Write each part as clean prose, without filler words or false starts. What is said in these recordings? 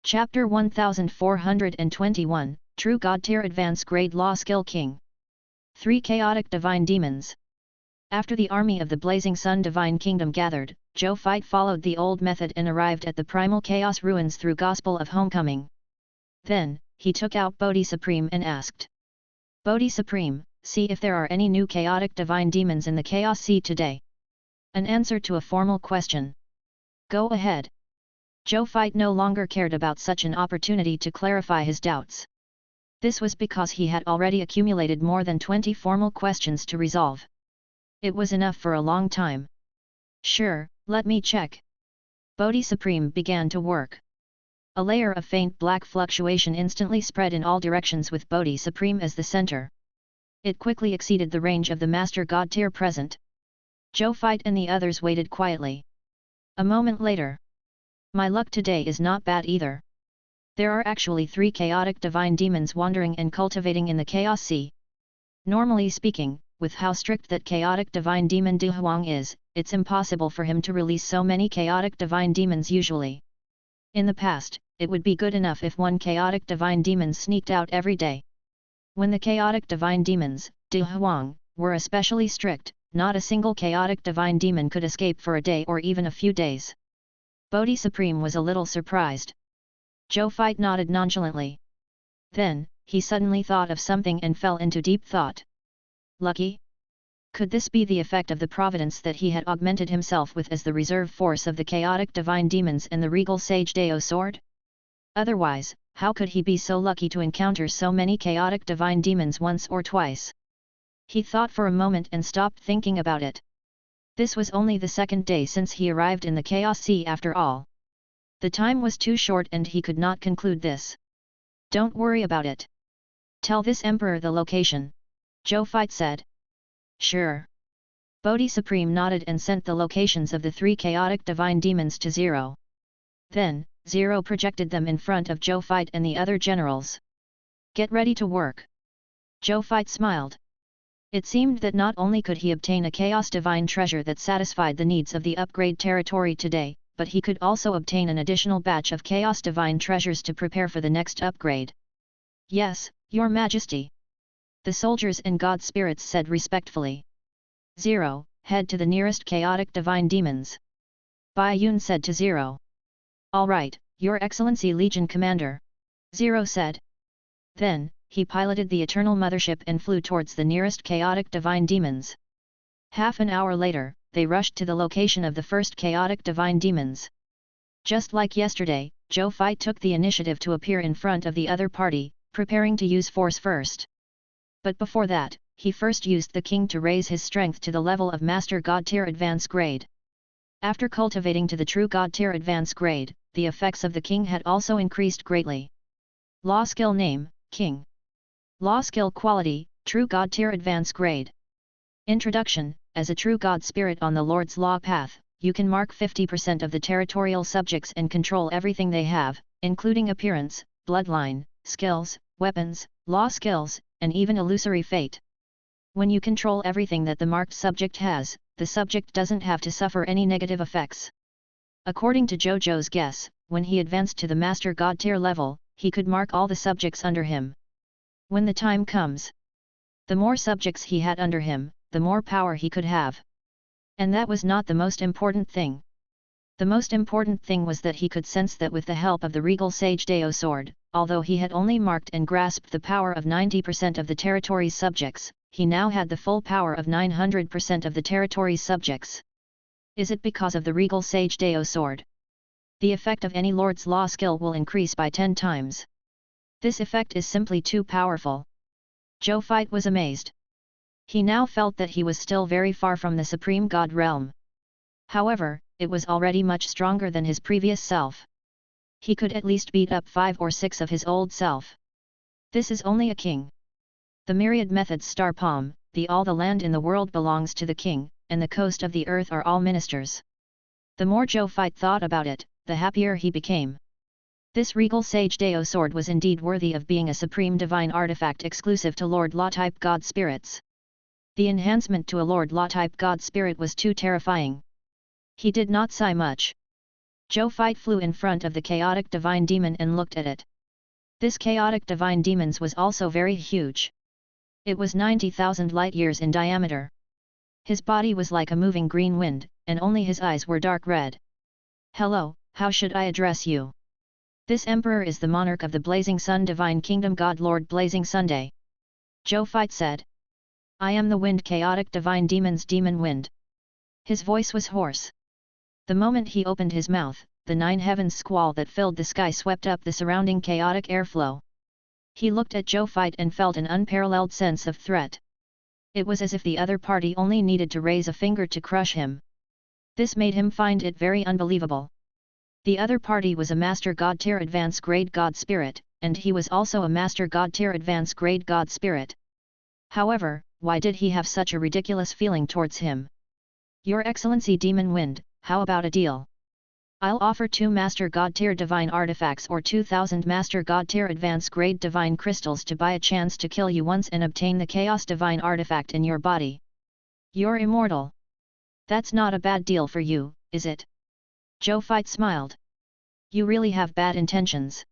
Chapter 1421, True God Tier Advanced Grade Law Skill King. 3 Chaotic Divine Demons. After the army of the Blazing Sun Divine Kingdom gathered, Zhou Fight followed the old method and arrived at the primal chaos ruins through Gospel of Homecoming. Then, he took out Bodhi Supreme and asked, Bodhi Supreme, see if there are any new chaotic divine demons in the Chaos Sea today. An answer to a formal question. Go ahead. Zhou Fight no longer cared about such an opportunity to clarify his doubts. This was because he had already accumulated more than 20 formal questions to resolve. It was enough for a long time. Sure, let me check. Bodhi Supreme began to work. A layer of faint black fluctuation instantly spread in all directions with Bodhi Supreme as the center. It quickly exceeded the range of the Master God tier present. Zhou Fight and the others waited quietly. A moment later. My luck today is not bad either. There are actually 3 chaotic divine demons wandering and cultivating in the Chaos Sea. Normally speaking, with how strict that chaotic divine demon Du Huang is, it's impossible for him to release so many chaotic divine demons usually. In the past, it would be good enough if 1 chaotic divine demon sneaked out every day. When the chaotic divine demons, Du Huang, were especially strict, not a single chaotic divine demon could escape for a day or even a few days. Bodhi Supreme was a little surprised. Zhou Fight nodded nonchalantly. Then, he suddenly thought of something and fell into deep thought. Lucky? Could this be the effect of the providence that he had augmented himself with as the reserve force of the chaotic divine demons and the regal sage Dao sword? Otherwise, how could he be so lucky to encounter so many chaotic divine demons once or twice? He thought for a moment and stopped thinking about it. This was only the 2nd day since he arrived in the Chaos Sea after all. The time was too short and he could not conclude this. Don't worry about it. Tell this emperor the location. Zhou Fight said. Sure. Bodhi Supreme nodded and sent the locations of the 3 chaotic divine demons to Zero. Then, Zero projected them in front of Zhou Fight and the other generals. Get ready to work. Zhou Fight smiled. It seemed that not only could he obtain a Chaos Divine treasure that satisfied the needs of the upgrade territory today, but he could also obtain an additional batch of Chaos Divine treasures to prepare for the next upgrade. Yes, Your Majesty. The soldiers and god spirits said respectfully. Zero, head to the nearest chaotic divine demons. Bai Yun said to Zero. All right, Your Excellency Legion Commander. Zero said. Then, he piloted the Eternal Mothership and flew towards the nearest chaotic divine demons. Half an hour later, they rushed to the location of the first chaotic divine demons. Just like yesterday, Zhou Fight took the initiative to appear in front of the other party, preparing to use force first. But before that, he first used the king to raise his strength to the level of Master God Tier Advanced Grade. After cultivating to the True God Tier Advanced Grade, the effects of the king had also increased greatly. Law Skill Name, King. Law Skill Quality, True God Tier Advanced Grade. Introduction. As a true God spirit on the Lord's Law path, you can mark 50% of the territorial subjects and control everything they have, including appearance, bloodline, skills, weapons, law skills, and even illusory fate. When you control everything that the marked subject has, the subject doesn't have to suffer any negative effects. According to Zhou Zhou's guess, when he advanced to the Master God tier level, he could mark all the subjects under him. When the time comes, the more subjects he had under him, the more power he could have. And that was not the most important thing. The most important thing was that he could sense that with the help of the regal sage Dao sword, although he had only marked and grasped the power of 90% of the territory's subjects, he now had the full power of 900% of the territory's subjects. Is it because of the regal sage Dao sword? The effect of any Lord's Law skill will increase by 10 times. This effect is simply too powerful. Zhou Fight was amazed. He now felt that he was still very far from the Supreme God realm. However, it was already much stronger than his previous self. He could at least beat up 5 or 6 of his old self. This is only a king. The myriad methods star palm, all the land in the world belongs to the king, and the coast of the earth are all ministers. The more Zhou Fight thought about it, the happier he became. This regal sage Dao sword was indeed worthy of being a supreme divine artifact exclusive to Lord Law type god spirits. The enhancement to a Lord Law type god spirit was too terrifying. He did not sigh much. Zhou Fight flew in front of the chaotic divine demon and looked at it. This chaotic divine demons was also very huge. It was 90,000 light-years in diameter. His body was like a moving green wind, and only his eyes were dark red. "Hello, how should I address you?" "This emperor is the monarch of the Blazing Sun Divine Kingdom, God Lord Blazing Sunday," Zhou Fight said. "I am the wind, chaotic divine demon's demon wind." His voice was hoarse. The moment he opened his mouth, the 9 heavens squall that filled the sky swept up the surrounding chaotic airflow. He looked at Zhou Fight and felt an unparalleled sense of threat. It was as if the other party only needed to raise a finger to crush him. This made him find it very unbelievable. The other party was a Master God Tier Advance Grade God Spirit, and he was also a Master God Tier Advance Grade God Spirit. However, why did he have such a ridiculous feeling towards him? "Your Excellency Demon Wind, how about a deal? I'll offer 2 Master God Tier Divine Artifacts or 2,000 Master God Tier Advance Grade Divine Crystals to buy a chance to kill you once and obtain the Chaos Divine Artifact in your body. You're immortal. That's not a bad deal for you, is it?" Zhou Fight smiled. "You really have bad intentions.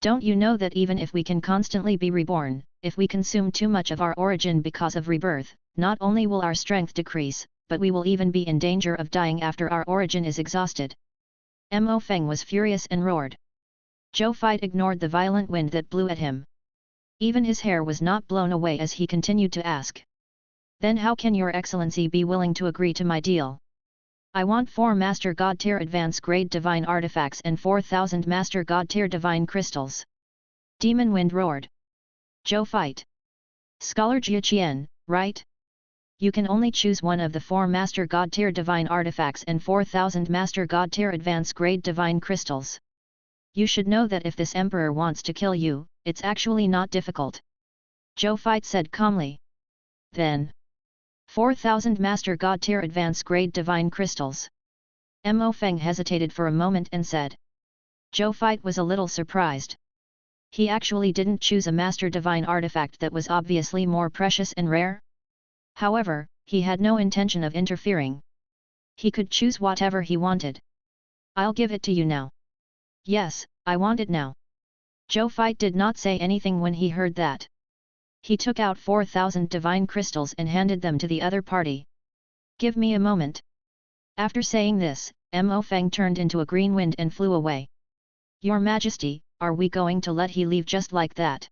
Don't you know that even if we can constantly be reborn, if we consume too much of our origin because of rebirth, not only will our strength decrease, but we will even be in danger of dying after our origin is exhausted." Mo Feng was furious and roared. Zhou Fight ignored the violent wind that blew at him. Even his hair was not blown away as he continued to ask. "Then how can your excellency be willing to agree to my deal? I want 4 Master God Tier Advance Grade Divine Artifacts and 4,000 Master God Tier Divine Crystals." Demon Wind roared. "Zhou Fight. Scholar Jia Qian, right? You can only choose one of the 4 Master God Tier Divine Artifacts and 4,000 Master God Tier Advance Grade Divine Crystals. You should know that if this emperor wants to kill you, it's actually not difficult," Zhou Fight said calmly. "Then 4,000 Master God Tier Advance Grade Divine Crystals." Mo Feng hesitated for a moment and said. Zhou Fight was a little surprised. He actually didn't choose a Master Divine Artifact that was obviously more precious and rare. However, he had no intention of interfering. He could choose whatever he wanted. "I'll give it to you now." "Yes, I want it now." Zhou Fight did not say anything when he heard that. He took out 4,000 divine crystals and handed them to the other party. "Give me a moment." After saying this, Mo Feng turned into a green wind and flew away. "Your Majesty, are we going to let he leave just like that?"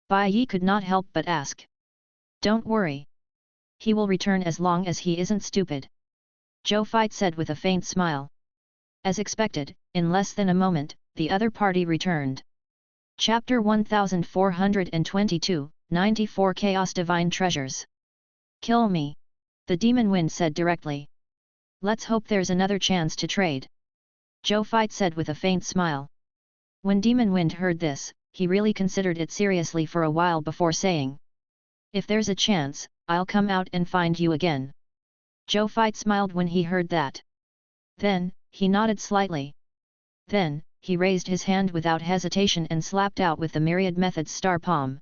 Bai Yi could not help but ask. "Don't worry. He will return as long as he isn't stupid," Zhou Fight said with a faint smile. As expected, in less than a moment, the other party returned. Chapter 1422, 94 Chaos Divine Treasures. "Kill me," the Demon Wind said directly. "Let's hope there's another chance to trade," Zhou Fight said with a faint smile. When Demon Wind heard this, he really considered it seriously for a while before saying, "If there's a chance, I'll come out and find you again." Zhou Fight smiled when he heard that. Then, he nodded slightly. Then, he raised his hand without hesitation and slapped out with the Myriad Method's star palm.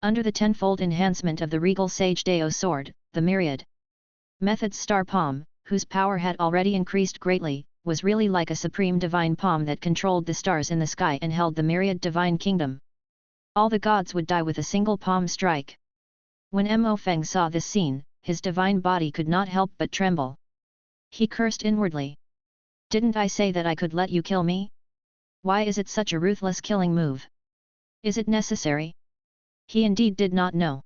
Under the tenfold enhancement of the Regal Sage Dao sword, the Myriad Method's star palm, whose power had already increased greatly, was really like a supreme divine palm that controlled the stars in the sky and held the myriad divine kingdom. All the gods would die with a single palm strike. When Mo Feng saw this scene, his divine body could not help but tremble. He cursed inwardly. "Didn't I say that I could let you kill me? Why is it such a ruthless killing move? Is it necessary?" He indeed did not know.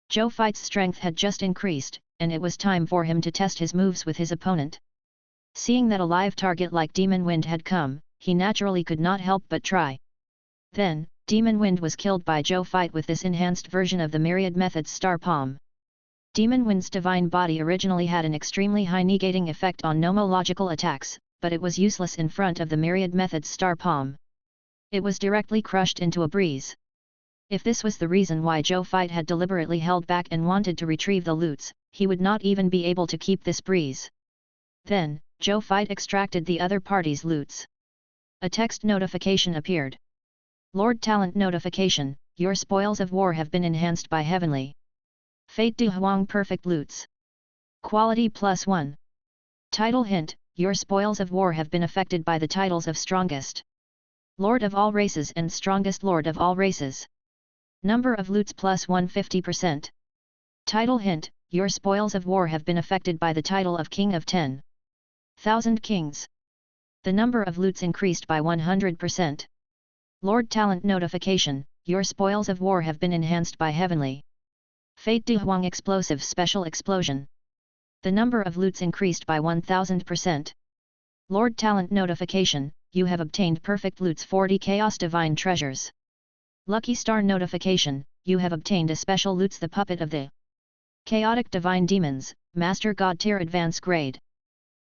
Zhou Fight's strength had just increased, and it was time for him to test his moves with his opponent. Seeing that a live target like Demon Wind had come, he naturally could not help but try. Then, Demon Wind was killed by Zhou Fight with this enhanced version of the Myriad Method's star palm. Demon Wind's divine body originally had an extremely high negating effect on nomological attacks, but it was useless in front of the Myriad Method's star palm. It was directly crushed into a breeze. If this was the reason why Zhou Fight had deliberately held back and wanted to retrieve the loots, he would not even be able to keep this breeze. Then, Zhou Fight extracted the other party's loots. A text notification appeared. "Lord Talent notification, your spoils of war have been enhanced by Heavenly Fate Du Huang Perfect Loots. Quality +1. Title hint, your spoils of war have been affected by the titles of strongest Lord of all races and strongest Lord of all races. Number of loots plus 150%. Title hint, your spoils of war have been affected by the title of King of 10,000 Kings. The number of loots increased by 100%. Lord talent notification, your spoils of war have been enhanced by heavenly Fate De Huang explosive special explosion. The number of loots increased by 1000%. Lord talent notification, you have obtained perfect loots 40 chaos divine treasures. Lucky star notification, you have obtained a special loots the puppet of the chaotic divine demons, master god tier advance grade.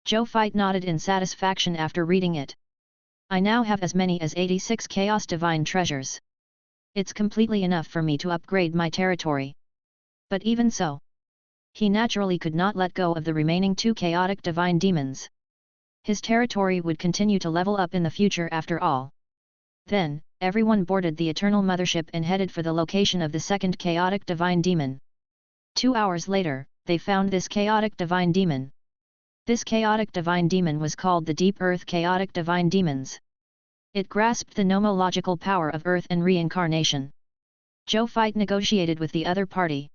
Zhou Fight nodded in satisfaction after reading it. I now have as many as 86 chaos divine treasures. It's completely enough for me to upgrade my territory. But even so, he naturally could not let go of the remaining 2 chaotic divine demons. His territory would continue to level up in the future after all. Then, everyone boarded the Eternal Mothership and headed for the location of the second chaotic divine demon. 2 hours later, they found this chaotic divine demon. This chaotic divine demon was called the Deep Earth Chaotic Divine Demons. It grasped the nomological power of Earth and reincarnation. Zhou Fight negotiated with the other party.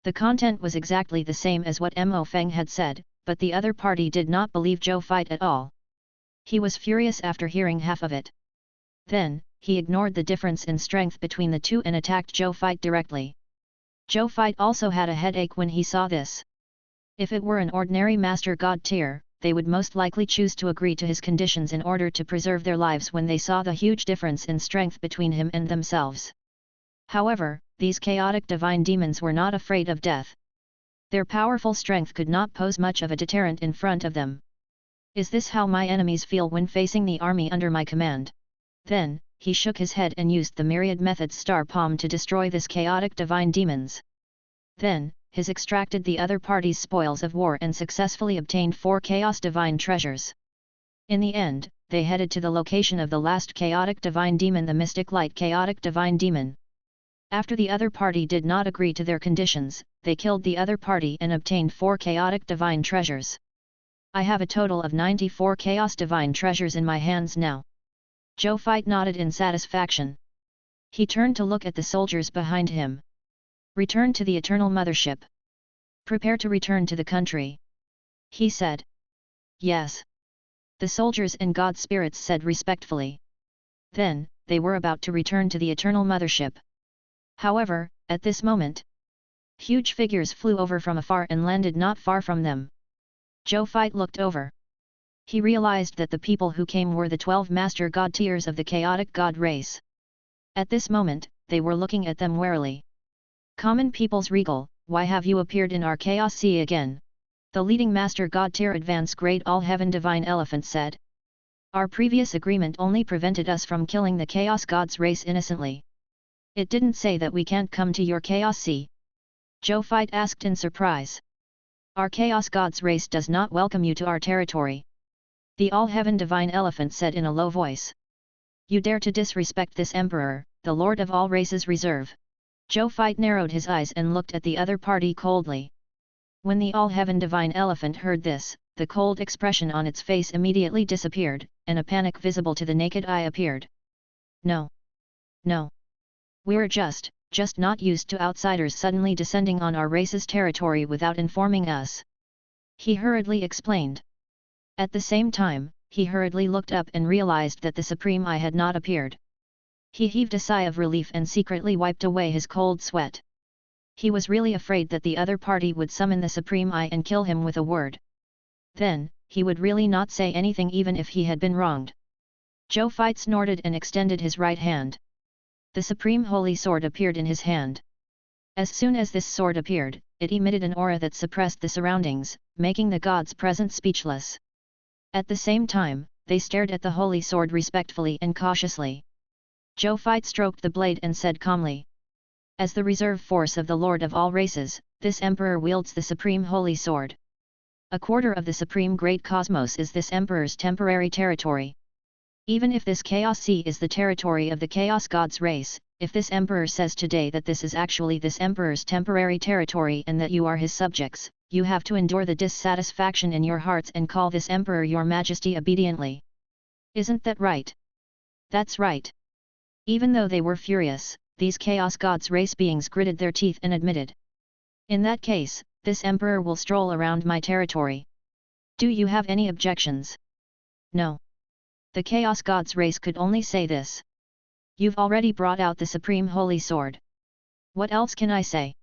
The content was exactly the same as what Mo Feng had said, but the other party did not believe Zhou Fight at all. He was furious after hearing half of it. Then, he ignored the difference in strength between the two and attacked Zhou Fight directly. Zhou Fight also had a headache when he saw this. If it were an ordinary Master God tier, they would most likely choose to agree to his conditions in order to preserve their lives when they saw the huge difference in strength between him and themselves. However, these chaotic divine demons were not afraid of death. Their powerful strength could not pose much of a deterrent in front of them. Is this how my enemies feel when facing the army under my command? Then, he shook his head and used the myriad methods star palm to destroy this chaotic divine demons. Then, his extracted the other party's spoils of war and successfully obtained 4 chaos divine treasures. In the end, they headed to the location of the last chaotic divine demon, the mystic light chaotic divine demon. After the other party did not agree to their conditions, they killed the other party and obtained 4 chaotic divine treasures. I have a total of 94 chaos divine treasures in my hands now. Zhou Fight nodded in satisfaction. He turned to look at the soldiers behind him. Return to the Eternal Mothership. Prepare to return to the country. He said. Yes. The soldiers and god spirits said respectfully. Then, they were about to return to the Eternal Mothership. However, at this moment, huge figures flew over from afar and landed not far from them. Zhou Fight looked over. He realized that the people who came were the 12 master god tiers of the chaotic god race. At this moment, they were looking at them warily. Common people's regal, why have you appeared in our chaos sea again? The leading master god tier advance grade all heaven divine elephant said. Our previous agreement only prevented us from killing the chaos god's race innocently. It didn't say that we can't come to your chaos sea. Zhou Fight asked in surprise. Our chaos god's race does not welcome you to our territory. The all-heaven divine elephant said in a low voice. You dare to disrespect this emperor, the lord of all races reserve. Zhou Fight narrowed his eyes and looked at the other party coldly. When the all-heaven divine elephant heard this, the cold expression on its face immediately disappeared, and a panic visible to the naked eye appeared. No. No. We're just not used to outsiders suddenly descending on our race's territory without informing us. He hurriedly explained. At the same time, he hurriedly looked up and realized that the Supreme Eye had not appeared. He heaved a sigh of relief and secretly wiped away his cold sweat. He was really afraid that the other party would summon the Supreme Eye and kill him with a word. Then, he would really not say anything even if he had been wronged. Zhou Fight snorted and extended his right hand. The Supreme Holy Sword appeared in his hand. As soon as this sword appeared, it emitted an aura that suppressed the surroundings, making the gods present speechless. At the same time, they stared at the Holy Sword respectfully and cautiously. Zhou Fight stroked the blade and said calmly. As the reserve force of the Lord of all races, this Emperor wields the Supreme Holy Sword. A quarter of the Supreme Great Cosmos is this Emperor's temporary territory. Even if this Chaos Sea is the territory of the Chaos God's race, if this Emperor says today that this is actually this Emperor's temporary territory and that you are his subjects, you have to endure the dissatisfaction in your hearts and call this emperor your majesty obediently. Isn't that right? That's right. Even though they were furious, these Chaos Gods race beings gritted their teeth and admitted. In that case, this emperor will stroll around my territory. Do you have any objections? No. The Chaos Gods race could only say this. You've already brought out the supreme holy sword. What else can I say?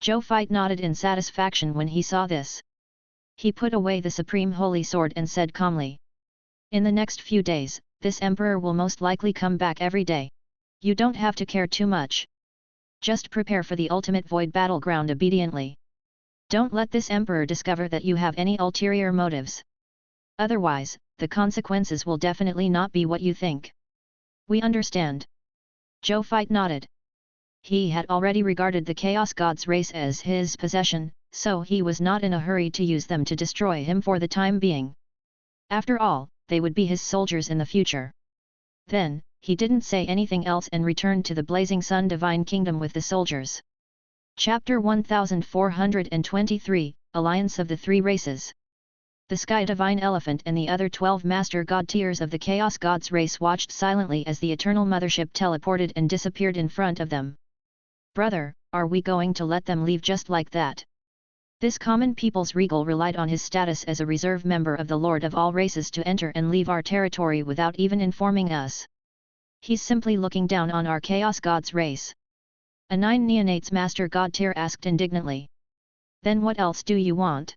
Zhou Fight nodded in satisfaction when he saw this. He put away the supreme holy sword and said calmly. In the next few days, this emperor will most likely come back every day. You don't have to care too much. Just prepare for the ultimate void battleground obediently. Don't let this emperor discover that you have any ulterior motives. Otherwise, the consequences will definitely not be what you think. We understand. Zhou Fight nodded. He had already regarded the Chaos Gods race as his possession, so he was not in a hurry to use them to destroy him for the time being. After all, they would be his soldiers in the future. Then, he didn't say anything else and returned to the Blazing Sun Divine Kingdom with the soldiers. Chapter 1423, Alliance of the Three Races. The Sky Divine Elephant and the other 12 Master God tiers of the Chaos Gods race watched silently as the Eternal Mothership teleported and disappeared in front of them. Brother, are we going to let them leave just like that? This common people's regal relied on his status as a reserve member of the Lord of all races to enter and leave our territory without even informing us. He's simply looking down on our Chaos Gods race. A 9 Neonates Master God tier asked indignantly. Then what else do you want?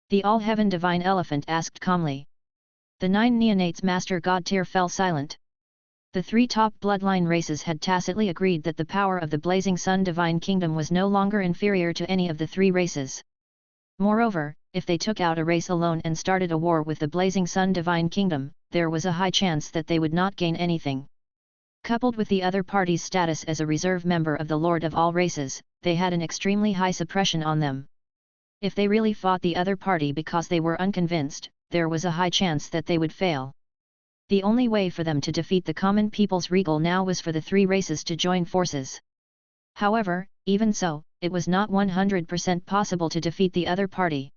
The All-Heaven Divine Elephant asked calmly. The 9 Neonates Master God tier fell silent. The 3 top bloodline races had tacitly agreed that the power of the Blazing Sun Divine Kingdom was no longer inferior to any of the 3 races. Moreover, if they took out a race alone and started a war with the Blazing Sun Divine Kingdom, there was a high chance that they would not gain anything. Coupled with the other party's status as a reserve member of the Lord of all races, they had an extremely high suppression on them. If they really fought the other party because they were unconvinced, there was a high chance that they would fail. The only way for them to defeat the common people's regal now was for the 3 races to join forces. However, even so, it was not 100% possible to defeat the other party.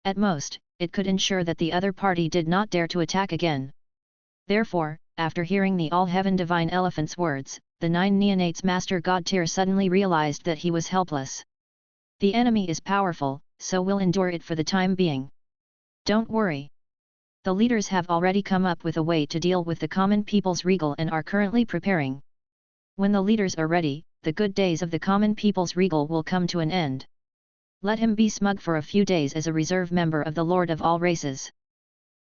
At most, it could ensure that the other party did not dare to attack again. Therefore, after hearing the All-Heaven Divine Elephant's words, the 9 Neonates Master God tier suddenly realized that he was helpless. The enemy is powerful, so we'll endure it for the time being. Don't worry. The leaders have already come up with a way to deal with the common people's regal and are currently preparing. When the leaders are ready, the good days of the common people's regal will come to an end. Let him be smug for a few days as a reserve member of the Lord of all races.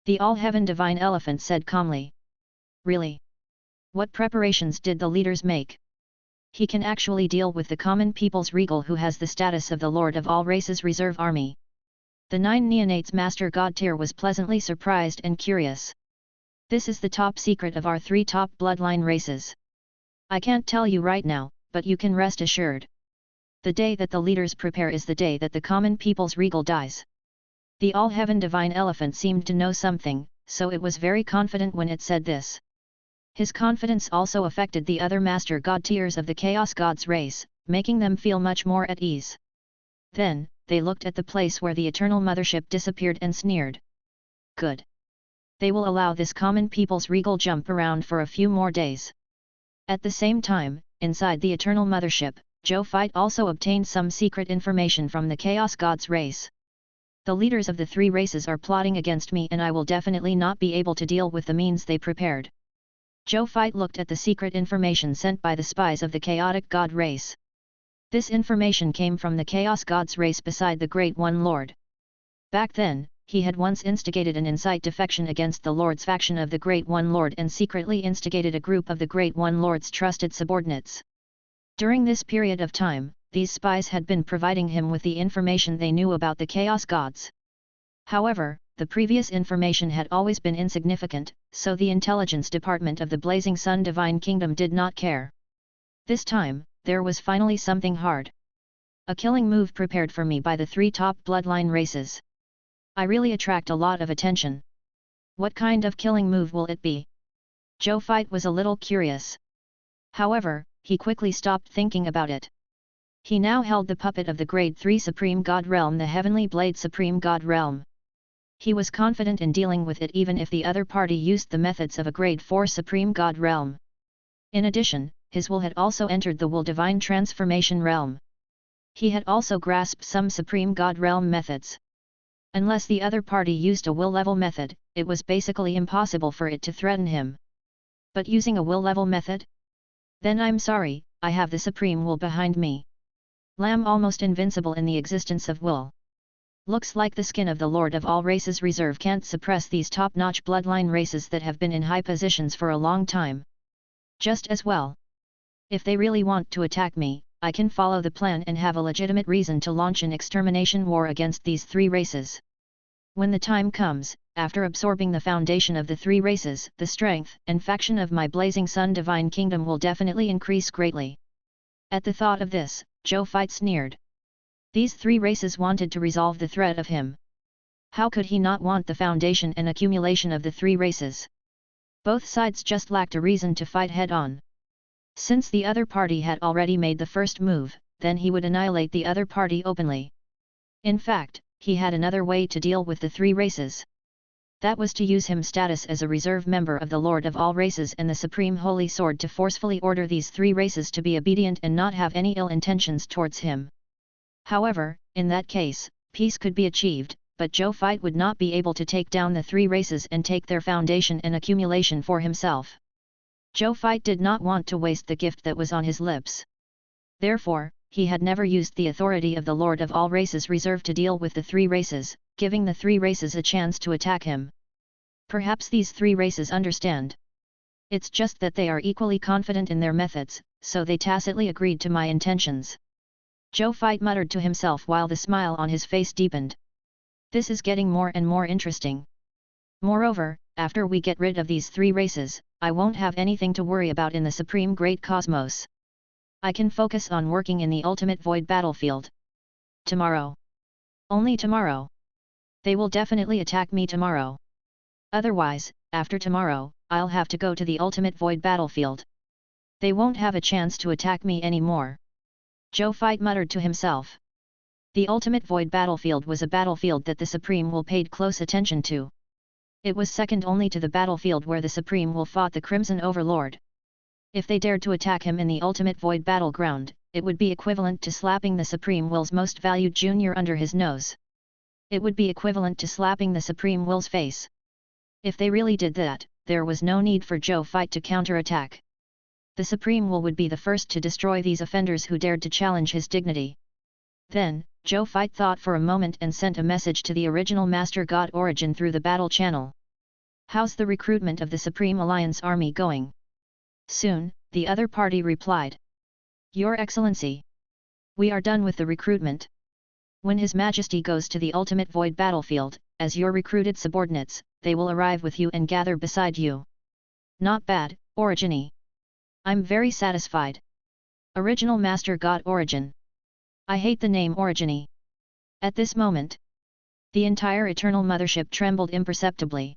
The All-Heaven Divine Elephant said calmly. Really? What preparations did the leaders make? He can actually deal with the common people's regal who has the status of the Lord of all races reserve army. The 9 Neonates Master God tier was pleasantly surprised and curious. This is the top secret of our 3 top bloodline races. I can't tell you right now, but you can rest assured. The day that the leaders prepare is the day that the common people's regal dies. The All-Heaven Divine Elephant seemed to know something, so it was very confident when it said this. His confidence also affected the other Master God tiers of the Chaos Gods race, making them feel much more at ease. Then, they looked at the place where the Eternal Mothership disappeared and sneered. Good. They will allow this common people's regal jump around for a few more days. At the same time, inside the Eternal Mothership, Zhou Fight also obtained some secret information from the Chaos Gods race. The leaders of the 3 races are plotting against me and I will definitely not be able to deal with the means they prepared. Zhou Fight looked at the secret information sent by the spies of the Chaotic God race. This information came from the Chaos Gods race beside the Great One Lord. Back then, he had once instigated an incite defection against the Lord's faction of the Great One Lord and secretly instigated a group of the Great One Lord's trusted subordinates. During this period of time, these spies had been providing him with the information they knew about the Chaos Gods. However, the previous information had always been insignificant, so the intelligence department of the Blazing Sun Divine Kingdom did not care. This time, there was finally something hard. A killing move prepared for me by the 3 top bloodline races. I really attract a lot of attention. What kind of killing move will it be? Zhou Fight was a little curious. However, he quickly stopped thinking about it. He now held the puppet of the Grade 3 Supreme God Realm, the Heavenly Blade Supreme God Realm. He was confident in dealing with it even if the other party used the methods of a Grade 4 Supreme God Realm. In addition, his will had also entered the will Divine Transformation Realm. He had also grasped some Supreme God Realm methods. Unless the other party used a will level method, it was basically impossible for it to threaten him. But using a will level method? Then I'm sorry, I have the Supreme Will behind me. Lamb almost invincible in the existence of will. Looks like the skin of the Lord of all races reserve can't suppress these top-notch bloodline races that have been in high positions for a long time. Just as well. If they really want to attack me, I can follow the plan and have a legitimate reason to launch an extermination war against these three races. When the time comes, after absorbing the foundation of the three races, the strength and faction of my Blazing Sun Divine Kingdom will definitely increase greatly. At the thought of this, Zhou Fai sneered. These three races wanted to resolve the threat of him. How could he not want the foundation and accumulation of the three races? Both sides just lacked a reason to fight head-on. Since the other party had already made the first move, then he would annihilate the other party openly. In fact, he had another way to deal with the three races. That was to use his status as a reserve member of the Lord of all races and the Supreme Holy Sword to forcefully order these three races to be obedient and not have any ill intentions towards him. However, in that case, peace could be achieved, but Zhou Fai would not be able to take down the three races and take their foundation and accumulation for himself. Zhou Fai did not want to waste the gift that was on his lips. Therefore, he had never used the authority of the Lord of all races reserved to deal with the three races, giving the three races a chance to attack him. Perhaps these three races understand. It's just that they are equally confident in their methods, so they tacitly agreed to my intentions. Zhou Fai muttered to himself while the smile on his face deepened. This is getting more and more interesting. Moreover, after we get rid of these three races, I won't have anything to worry about in the Supreme Great Cosmos. I can focus on working in the ultimate void battlefield. Tomorrow. Only tomorrow. They will definitely attack me tomorrow. Otherwise, after tomorrow, I'll have to go to the ultimate void battlefield. They won't have a chance to attack me anymore. Zhou Fai muttered to himself. The ultimate void battlefield was a battlefield that the Supreme Will paid close attention to. It was second only to the battlefield where the Supreme Will fought the Crimson Overlord. If they dared to attack him in the ultimate void battleground, it would be equivalent to slapping the Supreme Will's most valued junior under his nose. It would be equivalent to slapping the Supreme Will's face. If they really did that, there was no need for Zhou Fai to counterattack. The Supreme Will would be the first to destroy these offenders who dared to challenge his dignity. Then, Zhou Fai thought for a moment and sent a message to the original Master God Origin through the battle channel. How's the recruitment of the Supreme Alliance army going? Soon, the other party replied. Your Excellency. We are done with the recruitment. When His Majesty goes to the ultimate void battlefield, as your recruited subordinates, they will arrive with you and gather beside you. Not bad, Origini. I'm very satisfied. Original Master God Origin. I hate the name Origini. At this moment, the entire Eternal Mothership trembled imperceptibly.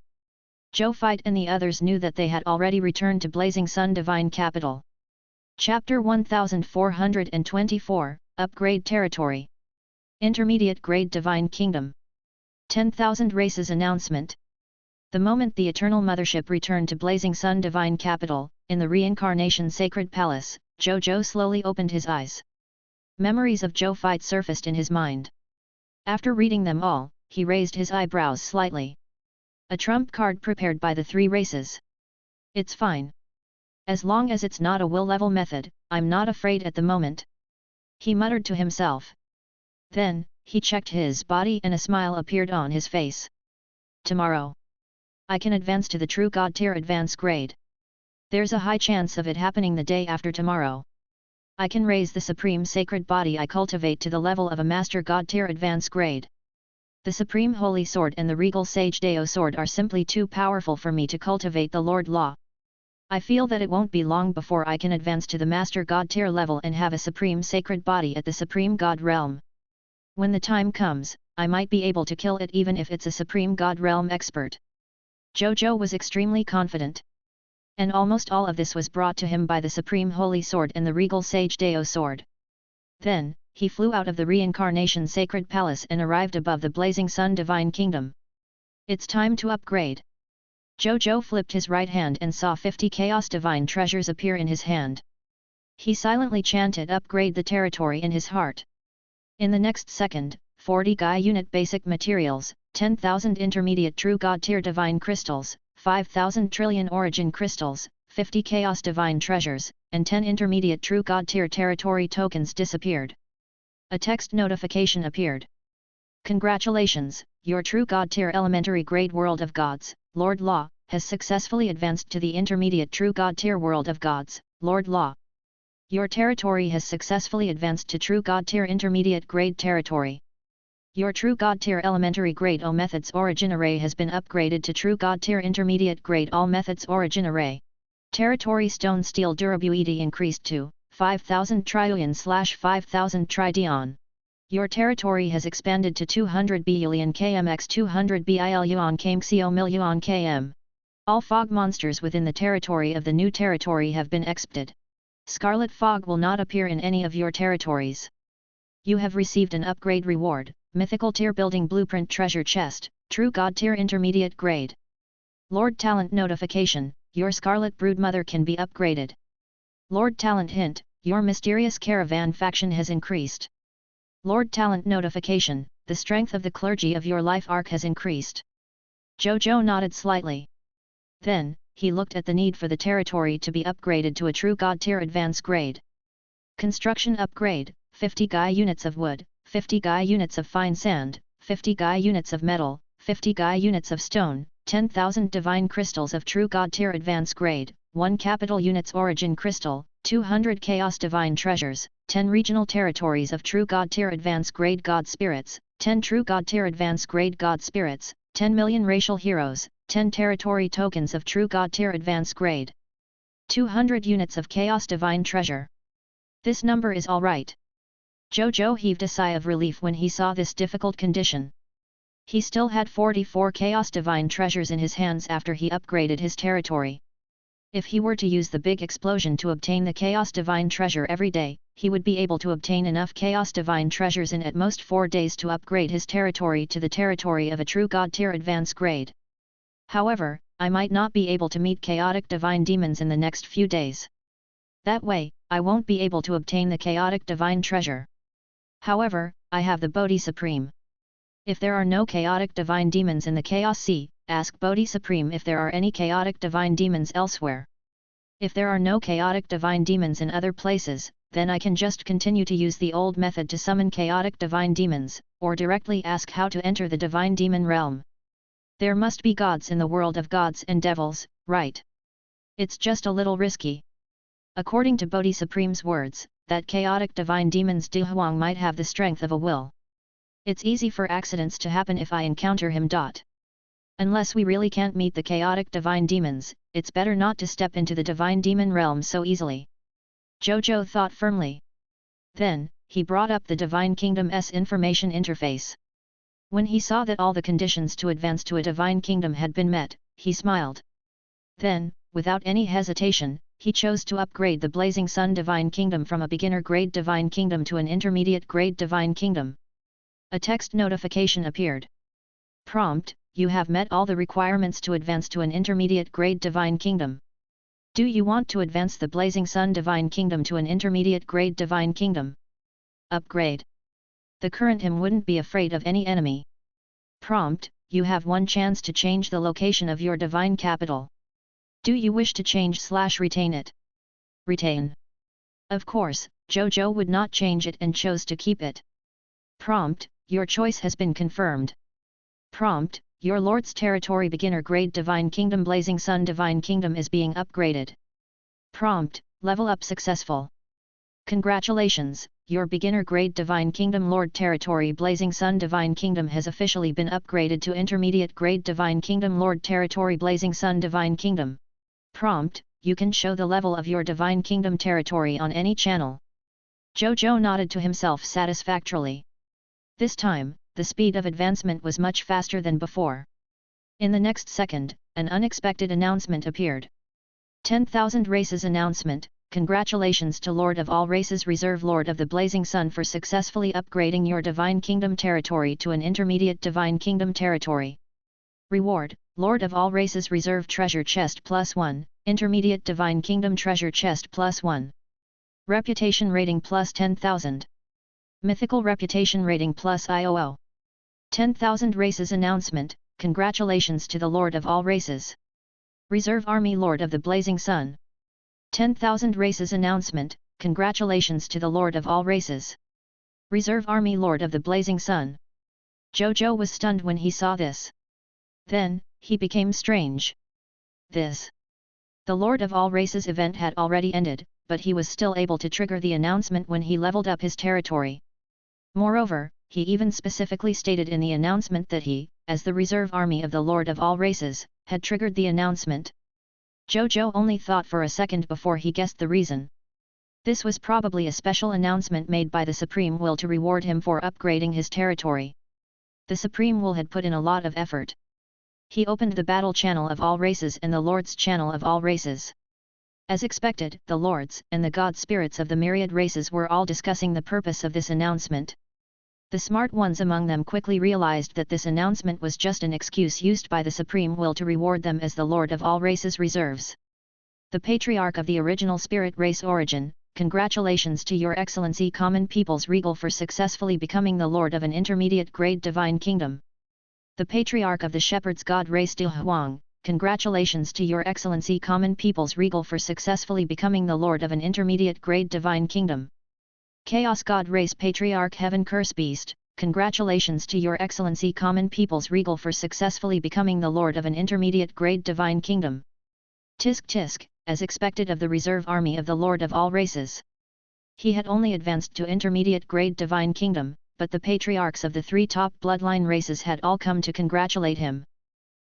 Zhou Fai and the others knew that they had already returned to Blazing Sun Divine Capital. Chapter 1424, Upgrade Territory. Intermediate Grade Divine Kingdom. 10,000 Races Announcement. The moment the Eternal Mothership returned to Blazing Sun Divine Capital, in the Reincarnation Sacred Palace, Zhou Zhou slowly opened his eyes. Memories of Zhou Fai surfaced in his mind. After reading them all, he raised his eyebrows slightly. A trump card prepared by the three races. It's fine. As long as it's not a will-level method, I'm not afraid at the moment. He muttered to himself. Then, he checked his body and a smile appeared on his face. Tomorrow. I can advance to the True God Tier Advance grade. There's a high chance of it happening the day after tomorrow. I can raise the Supreme Sacred Body I cultivate to the level of a Master God Tier Advance grade. The Supreme Holy Sword and the Regal Sage Dao Sword are simply too powerful for me to cultivate the Lord Law. I feel that it won't be long before I can advance to the Master God Tier level and have a Supreme Sacred Body at the Supreme God Realm. When the time comes, I might be able to kill it even if it's a Supreme God Realm expert. Zhou Zhou was extremely confident. And almost all of this was brought to him by the Supreme Holy Sword and the Regal Sage Dao Sword. Then, he flew out of the reincarnation sacred palace and arrived above the blazing sun divine kingdom. It's time to upgrade. Zhou Zhou flipped his right hand and saw 50 chaos divine treasures appear in his hand. He silently chanted upgrade the territory in his heart. In the next second, 40 Gaia unit basic materials, 10,000 intermediate true god tier divine crystals, 5,000 trillion origin crystals, 50 chaos divine treasures, and 10 intermediate true god tier territory tokens disappeared. A text notification appeared. Congratulations, your true god tier elementary grade world of gods, Lord Law, has successfully advanced to the intermediate true god tier world of gods, Lord Law. Your territory has successfully advanced to true god tier intermediate grade territory. Your true god tier elementary grade O methods origin array has been upgraded to true god tier intermediate grade all methods origin array. Territory stone steel durability increased to 5,000 trillion/5,000 tridion. Your territory has expanded to 200 billion km x 200 billion km million km. All fog monsters within the territory of the new territory have been expted. Scarlet fog will not appear in any of your territories. You have received an upgrade reward, mythical tier building blueprint treasure chest, true god tier intermediate grade. Lord Talent notification, your Scarlet Broodmother can be upgraded. Lord Talent hint, your mysterious caravan faction has increased. Lord Talent notification, the strength of the clergy of your life arc has increased. Zhou Zhou nodded slightly. Then, he looked at the need for the territory to be upgraded to a true god tier advance grade. Construction upgrade, 50 Gaia units of wood, 50 Gaia units of fine sand, 50 Gaia units of metal, 50 Gaia units of stone, 10,000 divine crystals of true god tier advance grade, 1 capital units origin crystal, 200 chaos divine treasures, 10 regional territories of true god tier advance grade god spirits, 10 true god tier advance grade god spirits, 10 million racial heroes, 10 territory tokens of true god tier advance grade. 200 units of chaos divine treasure. This number is alright. Zhou Zhou heaved a sigh of relief when he saw this difficult condition. He still had 44 chaos divine treasures in his hands after he upgraded his territory. If he were to use the big explosion to obtain the chaos divine treasure every day, he would be able to obtain enough chaos divine treasures in at most 4 days to upgrade his territory to the territory of a true god tier advance grade. However, I might not be able to meet chaotic divine demons in the next few days. That way, I won't be able to obtain the chaotic divine treasure. However, I have the Bodhi Supreme. If there are no chaotic divine demons in the Chaos Sea, ask Bodhi Supreme if there are any chaotic divine demons elsewhere. If there are no chaotic divine demons in other places, then I can just continue to use the old method to summon chaotic divine demons, or directly ask how to enter the divine demon realm. There must be gods in the world of gods and devils, right? It's just a little risky. According to Bodhi Supreme's words, that chaotic divine demons De Huang might have the strength of a will. It's easy for accidents to happen if I encounter him. Unless we really can't meet the chaotic divine demons, it's better not to step into the divine demon realm so easily. Zhou Zhou thought firmly. Then, he brought up the Divine Kingdom's information interface. When he saw that all the conditions to advance to a divine kingdom had been met, he smiled. Then, without any hesitation, he chose to upgrade the Blazing Sun Divine Kingdom from a beginner grade Divine Kingdom to an intermediate grade Divine Kingdom. A text notification appeared. Prompt: you have met all the requirements to advance to an intermediate grade Divine Kingdom. Do you want to advance the Blazing Sun Divine Kingdom to an intermediate grade Divine Kingdom? Upgrade. The current him wouldn't be afraid of any enemy. Prompt: you have one chance to change the location of your divine capital. Do you wish to change/retain it? Retain. Of course, Zhou Zhou would not change it and chose to keep it. Prompt: your choice has been confirmed. Prompt: your Lord's Territory Beginner Grade Divine Kingdom Blazing Sun Divine Kingdom is being upgraded. Prompt: level up successful. Congratulations, your Beginner Grade Divine Kingdom Lord Territory Blazing Sun Divine Kingdom has officially been upgraded to Intermediate Grade Divine Kingdom Lord Territory Blazing Sun Divine Kingdom. Prompt: you can show the level of your Divine Kingdom territory on any channel. Zhou Zhou nodded to himself satisfactorily. This time, the speed of advancement was much faster than before. In the next second, an unexpected announcement appeared. 10,000 races announcement. congratulations to Lord of all races Reserve Lord of the Blazing Sun for successfully upgrading your Divine Kingdom territory to an intermediate Divine Kingdom territory. Reward, Lord of all races Reserve Treasure Chest +1, Intermediate Divine Kingdom Treasure Chest +1. Reputation Rating +10,000. Mythical Reputation Rating +IOO. 10,000 Races Announcement, congratulations to the Lord of all races. Reserve Army Lord of the Blazing Sun. 10,000 Races Announcement, congratulations to the Lord of all races. Reserve Army Lord of the Blazing Sun. Zhou Zhou was stunned when he saw this. Then, he became strange. The Lord of all races event had already ended, but he was still able to trigger the announcement when he leveled up his territory. Moreover, he even specifically stated in the announcement that he, as the reserve army of the Lord of all races, had triggered the announcement. Zhou Zhou only thought for a second before he guessed the reason. This was probably a special announcement made by the Supreme Will to reward him for upgrading his territory. The Supreme Will had put in a lot of effort. He opened the battle channel of all races and the Lord's channel of all races. As expected, the Lords and the God Spirits of the myriad races were all discussing the purpose of this announcement. The smart ones among them quickly realized that this announcement was just an excuse used by the Supreme Will to reward them as the Lord of all races reserves. The Patriarch of the original spirit race origin, congratulations to Your Excellency Common People's Regal for successfully becoming the Lord of an intermediate grade Divine Kingdom. The Patriarch of the Shepherd's God race De Huang, congratulations to Your Excellency Common People's Regal for successfully becoming the Lord of an intermediate grade Divine Kingdom. Chaos God race Patriarch Heaven Curse Beast, congratulations to Your Excellency Common People's Regal for successfully becoming the Lord of an intermediate grade Divine Kingdom. Tisk Tisk, as expected of the reserve army of the Lord of all races. He had only advanced to intermediate grade Divine Kingdom, but the patriarchs of the three top bloodline races had all come to congratulate him.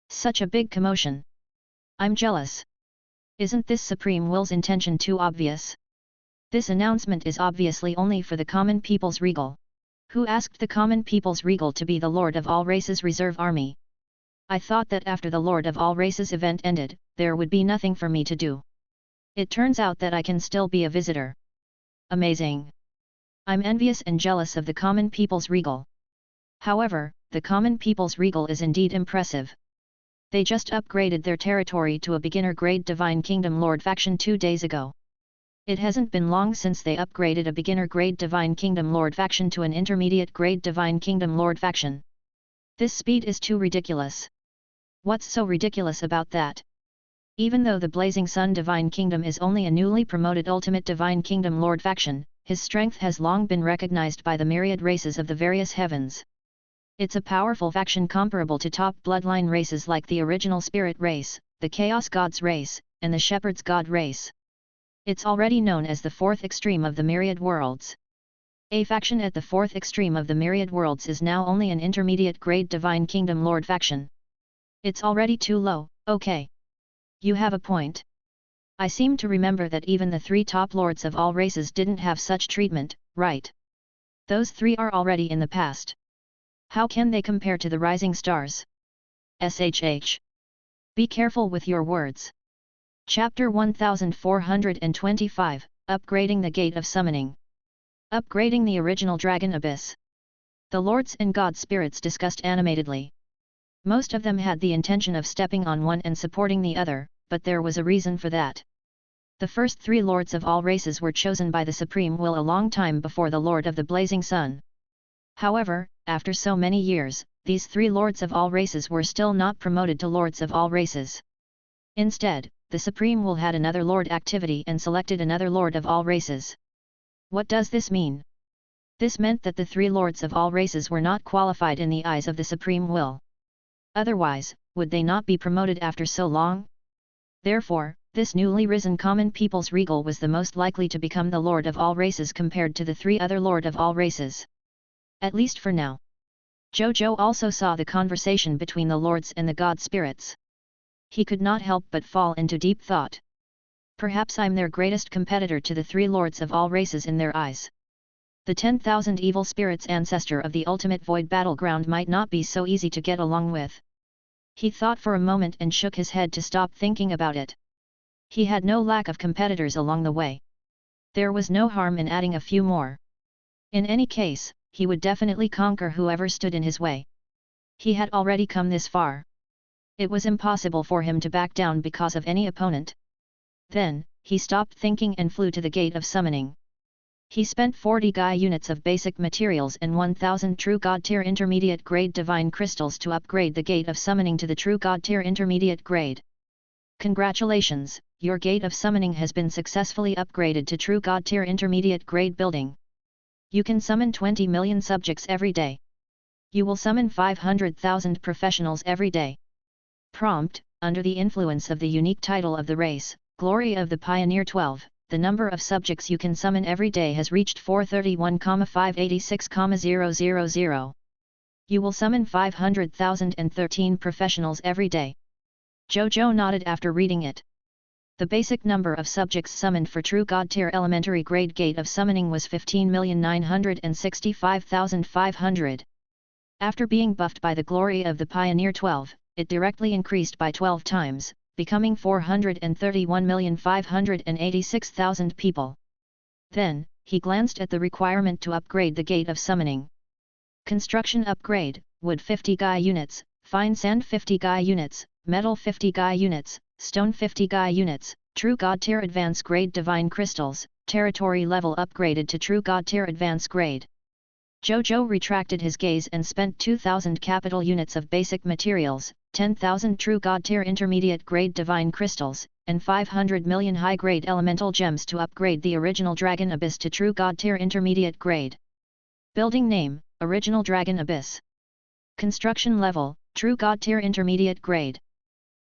Such a big commotion. I'm jealous. Isn't this Supreme Will's intention too obvious? This announcement is obviously only for the Common People's Regal. Who asked the Common People's Regal to be the Lord of all races reserve army? I thought that after the Lord of all races event ended, there would be nothing for me to do. It turns out that I can still be a visitor. Amazing. I'm envious and jealous of the Common People's Regal. However, the Common People's Regal is indeed impressive. They just upgraded their territory to a beginner grade Divine Kingdom Lord faction 2 days ago. It hasn't been long since they upgraded a beginner grade Divine Kingdom Lord faction to an intermediate grade Divine Kingdom Lord faction. This speed is too ridiculous. What's so ridiculous about that? Even though the Blazing Sun Divine Kingdom is only a newly promoted Ultimate Divine Kingdom Lord faction, his strength has long been recognized by the myriad races of the various heavens. It's a powerful faction comparable to top bloodline races like the Original Spirit race, the Chaos Gods race, and the Shepherd's God race. It's already known as the fourth extreme of the myriad worlds. A faction at the fourth extreme of the myriad worlds is now only an intermediate grade Divine Kingdom Lord faction. It's already too low, okay. You have a point. I seem to remember that even the three top lords of all races didn't have such treatment, right? Those three are already in the past. How can they compare to the rising stars? SHH. Be careful with your words. Chapter 1425, Upgrading the Gate of Summoning. Upgrading the original Dragon Abyss. The Lords and God Spirits discussed animatedly. Most of them had the intention of stepping on one and supporting the other, but there was a reason for that. The first three Lords of all races were chosen by the Supreme Will a long time before the Lord of the Blazing Sun. However, after so many years, these three Lords of all races were still not promoted to Lords of all races. Instead, the Supreme Will had another Lord activity and selected another Lord of all races. What does this mean? This meant that the three Lords of all races were not qualified in the eyes of the Supreme Will. Otherwise, would they not be promoted after so long? Therefore, this newly risen Common People's Regal was the most likely to become the Lord of all races compared to the three other Lord of all races. At least for now. Zhou Zhou also saw the conversation between the Lords and the God Spirits. He could not help but fall into deep thought. Perhaps I'm their greatest competitor to the three Lords of all races in their eyes. The 10,000 evil spirits ancestor of the ultimate void battleground might not be so easy to get along with. He thought for a moment and shook his head to stop thinking about it. He had no lack of competitors along the way. There was no harm in adding a few more. In any case, he would definitely conquer whoever stood in his way. He had already come this far. It was impossible for him to back down because of any opponent. Then, he stopped thinking and flew to the gate of summoning. He spent 40 Gaia units of basic materials and 1000 True God Tier Intermediate Grade Divine Crystals to upgrade the gate of summoning to the True God Tier Intermediate Grade. Congratulations, your gate of summoning has been successfully upgraded to True God Tier Intermediate Grade building. You can summon 20 million subjects every day. You will summon 500,000 professionals every day. Prompt: under the influence of the unique title of the race, Glory of the Pioneer 12, the number of subjects you can summon every day has reached 431,586,000. You will summon 500,013 professionals every day. Zhou Zhou nodded after reading it. The basic number of subjects summoned for True God Tier Elementary Grade Gate of Summoning was 15,965,500. After being buffed by the Glory of the Pioneer 12, it directly increased by 12 times, becoming 431,586,000 people. Then, he glanced at the requirement to upgrade the Gate of Summoning. Construction upgrade: wood 50 Gaia units, fine sand 50 Gaia units, metal 50 Gaia units, stone 50 Gaia units, True God Tier Advance Grade Divine Crystals, territory level upgraded to True God Tier Advance Grade. Zhou Zhou retracted his gaze and spent 2,000 capital units of basic materials, 10,000 True God Tier Intermediate Grade Divine Crystals, and 500 million high-grade elemental gems to upgrade the original Dragon Abyss to True God Tier Intermediate Grade. Building name: Original Dragon Abyss. Construction level: True God Tier Intermediate Grade.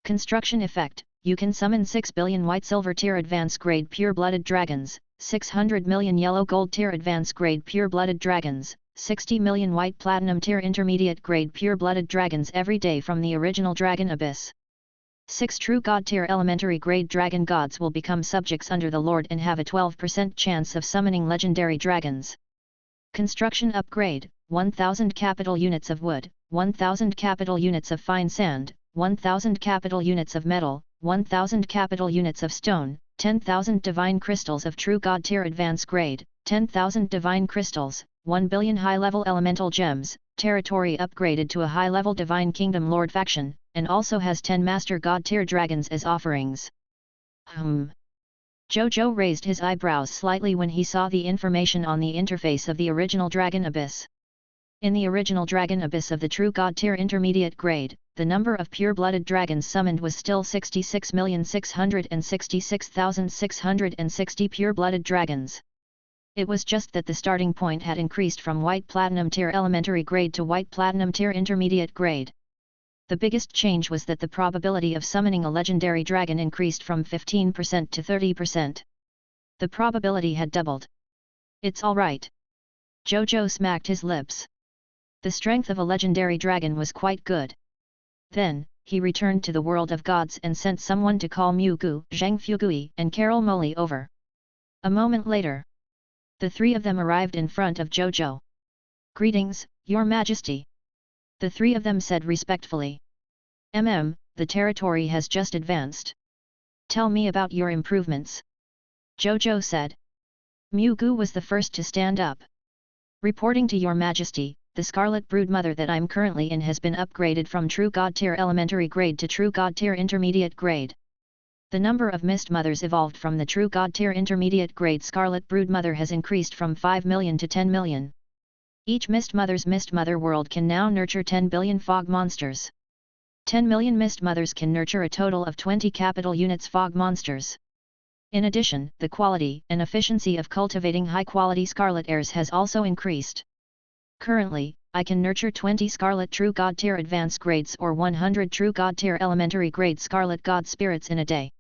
Construction effect: you can summon 6 billion White Silver Tier Advance Grade Pure-Blooded Dragons, 600 million Yellow Gold Tier Advance Grade Pure-Blooded Dragons, 60 million White Platinum Tier Intermediate Grade Pure-Blooded Dragons every day from the original Dragon Abyss. 6 True God Tier Elementary Grade Dragon Gods will become subjects under the Lord and have a 12% chance of summoning legendary dragons. Construction upgrade: 1000 capital units of wood, 1000 capital units of fine sand, 1000 capital units of metal, 1000 capital units of stone, 10,000 divine crystals of True God Tier Advance Grade, 10,000 divine crystals, 1 billion high-level elemental gems, territory upgraded to a high-level Divine Kingdom Lord faction, and also has 10 Master God Tier dragons as offerings. Zhou Zhou raised his eyebrows slightly when he saw the information on the interface of the original Dragon Abyss. In the original Dragon Abyss of the True God Tier Intermediate Grade, the number of pure-blooded dragons summoned was still 66,666,660 pure-blooded dragons. It was just that the starting point had increased from White Platinum Tier Elementary Grade to White Platinum Tier Intermediate Grade. The biggest change was that the probability of summoning a legendary dragon increased from 15% to 30%. The probability had doubled. It's alright. Zhou Zhou smacked his lips. The strength of a legendary dragon was quite good. Then, he returned to the world of gods and sent someone to call Mu Gu, Zhang Fugui, and Carol Moli over. A moment later, the three of them arrived in front of Zhou Zhou. "Greetings, Your Majesty," the three of them said respectfully. The territory has just advanced. Tell me about your improvements," Zhou Zhou said. Mu Gu was the first to stand up. "Reporting to Your Majesty, the Scarlet Brood Mother that I'm currently in has been upgraded from True God Tier Elementary Grade to True God Tier Intermediate Grade. The number of Mist Mothers evolved from the True God Tier Intermediate Grade Scarlet Brood Mother has increased from 5 million to 10 million. Each Mist Mother's Mist Mother world can now nurture 10 billion fog monsters. 10 million Mist Mothers can nurture a total of 20 capital units fog monsters. In addition, the quality and efficiency of cultivating high-quality Scarlet Heirs has also increased. Currently, I can nurture 20 Scarlet True God Tier Advance Grades or 100 True God Tier Elementary Grade Scarlet God Spirits in a day.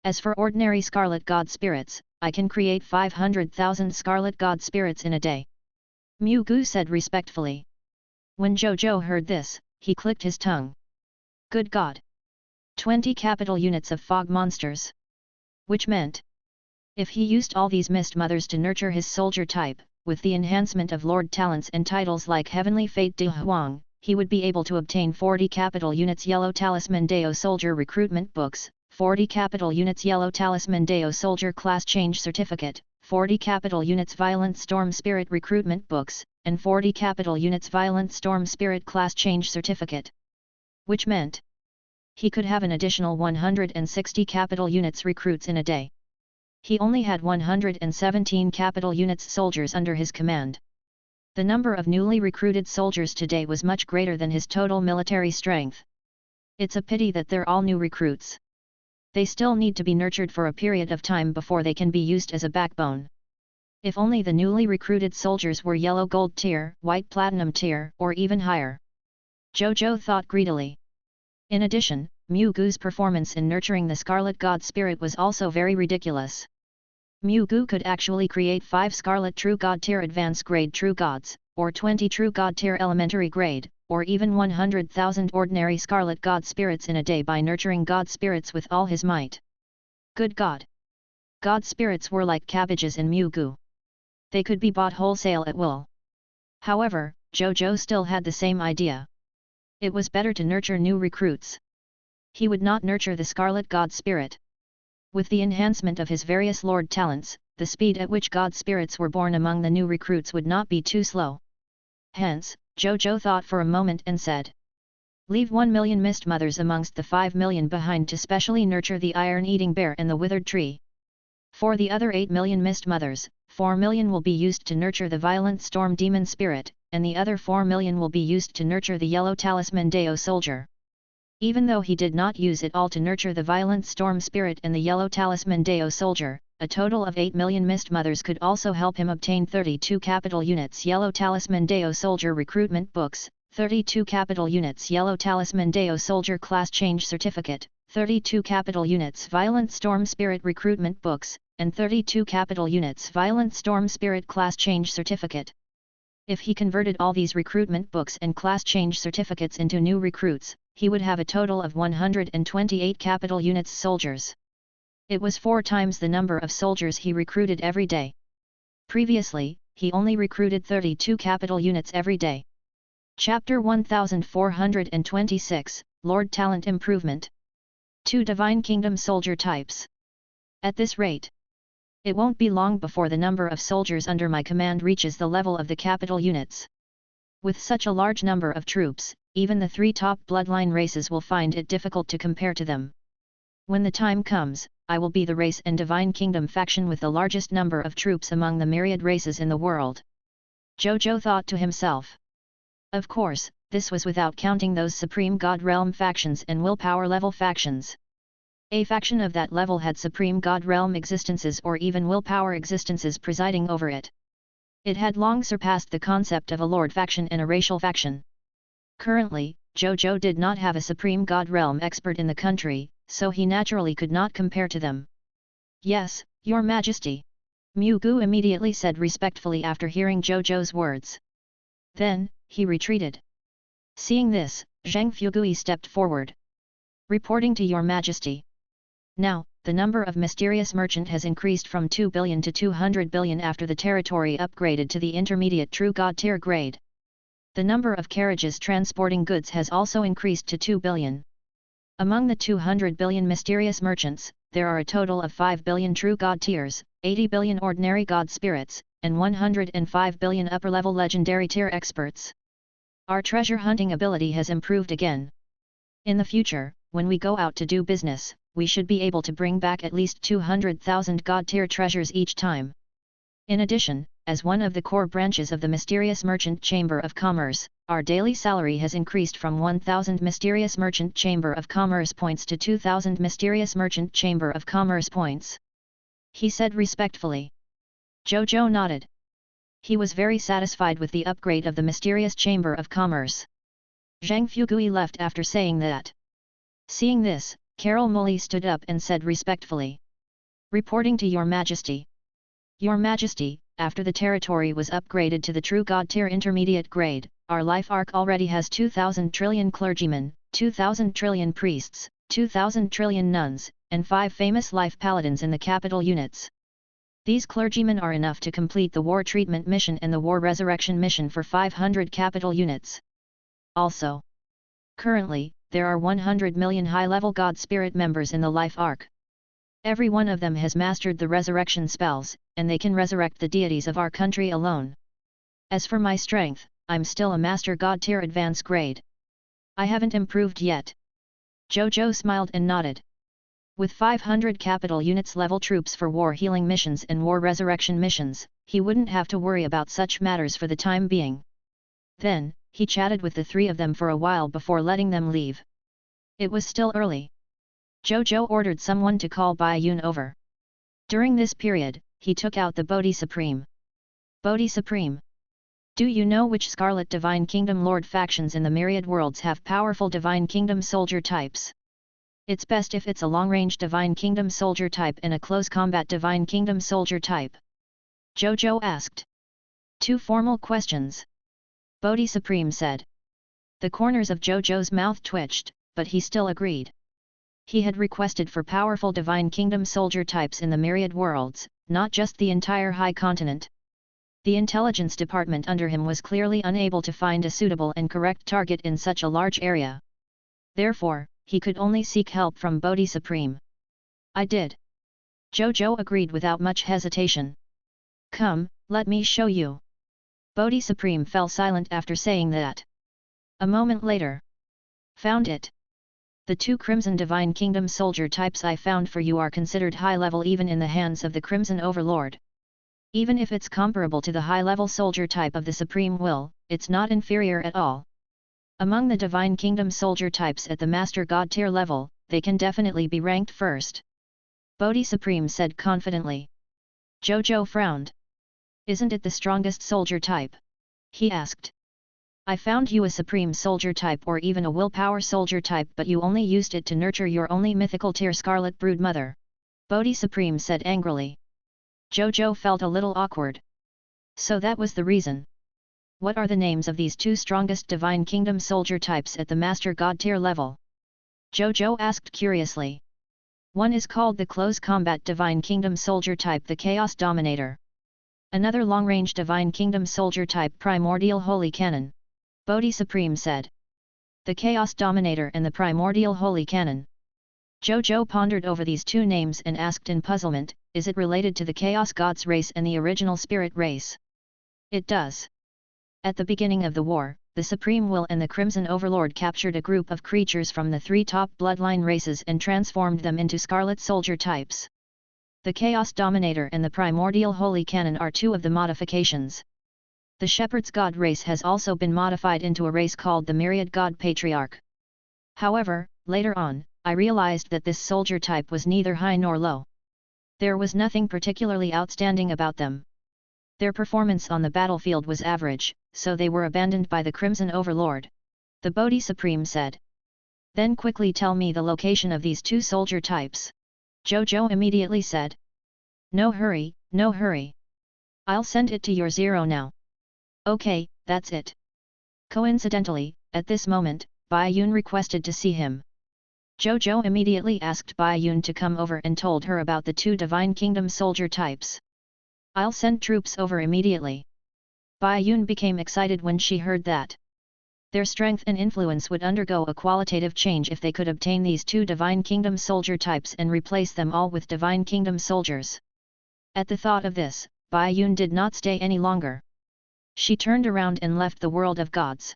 As for ordinary Scarlet God Spirits, I can create 500,000 Scarlet God Spirits in a day," Mu Gu said respectfully. When Zhou Zhou heard this, he clicked his tongue. Good God! 20 capital units of fog monsters! Which meant, if he used all these Mist Mothers to nurture his soldier type, with the enhancement of Lord talents and titles like Heavenly Fate de Huang, he would be able to obtain 40 capital units Yellow Talisman Deo Soldier Recruitment Books, 40 capital units Yellow Talisman Deo Soldier Class Change Certificate, 40 capital units Violent Storm Spirit recruitment books, and 40 capital units Violent Storm Spirit class change certificate. Which meant he could have an additional 160 capital units recruits in a day. He only had 117 capital units soldiers under his command. The number of newly recruited soldiers today was much greater than his total military strength. It's a pity that they're all new recruits. They still need to be nurtured for a period of time before they can be used as a backbone. If only the newly recruited soldiers were yellow gold tier, white platinum tier, or even higher. Zhou Zhou thought greedily. In addition, Mu Gu's performance in nurturing the Scarlet God Spirit was also very ridiculous. Mu Gu could actually create 5 Scarlet True God Tier Advanced Grade True Gods, or 20 True God Tier Elementary Grade, or even 100,000 ordinary Scarlet God Spirits in a day by nurturing God Spirits with all his might. Good God! God Spirits were like cabbages in Mu Gu. They could be bought wholesale at will. However, Zhou Zhou still had the same idea. It was better to nurture new recruits. He would not nurture the Scarlet God Spirit. With the enhancement of his various Lord talents, the speed at which God Spirits were born among the new recruits would not be too slow. Hence, Zhou Zhou thought for a moment and said, "Leave 1 million mist mothers amongst the 5 million behind to specially nurture the iron-eating bear and the withered tree. For the other 8 million mist mothers, 4 million will be used to nurture the violent storm demon spirit, and the other 4 million will be used to nurture the yellow talisman Deo soldier." Even though he did not use it all to nurture the violent storm spirit and the yellow talisman Deo soldier, a total of 8 million mist mothers could also help him obtain 32 capital units Yellow Talisman Deo soldier recruitment books, 32 capital units Yellow Talisman Deo soldier class change certificate, 32 capital units Violent Storm Spirit recruitment books, and 32 capital units Violent Storm Spirit class change certificate. If he converted all these recruitment books and class change certificates into new recruits, he would have a total of 128 capital units soldiers. It was 4 times the number of soldiers he recruited every day. Previously, he only recruited 32 capital units every day. Chapter 1426, Lord Talent Improvement. 2 Divine Kingdom Soldier Types. At this rate, it won't be long before the number of soldiers under my command reaches the level of the capital units. With such a large number of troops, even the 3 top bloodline races will find it difficult to compare to them. When the time comes, I will be the race and divine kingdom faction with the largest number of troops among the myriad races in the world. Zhou Zhou thought to himself. Of course, this was without counting those supreme god realm factions and willpower level factions. A faction of that level had supreme god realm existences or even willpower existences presiding over it. It had long surpassed the concept of a lord faction and a racial faction. Currently, Zhou Zhou did not have a supreme god realm expert in the country, so he naturally could not compare to them. "Yes, Your Majesty," Mu Gu immediately said respectfully after hearing Zhou Zhou's words. Then, he retreated. Seeing this, Zhang Fugui stepped forward. "Reporting to Your Majesty. Now, the number of mysterious merchant has increased from 2 billion to 200 billion after the territory upgraded to the intermediate true god tier grade. The number of carriages transporting goods has also increased to 2 billion. Among the 200 billion mysterious merchants, there are a total of 5 billion true god tiers, 80 billion ordinary god spirits, and 105 billion upper-level legendary tier experts. Our treasure hunting ability has improved again. In the future, when we go out to do business, we should be able to bring back at least 200,000 god tier treasures each time. In addition, as one of the core branches of the Mysterious Merchant Chamber of Commerce, our daily salary has increased from 1,000 Mysterious Merchant Chamber of Commerce points to 2,000 Mysterious Merchant Chamber of Commerce points," he said respectfully. Zhou Zhou nodded. He was very satisfied with the upgrade of the Mysterious Chamber of Commerce. Zhang Fugui left after saying that. Seeing this, Carol Mully stood up and said respectfully. "Reporting to Your Majesty. Your Majesty, after the territory was upgraded to the True God Tier Intermediate grade, our life arc already has 2,000 trillion clergymen, 2,000 trillion priests, 2,000 trillion nuns, and 5 famous life paladins in the capital units. These clergymen are enough to complete the War Treatment Mission and the War Resurrection Mission for 500 capital units. Also, currently, there are 100 million high-level God Spirit members in the life arc. Every one of them has mastered the resurrection spells, and they can resurrect the deities of our country alone. As for my strength, I'm still a Master God tier advance grade. I haven't improved yet. Zhou Zhou smiled and nodded. With 500 capital units level troops for war healing missions and war resurrection missions, he wouldn't have to worry about such matters for the time being. Then, he chatted with the three of them for a while before letting them leave. It was still early. Zhou Zhou ordered someone to call Bai Yun over. During this period, he took out the Bodhi Supreme. Bodhi Supreme. Do you know which Scarlet Divine Kingdom Lord factions in the myriad worlds have powerful Divine Kingdom soldier types? It's best if it's a long-range Divine Kingdom soldier type and a close combat Divine Kingdom soldier type. Zhou Zhou asked. 2 formal questions. Bodhi Supreme said. The corners of Zhou Zhou's mouth twitched, but he still agreed. He had requested for powerful Divine Kingdom soldier types in the myriad worlds, not just the entire High Continent. The intelligence department under him was clearly unable to find a suitable and correct target in such a large area. Therefore, he could only seek help from Bodhi Supreme. I did. Zhou Zhou agreed without much hesitation. Come, let me show you. Bodhi Supreme fell silent after saying that. A moment later. Found it. The 2 Crimson Divine Kingdom soldier types I found for you are considered high level even in the hands of the Crimson Overlord. Even if it's comparable to the high-level soldier type of the Supreme Will, it's not inferior at all. Among the Divine Kingdom soldier types at the Master God tier level, they can definitely be ranked first. Bodhi Supreme said confidently. Zhou Zhou frowned. Isn't it the strongest soldier type? He asked. I found you a Supreme soldier type or even a willpower soldier type, but you only used it to nurture your only mythical tier Scarlet Brood Mother. Bodhi Supreme said angrily. Zhou Zhou felt a little awkward. So that was the reason. What are the names of these 2 strongest Divine Kingdom soldier types at the Master God tier level? Zhou Zhou asked curiously. One is called the Close Combat Divine Kingdom soldier type, the Chaos Dominator. Another long-range Divine Kingdom soldier type, Primordial Holy Cannon. Bodhi Supreme said. The Chaos Dominator and the Primordial Holy Cannon. Zhou Zhou pondered over these 2 names and asked in puzzlement, is it related to the Chaos Gods race and the original Spirit race? It does. At the beginning of the war, the Supreme Will and the Crimson Overlord captured a group of creatures from the 3 top bloodline races and transformed them into Scarlet soldier types. The Chaos Dominator and the Primordial Holy Cannon are 2 of the modifications. The Shepherd's God race has also been modified into a race called the Myriad God Patriarch. However, later on, I realized that this soldier type was neither high nor low. There was nothing particularly outstanding about them. Their performance on the battlefield was average, so they were abandoned by the Crimson Overlord. The Bodhi Supreme said. Then quickly tell me the location of these 2 soldier types. Zhou Zhou immediately said. No hurry, no hurry. I'll send it to your 0 now. Okay, that's it. Coincidentally, at this moment, Bai Yun requested to see him. Zhou Zhou immediately asked Bai Yun to come over and told her about the 2 Divine Kingdom soldier types. I'll send troops over immediately. Bai Yun became excited when she heard that. Their strength and influence would undergo a qualitative change if they could obtain these 2 Divine Kingdom soldier types and replace them all with Divine Kingdom soldiers. At the thought of this, Bai Yun did not stay any longer. She turned around and left the world of gods.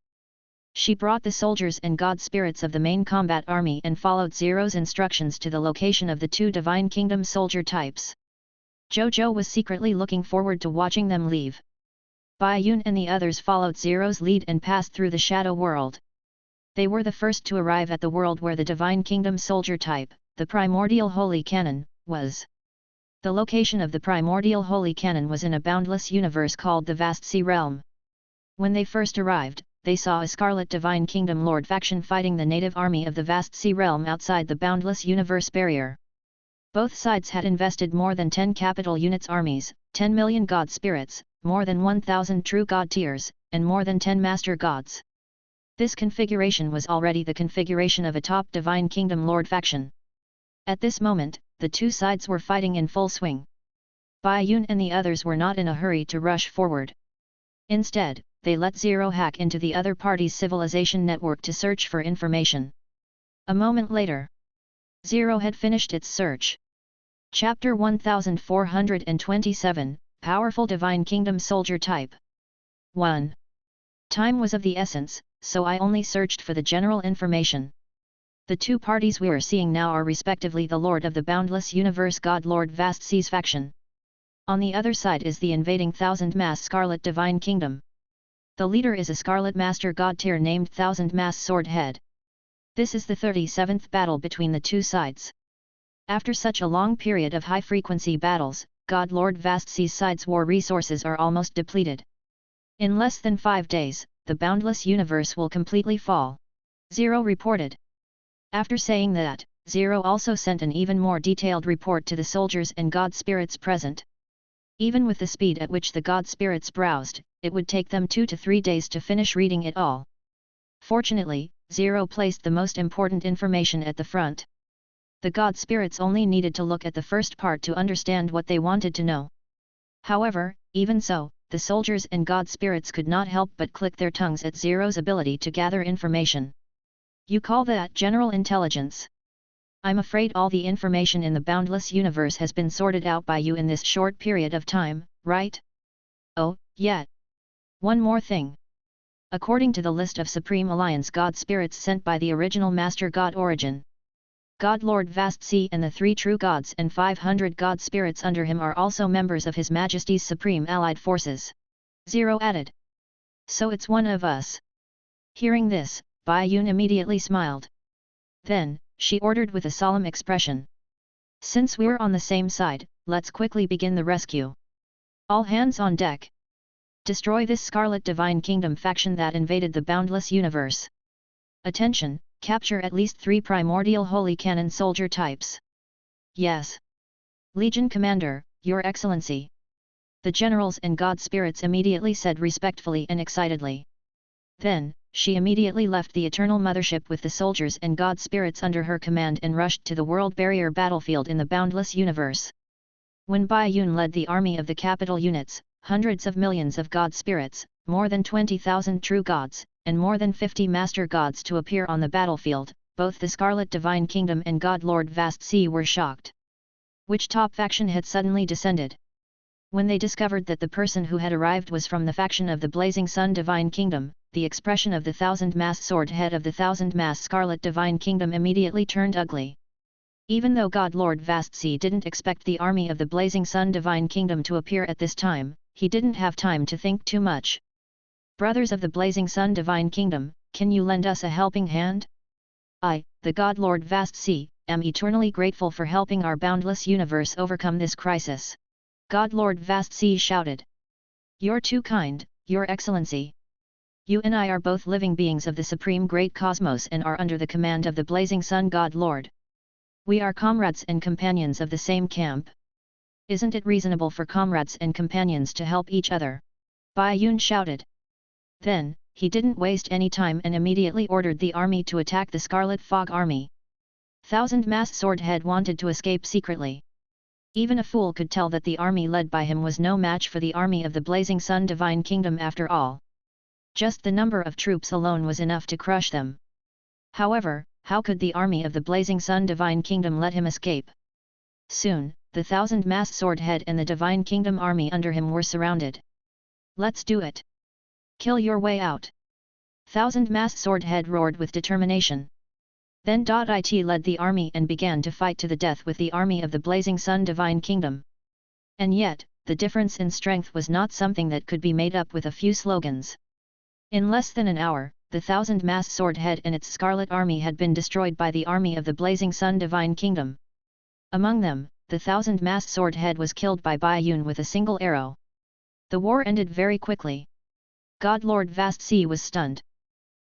She brought the soldiers and god spirits of the main combat army and followed Zero's instructions to the location of the 2 Divine Kingdom soldier types. Zhou Zhou was secretly looking forward to watching them leave. Bai Yun and the others followed Zero's lead and passed through the Shadow World. They were the first to arrive at the world where the Divine Kingdom soldier type, the Primordial Holy Cannon, was. The location of the Primordial Holy Cannon was in a boundless universe called the Vast Sea Realm. When they first arrived, they saw a Scarlet Divine Kingdom Lord faction fighting the native army of the Vast Sea Realm outside the boundless universe barrier. Both sides had invested more than 10 capital units armies, 10 million god spirits, more than 1,000 true god tiers, and more than 10 master gods. This configuration was already the configuration of a top Divine Kingdom Lord faction. At this moment, the 2 sides were fighting in full swing. Bai Yun and the others were not in a hurry to rush forward. Instead, they let Zero hack into the other party's civilization network to search for information. A moment later, Zero had finished its search. Chapter 1427, Powerful Divine Kingdom Soldier Type. 1. Time was of the essence, so I only searched for the general information. The two parties we are seeing now are respectively the Lord of the Boundless Universe God Lord Vast Seas faction. On the other side is the invading Thousand Mass Scarlet Divine Kingdom. The leader is a Scarlet Master God tier named Thousand Mass Sword Head. This is the 37th battle between the two sides. After such a long period of high-frequency battles, God Lord Vast Seas side's war resources are almost depleted. In less than 5 days, the boundless universe will completely fall. Zhou reported. After saying that, Zhou also sent an even more detailed report to the soldiers and god spirits present. Even with the speed at which the god spirits browsed, it would take them 2 to 3 days to finish reading it all. Fortunately, Zhou placed the most important information at the front. The god spirits only needed to look at the first part to understand what they wanted to know. However, even so, the soldiers and god spirits could not help but click their tongues at Zhou's ability to gather information. You call that general intelligence? I'm afraid all the information in the boundless universe has been sorted out by you in this short period of time, right? Oh, yeah. One more thing. According to the list of Supreme Alliance God spirits sent by the original Master God Origin, God Lord Vast Sea and the 3 true gods and 500 god spirits under him are also members of His Majesty's Supreme Allied Forces. Zhou added. So it's one of us. Hearing this, Bai Yun immediately smiled. Then, she ordered with a solemn expression. Since we're on the same side, let's quickly begin the rescue. All hands on deck. Destroy this Scarlet Divine Kingdom faction that invaded the boundless universe. Attention, capture at least 3 primordial holy cannon soldier types. Yes. Legion Commander, Your Excellency. The generals and god spirits immediately said respectfully and excitedly. Then, she immediately left the Eternal Mothership with the soldiers and god spirits under her command and rushed to the World Barrier battlefield in the boundless universe. When Bai Yun led the army of the capital units, hundreds of millions of god spirits, more than 20,000 true gods, and more than 50 master gods to appear on the battlefield, both the Scarlet Divine Kingdom and God Lord Vast Sea were shocked. Which top faction had suddenly descended? When they discovered that the person who had arrived was from the faction of the Blazing Sun Divine Kingdom, the expression of the Thousand Mass Sword Head of the Thousand Mass Scarlet Divine Kingdom immediately turned ugly. Even though God Lord Vast Sea didn't expect the army of the Blazing Sun Divine Kingdom to appear at this time, he didn't have time to think too much. Brothers of the Blazing Sun Divine Kingdom, can you lend us a helping hand? I, the God Lord Vast Sea, am eternally grateful for helping our boundless universe overcome this crisis. God Lord Vast Sea shouted. You're too kind, Your Excellency. You and I are both living beings of the Supreme Great Cosmos and are under the command of the Blazing Sun God Lord. We are comrades and companions of the same camp. Isn't it reasonable for comrades and companions to help each other? Bai Yun shouted. Then, he didn't waste any time and immediately ordered the army to attack the Scarlet Fog Army. Thousand Mass Sword Head wanted to escape secretly. Even a fool could tell that the army led by him was no match for the army of the Blazing Sun Divine Kingdom after all. Just the number of troops alone was enough to crush them. However, how could the army of the Blazing Sun Divine Kingdom let him escape? Soon, the Thousand Mass Sword Head and the Divine Kingdom army under him were surrounded. Let's do it. Kill your way out. Thousand Mass Sword Head roared with determination. Then It led the army and began to fight to the death with the army of the Blazing Sun Divine Kingdom. And yet, the difference in strength was not something that could be made up with a few slogans. In less than an hour, the Thousand Mass Sword Head and its Scarlet Army had been destroyed by the army of the Blazing Sun Divine Kingdom. Among them, the Thousand Mass Sword Head was killed by Bai Yun with a single arrow. The war ended very quickly. God Lord Vast Sea was stunned.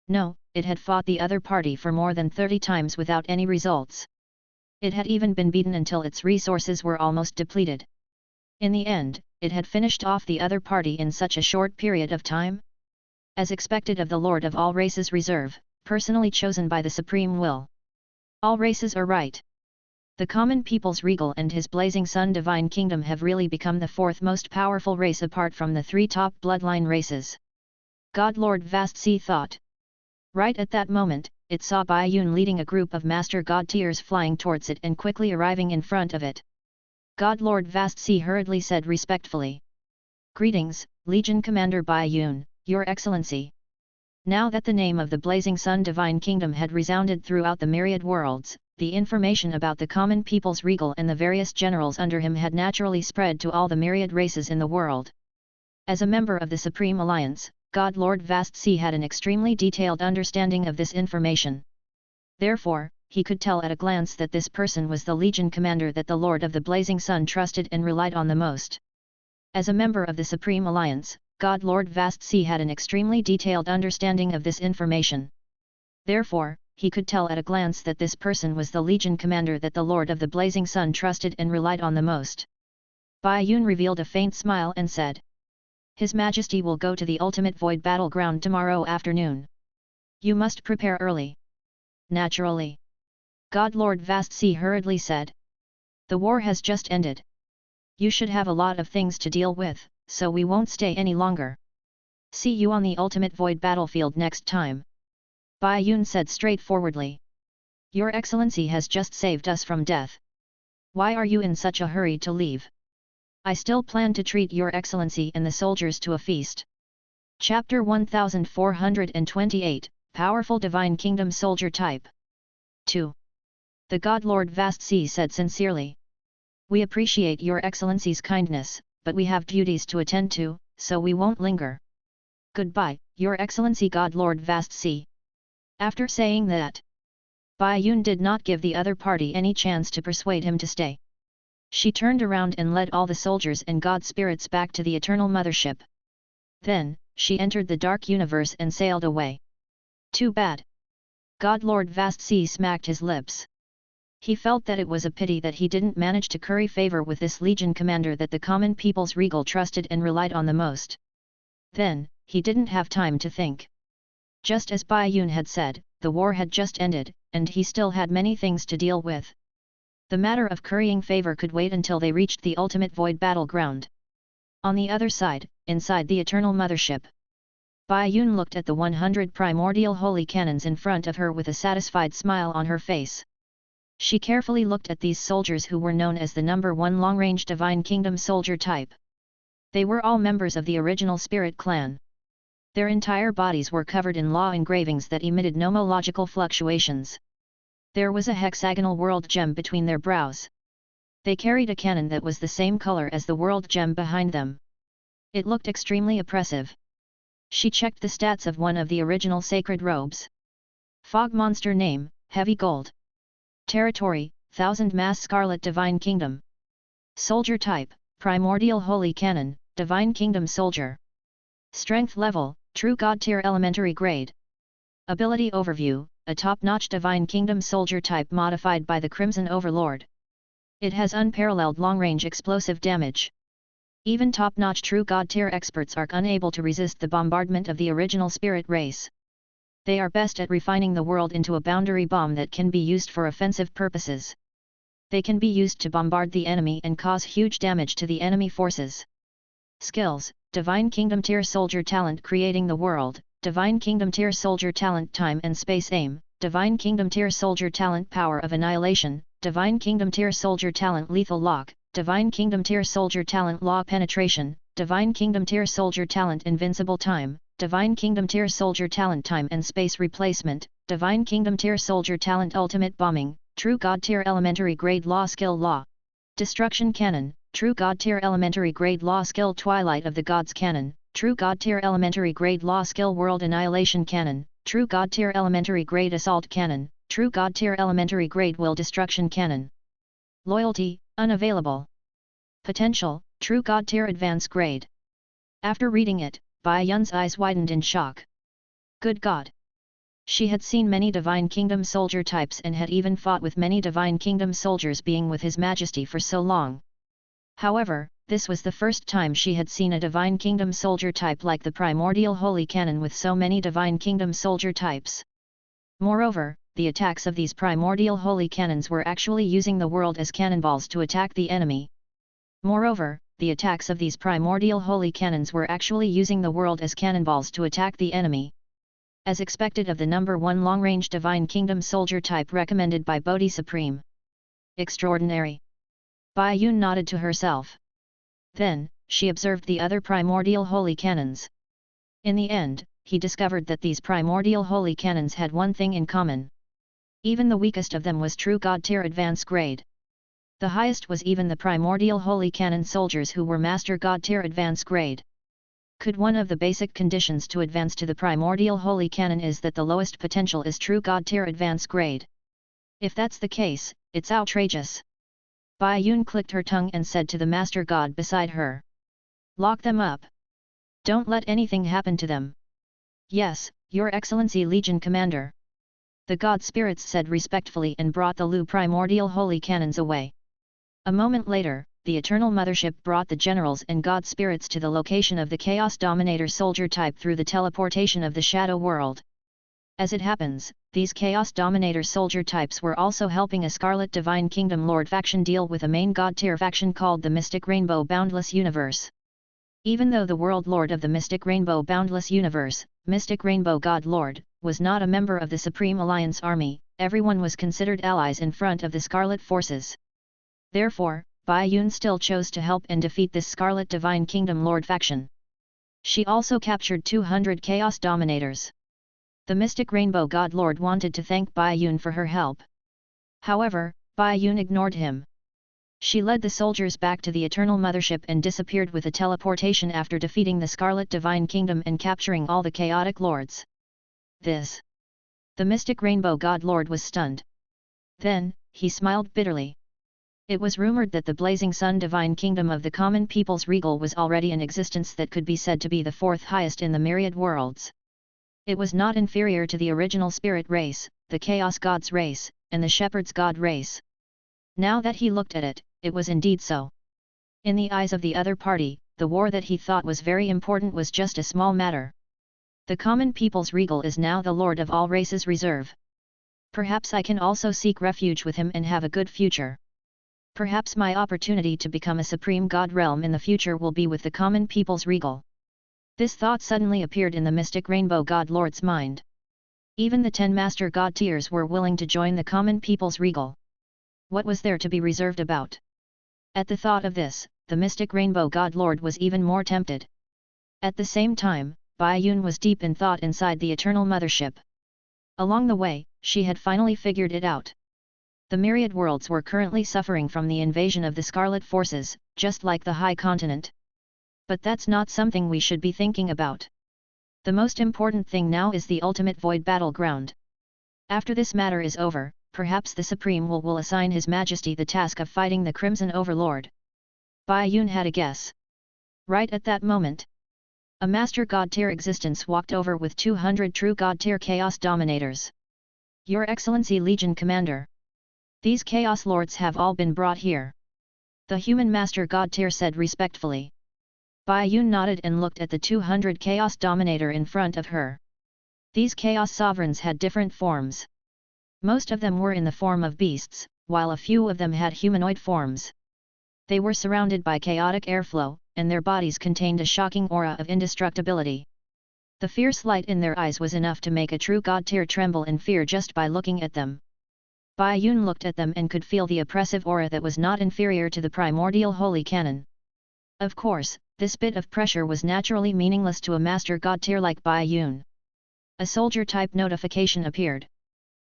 No, it had fought the other party for more than 30 times without any results. It had even been beaten until its resources were almost depleted. In the end, it had finished off the other party in such a short period of time? As expected of the Lord of all races reserve, personally chosen by the Supreme Will. All races are right. The common people's regal and his Blazing Sun Divine Kingdom have really become the 4th most powerful race apart from the 3 top bloodline races. God Lord Vast Sea thought. Right at that moment, it saw Bai Yun leading a group of Master God tiers flying towards it and quickly arriving in front of it. God Lord Vast Sea hurriedly said respectfully. Greetings, Legion Commander Bai Yun, Your Excellency. Now that the name of the Blazing Sun Divine Kingdom had resounded throughout the myriad worlds, the information about the common people's regal and the various generals under him had naturally spread to all the myriad races in the world. As a member of the Supreme Alliance, God Lord Vast Sea had an extremely detailed understanding of this information. Therefore, he could tell at a glance that this person was the Legion Commander that the Lord of the Blazing Sun trusted and relied on the most. As a member of the Supreme Alliance, God Lord Vast Sea had an extremely detailed understanding of this information. Therefore, he could tell at a glance that this person was the Legion Commander that the Lord of the Blazing Sun trusted and relied on the most. Bai Yun revealed a faint smile and said, His Majesty will go to the ultimate void battleground tomorrow afternoon. You must prepare early. Naturally. God Lord Vast Sea hurriedly said. The war has just ended. You should have a lot of things to deal with, so we won't stay any longer. See you on the ultimate void battlefield next time. Bai Yun said straightforwardly. Your Excellency has just saved us from death. Why are you in such a hurry to leave? I still plan to treat Your Excellency and the soldiers to a feast. Chapter 1428, Powerful Divine Kingdom Soldier Type 2. The God Lord Vast Sea said sincerely. We appreciate Your Excellency's kindness, but we have duties to attend to, so we won't linger. Goodbye, Your Excellency God Lord Vast Sea. After saying that, Bai Yun did not give the other party any chance to persuade him to stay. She turned around and led all the soldiers and god spirits back to the Eternal Mothership. Then, she entered the Dark Universe and sailed away. Too bad. God Lord Vast Sea smacked his lips. He felt that it was a pity that he didn't manage to curry favor with this Legion Commander that the common people's regal trusted and relied on the most. Then, he didn't have time to think. Just as Bai Yun had said, the war had just ended, and he still had many things to deal with. The matter of currying favor could wait until they reached the ultimate void battleground. On the other side, inside the Eternal Mothership, Bai Yun looked at the 100 primordial holy cannons in front of her with a satisfied smile on her face. She carefully looked at these soldiers who were known as the number 1 long-range Divine Kingdom soldier type. They were all members of the original Spirit clan. Their entire bodies were covered in law engravings that emitted nomological fluctuations. There was a hexagonal world gem between their brows. They carried a cannon that was the same color as the world gem behind them. It looked extremely oppressive. She checked the stats of one of the original sacred robes. Fog monster name, Heavy Gold. Territory, 1000 Mass Scarlet Divine Kingdom. Soldier type, Primordial Holy Cannon, Divine Kingdom Soldier. Strength level, True God Tier Elementary Grade. Ability overview, a top-notch Divine Kingdom Soldier type modified by the Crimson Overlord. It has unparalleled long-range explosive damage. Even top-notch True God Tier experts are unable to resist the bombardment of the original Spirit race. They are best at refining the world into a boundary bomb that can be used for offensive purposes. They can be used to bombard the enemy and cause huge damage to the enemy forces. Skills, Divine Kingdom Tier Soldier Talent Creating the World, Divine Kingdom Tier Soldier Talent Time and Space Aim, Divine Kingdom Tier Soldier Talent Power of Annihilation, Divine Kingdom Tier Soldier Talent Lethal Lock, Divine Kingdom Tier Soldier Talent Law Penetration, Divine Kingdom Tier Soldier Talent Invincible Time, Divine Kingdom Tier Soldier Talent Time and Space Replacement, Divine Kingdom Tier Soldier Talent Ultimate Bombing, True God Tier Elementary Grade Law Skill Law. Destruction Cannon, True God Tier Elementary Grade Law Skill Twilight of the Gods Cannon, True God Tier Elementary Grade Law Skill World Annihilation Cannon, True God Tier Elementary Grade Assault Cannon, True God Tier Elementary Grade Will Destruction Cannon. Loyalty, unavailable. Potential, True God Tier Advanced Grade. After reading it, Bai Yun's eyes widened in shock. Good God! She had seen many Divine Kingdom soldier types and had even fought with many Divine Kingdom soldiers being with His Majesty for so long. However, this was the first time she had seen a Divine Kingdom soldier type like the Primordial Holy Cannon with so many Divine Kingdom soldier types. Moreover, the attacks of these Primordial Holy Cannons were actually using the world as cannonballs to attack the enemy. Moreover, the attacks of these Primordial Holy Cannons were actually using the world as cannonballs to attack the enemy. As expected of the number 1 long-range Divine Kingdom soldier type recommended by Bodhi Supreme. Extraordinary. Bai Yun nodded to herself. Then, she observed the other primordial holy canons. In the end, he discovered that these primordial holy canons had one thing in common. Even the weakest of them was true God tier advance grade. The highest was even the primordial holy canon soldiers who were master God tier advance grade. Could one of the basic conditions to advance to the primordial holy canon is that the lowest potential is true God tier advance grade? If that's the case, it's outrageous. Bai Yun clicked her tongue and said to the master god beside her. Lock them up. Don't let anything happen to them. Yes, Your Excellency Legion Commander. The god spirits said respectfully and brought the Lu primordial holy cannons away. A moment later, the Eternal Mothership brought the generals and god spirits to the location of the Chaos Dominator soldier type through the teleportation of the Shadow World. As it happens, these Chaos Dominator soldier types were also helping a Scarlet Divine Kingdom Lord faction deal with a main god tier faction called the Mystic Rainbow Boundless Universe. Even though the World Lord of the Mystic Rainbow Boundless Universe, Mystic Rainbow God Lord, was not a member of the Supreme Alliance Army, everyone was considered allies in front of the Scarlet Forces. Therefore, Bai Yun still chose to help and defeat this Scarlet Divine Kingdom Lord faction. She also captured 200 Chaos Dominators. The Mystic Rainbow God Lord wanted to thank Bai Yun for her help. However, Bai Yun ignored him. She led the soldiers back to the Eternal Mothership and disappeared with a teleportation after defeating the Scarlet Divine Kingdom and capturing all the Chaotic Lords. The Mystic Rainbow God Lord was stunned. Then, he smiled bitterly. It was rumored that the Blazing Sun Divine Kingdom of the Common People's Regal was already in existence that could be said to be the fourth highest in the myriad worlds. It was not inferior to the original Spirit race, the Chaos Gods race, and the Shepherd's God race. Now that he looked at it, it was indeed so. In the eyes of the other party, the war that he thought was very important was just a small matter. The Common People's Regal is now the Lord of all races reserve. Perhaps I can also seek refuge with him and have a good future. Perhaps my opportunity to become a Supreme God realm in the future will be with the Common People's Regal. This thought suddenly appeared in the Mystic Rainbow God Lord's mind. Even the 10 Master God tiers were willing to join the Common People's Regal. What was there to be reserved about? At the thought of this, the Mystic Rainbow God Lord was even more tempted. At the same time, Bai Yun was deep in thought inside the Eternal Mothership. Along the way, she had finally figured it out. The myriad worlds were currently suffering from the invasion of the Scarlet Forces, just like the High Continent. But that's not something we should be thinking about. The most important thing now is the ultimate void battleground. After this matter is over, perhaps the Supreme will assign His Majesty the task of fighting the Crimson Overlord. Bai Yun had a guess. Right at that moment, a Master God tier existence walked over with 200 true God tier Chaos Dominators. Your Excellency Legion Commander. These Chaos Lords have all been brought here. The human Master God tier said respectfully. Bai Yun nodded and looked at the 200 Chaos Dominator in front of her. These Chaos Sovereigns had different forms. Most of them were in the form of beasts, while a few of them had humanoid forms. They were surrounded by chaotic airflow, and their bodies contained a shocking aura of indestructibility. The fierce light in their eyes was enough to make a true God tier tremble in fear just by looking at them. Bai Yun looked at them and could feel the oppressive aura that was not inferior to the primordial holy canon. Of course, this bit of pressure was naturally meaningless to a Master God tier like Bai Yun. A soldier-type notification appeared.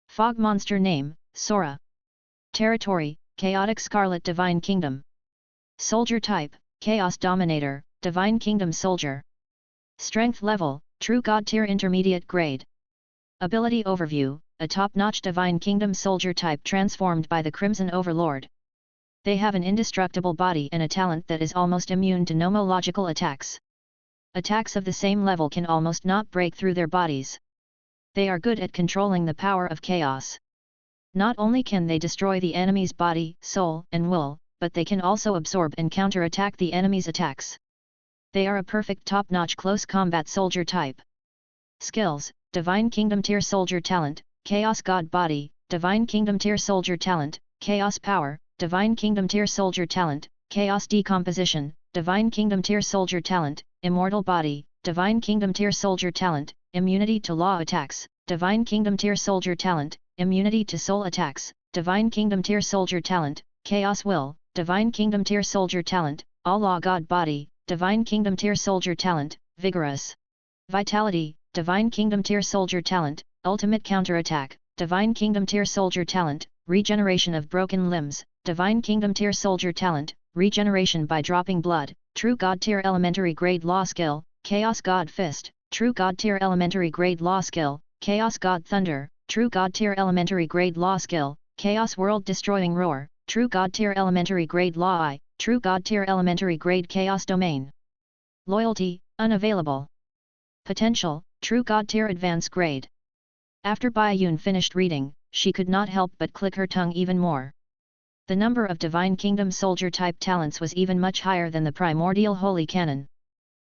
Fog monster name, Sora. Territory, Chaotic Scarlet Divine Kingdom. Soldier type, Chaos Dominator, Divine Kingdom Soldier. Strength level, True God tier intermediate grade. Ability overview, a top-notch Divine Kingdom Soldier type transformed by the Crimson Overlord. They have an indestructible body and a talent that is almost immune to nomological attacks. Attacks of the same level can almost not break through their bodies. They are good at controlling the power of chaos. Not only can they destroy the enemy's body, soul, and will, but they can also absorb and counter-attack the enemy's attacks. They are a perfect top-notch close combat soldier type. Skills, Divine Kingdom tier soldier talent, Chaos God body, Divine Kingdom tier soldier talent, Chaos power, Divine Kingdom tier soldier talent, Chaos decomposition, Divine Kingdom tier soldier talent, Immortal body, Divine Kingdom tier soldier talent, immunity to law attacks, Divine Kingdom tier soldier talent, immunity to soul attacks, Divine Kingdom tier soldier talent, Chaos will, Divine Kingdom Tier Soldier Talent, Allah God Body, Divine Kingdom Tier Soldier Talent, Vigorous. Vitality, Divine Kingdom Tier Soldier Talent, Ultimate Counterattack, Divine Kingdom Tier Soldier Talent, Regeneration of Broken Limbs, Divine Kingdom Tier Soldier Talent, Regeneration by Dropping Blood, True God Tier Elementary Grade Law Skill, Chaos God Fist, True God Tier Elementary Grade Law Skill, Chaos God Thunder, True God Tier Elementary Grade Law Skill, Chaos World Destroying Roar, True God Tier Elementary Grade Law Eye, True God Tier Elementary Grade Chaos Domain. Loyalty, unavailable. Potential, True God Tier Advanced Grade. After Bai Yun finished reading, she could not help but click her tongue even more. The number of Divine Kingdom Soldier type talents was even much higher than the primordial Holy Canon.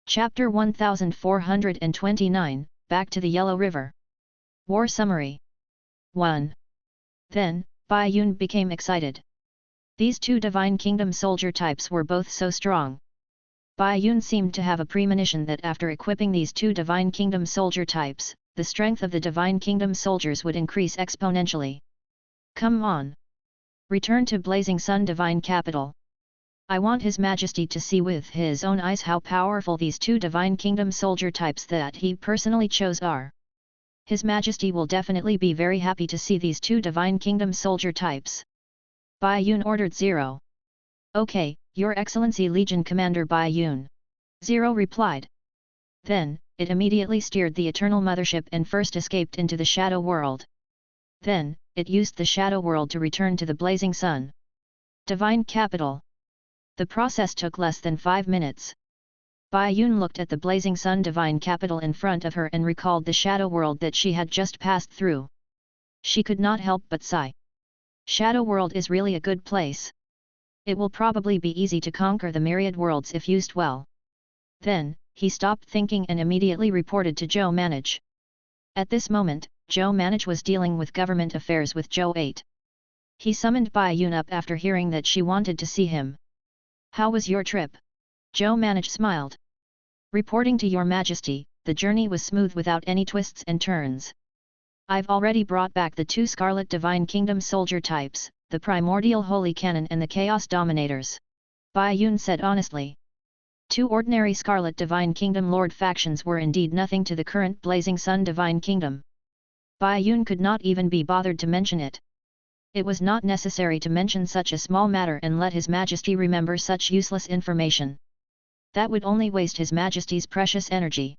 Chapter 1429, Back to the Yellow River. War Summary 1. Then, Bai Yun became excited. These two Divine Kingdom Soldier types were both so strong. Bai Yun seemed to have a premonition that after equipping these two Divine Kingdom Soldier types, the strength of the Divine Kingdom soldiers would increase exponentially. Come on! Return to Blazing Sun Divine Capital. I want His Majesty to see with his own eyes how powerful these two Divine Kingdom Soldier types that he personally chose are. His Majesty will definitely be very happy to see these two Divine Kingdom Soldier types. Bai Yun ordered 0. Okay, Your Excellency Legion Commander Bai Yun. 0 replied. Then, it immediately steered the Eternal Mothership and first escaped into the Shadow World. Then, it used the Shadow World to return to the Blazing Sun Divine Capital. The process took less than 5 minutes. Bai Yun looked at the Blazing Sun Divine Capital in front of her and recalled the Shadow World that she had just passed through. She could not help but sigh. Shadow World is really a good place. It will probably be easy to conquer the myriad worlds if used well. Then, he stopped thinking and immediately reported to Zhou Manage. At this moment, Zhou Manage was dealing with government affairs with Zhou 8. He summoned Bai Yun up after hearing that she wanted to see him. How was your trip? Zhou Manage smiled. Reporting to Your Majesty, the journey was smooth without any twists and turns. I've already brought back the two Scarlet Divine Kingdom Soldier types, the Primordial Holy Canon and the Chaos Dominators. Bai Yun said honestly. Two ordinary Scarlet Divine Kingdom Lord factions were indeed nothing to the current Blazing Sun Divine Kingdom. Bai Yun could not even be bothered to mention it. It was not necessary to mention such a small matter and let His Majesty remember such useless information. That would only waste His Majesty's precious energy.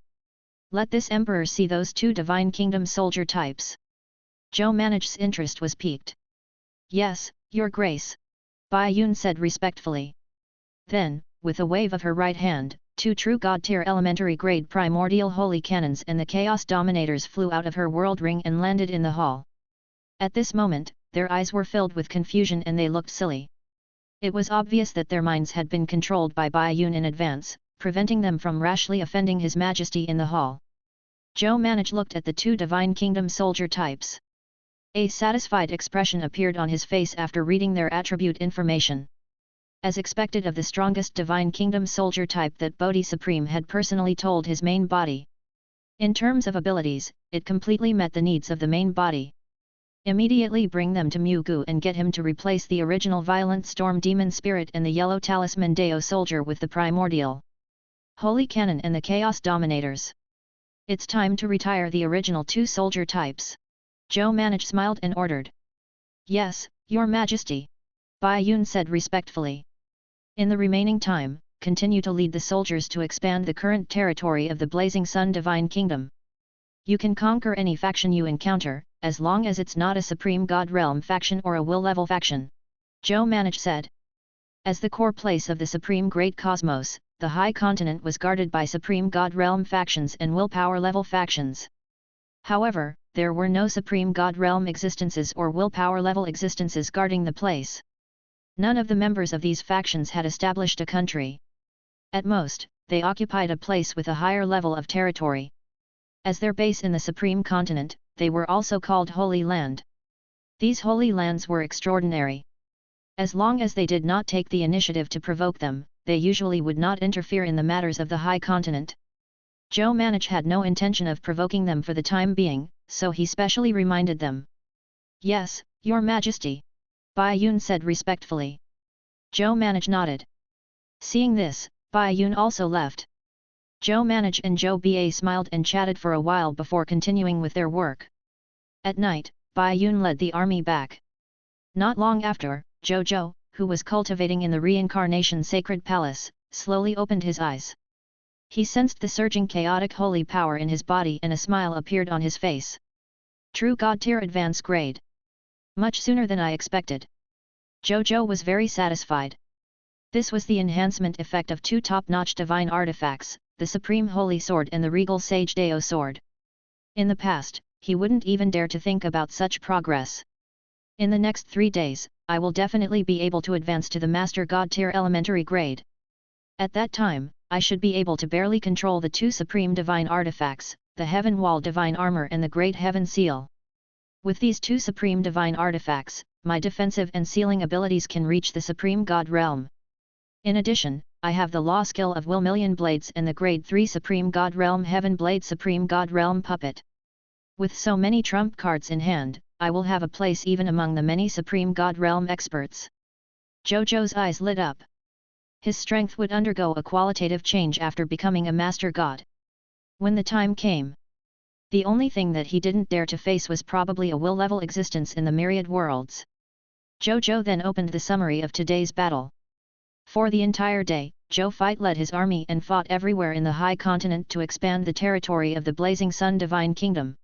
Let this Emperor see those two Divine Kingdom Soldier types. Zhou Manage's interest was piqued. Yes, Your Grace. Bai Yun said respectfully. Then, with a wave of her right hand, two true God-tier elementary grade primordial holy cannons and the Chaos Dominators flew out of her world ring and landed in the hall. At this moment, their eyes were filled with confusion and they looked silly. It was obvious that their minds had been controlled by Bai Yun in advance, preventing them from rashly offending His Majesty in the hall. Zhou Manage looked at the two Divine Kingdom Soldier types. A satisfied expression appeared on his face after reading their attribute information. As expected of the strongest Divine Kingdom Soldier type that Bodhi Supreme had personally told his main body. In terms of abilities, it completely met the needs of the main body. Immediately bring them to Mu Gu and get him to replace the original Violent Storm Demon Spirit and the Yellow Talisman Deo Soldier with the Primordial Holy Canon and the Chaos Dominators. It's time to retire the original two soldier types. Zhou Manage smiled and ordered. Yes, Your Majesty. Bai Yun said respectfully. In the remaining time, continue to lead the soldiers to expand the current territory of the Blazing Sun Divine Kingdom. You can conquer any faction you encounter, as long as it's not a Supreme God Realm faction or a Will Level faction. Zhou Manage said. As the core place of the Supreme Great Cosmos, the High Continent was guarded by Supreme God Realm factions and Willpower Level factions. However, there were no Supreme God Realm existences or Willpower Level existences guarding the place. None of the members of these factions had established a country. At most, they occupied a place with a higher level of territory. As their base in the Supreme Continent, they were also called Holy Land. These Holy Lands were extraordinary. As long as they did not take the initiative to provoke them, they usually would not interfere in the matters of the High Continent. Zhou Manage had no intention of provoking them for the time being, so he specially reminded them. Yes, Your Majesty. Bai Yun said respectfully. Zhou Manage nodded. Seeing this, Bai Yun also left. Zhou Manage and Zhou Ba smiled and chatted for a while before continuing with their work. At night, Bai Yun led the army back. Not long after, Zhou Zhou, who was cultivating in the reincarnation sacred palace, slowly opened his eyes. He sensed the surging chaotic holy power in his body and a smile appeared on his face. True God tier advance grade. Much sooner than I expected. Zhou Zhou was very satisfied. This was the enhancement effect of two top-notch divine artifacts, the Supreme Holy Sword and the Regal Sage Dao Sword. In the past, he wouldn't even dare to think about such progress. In the next 3 days, I will definitely be able to advance to the Master God tier elementary grade. At that time, I should be able to barely control the two supreme divine artifacts, the Heaven Wall Divine Armor and the Great Heaven Seal. With these two supreme divine artifacts, my defensive and sealing abilities can reach the Supreme God Realm. In addition, I have the law skill of Will Million Blades and the Grade 3 Supreme God Realm Heaven Blade Supreme God Realm Puppet. With so many trump cards in hand, I will have a place even among the many Supreme God Realm experts. Zhou Zhou's eyes lit up. His strength would undergo a qualitative change after becoming a Master God. When the time came, the only thing that he didn't dare to face was probably a will-level existence in the myriad worlds. Zhou Zhou then opened the summary of today's battle. For the entire day, Zhou Fight led his army and fought everywhere in the high continent to expand the territory of the Blazing Sun Divine Kingdom.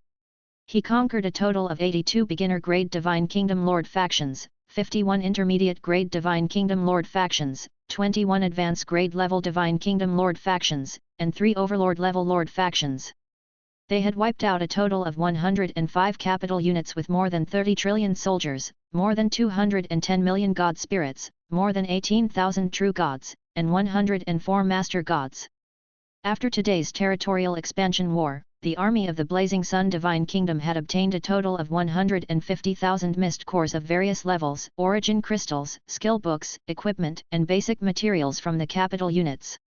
He conquered a total of 82 beginner-grade Divine Kingdom Lord factions, 51 intermediate-grade Divine Kingdom Lord factions, 21 advanced-grade level Divine Kingdom Lord factions, and 3 Overlord-level Lord factions. They had wiped out a total of 105 capital units with more than 30 trillion soldiers, more than 210 million god spirits, more than 18,000 true gods, and 104 master gods. After today's territorial expansion war, the army of the Blazing Sun Divine Kingdom had obtained a total of 150,000 mist cores of various levels, origin crystals, skill books, equipment, and basic materials from the capital units.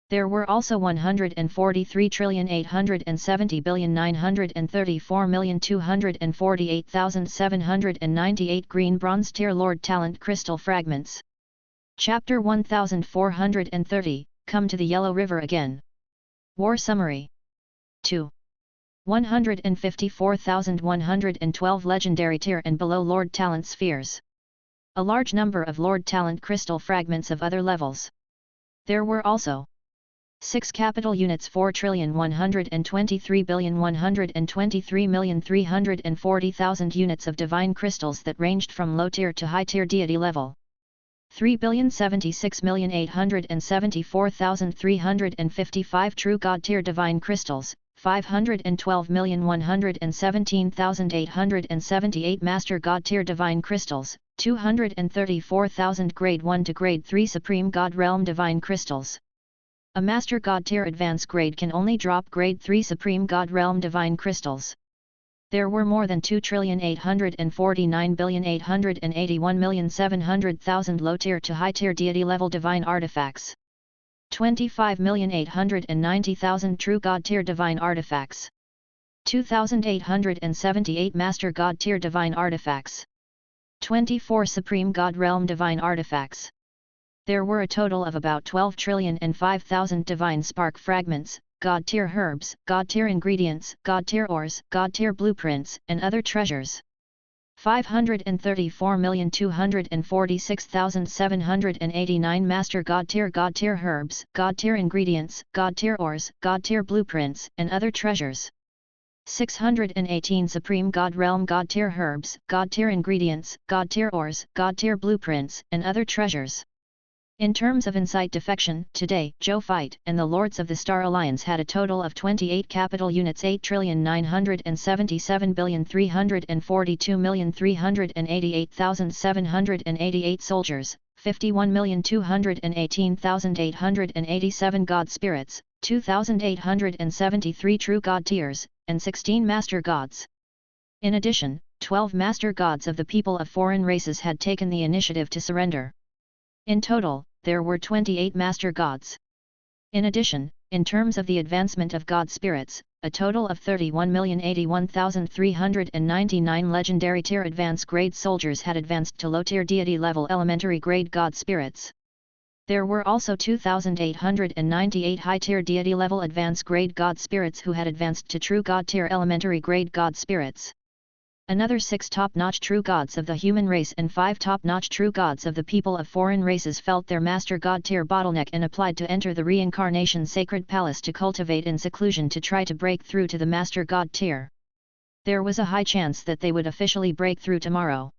There were also 143,870,934,248,798 green bronze tier Lord Talent Crystal Fragments. Chapter 1430, Come to the Yellow River Again. War Summary 2. 154,112 Legendary tier and below Lord Talent Spheres. A large number of Lord Talent Crystal Fragments of other levels. There were also 6 capital units 4,123,123,340,000 units of divine crystals that ranged from low tier to high tier deity level. 3,076,874,355 true god tier divine crystals, 512,117,878 master god tier divine crystals, 234,000 grade 1 to grade 3 supreme god realm divine crystals. A Master God tier advance grade can only drop grade 3 Supreme God Realm Divine Crystals. There were more than 2,849,881,700,000 low tier to high tier deity level divine artifacts. 25,890,000 true God tier divine artifacts. 2,878 Master God tier divine artifacts. 24 Supreme God Realm divine artifacts. There were a total of about 12,005,000 divine spark fragments, god tier herbs, god tier ingredients, god tier ores, god tier blueprints, and other treasures. 534,246,789 master god tier herbs, god tier ingredients, god tier ores, god tier blueprints, and other treasures. 618 Supreme God Realm god tier herbs, god tier ingredients, god tier ores, god tier blueprints, and other treasures. In terms of insight defection, today, Zhou Fight and the Lords of the Star Alliance had a total of 28 capital units 8,977,342,388,788 soldiers, 51,218,887 god spirits, 2,873 true god tiers, and 16 master gods. In addition, 12 master gods of the people of foreign races had taken the initiative to surrender. In total, there were 28 master gods. In addition, in terms of the advancement of god spirits, a total of 31,081,399 legendary tier advance grade soldiers had advanced to low tier deity level elementary grade god spirits. There were also 2,898 high tier deity level advance grade god spirits who had advanced to true god tier elementary grade god spirits. Another 6 top-notch true gods of the human race and 5 top-notch true gods of the people of foreign races felt their master god tier bottleneck and applied to enter the reincarnation sacred palace to cultivate in seclusion to try to break through to the master god tier. There was a high chance that they would officially break through tomorrow.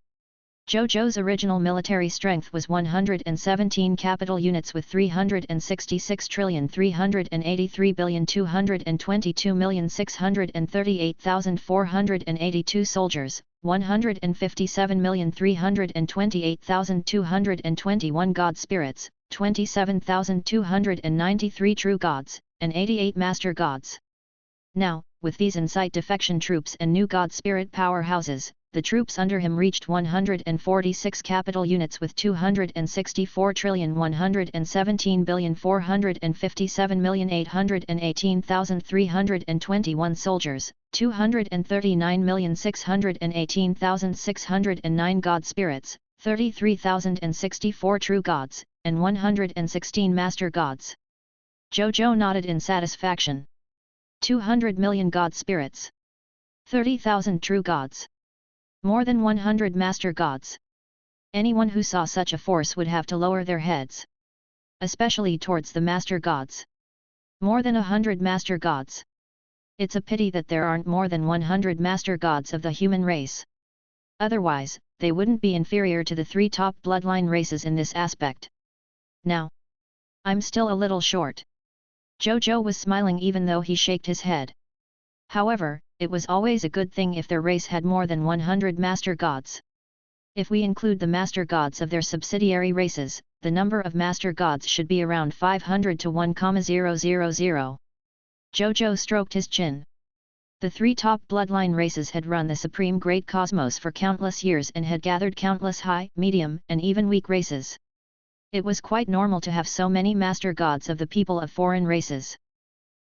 Zhou Zhou's original military strength was 117 capital units with 366,383,222,638,482 soldiers, 157,328,221 god spirits, 27,293 true gods, and 88 master gods. Now, with these insight defection troops and new god spirit powerhouses, the troops under him reached 146 capital units with 264,117,457,818,321 soldiers, 239,618,609 god spirits, 33,064 true gods, and 116 master gods. Zhou Zhou nodded in satisfaction. 200 million god spirits. 30,000 true gods. More than 100 master gods. Anyone who saw such a force would have to lower their heads. Especially towards the master gods. More than 100 master gods. It's a pity that there aren't more than 100 master gods of the human race. Otherwise, they wouldn't be inferior to the 3 top bloodline races in this aspect. Now, I'm still a little short. Zhou Zhou was smiling even though he shook his head. However, it was always a good thing if their race had more than 100 master gods. If we include the master gods of their subsidiary races, the number of master gods should be around 500 to 1,000. Zhou Zhou stroked his chin. The 3 top bloodline races had run the supreme great cosmos for countless years and had gathered countless high, medium, and even weak races. It was quite normal to have so many master gods of the people of foreign races.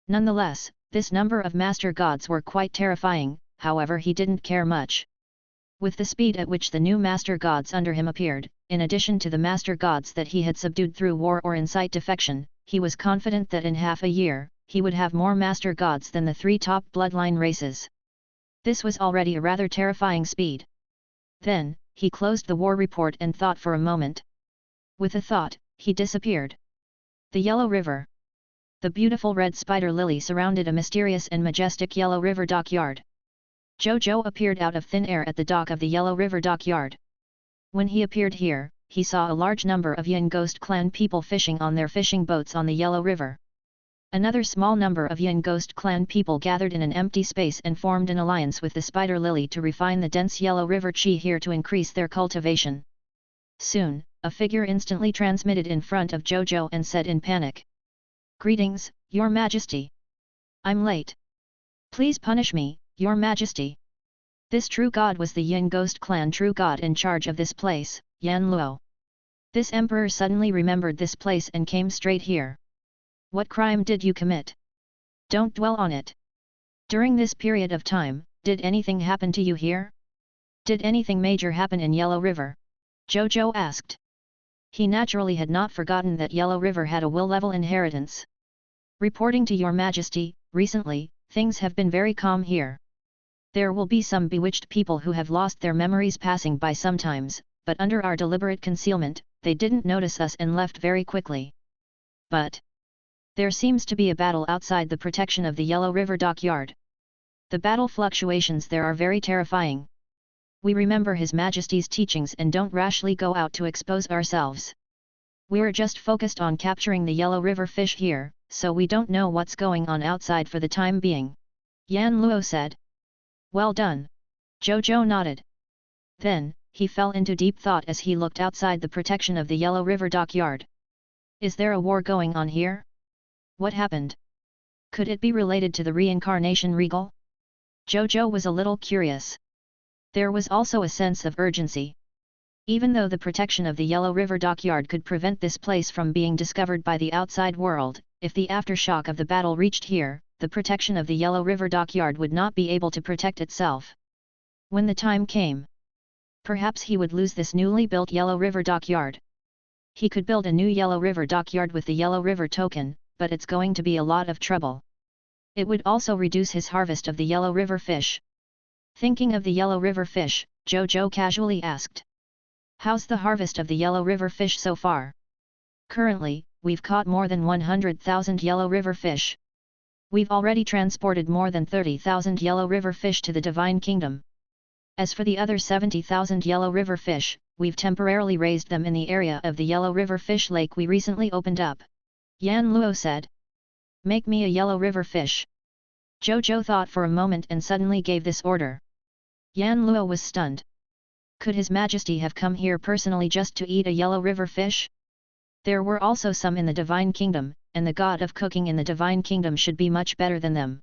Nonetheless, this number of master gods were quite terrifying, however he didn't care much. With the speed at which the new master gods under him appeared, in addition to the master gods that he had subdued through war or insight defection, he was confident that in half a year, he would have more master gods than the 3 top bloodline races. This was already a rather terrifying speed. Then, he closed the war report and thought for a moment. With a thought, he disappeared. The Yellow River. The beautiful red spider lily surrounded a mysterious and majestic Yellow River dockyard. Zhou Zhou appeared out of thin air at the dock of the Yellow River dockyard. When he appeared here, he saw a large number of Yin Ghost clan people fishing on their fishing boats on the Yellow River. Another small number of Yin Ghost clan people gathered in an empty space and formed an alliance with the spider lily to refine the dense Yellow River chi here to increase their cultivation. Soon, a figure instantly transmitted in front of Zhou Zhou and said in panic. Greetings, Your Majesty. I'm late. Please punish me, Your Majesty. This true god was the Yin Ghost clan true god in charge of this place, Yan Luo. This emperor suddenly remembered this place and came straight here. What crime did you commit? Don't dwell on it. During this period of time, did anything happen to you here? Did anything major happen in Yellow River? Zhou Zhou asked. He naturally had not forgotten that Yellow River had a will-level inheritance. Reporting to Your Majesty, recently, things have been very calm here. There will be some bewitched people who have lost their memories passing by sometimes, but under our deliberate concealment, they didn't notice us and left very quickly. But there seems to be a battle outside the protection of the Yellow River dockyard. The battle fluctuations there are very terrifying. We remember His Majesty's teachings and don't rashly go out to expose ourselves. We're just focused on capturing the Yellow River fish here, so we don't know what's going on outside for the time being. Yan Luo said. Well done. Zhou Zhou nodded. Then, he fell into deep thought as he looked outside the protection of the Yellow River dockyard. Is there a war going on here? What happened? Could it be related to the reincarnation regal? Zhou Zhou was a little curious. There was also a sense of urgency. Even though the protection of the Yellow River dockyard could prevent this place from being discovered by the outside world, if the aftershock of the battle reached here, the protection of the Yellow River dockyard would not be able to protect itself. When the time came, perhaps he would lose this newly built Yellow River dockyard. He could build a new Yellow River dockyard with the Yellow River token, but it's going to be a lot of trouble. It would also reduce his harvest of the Yellow River fish. Thinking of the Yellow River fish, Zhou Zhou casually asked. How's the harvest of the Yellow River fish so far? Currently, we've caught more than 100,000 Yellow River fish. We've already transported more than 30,000 Yellow River fish to the Divine Kingdom. As for the other 70,000 Yellow River fish, we've temporarily raised them in the area of the Yellow River fish lake we recently opened up. Yan Luo said. Make me a Yellow River fish. Zhou Zhou thought for a moment and suddenly gave this order. Yan Luo was stunned. Could His Majesty have come here personally just to eat a Yellow River fish? There were also some in the Divine Kingdom, and the god of cooking in the Divine Kingdom should be much better than them.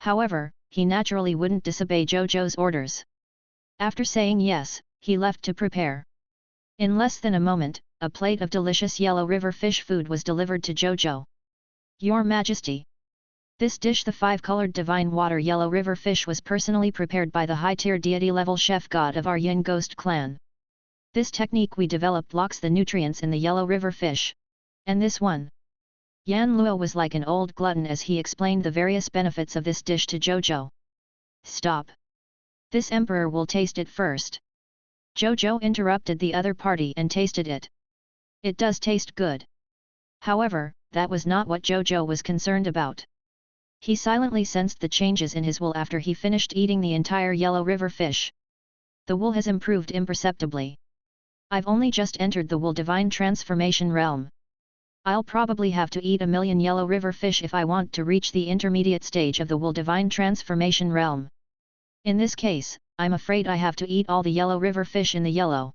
However, he naturally wouldn't disobey Zhou Zhou's orders. After saying yes, he left to prepare. In less than a moment, a plate of delicious Yellow River fish food was delivered to Zhou Zhou. Your Majesty! This dish, the 5-colored divine water Yellow River fish, was personally prepared by the high-tier deity-level chef god of our Yin Ghost clan. This technique we developed locks the nutrients in the Yellow River fish. And this one? Yan Luo was like an old glutton as he explained the various benefits of this dish to Zhou Zhou. Stop! This emperor will taste it first. Zhou Zhou interrupted the other party and tasted it. It does taste good. However, that was not what Zhou Zhou was concerned about. He silently sensed the changes in his wool after he finished eating the entire Yellow River fish. The wool has improved imperceptibly. I've only just entered the wool divine transformation realm. I'll probably have to eat 1,000,000 Yellow River fish if I want to reach the intermediate stage of the wool divine transformation realm. In this case, I'm afraid I have to eat all the Yellow River fish in the Yellow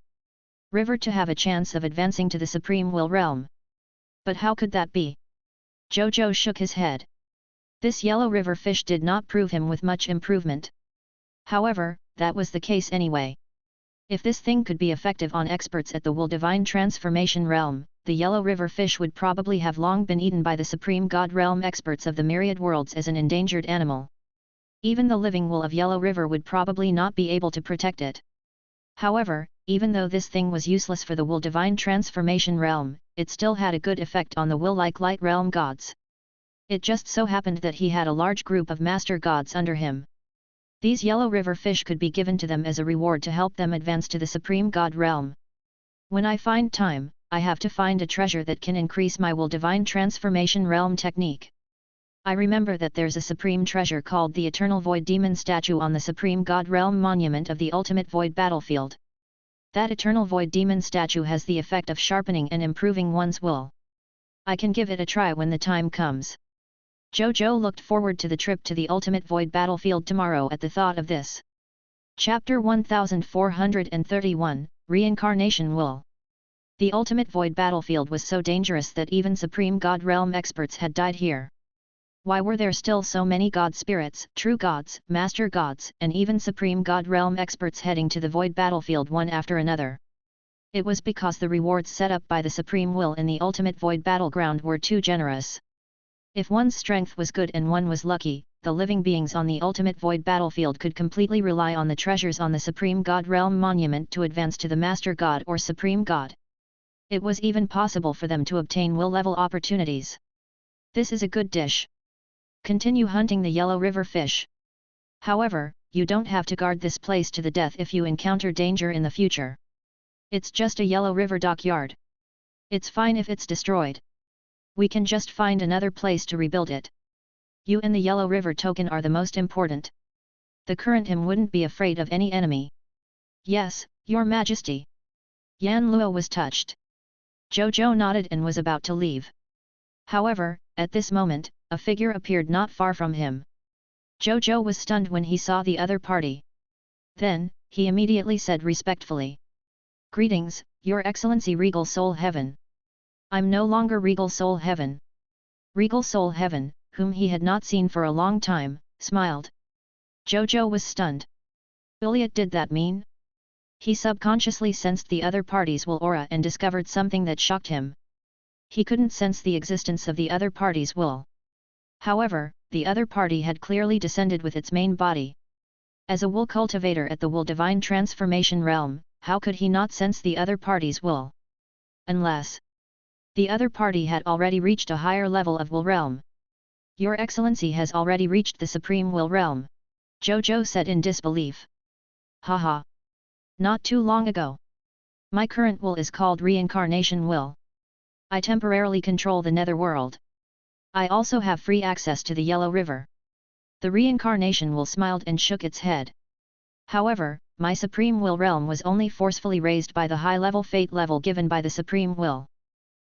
River to have a chance of advancing to the Supreme Will realm. But how could that be? Zhou Zhou shook his head. This Yellow River fish did not prove him with much improvement. However, that was the case anyway. If this thing could be effective on experts at the wool divine transformation realm, the Yellow River fish would probably have long been eaten by the Supreme God realm experts of the myriad worlds as an endangered animal. Even the living wool of Yellow River would probably not be able to protect it. However, even though this thing was useless for the wool divine transformation realm, it still had a good effect on the will-like light realm gods. It just so happened that he had a large group of master gods under him. These Yellow River fish could be given to them as a reward to help them advance to the Supreme God realm. When I find time, I have to find a treasure that can increase my will divine transformation realm technique. I remember that there's a supreme treasure called the Eternal Void Demon statue on the Supreme God realm monument of the Ultimate Void battlefield. That Eternal Void Demon statue has the effect of sharpening and improving one's will. I can give it a try when the time comes. Zhou Zhou looked forward to the trip to the Ultimate Void battlefield tomorrow at the thought of this. Chapter 1431, Reincarnation Will. The Ultimate Void battlefield was so dangerous that even Supreme God realm experts had died here. Why were there still so many god spirits, true gods, master gods, and even Supreme God realm experts heading to the Void battlefield one after another? It was because the rewards set up by the Supreme Will in the Ultimate Void battleground were too generous. If one's strength was good and one was lucky, the living beings on the Ultimate Void battlefield could completely rely on the treasures on the Supreme God realm monument to advance to the Master God or Supreme God. It was even possible for them to obtain will-level opportunities. This is a good dish. Continue hunting the Yellow River fish. However, you don't have to guard this place to the death if you encounter danger in the future. It's just a Yellow River dockyard. It's fine if it's destroyed. We can just find another place to rebuild it. You and the Yellow River token are the most important. The current him wouldn't be afraid of any enemy. Yes, Your Majesty. Yan Luo was touched. Zhou Zhou nodded and was about to leave. However, at this moment, a figure appeared not far from him. Zhou Zhou was stunned when he saw the other party. Then, he immediately said respectfully. Greetings, Your Excellency Regal Soul Heaven. I'm no longer Regal Soul Heaven. Regal Soul Heaven, whom he had not seen for a long time, smiled. Zhou Zhou was stunned. What did that mean? He subconsciously sensed the other party's will aura and discovered something that shocked him. He couldn't sense the existence of the other party's will. However, the other party had clearly descended with its main body. As a wool cultivator at the wool divine transformation realm, how could he not sense the other party's wool? Unless the other party had already reached a higher level of wool realm. Your Excellency has already reached the supreme wool realm, Zhou Zhou said in disbelief. Haha! Not too long ago. My current will is called reincarnation will. I temporarily control the netherworld. I also have free access to the Yellow River. The reincarnation will smiled and shook its head. However, my supreme will realm was only forcefully raised by the high-level fate level given by the supreme will.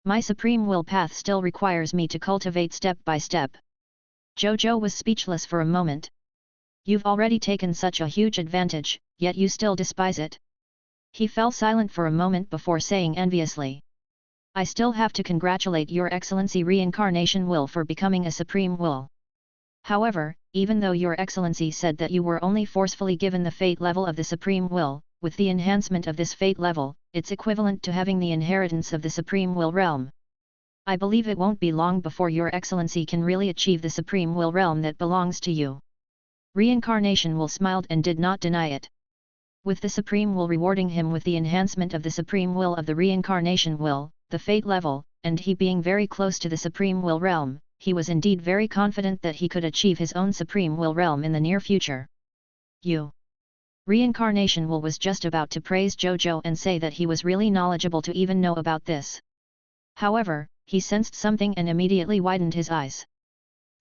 My supreme will path still requires me to cultivate step by step. Zhou Zhou was speechless for a moment. You've already taken such a huge advantage, yet you still despise it. He fell silent for a moment before saying enviously. I still have to congratulate Your Excellency Reincarnation Will for becoming a Supreme Will. However, even though Your Excellency said that you were only forcefully given the fate level of the Supreme Will, with the enhancement of this fate level, it's equivalent to having the inheritance of the Supreme Will realm. I believe it won't be long before Your Excellency can really achieve the Supreme Will realm that belongs to you. Reincarnation Will smiled and did not deny it. With the Supreme Will rewarding him with the enhancement of the Supreme Will of the Reincarnation Will, the fate level, and he being very close to the Supreme Will realm, he was indeed very confident that he could achieve his own Supreme Will realm in the near future. Reincarnation Will was just about to praise Zhou Zhou and say that he was really knowledgeable to even know about this. However, he sensed something and immediately widened his eyes.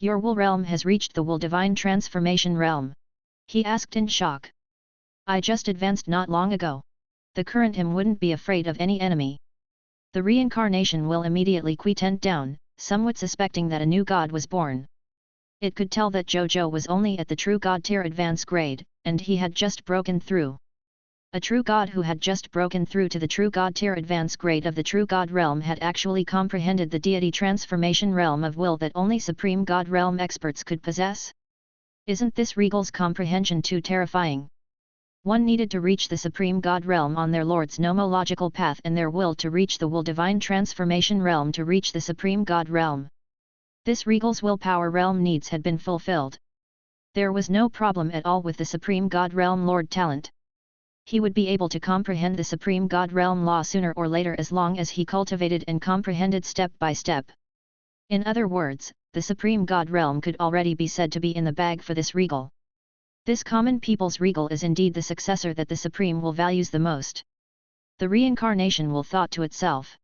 Your Will realm has reached the Will Divine Transformation realm? He asked in shock. I just advanced not long ago. The current him wouldn't be afraid of any enemy. The reincarnation will immediately quietened down, somewhat suspecting that a new god was born. It could tell that Zhou Zhou was only at the true god tier advance grade, and he had just broken through. A true god who had just broken through to the true god tier advance grade of the true god realm had actually comprehended the deity transformation realm of will that only supreme god realm experts could possess. Isn't this regal's comprehension too terrifying? One needed to reach the supreme god realm on their lord's nomological path and their will to reach the will divine transformation realm to reach the supreme god realm. This regal's willpower realm needs had been fulfilled. There was no problem at all with the supreme god realm lord talent. He would be able to comprehend the supreme god realm law sooner or later as long as he cultivated and comprehended step by step. In other words, the supreme god realm could already be said to be in the bag for this regal. This common people's regal is indeed the successor that the Supreme Will values the most. The reincarnation will thought to itself.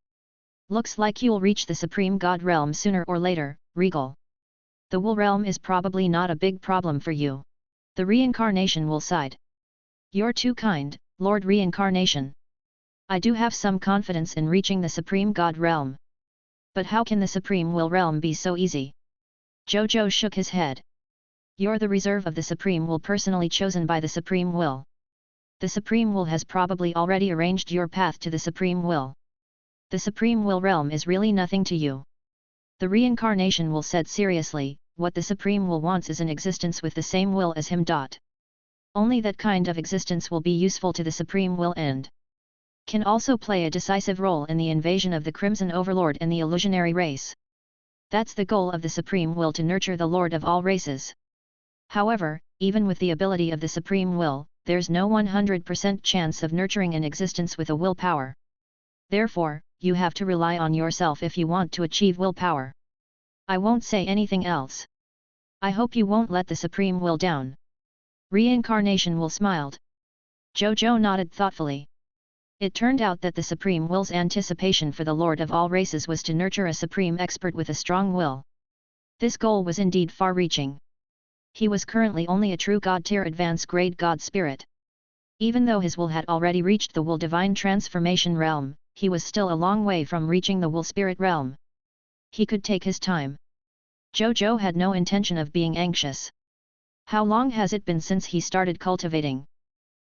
Looks like you'll reach the Supreme God realm sooner or later, regal. The Will realm is probably not a big problem for you. The reincarnation will sighed. You're too kind, Lord Reincarnation. I do have some confidence in reaching the Supreme God realm. But how can the Supreme Will realm be so easy? Zhou Zhou shook his head. You're the reserve of the Supreme Will personally chosen by the Supreme Will. The Supreme Will has probably already arranged your path to the Supreme Will. The Supreme Will realm is really nothing to you. The Reincarnation Will said seriously, what the Supreme Will wants is an existence with the same will as him. Only that kind of existence will be useful to the Supreme Will and can also play a decisive role in the invasion of the Crimson Overlord and the illusionary race. That's the goal of the Supreme Will, to nurture the Lord of all races. However, even with the ability of the Supreme Will, there's no 100% chance of nurturing an existence with a willpower. Therefore, you have to rely on yourself if you want to achieve willpower. I won't say anything else. I hope you won't let the Supreme Will down. Reincarnation Will smiled. Zhou Zhou nodded thoughtfully. It turned out that the Supreme Will's anticipation for the Lord of all races was to nurture a supreme expert with a strong will. This goal was indeed far-reaching. He was currently only a true god tier advance grade god spirit. Even though his will had already reached the will divine transformation realm, he was still a long way from reaching the will spirit realm. He could take his time. Zhou Zhou had no intention of being anxious. How long has it been since he started cultivating?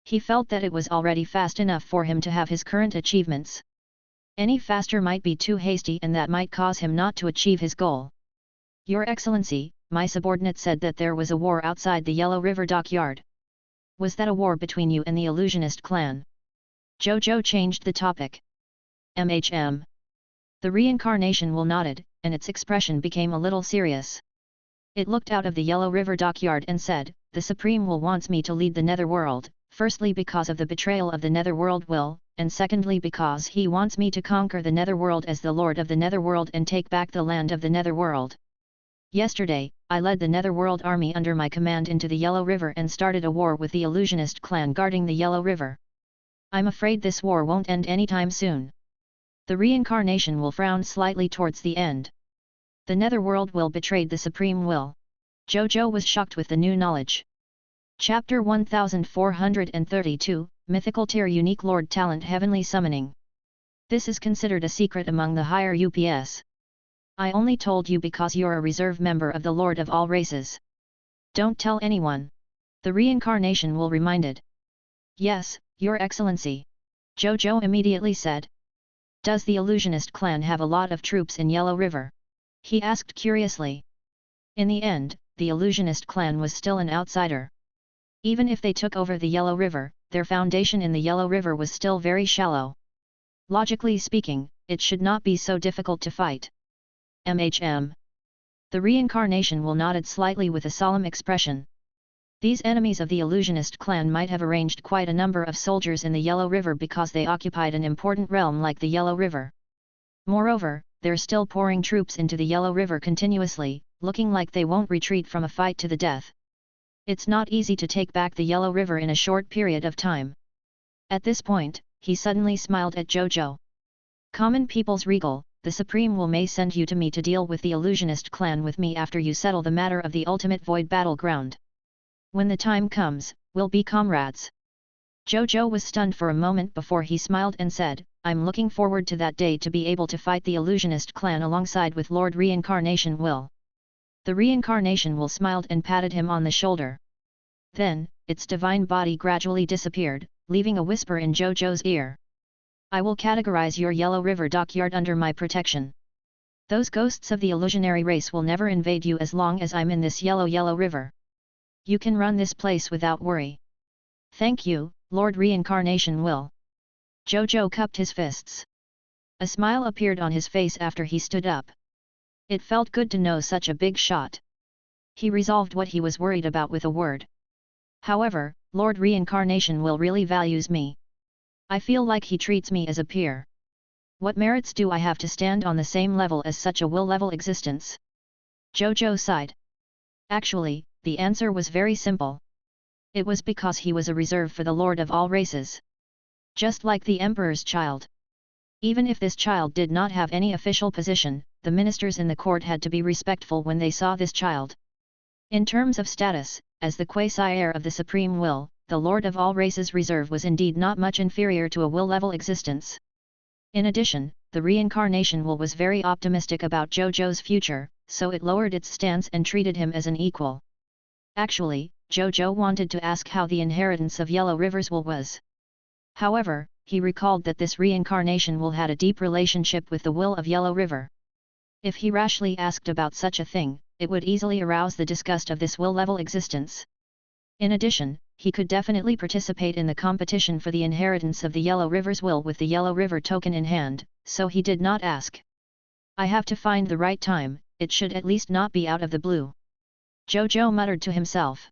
He felt that it was already fast enough for him to have his current achievements. Any faster might be too hasty and that might cause him not to achieve his goal. Your Excellency, my subordinate said that there was a war outside the Yellow River dockyard. Was that a war between you and the illusionist clan? Zhou Zhou changed the topic. The reincarnation will nodded, and its expression became a little serious. It looked out of the Yellow River dockyard and said, "The Supreme Will wants me to lead the Netherworld, firstly because of the betrayal of the Netherworld Will, and secondly because he wants me to conquer the Netherworld as the Lord of the Netherworld and take back the land of the Netherworld. Yesterday, I led the Netherworld army under my command into the Yellow River and started a war with the illusionist clan guarding the Yellow River. I'm afraid this war won't end anytime soon. The reincarnation will frown slightly towards the end. The Netherworld will betray the Supreme Will." Zhou Zhou was shocked with the new knowledge. Chapter 1432, Mythical Tier Unique Lord Talent Heavenly Summoning. This is considered a secret among the higher UPS. I only told you because you're a reserve member of the Lord of all races. Don't tell anyone. The reincarnation will reminded. Yes, Your Excellency. Zhou Zhou immediately said. Does the illusionist clan have a lot of troops in Yellow River? He asked curiously. In the end, the illusionist clan was still an outsider. Even if they took over the Yellow River, their foundation in the Yellow River was still very shallow. Logically speaking, it should not be so difficult to fight. The reincarnation will nodded slightly with a solemn expression. These enemies of the illusionist clan might have arranged quite a number of soldiers in the Yellow River because they occupied an important realm like the Yellow River. Moreover, they're still pouring troops into the Yellow River continuously, looking like they won't retreat from a fight to the death. It's not easy to take back the Yellow River in a short period of time. At this point, he suddenly smiled at Zhou Zhou. Common people's regal, the Supreme Will may send you to me to deal with the illusionist clan with me after you settle the matter of the ultimate void battleground. When the time comes, we'll be comrades. Zhou Zhou was stunned for a moment before he smiled and said, I'm looking forward to that day to be able to fight the illusionist clan alongside with Lord Reincarnation Will. The Reincarnation Will smiled and patted him on the shoulder. Then, its divine body gradually disappeared, leaving a whisper in Zhou Zhou's ear. I will categorize your Yellow River dockyard under my protection. Those ghosts of the illusionary race will never invade you as long as I'm in this Yellow River. You can run this place without worry. Thank you, Lord Reincarnation Will. Zhou Zhou cupped his fists. A smile appeared on his face after he stood up. It felt good to know such a big shot. He resolved what he was worried about with a word. However, Lord Reincarnation Will really values me. I feel like he treats me as a peer. What merits do I have to stand on the same level as such a will-level existence? Zhou Zhou sighed. Actually, the answer was very simple. It was because he was a reserve for the Lord of all races. Just like the Emperor's child. Even if this child did not have any official position, the ministers in the court had to be respectful when they saw this child. In terms of status, as the quasi-heir of the Supreme Will, the Lord of all races reserve was indeed not much inferior to a will-level existence. In addition, the Reincarnation Will was very optimistic about Zhou Zhou's future, so it lowered its stance and treated him as an equal. Actually, Zhou Zhou wanted to ask how the inheritance of Yellow River's will was. However, he recalled that this Reincarnation Will had a deep relationship with the will of Yellow River. If he rashly asked about such a thing, it would easily arouse the disgust of this will-level existence. In addition, he could definitely participate in the competition for the inheritance of the Yellow River's will with the Yellow River token in hand, so he did not ask. I have to find the right time, it should at least not be out of the blue. Zhou Zhou muttered to himself.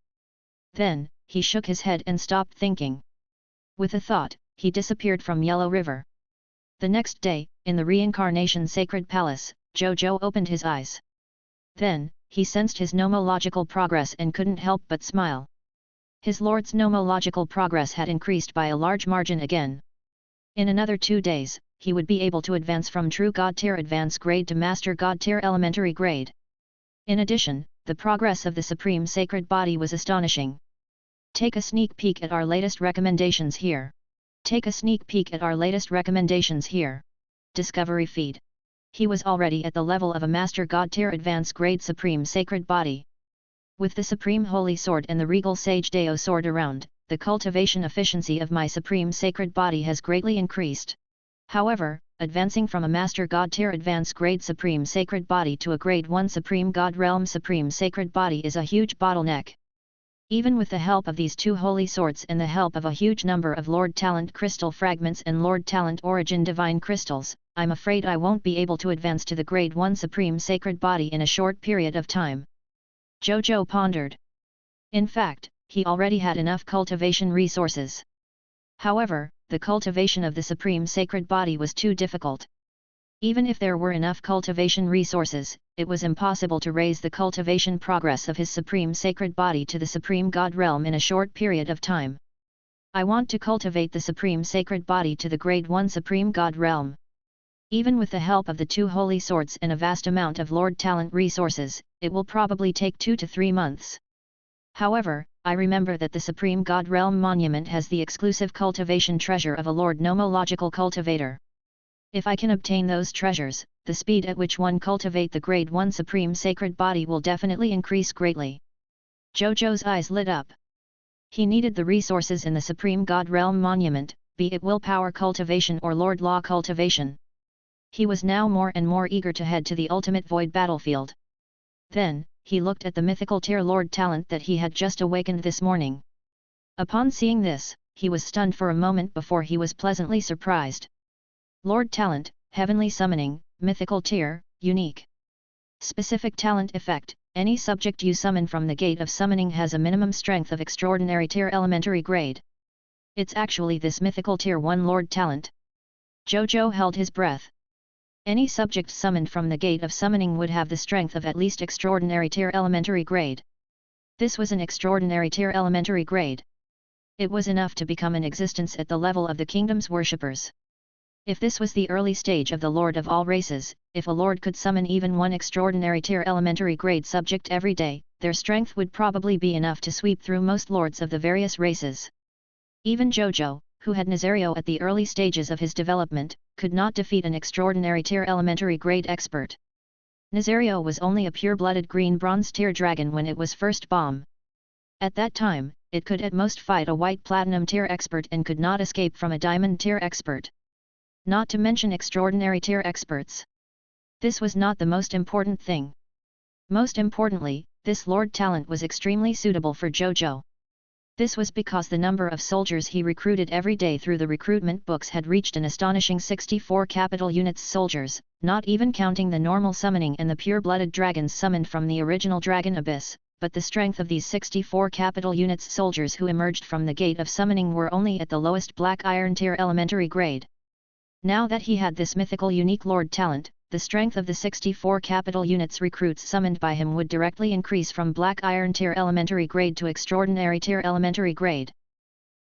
Then, he shook his head and stopped thinking. With a thought, he disappeared from Yellow River. The next day, in the Reincarnation Sacred Palace, Zhou Zhou opened his eyes. Then, he sensed his nomological progress and couldn't help but smile. His lord's nomological progress had increased by a large margin again. In another 2 days, he would be able to advance from True God Tier Advanced Grade to Master God Tier Elementary Grade. In addition, the progress of the Supreme Sacred Body was astonishing. Take a sneak peek at our latest recommendations here. Take a sneak peek at our latest recommendations here. Discovery feed. He was already at the level of a Master God Tier Advanced Grade Supreme Sacred Body. With the Supreme Holy Sword and the Regal Sage Deo Sword around, the cultivation efficiency of my Supreme Sacred Body has greatly increased. However, advancing from a Master God Tier Advanced Grade Supreme Sacred Body to a Grade 1 Supreme God Realm Supreme Sacred Body is a huge bottleneck. Even with the help of these 2 holy swords and the help of a huge number of Lord Talent Crystal Fragments and Lord Talent Origin Divine Crystals, I'm afraid I won't be able to advance to the Grade 1 Supreme Sacred Body in a short period of time. Zhou Zhou pondered. In fact, he already had enough cultivation resources. However, the cultivation of the supreme sacred body was too difficult. Even if there were enough cultivation resources, it was impossible to raise the cultivation progress of his supreme sacred body to the supreme God realm in a short period of time. I want to cultivate the supreme sacred body to the grade 1 supreme God realm. Even with the help of the 2 holy swords and a vast amount of Lord talent resources, it will probably take 2 to 3 months. However, I remember that the Supreme God Realm Monument has the exclusive cultivation treasure of a Lord Nomological Cultivator. If I can obtain those treasures, the speed at which one cultivate the grade 1 Supreme Sacred Body will definitely increase greatly. Zhou Zhou's eyes lit up. He needed the resources in the Supreme God Realm Monument, be it willpower cultivation or Lord Law cultivation. He was now more and more eager to head to the ultimate void battlefield. Then, he looked at the mythical tier Lord talent that he had just awakened this morning. Upon seeing this, he was stunned for a moment before he was pleasantly surprised. Lord talent, heavenly summoning, mythical tier, unique. Specific talent effect, any subject you summon from the gate of summoning has a minimum strength of extraordinary tier elementary grade. It's actually this mythical tier 1 Lord talent. Zhou Zhou held his breath. Any subject summoned from the gate of summoning would have the strength of at least extraordinary tier elementary grade. This was an extraordinary tier elementary grade. It was enough to become an existence at the level of the kingdom's worshippers. If this was the early stage of the Lord of all races, if a Lord could summon even one extraordinary tier elementary grade subject every day, their strength would probably be enough to sweep through most Lords of the various races. Even Zhou Zhou, who had Nazario at the early stages of his development, could not defeat an extraordinary tier elementary grade expert. Nazario was only a pure-blooded green bronze tier dragon when it was first born. At that time, it could at most fight a white platinum tier expert and could not escape from a diamond tier expert. Not to mention extraordinary tier experts. This was not the most important thing. Most importantly, this Lord talent was extremely suitable for Zhou Zhou. This was because the number of soldiers he recruited every day through the recruitment books had reached an astonishing 64 capital units soldiers, not even counting the normal summoning and the pure-blooded dragons summoned from the original Dragon Abyss, but the strength of these 64 capital units soldiers who emerged from the gate of summoning were only at the lowest black iron tier elementary grade. Now that he had this mythical unique Lord talent, the strength of the 64 capital units recruits summoned by him would directly increase from black iron tier elementary grade to extraordinary tier elementary grade.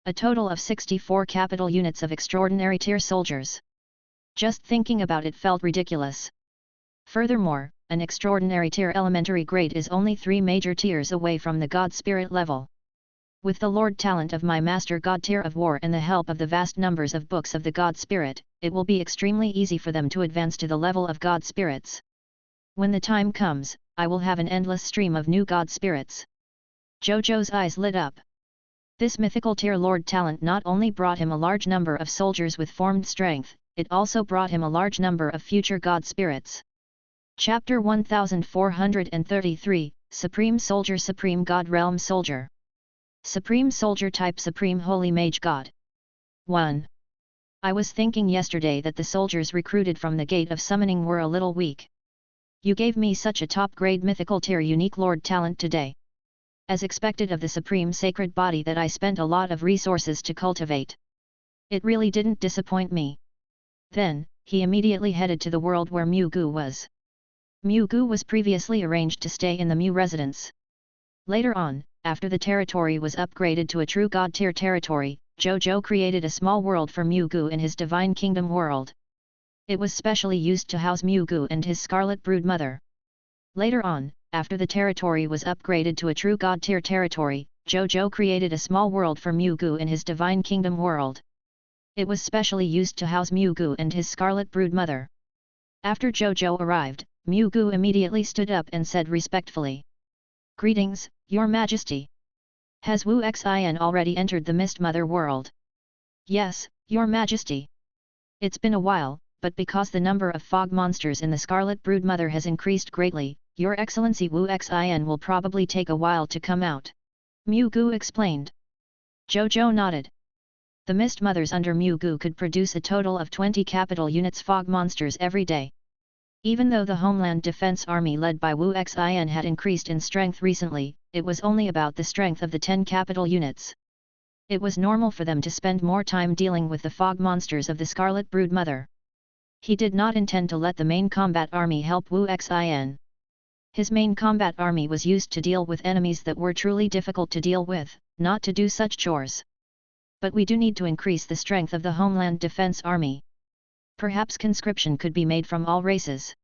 A total of 64 capital units of extraordinary tier soldiers. Just thinking about it felt ridiculous. Furthermore, an extraordinary tier elementary grade is only 3 major tiers away from the God Spirit level. With the Lord talent of my Master God tier of war and the help of the vast numbers of books of the God Spirit, it will be extremely easy for them to advance to the level of God Spirits. When the time comes, I will have an endless stream of new God Spirits. Zhou Zhou's eyes lit up. This mythical tier Lord talent not only brought him a large number of soldiers with formed strength, it also brought him a large number of future God Spirits. Chapter 1433, Supreme Soldier Supreme God Realm Soldier. Supreme Soldier Type Supreme Holy Mage God. 1. I was thinking yesterday that the soldiers recruited from the Gate of Summoning were a little weak. You gave me such a top-grade mythical tier unique Lord talent today. As expected of the Supreme Sacred Body that I spent a lot of resources to cultivate. It really didn't disappoint me. Then, he immediately headed to the world where Mu Gu was. Mu Gu was previously arranged to stay in the Mu residence. Later on, after the territory was upgraded to a true God tier territory, Zhou Zhou created a small world for Mu Gu in his Divine Kingdom world. It was specially used to house Mu Gu and his Scarlet Brood Mother. Later on, after the territory was upgraded to a true God tier territory, Zhou Zhou created a small world for Mu Gu in his Divine Kingdom world. It was specially used to house Mu Gu and his Scarlet Brood Mother. After Zhou Zhou arrived, Mu Gu immediately stood up and said respectfully, "Greetings, Your Majesty. Has Wu Xin already entered the Mist Mother world?" "Yes, Your Majesty. It's been a while, but because the number of fog monsters in the Scarlet Brood Mother has increased greatly, Your Excellency Wu Xin will probably take a while to come out," Mu Gu explained. Zhou Zhou nodded. The Mist Mothers under Mu Gu could produce a total of 20 capital units fog monsters every day. Even though the Homeland Defense Army led by Wu Xin had increased in strength recently, it was only about the strength of the 10 capital units. It was normal for them to spend more time dealing with the fog monsters of the Scarlet Brood Mother. He did not intend to let the main combat army help Wu Xin. His main combat army was used to deal with enemies that were truly difficult to deal with, not to do such chores. But we do need to increase the strength of the Homeland Defense Army. Perhaps conscription could be made from all races.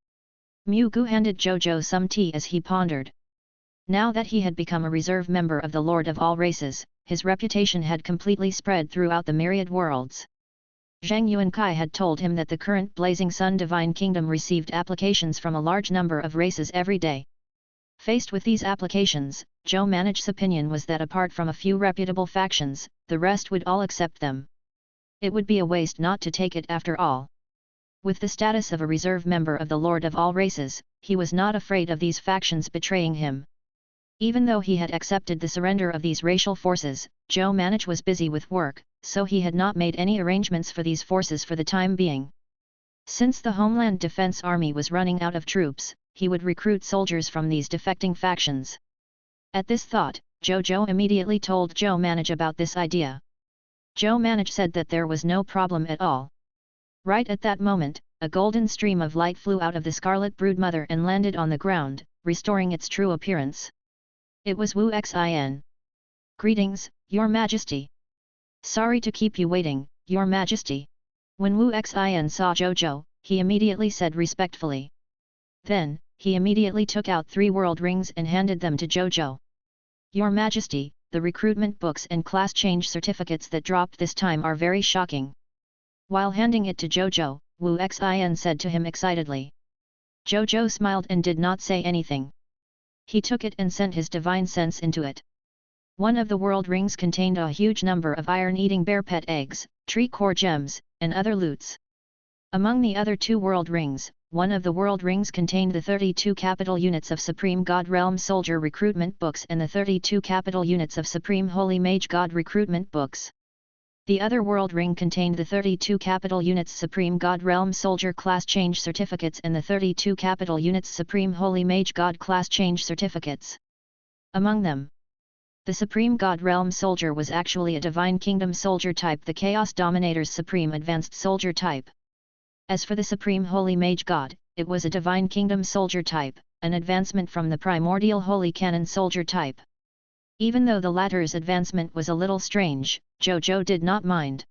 Mu Gu handed Zhou Zhou some tea as he pondered. Now that he had become a reserve member of the Lord of all races, his reputation had completely spread throughout the myriad worlds. Zhang Yuankai had told him that the current Blazing Sun Divine Kingdom received applications from a large number of races every day. Faced with these applications, Zhou Manach's opinion was that apart from a few reputable factions, the rest would all accept them. It would be a waste not to take it after all. With the status of a reserve member of the Lord of all races, he was not afraid of these factions betraying him. Even though he had accepted the surrender of these racial forces, Zhou Manach was busy with work, so he had not made any arrangements for these forces for the time being. Since the Homeland Defense Army was running out of troops, he would recruit soldiers from these defecting factions. At this thought, Zhou Zhou immediately told Zhou Manach about this idea. Zhou Manach said that there was no problem at all. Right at that moment, a golden stream of light flew out of the Scarlet Brood Mother and landed on the ground, restoring its true appearance. It was Wu Xin. "Greetings, Your Majesty. Sorry to keep you waiting, Your Majesty." When Wu Xin saw Zhou Zhou, he immediately said respectfully. Then, he immediately took out 3 world rings and handed them to Zhou Zhou. "Your Majesty, the recruitment books and class change certificates that dropped this time are very shocking." While handing it to Zhou Zhou, Wu Xin said to him excitedly. Zhou Zhou smiled and did not say anything. He took it and sent his divine sense into it. One of the world rings contained a huge number of iron-eating bear pet eggs, tree core gems, and other loots. Among the other 2 world rings, one of the world rings contained the 32 capital units of Supreme God Realm Soldier recruitment books and the 32 capital units of Supreme Holy Mage God recruitment books. The other world ring contained the 32 capital units Supreme God Realm Soldier class change certificates and the 32 capital units Supreme Holy Mage God class change certificates. Among them, the Supreme God Realm Soldier was actually a Divine Kingdom Soldier type, the Chaos Dominator's Supreme Advanced Soldier type. As for the Supreme Holy Mage God, it was a Divine Kingdom Soldier type, an advancement from the Primordial Holy Canon Soldier type. Even though the latter's advancement was a little strange, Zhou Zhou did not mind.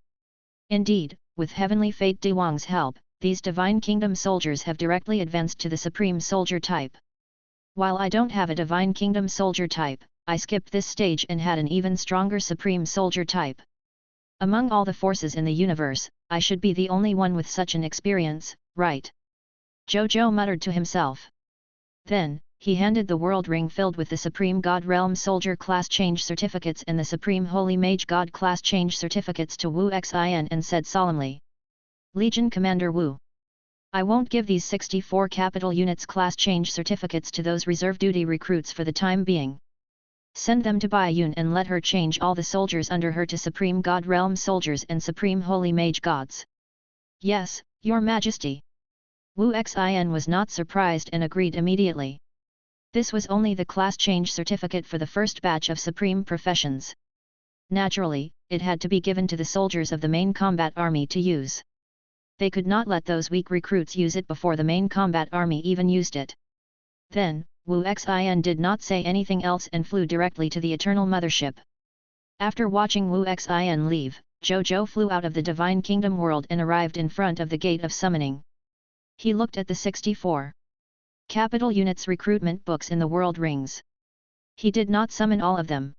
Indeed, with Heavenly Fate De Wang's help, these Divine Kingdom soldiers have directly advanced to the Supreme Soldier type. While I don't have a Divine Kingdom Soldier type, I skipped this stage and had an even stronger Supreme Soldier type. Among all the forces in the universe, I should be the only one with such an experience, right? Zhou Zhou muttered to himself. Then, he handed the world ring filled with the Supreme God Realm Soldier class change certificates and the Supreme Holy Mage God class change certificates to Wu Xin and said solemnly. "Legion Commander Wu. I won't give these 64 capital units class change certificates to those reserve duty recruits for the time being. Send them to Bai Yun and let her change all the soldiers under her to Supreme God Realm Soldiers and Supreme Holy Mage Gods." "Yes, Your Majesty." Wu Xin was not surprised and agreed immediately. This was only the class change certificate for the first batch of Supreme Professions. Naturally, it had to be given to the soldiers of the main combat army to use. They could not let those weak recruits use it before the main combat army even used it. Then, Wu Xin did not say anything else and flew directly to the Eternal Mothership. After watching Wu Xin leave, Zhou Zhou flew out of the Divine Kingdom world and arrived in front of the Gate of Summoning. He looked at the 64 capital units recruitment books in the world rings. He did not summon all of them.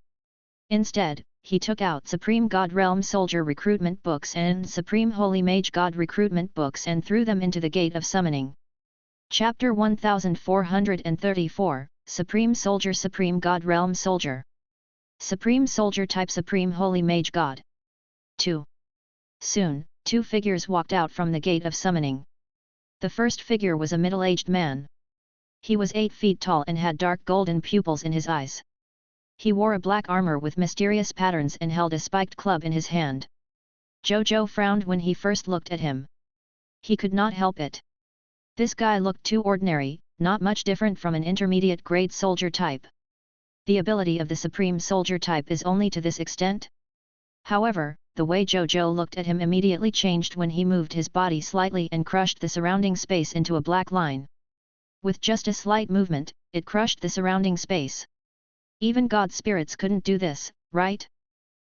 Instead, he took out Supreme God Realm Soldier recruitment books and Supreme Holy Mage God recruitment books and threw them into the Gate of Summoning. Chapter 1434, Supreme Soldier Supreme God Realm Soldier. Supreme Soldier Type Supreme Holy Mage God. 2. Soon, 2 figures walked out from the Gate of Summoning. The first figure was a middle-aged man. He was 8 feet tall and had dark golden pupils in his eyes. He wore a black armor with mysterious patterns and held a spiked club in his hand. Zhou Zhou frowned when he first looked at him. He could not help it. This guy looked too ordinary, not much different from an intermediate grade soldier type. The ability of the supreme soldier type is only to this extent? However, the way Zhou Zhou looked at him immediately changed when he moved his body slightly and crushed the surrounding space into a black line. With just a slight movement, it crushed the surrounding space. Even god spirits couldn't do this, right?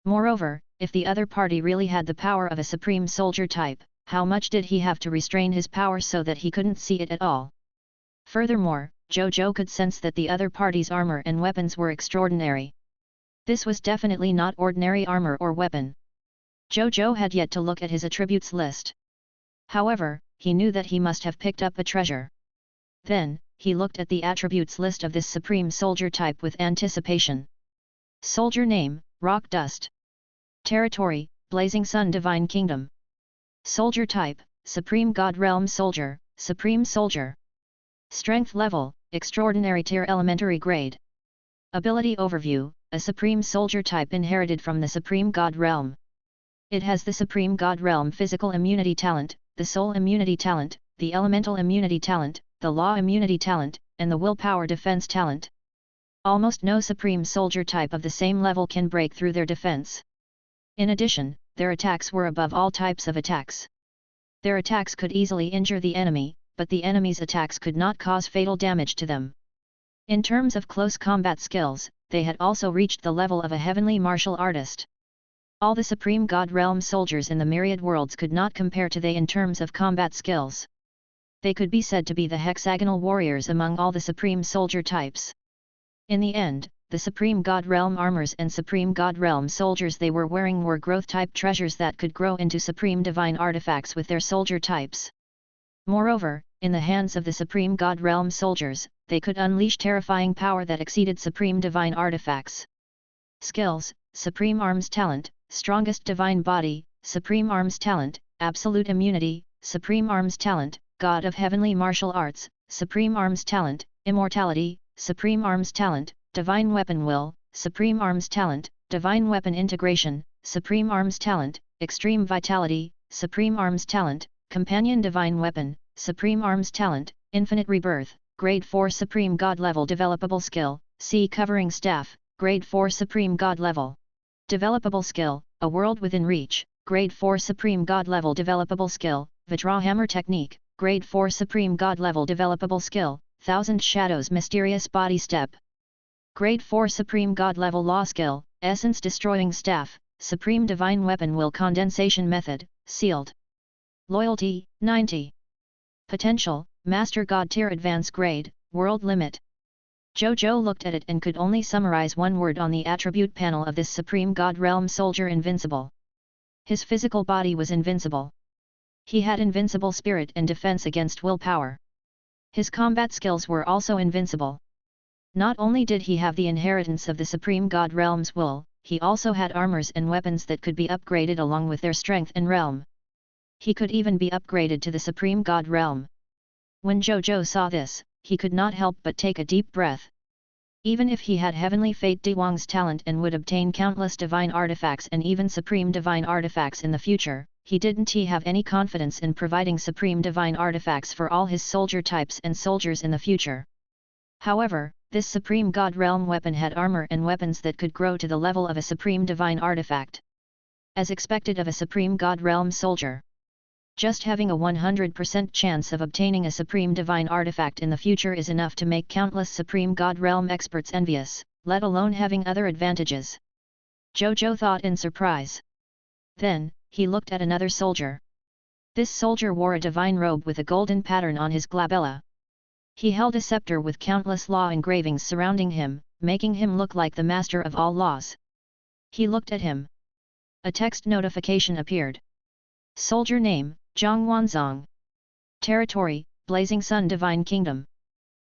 Moreover, if the other party really had the power of a supreme soldier type, how much did he have to restrain his power so that he couldn't see it at all? Furthermore, Zhou Zhou could sense that the other party's armor and weapons were extraordinary. This was definitely not ordinary armor or weapon. Zhou Zhou had yet to look at his attributes list. However, he knew that he must have picked up a treasure. Then, he looked at the attributes list of this supreme soldier type with anticipation. Soldier name, Rock Dust. Territory, Blazing Sun Divine Kingdom. Soldier type, Supreme God Realm Soldier, Supreme Soldier. Strength level, Extraordinary Tier Elementary Grade. Ability overview, a Supreme Soldier type inherited from the Supreme God Realm. It has the Supreme God Realm Physical Immunity Talent, the Soul Immunity Talent, the Elemental Immunity Talent, the Law Immunity Talent, and the Willpower Defense Talent. Almost no Supreme Soldier type of the same level can break through their defense. In addition, their attacks were above all types of attacks. Their attacks could easily injure the enemy, but the enemy's attacks could not cause fatal damage to them. In terms of close combat skills, they had also reached the level of a heavenly martial artist. All the Supreme God Realm soldiers in the myriad worlds could not compare to they in terms of combat skills. They could be said to be the hexagonal warriors among all the Supreme Soldier types. In the end, the Supreme God Realm armors and Supreme God Realm soldiers they were wearing were growth-type treasures that could grow into Supreme Divine artifacts with their soldier types. Moreover, in the hands of the Supreme God Realm soldiers, they could unleash terrifying power that exceeded Supreme Divine artifacts. Skills, Supreme Arms Talent, Strongest Divine Body, Supreme Arms Talent, Absolute Immunity, Supreme Arms Talent, God of Heavenly Martial Arts, Supreme Arms Talent, Immortality, Supreme Arms Talent, Divine Weapon Will, Supreme Arms Talent, Divine Weapon Integration, Supreme Arms Talent, Extreme Vitality, Supreme Arms Talent, Companion Divine Weapon, Supreme Arms Talent, Infinite Rebirth, Grade 4 Supreme God Level Developable Skill, C Covering Staff, Grade 4 Supreme God Level Developable Skill, A World Within Reach, Grade 4 Supreme God Level Developable Skill, Vajra Hammer Technique, Grade 4 Supreme God Level Developable Skill, Thousand Shadows Mysterious Body Step. Grade 4 Supreme God Level Law Skill, Essence Destroying Staff, Supreme Divine Weapon Will Condensation Method, Sealed. Loyalty, 90. Potential, Master God Tier Advance Grade, World Limit. Zhou Zhou looked at it and could only summarize one word on the attribute panel of this Supreme God Realm Soldier: invincible. His physical body was invincible. He had invincible spirit and defense against willpower. His combat skills were also invincible. Not only did he have the inheritance of the Supreme God Realm's will, he also had armors and weapons that could be upgraded along with their strength and realm. He could even be upgraded to the Supreme God Realm. When Zhou Zhou saw this, he could not help but take a deep breath. Even if he had Heavenly Fate Diwang's talent and would obtain countless divine artifacts and even Supreme Divine artifacts in the future, he didn't have any confidence in providing Supreme Divine artifacts for all his soldier types and soldiers in the future. However, this Supreme God Realm weapon had armor and weapons that could grow to the level of a Supreme Divine artifact. As expected of a Supreme God Realm soldier. Just having a 100% chance of obtaining a Supreme Divine artifact in the future is enough to make countless Supreme God Realm experts envious, let alone having other advantages. Zhou Zhou thought in surprise. Then, he looked at another soldier. This soldier wore a divine robe with a golden pattern on his glabella. He held a scepter with countless law engravings surrounding him, making him look like the master of all laws. He looked at him. A text notification appeared. Soldier name, Zhang Wanzong. Territory, Blazing Sun Divine Kingdom.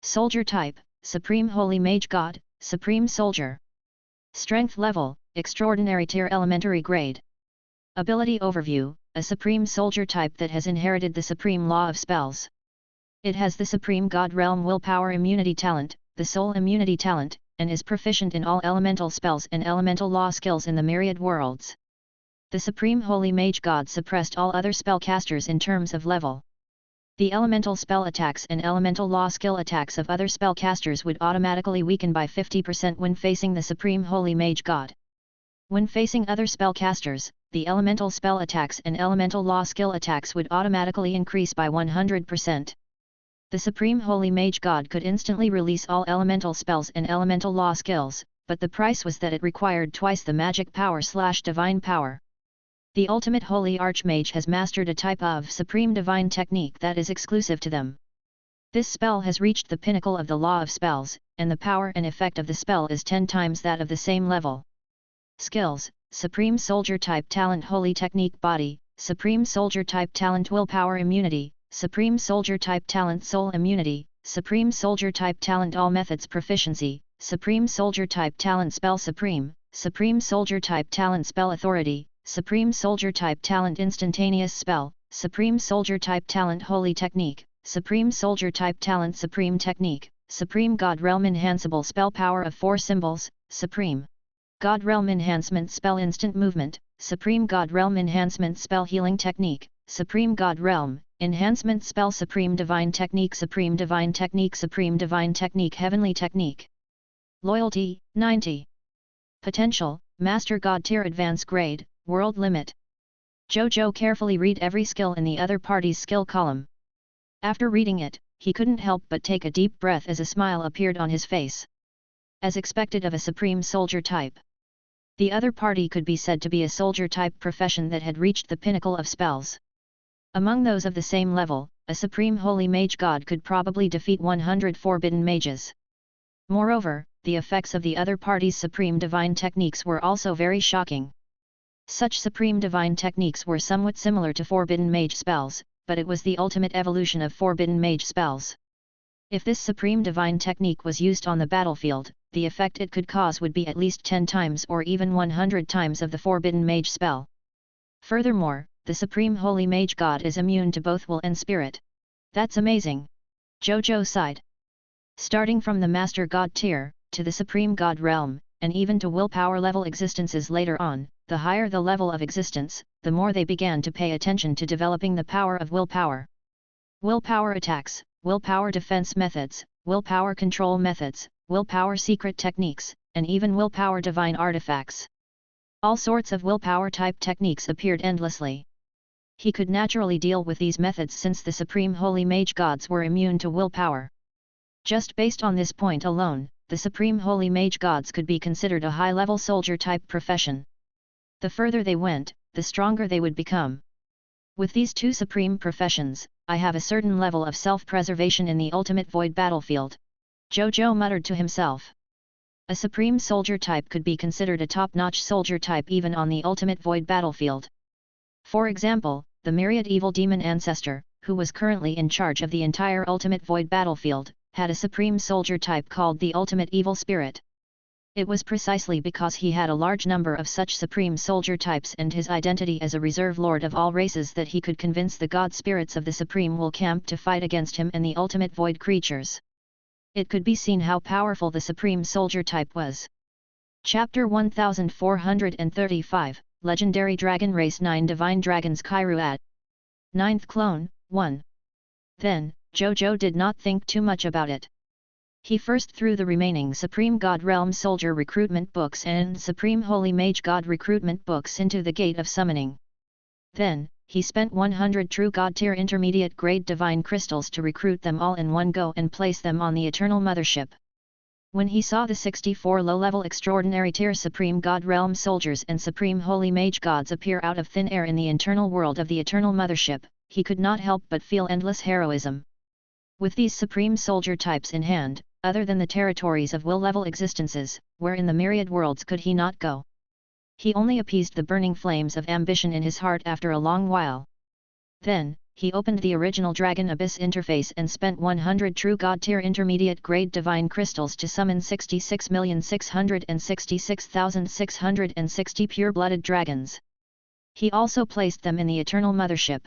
Soldier type, Supreme Holy Mage God, Supreme Soldier. Strength level, Extraordinary Tier Elementary Grade. Ability overview, a Supreme Soldier type that has inherited the Supreme Law of Spells. It has the Supreme God Realm Willpower Immunity Talent, the Soul Immunity Talent, and is proficient in all elemental spells and elemental law skills in the myriad worlds. The Supreme Holy Mage God suppressed all other spellcasters in terms of level. The elemental spell attacks and elemental law skill attacks of other spellcasters would automatically weaken by 50% when facing the Supreme Holy Mage God. When facing other spellcasters, the elemental spell attacks and elemental law skill attacks would automatically increase by 100%. The Supreme Holy Mage God could instantly release all elemental spells and elemental law skills, but the price was that it required twice the magic power/divine power. The Ultimate Holy Archmage has mastered a type of Supreme Divine technique that is exclusive to them. This spell has reached the pinnacle of the law of spells, and the power and effect of the spell is 10 times that of the same level. Skills: Supreme Soldier Type Talent Holy Technique Body, Supreme Soldier Type Talent Willpower Immunity, Supreme Soldier Type Talent Soul Immunity, Supreme Soldier Type Talent All Methods Proficiency, Supreme Soldier Type Talent Spell Supreme, Supreme Soldier Type Talent Spell Authority, Supreme Soldier Type Talent Instantaneous Spell, Supreme Soldier Type Talent Holy Technique, Supreme Soldier Type Talent Supreme Technique, Supreme God Realm Enhanceable Spell Power of 4 Symbols, Supreme God Realm Enhancement Spell Instant Movement, Supreme God Realm Enhancement Spell Healing Technique, Supreme God Realm Enhancement Spell Supreme Divine Technique Supreme Divine Technique Supreme Divine Technique Heavenly Technique. Loyalty, 90. Potential, Master God Tier Advanced Grade, World Limit. Zhou Zhou carefully read every skill in the other party's skill column. After reading it, he couldn't help but take a deep breath as a smile appeared on his face. As expected of a Supreme Soldier type, the other party could be said to be a soldier-type profession that had reached the pinnacle of spells. Among those of the same level, a Supreme Holy Mage God could probably defeat 100 forbidden mages. Moreover, the effects of the other party's Supreme Divine techniques were also very shocking. Such Supreme Divine techniques were somewhat similar to Forbidden Mage spells, but it was the ultimate evolution of Forbidden Mage spells. If this Supreme Divine technique was used on the battlefield, the effect it could cause would be at least 10 times or even 100 times of the Forbidden Mage spell. Furthermore, the Supreme Holy Mage God is immune to both will and spirit. That's amazing! Zhou Zhou sighed. Starting from the Master God tier, to the Supreme God realm, and even to willpower level existences later on, the higher the level of existence, the more they began to pay attention to developing the power of willpower. Willpower attacks, willpower defense methods, willpower control methods, willpower secret techniques, and even willpower divine artifacts. All sorts of willpower type techniques appeared endlessly. He could naturally deal with these methods since the Supreme Holy Mage Gods were immune to willpower. Just based on this point alone, the Supreme Holy Mage Gods could be considered a high-level soldier-type profession. The further they went, the stronger they would become. With these two supreme professions, I have a certain level of self-preservation in the ultimate void battlefield. Zhou Zhou muttered to himself. A supreme soldier type could be considered a top-notch soldier type even on the ultimate void battlefield. For example, the myriad evil demon ancestor, who was currently in charge of the entire ultimate void battlefield, had a supreme soldier type called the ultimate evil spirit. It was precisely because he had a large number of such supreme soldier types and his identity as a reserve lord of all races that he could convince the god spirits of the supreme will camp to fight against him and the ultimate void creatures. It could be seen how powerful the supreme soldier type was. Chapter 1435, Legendary Dragon Race 9 Divine Dragons Kairu at 9th Clone, 1. Then, Zhou Zhou did not think too much about it. He first threw the remaining Supreme God Realm Soldier recruitment books and Supreme Holy Mage God recruitment books into the Gate of Summoning. Then, he spent 100 true God tier intermediate grade divine crystals to recruit them all in one go and place them on the Eternal Mothership. When he saw the 64 low-level extraordinary tier Supreme God Realm Soldiers and Supreme Holy Mage Gods appear out of thin air in the internal world of the Eternal Mothership, he could not help but feel endless heroism. With these supreme soldier types in hand, other than the territories of will-level existences, where in the myriad worlds could he not go? He only appeased the burning flames of ambition in his heart after a long while. Then, he opened the original Dragon Abyss interface and spent 100 true God tier intermediate grade divine crystals to summon 66,666,660 pure-blooded dragons. He also placed them in the Eternal Mothership.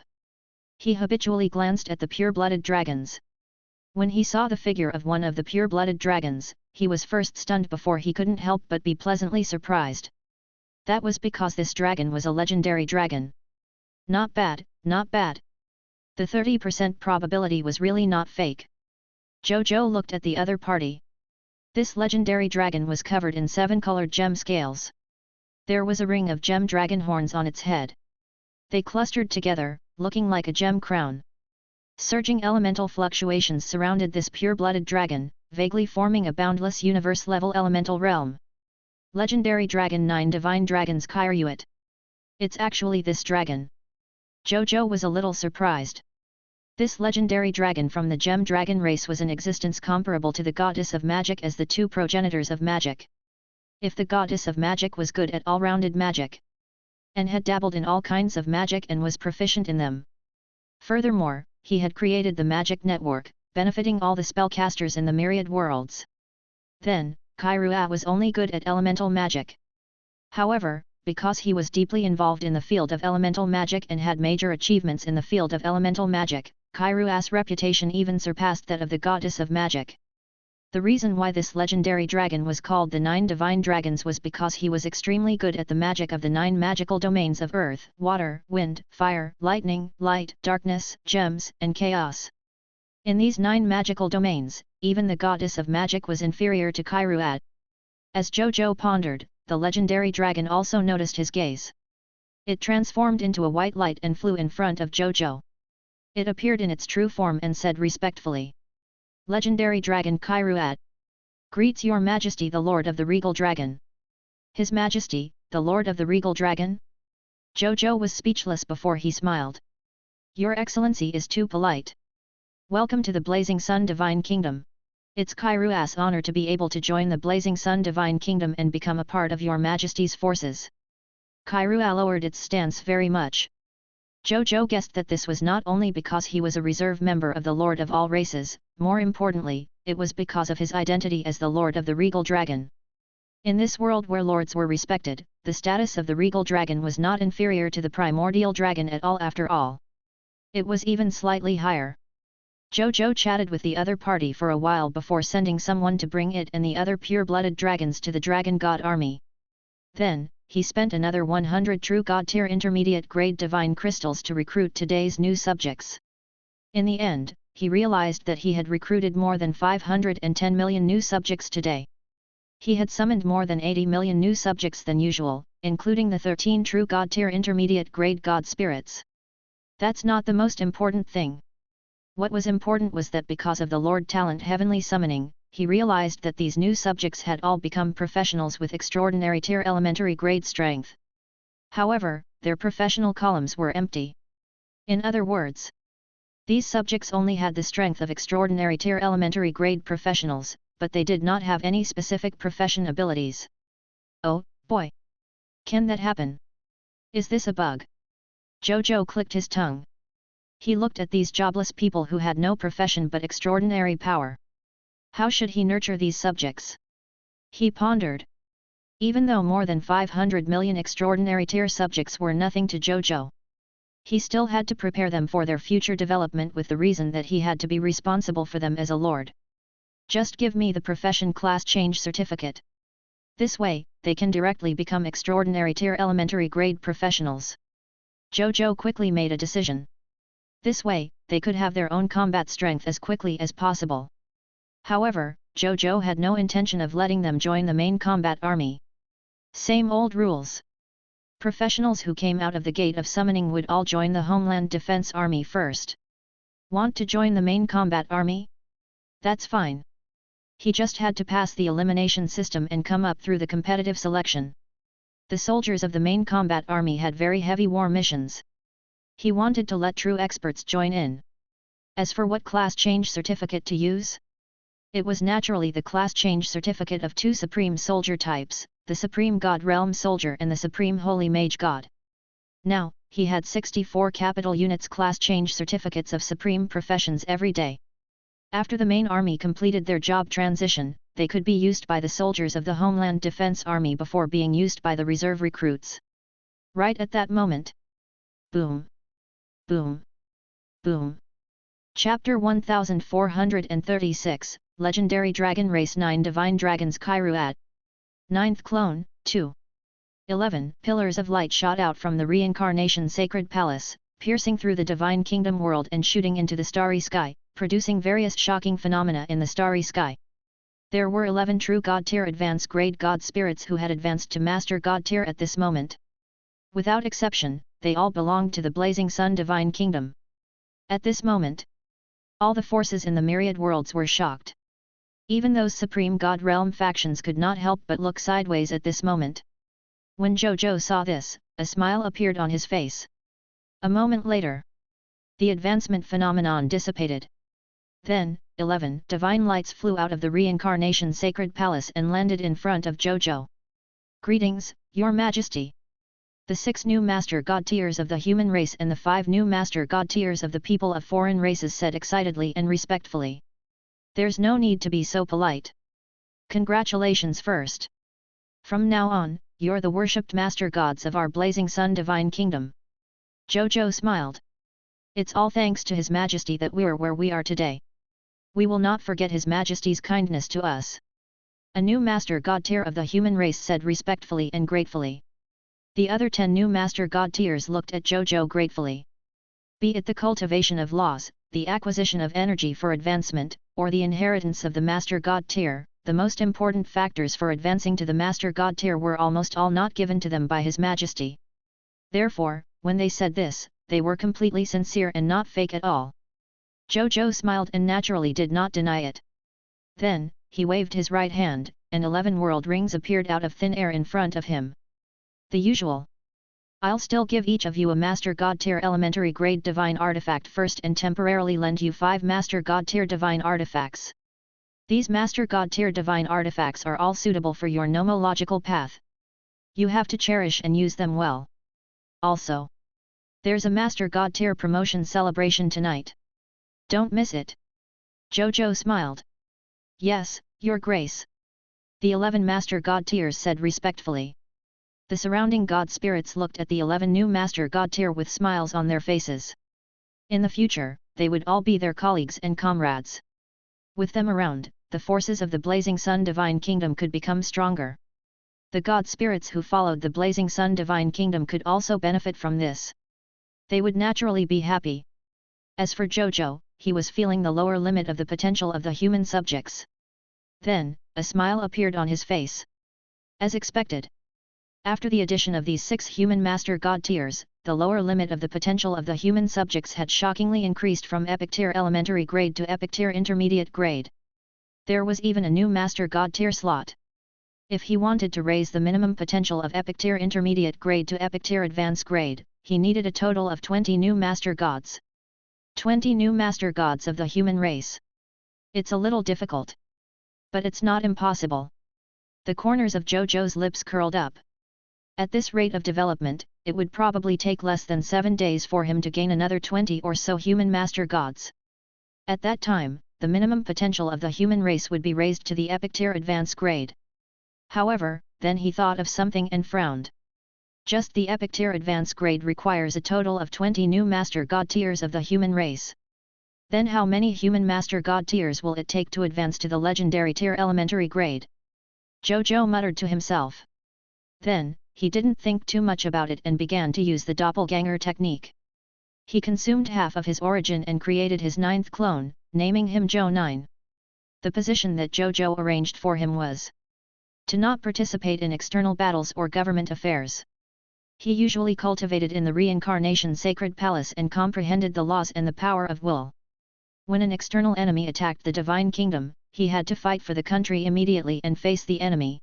He habitually glanced at the pure-blooded dragons. When he saw the figure of one of the pure-blooded dragons, he was first stunned before he couldn't help but be pleasantly surprised. That was because this dragon was a legendary dragon. Not bad, not bad. The 30% probability was really not fake. Zhou Zhou looked at the other party. This legendary dragon was covered in 7-colored gem scales. There was a ring of gem dragon horns on its head. They clustered together, looking like a gem crown. Surging elemental fluctuations surrounded this pure-blooded dragon, vaguely forming a boundless universe-level elemental realm. Legendary Dragon 9 Divine Dragons Kyruat. It's actually this dragon. Zhou Zhou was a little surprised. This legendary dragon from the gem dragon race was in existence comparable to the goddess of magic as the two progenitors of magic. If the goddess of magic was good at all-rounded magic, and had dabbled in all kinds of magic and was proficient in them. Furthermore, he had created the magic network, benefiting all the spellcasters in the myriad worlds. Then, Kyruat was only good at elemental magic. However, because he was deeply involved in the field of elemental magic and had major achievements in the field of elemental magic, Kyruat's reputation even surpassed that of the goddess of magic. The reason why this legendary dragon was called the 9 Divine Dragons was because he was extremely good at the magic of the 9 magical domains of earth, water, wind, fire, lightning, light, darkness, gems, and chaos. In these 9 magical domains, even the goddess of magic was inferior to Kyruat. As Zhou Zhou pondered, the legendary dragon also noticed his gaze. It transformed into a white light and flew in front of Zhou Zhou. It appeared in its true form and said respectfully, "Legendary Dragon Kyruat. Greets your Majesty the Lord of the Regal Dragon." His Majesty, the Lord of the Regal Dragon? Zhou Zhou was speechless before he smiled. Your Excellency is too polite. Welcome to the Blazing Sun Divine Kingdom. It's Kyruat's honor to be able to join the Blazing Sun Divine Kingdom and become a part of your Majesty's forces. Kyruat lowered its stance very much. Zhou Zhou guessed that this was not only because he was a reserve member of the Lord of all races, more importantly, it was because of his identity as the Lord of the Regal Dragon. In this world where lords were respected, the status of the Regal Dragon was not inferior to the Primordial Dragon at all after all. It was even slightly higher. Zhou Zhou chatted with the other party for a while before sending someone to bring it and the other pure-blooded dragons to the Dragon God army. Then, he spent another 100 true God-tier intermediate grade divine crystals to recruit today's new subjects. In the end, he realized that he had recruited more than 510 million new subjects today. He had summoned more than 80 million new subjects than usual, including the 13 true God-tier intermediate grade God spirits. That's not the most important thing. What was important was that because of the Lord Talent Heavenly Summoning, he realized that these new subjects had all become professionals with extraordinary tier elementary grade strength. However, their professional columns were empty. In other words, these subjects only had the strength of extraordinary tier elementary grade professionals, but they did not have any specific profession abilities. Oh, boy! Can that happen? Is this a bug? Zhou Zhou clicked his tongue. He looked at these jobless people who had no profession but extraordinary power. How should he nurture these subjects? He pondered. Even though more than 500 million extraordinary tier subjects were nothing to Zhou Zhou, he still had to prepare them for their future development with the reason that he had to be responsible for them as a lord. Just give me the profession class change certificate. This way, they can directly become extraordinary tier elementary grade professionals. Zhou Zhou quickly made a decision. This way, they could have their own combat strength as quickly as possible. However, Zhou Zhou had no intention of letting them join the main combat army. Same old rules. Professionals who came out of the gate of summoning would all join the Homeland Defense Army first. Want to join the main combat army? That's fine. He just had to pass the elimination system and come up through the competitive selection. The soldiers of the main combat army had very heavy war missions. He wanted to let true experts join in. As for what class change certificate to use? It was naturally the class change certificate of 2 supreme soldier types, the Supreme God Realm Soldier and the Supreme Holy Mage God. Now, he had 64 capital units class change certificates of supreme professions every day. After the main army completed their job transition, they could be used by the soldiers of the Homeland Defense Army before being used by the reserve recruits. Right at that moment. Boom. Boom. Boom. Chapter 1436, Legendary Dragon Race 9 Divine Dragons Kyruat. 9th Clone, 2. 11 Pillars of light shot out from the Reincarnation Sacred Palace, piercing through the divine kingdom world and shooting into the starry sky, producing various shocking phenomena in the starry sky. There were 11 true God tier advanced grade God spirits who had advanced to Master God tier at this moment. Without exception, they all belonged to the Blazing Sun Divine Kingdom. At this moment, all the forces in the myriad worlds were shocked. Even those supreme God realm factions could not help but look sideways at this moment. When Zhou Zhou saw this, a smile appeared on his face. A moment later, the advancement phenomenon dissipated. Then, 11 divine lights flew out of the reincarnation sacred palace and landed in front of Zhou Zhou. "Greetings, Your Majesty." The 6 new Master God tiers of the human race and the 5 new Master God tiers of the people of foreign races said excitedly and respectfully. "There's no need to be so polite. Congratulations first. From now on, you're the worshipped Master Gods of our Blazing Sun Divine Kingdom." Zhou Zhou smiled. "It's all thanks to His Majesty that we're where we are today. We will not forget His Majesty's kindness to us." A new Master God tier of the human race said respectfully and gratefully. The other 10 new Master God tiers looked at Zhou Zhou gratefully. Be it the cultivation of laws, the acquisition of energy for advancement, or the inheritance of the Master God tier, the most important factors for advancing to the Master God tier were almost all not given to them by His Majesty. Therefore, when they said this, they were completely sincere and not fake at all. Zhou Zhou smiled and naturally did not deny it. Then, he waved his right hand, and 11 world rings appeared out of thin air in front of him. The usual. "I'll still give each of you a Master God tier elementary grade divine artifact first and temporarily lend you 5 Master God tier divine artifacts. These Master God tier divine artifacts are all suitable for your nomological path. You have to cherish and use them well. Also, there's a Master God tier promotion celebration tonight. Don't miss it." Zhou Zhou smiled. "Yes, Your Grace." The 11 Master God tiers said respectfully. The surrounding God spirits looked at the 11 new Master God tier with smiles on their faces. In the future, they would all be their colleagues and comrades. With them around, the forces of the Blazing Sun Divine Kingdom could become stronger. The God spirits who followed the Blazing Sun Divine Kingdom could also benefit from this. They would naturally be happy. As for Zhou Zhou, he was feeling the lower limit of the potential of the human subjects. Then, a smile appeared on his face. As expected. After the addition of these 6 human Master God tiers, the lower limit of the potential of the human subjects had shockingly increased from Epic tier elementary grade to Epic tier intermediate grade. There was even a new Master God tier slot. If he wanted to raise the minimum potential of Epic tier intermediate grade to Epic tier advanced grade, he needed a total of 20 new Master Gods. 20 new Master Gods of the human race. It's a little difficult. But it's not impossible. The corners of Zhou Zhou's lips curled up. At this rate of development, it would probably take less than 7 days for him to gain another 20 or so human Master Gods. At that time, the minimum potential of the human race would be raised to the Epic tier advanced grade. However, then he thought of something and frowned. Just the Epic tier advanced grade requires a total of 20 new Master God tiers of the human race. Then how many human Master God tiers will it take to advance to the legendary tier elementary grade? Zhou Zhou muttered to himself. Then, he didn't think too much about it and began to use the doppelganger technique. He consumed half of his origin and created his 9th clone, naming him Zhou 9. The position that Zhou Zhou arranged for him was to not participate in external battles or government affairs. He usually cultivated in the reincarnation sacred palace and comprehended the laws and the power of will. When an external enemy attacked the divine kingdom, he had to fight for the country immediately and face the enemy.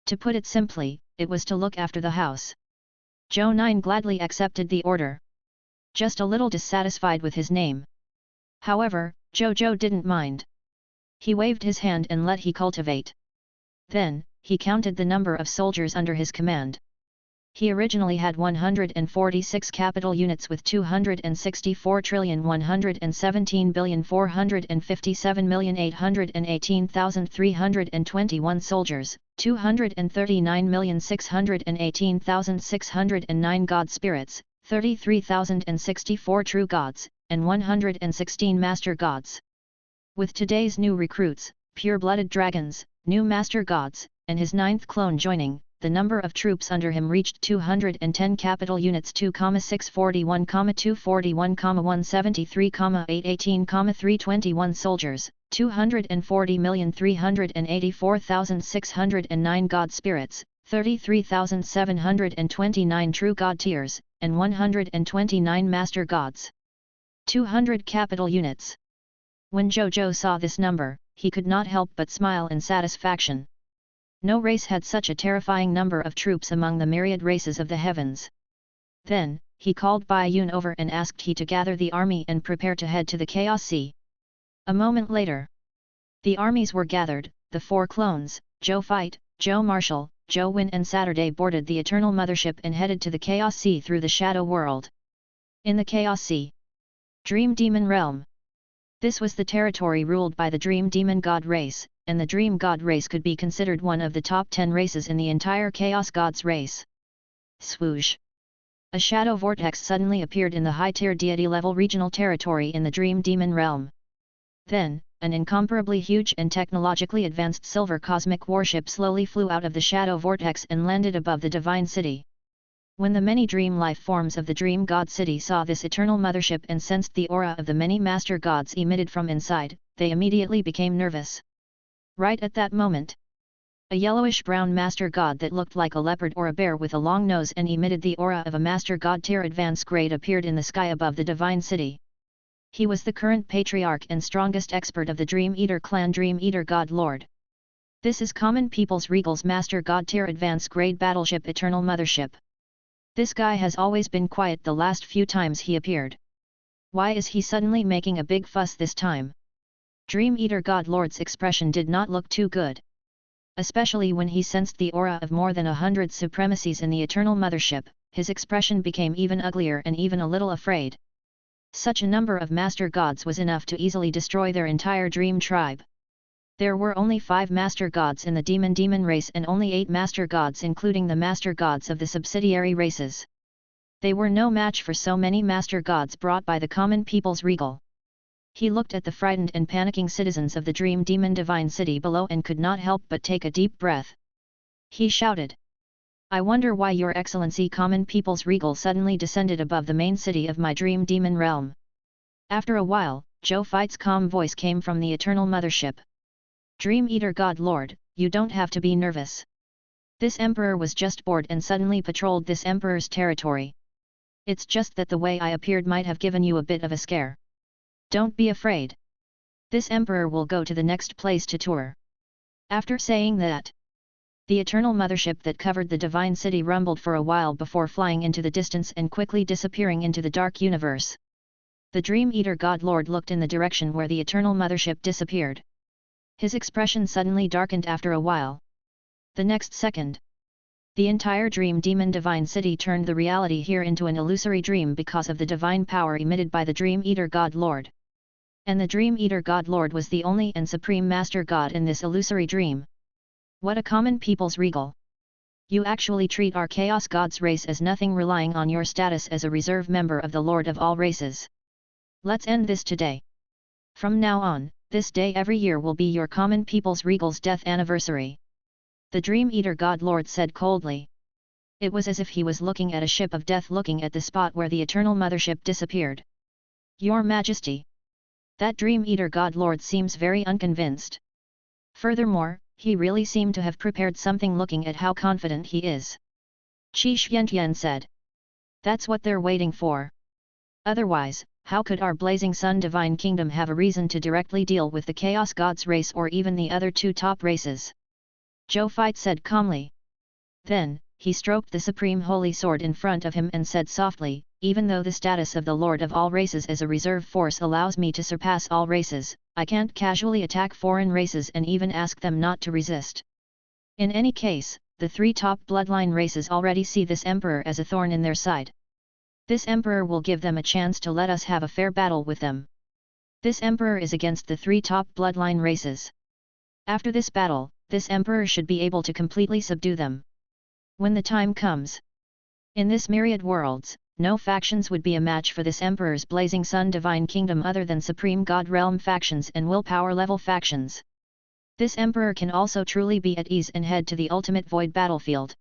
To put it simply, it was to look after the house. Zhou 9 gladly accepted the order. Just a little dissatisfied with his name. However, Zhou Zhou didn't mind. He waved his hand and let he cultivate. Then, he counted the number of soldiers under his command. He originally had 146 capital units with 264,117,457,818,321 soldiers, 239,618,609 God spirits, 33,064 true gods, and 116 Master Gods. With today's new recruits, pure-blooded dragons, new Master Gods, and his 9th clone joining, the number of troops under him reached 210 capital units 2,641, 241, 173, 818, 321 soldiers, 240,384,609 god spirits, 33,729 true god tiers, and 129 master gods. 200 capital units. When Zhou Zhou saw this number, he could not help but smile in satisfaction. No race had such a terrifying number of troops among the myriad races of the heavens. Then, he called Bai Yun over and asked he to gather the army and prepare to head to the Chaos Sea. A moment later, the armies were gathered, the four clones, Zhou Fight, Zhou Marshall, Zhou Win and Saturday boarded the Eternal Mothership and headed to the Chaos Sea through the Shadow World. In the Chaos Sea, Dream Demon Realm. This was the territory ruled by the Dream Demon God race, and the Dream God race could be considered one of the top 10 races in the entire Chaos Gods race. Swoosh! A shadow vortex suddenly appeared in the high-tier deity-level regional territory in the Dream Demon Realm. Then, an incomparably huge and technologically advanced silver cosmic warship slowly flew out of the shadow vortex and landed above the Divine City. When the many dream life forms of the Dream God City saw this eternal mothership and sensed the aura of the many master gods emitted from inside, they immediately became nervous. Right at that moment, a yellowish-brown master god that looked like a leopard or a bear with a long nose and emitted the aura of a master god tier advanced grade appeared in the sky above the Divine City. He was the current patriarch and strongest expert of the Dream Eater clan, Dream Eater God Lord. This is Common People's Regal's master god tier advanced grade battleship Eternal Mothership. This guy has always been quiet the last few times he appeared. Why is he suddenly making a big fuss this time? Dream Eater God Lord's expression did not look too good. Especially when he sensed the aura of more than 100 supremacies in the Eternal Mothership, his expression became even uglier and even a little afraid. Such a number of master gods was enough to easily destroy their entire dream tribe. There were only 5 master gods in the demon race and only 8 master gods including the master gods of the subsidiary races. They were no match for so many master gods brought by the Common People's Regal. He looked at the frightened and panicking citizens of the Dream Demon Divine City below and could not help but take a deep breath. He shouted, "I wonder why Your Excellency Common People's Regal suddenly descended above the main city of my Dream Demon realm." After a while, Zhou Fight's calm voice came from the Eternal Mothership. "Dream Eater God Lord, you don't have to be nervous. This emperor was just bored and suddenly patrolled this emperor's territory. It's just that the way I appeared might have given you a bit of a scare. Don't be afraid. This emperor will go to the next place to tour." After saying that, the Eternal Mothership that covered the Divine City rumbled for a while before flying into the distance and quickly disappearing into the dark universe. The Dream Eater God Lord looked in the direction where the Eternal Mothership disappeared. His expression suddenly darkened after a while. The next second, the entire Dream Demon Divine City turned the reality here into an illusory dream because of the divine power emitted by the Dream Eater God Lord. And the Dream Eater God Lord was the only and supreme master god in this illusory dream. What a Common People's Regal! You actually treat our Chaos Gods race as nothing, relying on your status as a reserve member of the Lord of all races. Let's end this today. From now on, this day every year will be your Common People's Regal's death anniversary." The Dream Eater God Lord said coldly. It was as if he was looking at a ship of death looking at the spot where the Eternal Mothership disappeared. "Your Majesty." That Dream Eater God Lord seems very unconvinced. Furthermore, he really seemed to have prepared something looking at how confident he is. Qi Xiantian said. "That's what they're waiting for. Otherwise, how could our Blazing Sun Divine Kingdom have a reason to directly deal with the Chaos Gods race or even the other 2 top races?" Zhou Fight said calmly. Then, he stroked the supreme holy sword in front of him and said softly, "Even though the status of the Lord of all races as a reserve force allows me to surpass all races, I can't casually attack foreign races and even ask them not to resist. In any case, the 3 top bloodline races already see this emperor as a thorn in their side. This emperor will give them a chance to let us have a fair battle with them. This emperor is against the 3 top bloodline races. After this battle, this emperor should be able to completely subdue them. When the time comes. In this myriad worlds, no factions would be a match for this emperor's Blazing Sun Divine Kingdom other than Supreme God Realm factions and willpower level factions. This emperor can also truly be at ease and head to the ultimate void battlefield.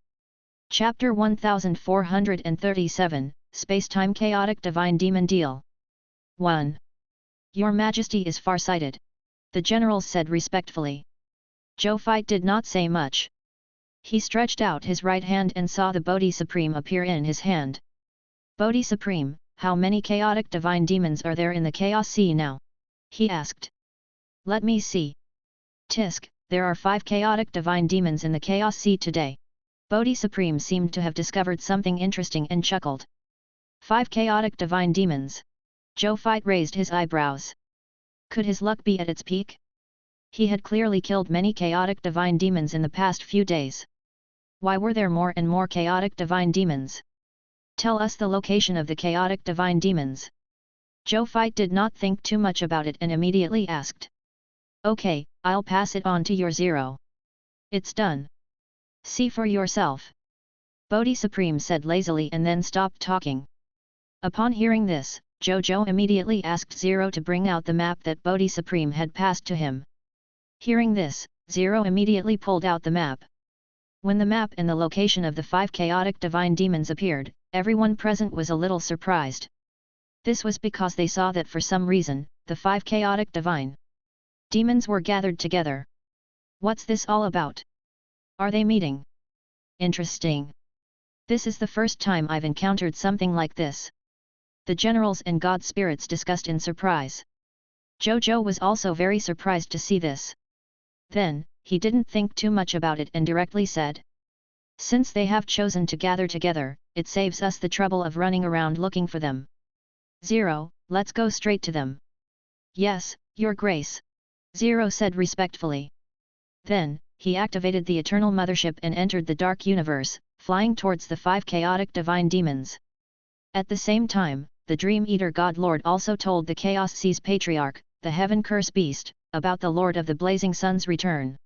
Chapter 1437, Space-Time Chaotic Divine Demon Deal. 1. Your Majesty is far-sighted, the generals said respectfully. Zhou Fai did not say much. He stretched out his right hand and saw the Bodhi Supreme appear in his hand. Bodhi Supreme, how many chaotic divine demons are there in the Chaos Sea now? He asked. Let me see. Tisk, there are 5 chaotic divine demons in the Chaos Sea today. Bodhi Supreme seemed to have discovered something interesting and chuckled. 5 chaotic divine demons. Zhou Fai raised his eyebrows. Could his luck be at its peak? He had clearly killed many chaotic divine demons in the past few days. Why were there more and more chaotic divine demons? Tell us the location of the chaotic divine demons. Zhou Fai did not think too much about it and immediately asked. Okay, I'll pass it on to your Zero. It's done. See for yourself. Bodhi Supreme said lazily and then stopped talking. Upon hearing this, Zhou Zhou immediately asked Zero to bring out the map that Bodhi Supreme had passed to him. Hearing this, Zero immediately pulled out the map. When the map and the location of the 5 chaotic divine demons appeared, everyone present was a little surprised. This was because they saw that for some reason, the 5 chaotic divine demons were gathered together. What's this all about? Are they meeting? Interesting. This is the first time I've encountered something like this. The generals and god spirits discussed in surprise. Zhou Zhou was also very surprised to see this. Then, he didn't think too much about it and directly said. Since they have chosen to gather together, it saves us the trouble of running around looking for them. Zero, let's go straight to them. Yes, Your Grace. Zero said respectfully. Then, he activated the Eternal Mothership and entered the Dark Universe, flying towards the 5 chaotic divine demons. At the same time, the Dream Eater God Lord also told the Chaos Sea's Patriarch, the Heaven Curse Beast, about the Lord of the Blazing Sun's return.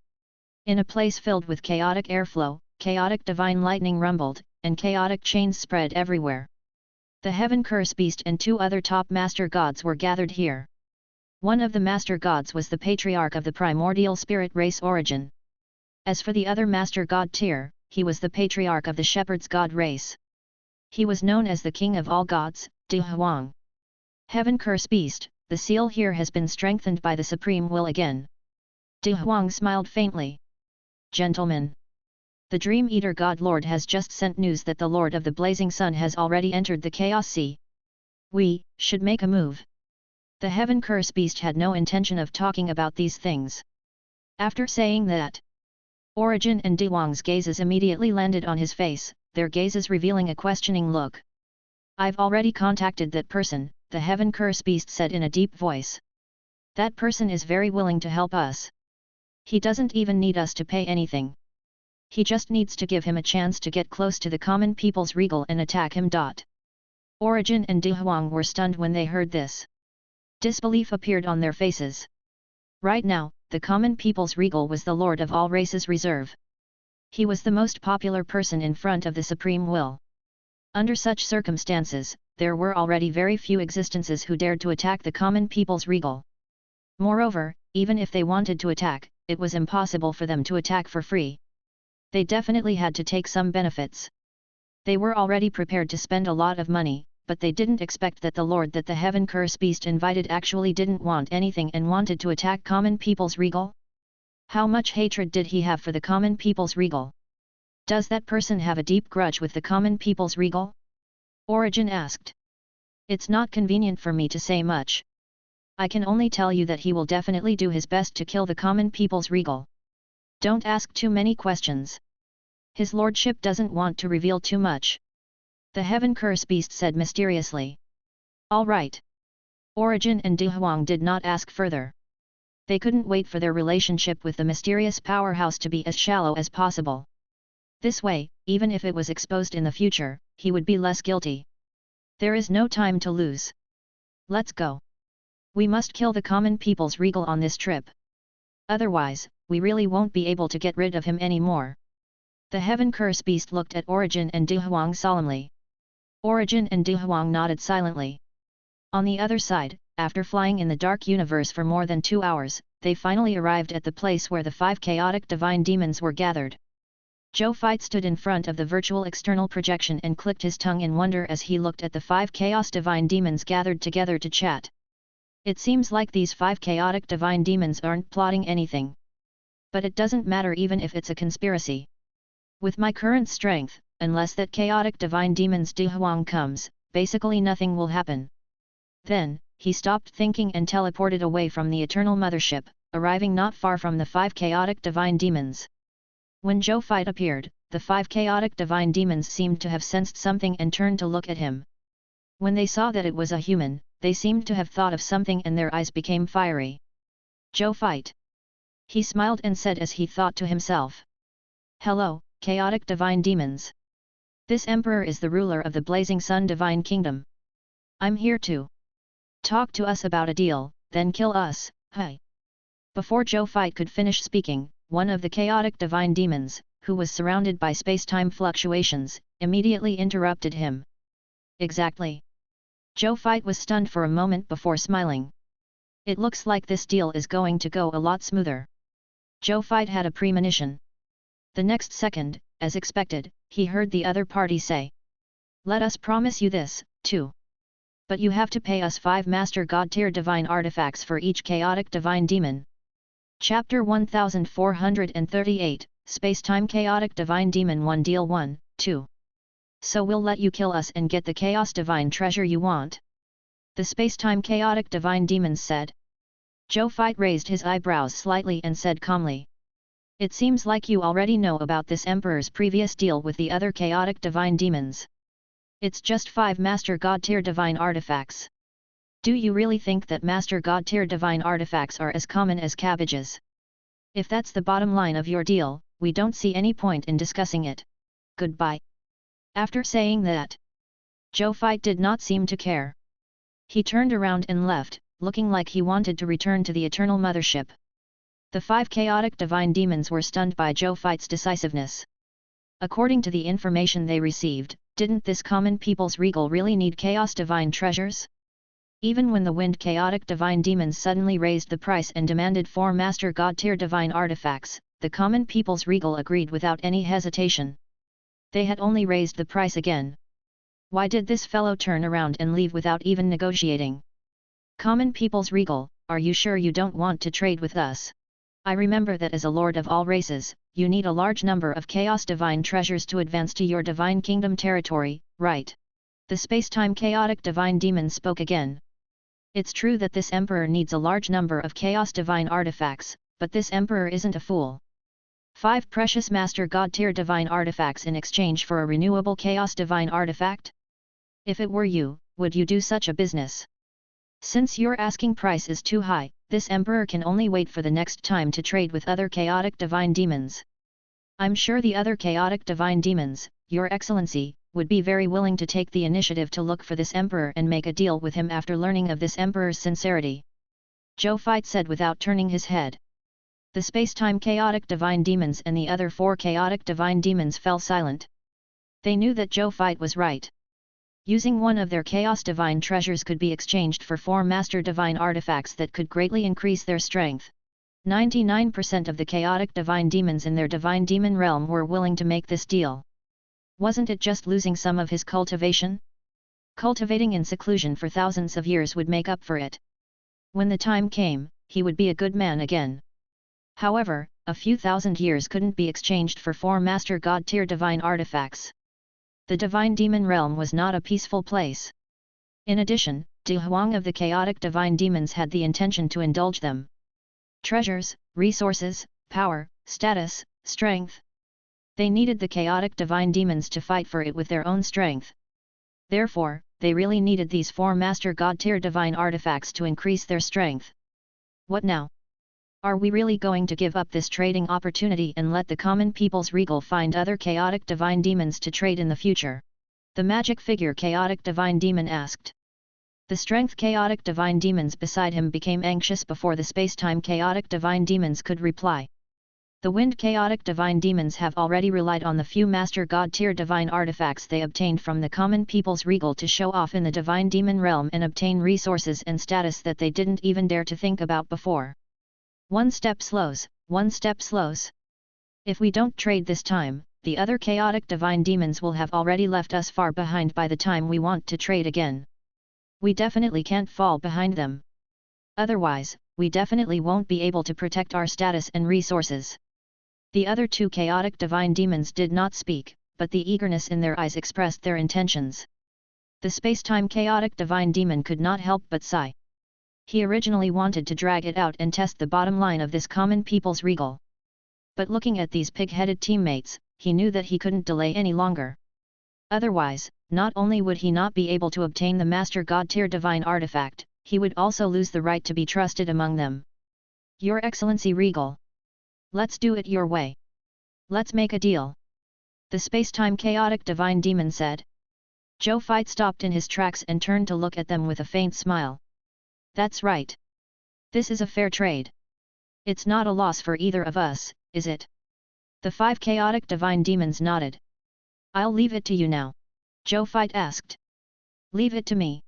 In a place filled with chaotic airflow, chaotic divine lightning rumbled, and chaotic chains spread everywhere. The Heaven Curse Beast and 2 other top Master Gods were gathered here. One of the Master Gods was the Patriarch of the Primordial Spirit Race Origin. As for the other Master God Tyr, he was the Patriarch of the Shepherd's God Race. He was known as the King of all Gods, De Huang. Heaven Curse Beast, the seal here has been strengthened by the Supreme Will again. De Huang smiled faintly. Gentlemen. The Dream Eater God Lord has just sent news that the Lord of the Blazing Sun has already entered the Chaos Sea. We should make a move. The Heaven Curse Beast had no intention of talking about these things. After saying that, Origin and De Huang's gazes immediately landed on his face, their gazes revealing a questioning look. I've already contacted that person, the Heaven Curse Beast said in a deep voice. That person is very willing to help us. He doesn't even need us to pay anything. He just needs to give him a chance to get close to the common people's regal and attack him. Origin and De Huang were stunned when they heard this. Disbelief appeared on their faces. Right now, the common people's regal was the Lord of all races reserve. He was the most popular person in front of the Supreme Will. Under such circumstances, there were already very few existences who dared to attack the common people's regal. Moreover, even if they wanted to attack, it was impossible for them to attack for free. They definitely had to take some benefits. They were already prepared to spend a lot of money, but they didn't expect that the Lord that the Heaven Curse Beast invited actually didn't want anything and wanted to attack common people's regal. How much hatred did he have for the common people's regal? Does that person have a deep grudge with the common people's regal? Origin asked. It's not convenient for me to say much. I can only tell you that he will definitely do his best to kill the common people's regal. Don't ask too many questions. His lordship doesn't want to reveal too much. The Heaven Curse Beast said mysteriously. All right. Origin and De Huang did not ask further. They couldn't wait for their relationship with the mysterious powerhouse to be as shallow as possible. This way, even if it was exposed in the future, he would be less guilty. There is no time to lose. Let's go. We must kill the common people's regal on this trip. Otherwise, we really won't be able to get rid of him anymore. The Heaven Curse Beast looked at Origin and De Huang solemnly. Origin and De Huang nodded silently. On the other side, after flying in the Dark Universe for more than 2 hours, they finally arrived at the place where the 5 chaotic divine demons were gathered. Zhou Fight stood in front of the virtual external projection and clicked his tongue in wonder as he looked at the 5 chaos divine demons gathered together to chat. It seems like these 5 chaotic divine demons aren't plotting anything. But it doesn't matter even if it's a conspiracy. With my current strength, unless that chaotic divine demon's Duhuang comes, basically nothing will happen. Then, he stopped thinking and teleported away from the Eternal Mothership, arriving not far from the 5 chaotic divine demons. When Zhou Fight appeared, the 5 chaotic divine demons seemed to have sensed something and turned to look at him. When they saw that it was a human, they seemed to have thought of something and their eyes became fiery. Zhou Fight. He smiled and said as he thought to himself. Hello, chaotic divine demons. This emperor is the ruler of the Blazing Sun Divine Kingdom. I'm here to talk to us about a deal, then kill us, hey. Before Zhou Fight could finish speaking, one of the chaotic divine demons, who was surrounded by space-time fluctuations, immediately interrupted him. Exactly. Zhou Fight was stunned for a moment before smiling. It looks like this deal is going to go a lot smoother. Zhou Fight had a premonition. The next second, as expected, he heard the other party say. Let us promise you this, too. But you have to pay us 5 Master God tier divine artifacts for each chaotic divine demon. Chapter 1438, Space-Time Chaotic Divine Demon 1 Deal 1, 2. So we'll let you kill us and get the Chaos Divine Treasure you want? The Space-Time Chaotic Divine Demons said. Zhou Fight raised his eyebrows slightly and said calmly. It seems like you already know about this Emperor's previous deal with the other chaotic divine demons. It's just 5 Master God tier divine artifacts. Do you really think that Master God tier divine artifacts are as common as cabbages? If that's the bottom line of your deal, we don't see any point in discussing it. Goodbye. After saying that, Zhou Fight did not seem to care. He turned around and left, looking like he wanted to return to the Eternal Mothership. The 5 chaotic divine demons were stunned by Zhou Fight's decisiveness. According to the information they received, didn't this common people's regal really need chaos divine treasures? Even when the wind chaotic divine demons suddenly raised the price and demanded 4 Master God tier divine artifacts, the common people's regal agreed without any hesitation. They had only raised the price again. Why did this fellow turn around and leave without even negotiating? Common people's regal, are you sure you don't want to trade with us? I remember that as a lord of all races, you need a large number of chaos divine treasures to advance to your divine kingdom territory, right? The space-time chaotic divine demon spoke again. It's true that this emperor needs a large number of chaos divine artifacts, but this emperor isn't a fool. 5 precious Master God tier divine artifacts in exchange for a renewable chaos divine artifact? If it were you, would you do such a business? Since your asking price is too high, this emperor can only wait for the next time to trade with other chaotic divine demons. I'm sure the other chaotic divine demons, Your Excellency, would be very willing to take the initiative to look for this emperor and make a deal with him after learning of this emperor's sincerity. Zhou Fight said without turning his head. The space-time chaotic divine demons and the other 4 chaotic divine demons fell silent. They knew that Zhou Fight was right. Using one of their chaos divine treasures could be exchanged for 4 master divine artifacts that could greatly increase their strength. 99% of the chaotic divine demons in their divine demon realm were willing to make this deal. Wasn't it just losing some of his cultivation? Cultivating in seclusion for thousands of years would make up for it. When the time came, he would be a good man again. However, a few thousand years couldn't be exchanged for 4 master god tier divine artifacts. The divine demon realm was not a peaceful place. In addition, Du Huang of the chaotic divine demons had the intention to indulge them. Treasures, resources, power, status, strength. They needed the chaotic divine demons to fight for it with their own strength. Therefore, they really needed these 4 master god tier divine artifacts to increase their strength. What now? Are we really going to give up this trading opportunity and let the common people's regal find other chaotic divine demons to trade in the future? The magic figure chaotic divine demon asked. The strength chaotic divine demons beside him became anxious before the space-time chaotic divine demons could reply. The wind chaotic divine demons have already relied on the few master god tier divine artifacts they obtained from the common people's regal to show off in the divine demon realm and obtain resources and status that they didn't even dare to think about before. One step slows, one step slows. If we don't trade this time, the other chaotic divine demons will have already left us far behind by the time we want to trade again. We definitely can't fall behind them. Otherwise, we definitely won't be able to protect our status and resources. The other two chaotic divine demons did not speak, but the eagerness in their eyes expressed their intentions. The space-time chaotic divine demon could not help but sigh. He originally wanted to drag it out and test the bottom line of this common people's regal. But looking at these pig-headed teammates, he knew that he couldn't delay any longer. Otherwise, not only would he not be able to obtain the Master God-tier divine artifact, he would also lose the right to be trusted among them. Your Excellency Regal. Let's do it your way. Let's make a deal. The space-time chaotic divine demon said. Zhou Fight stopped in his tracks and turned to look at them with a faint smile. That's right. This is a fair trade. It's not a loss for either of us, is it? The 5 chaotic divine demons nodded. I'll leave it to you now. Zhou Fight asked. Leave it to me.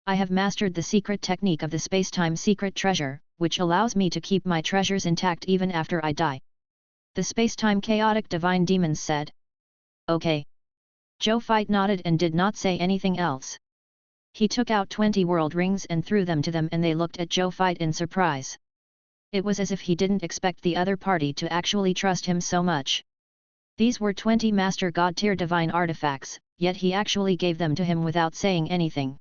I have mastered the secret technique of the space-time secret treasure, which allows me to keep my treasures intact even after I die. The space-time chaotic divine demons said. Okay. Zhou Fight nodded and did not say anything else. He took out 20 world rings and threw them to them, and they looked at Zhou Fight in surprise. It was as if he didn't expect the other party to actually trust him so much. These were 20 Master God-tier divine artifacts, yet he actually gave them to him without saying anything.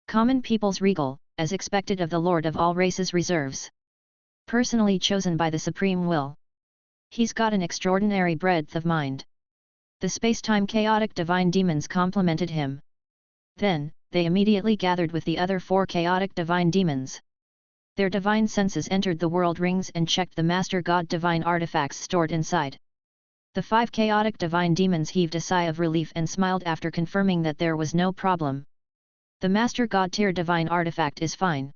Common people's regal, as expected of the Lord of all races reserves. Personally chosen by the Supreme Will. He's got an extraordinary breadth of mind. The space-time chaotic divine demons complimented him. Then, they immediately gathered with the other 4 chaotic divine demons. Their divine senses entered the world rings and checked the Master God divine artifacts stored inside. The 5 chaotic divine demons heaved a sigh of relief and smiled after confirming that there was no problem. The Master God tier divine artifact is fine.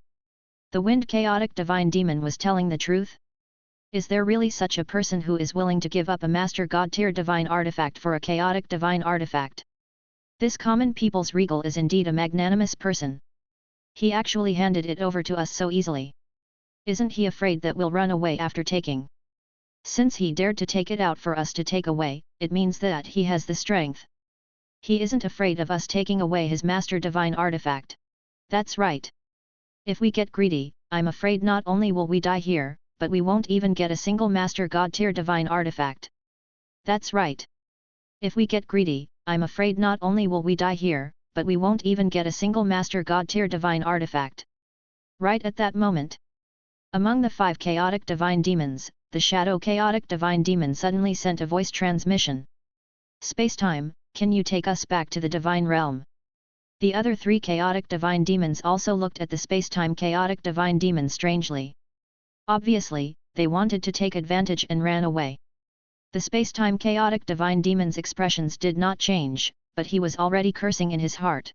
The wind chaotic divine demon was telling the truth. Is there really such a person who is willing to give up a Master God tier divine artifact for a chaotic divine artifact? This common people's regal is indeed a magnanimous person. He actually handed it over to us so easily. Isn't he afraid that we'll run away after taking? Since he dared to take it out for us to take away, it means that he has the strength. He isn't afraid of us taking away his Master divine artifact. That's right. If we get greedy, I'm afraid not only will we die here, but we won't even get a single Master God tier divine artifact. That's right. If we get greedy, I'm afraid not only will we die here, but we won't even get a single Master God tier divine artifact. Right at that moment. Among the 5 chaotic divine demons, the shadow chaotic divine demon suddenly sent a voice transmission. Space-time, can you take us back to the divine realm? The other 3 chaotic divine demons also looked at the space-time chaotic divine demon strangely. Obviously, they wanted to take advantage and ran away. The space-time chaotic divine demon's expressions did not change, but he was already cursing in his heart.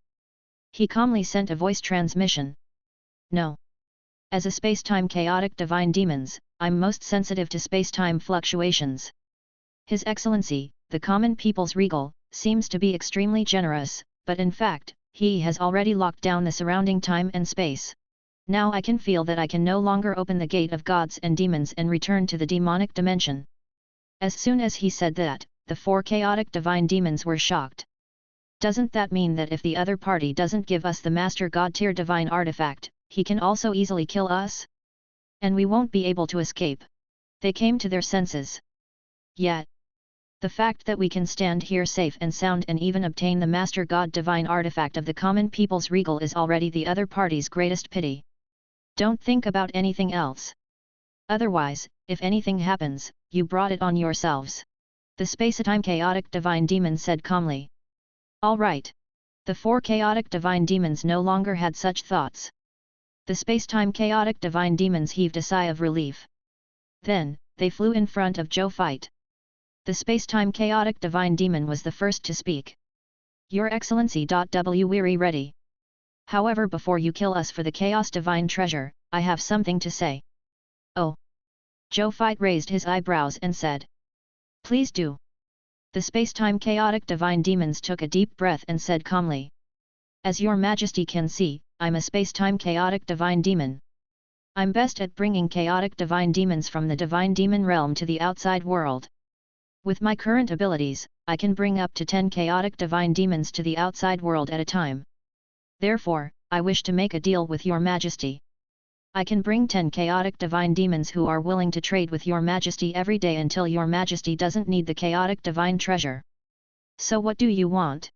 He calmly sent a voice transmission. No. As a space-time chaotic divine demons, I'm most sensitive to space-time fluctuations. His Excellency, the common people's regal, seems to be extremely generous, but in fact, he has already locked down the surrounding time and space. Now I can feel that I can no longer open the gate of gods and demons and return to the demonic dimension. As soon as he said that, the 4 chaotic divine demons were shocked. Doesn't that mean that if the other party doesn't give us the Master God tier divine artifact, he can also easily kill us? And we won't be able to escape. They came to their senses. Yet, the fact that we can stand here safe and sound and even obtain the Master God divine artifact of the common people's regal is already the other party's greatest pity. Don't think about anything else. Otherwise, if anything happens, you brought it on yourselves. The space-time chaotic divine demon said calmly. All right. The 4 chaotic divine demons no longer had such thoughts. The space-time chaotic divine demons heaved a sigh of relief. Then, they flew in front of Zhou Fight. The space-time chaotic divine demon was the first to speak. Your Excellency. We're ready. However, before you kill us for the chaos divine treasure, I have something to say. Oh. Zhou Fight raised his eyebrows and said. Please do. The space-time chaotic divine demons took a deep breath and said calmly. As your majesty can see, I'm a space-time chaotic divine demon. I'm best at bringing chaotic divine demons from the divine demon realm to the outside world. With my current abilities, I can bring up to 10 chaotic divine demons to the outside world at a time. Therefore, I wish to make a deal with your majesty. I can bring 10 chaotic divine demons who are willing to trade with your majesty every day until your majesty doesn't need the chaotic divine treasure. So what do you want?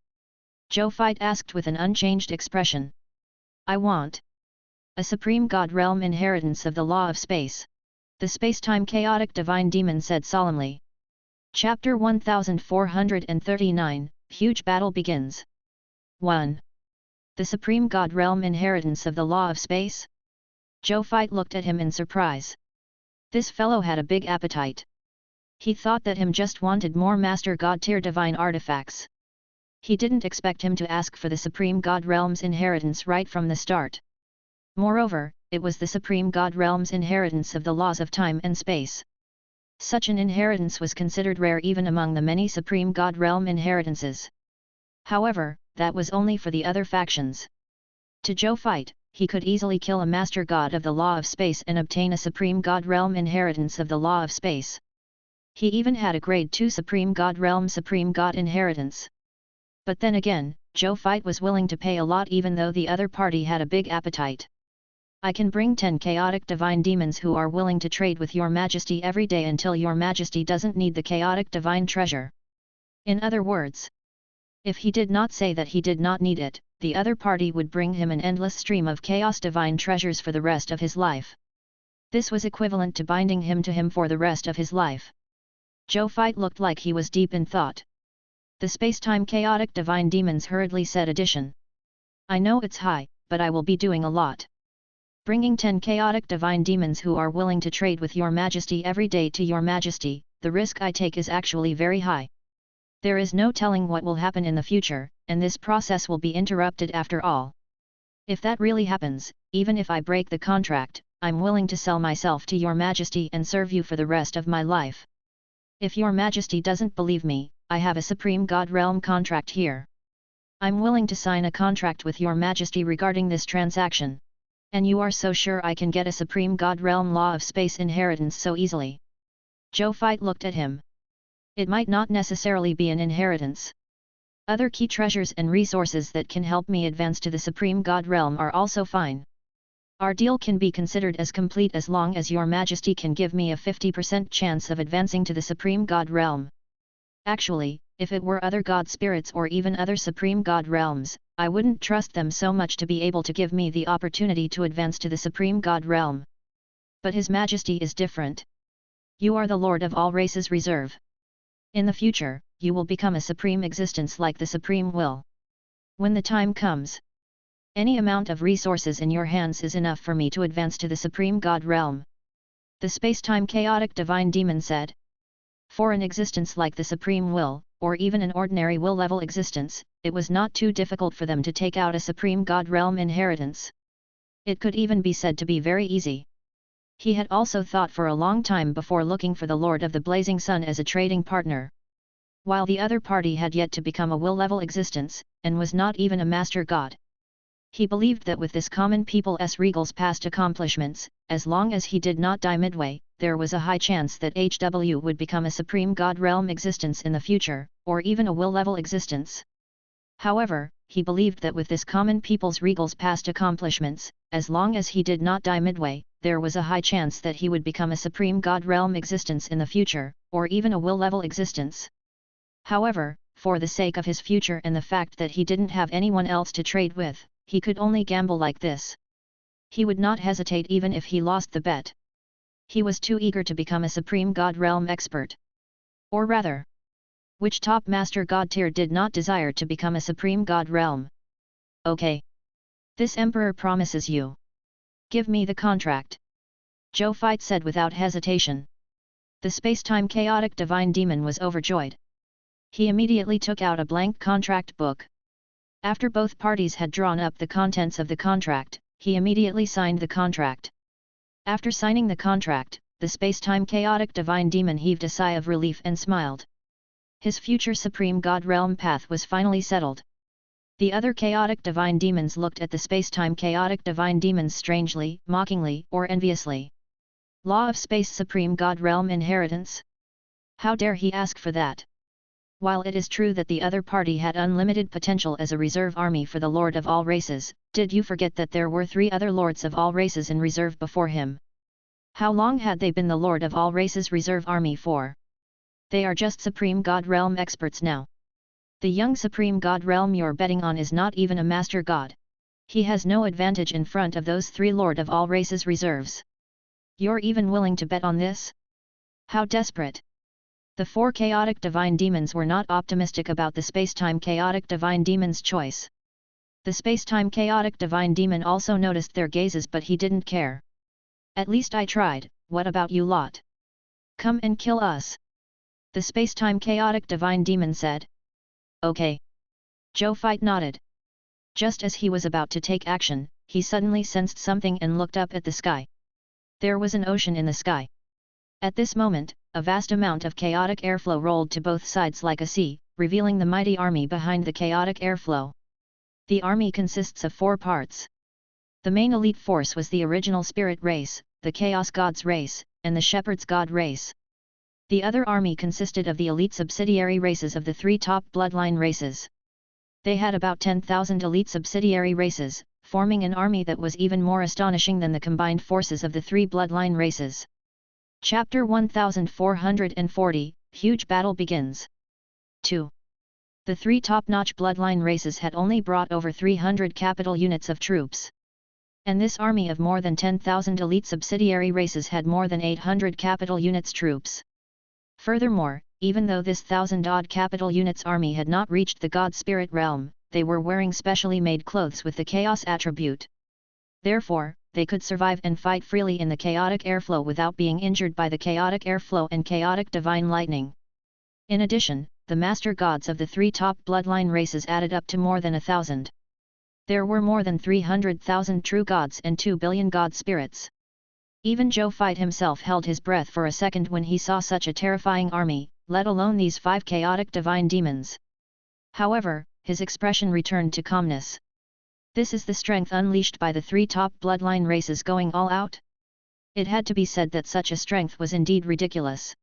Zhou Fite asked with an unchanged expression. I want a supreme god realm inheritance of the law of space. The space-time chaotic divine demon said solemnly. Chapter 1439, Huge Battle Begins. 1. The supreme god realm inheritance of the law of space? Zhou Fite looked at him in surprise. This fellow had a big appetite. He thought that him just wanted more master god tier divine artifacts. He didn't expect him to ask for the supreme god realm's inheritance right from the start. Moreover, it was the supreme god realm's inheritance of the laws of time and space. Such an inheritance was considered rare even among the many supreme god realm inheritances. However, that was only for the other factions. To Zhou Fite, he could easily kill a master god of the law of space and obtain a supreme god realm inheritance of the law of space. He even had a grade 2 supreme god realm supreme god inheritance. But then again, Zhou Fite was willing to pay a lot even though the other party had a big appetite. I can bring 10 chaotic divine demons who are willing to trade with your majesty every day until your majesty doesn't need the chaotic divine treasure. In other words, if he did not say that he did not need it, the other party would bring him an endless stream of chaos divine treasures for the rest of his life. This was equivalent to binding him to him for the rest of his life. Zhou Fite looked like he was deep in thought. The space-time chaotic divine demons hurriedly said addition. I know it's high, but I will be doing a lot. Bringing 10 chaotic divine demons who are willing to trade with your majesty every day to your majesty, the risk I take is actually very high. There is no telling what will happen in the future, and this process will be interrupted after all. If that really happens, even if I break the contract, I'm willing to sell myself to your majesty and serve you for the rest of my life. If your majesty doesn't believe me, I have a supreme god realm contract here. I'm willing to sign a contract with your majesty regarding this transaction. And you are so sure I can get a supreme god realm law of space inheritance so easily? Zhou Fite looked at him. It might not necessarily be an inheritance. Other key treasures and resources that can help me advance to the supreme god realm are also fine. Our deal can be considered as complete as long as your majesty can give me a 50% chance of advancing to the supreme god realm. Actually, if it were other god spirits or even other supreme god realms, I wouldn't trust them so much to be able to give me the opportunity to advance to the supreme god realm. But His Majesty is different. You are the Lord of all races reserve. In the future, you will become a supreme existence like the supreme will. When the time comes, any amount of resources in your hands is enough for me to advance to the supreme god realm. The space-time chaotic divine demon said. For an existence like the supreme will, or even an ordinary will level existence, it was not too difficult for them to take out a supreme god realm inheritance. It could even be said to be very easy. He had also thought for a long time before looking for the Lord of the Blazing Sun as a trading partner. While the other party had yet to become a will level existence, and was not even a master god. He believed that with this common people's regal's past accomplishments, as long as he did not die midway, there was a high chance that HW would become a supreme god realm existence in the future, or even a will level existence. However, he believed that with this common people's regal's past accomplishments, as long as he did not die midway, there was a high chance that he would become a supreme god realm existence in the future, or even a will level existence. However, for the sake of his future and the fact that he didn't have anyone else to trade with, he could only gamble like this. He would not hesitate even if he lost the bet. He was too eager to become a supreme god realm expert. Or rather, which top master god tier did not desire to become a supreme god realm? Okay. This emperor promises you. Give me the contract. Zhou Fite said without hesitation. The space-time chaotic divine demon was overjoyed. He immediately took out a blank contract book. After both parties had drawn up the contents of the contract, he immediately signed the contract. After signing the contract, the space-time chaotic divine demon heaved a sigh of relief and smiled. His future supreme god realm path was finally settled. The other chaotic divine demons looked at the space-time chaotic divine demons strangely, mockingly, or enviously. Law of space supreme god realm inheritance? How dare he ask for that? While it is true that the other party had unlimited potential as a reserve army for the Lord of all races, did you forget that there were 3 other lords of all races in reserve before him? How long had they been the Lord of all races reserve army for? They are just Supreme God Realm experts now. The young Supreme God Realm you're betting on is not even a Master God. He has no advantage in front of those 3 Lord of all races reserves. You're even willing to bet on this? How desperate! The 4 chaotic divine demons were not optimistic about the space-time chaotic divine demon's choice. The space-time chaotic divine demon also noticed their gazes, but he didn't care. At least I tried, what about you lot? Come and kill us. The space-time chaotic divine demon said. Okay. Zhou Zhou nodded. Just as he was about to take action, he suddenly sensed something and looked up at the sky. There was an ocean in the sky. At this moment, a vast amount of chaotic airflow rolled to both sides like a sea, revealing the mighty army behind the chaotic airflow. The army consists of 4 parts. The main elite force was the original spirit race, the chaos gods race, and the shepherd's god race. The other army consisted of the elite subsidiary races of the 3 top bloodline races. They had about 10,000 elite subsidiary races, forming an army that was even more astonishing than the combined forces of the 3 bloodline races. Chapter 1440, Huge Battle Begins. 2. The 3 top-notch bloodline races had only brought over 300 capital units of troops. And this army of more than 10,000 elite subsidiary races had more than 800 capital units troops. Furthermore, even though this 1,000-odd capital units army had not reached the God Spirit realm, they were wearing specially made clothes with the chaos attribute. Therefore, they could survive and fight freely in the chaotic airflow without being injured by the chaotic airflow and chaotic divine lightning. In addition, the master gods of the 3 top bloodline races added up to more than 1,000. There were more than 300,000 true gods and 2 billion god spirits. Even Zhou Zhou himself held his breath for a second when he saw such a terrifying army, let alone these 5 chaotic divine demons. However, his expression returned to calmness. This is the strength unleashed by the 3 top bloodline races going all out? It had to be said that such a strength was indeed ridiculous.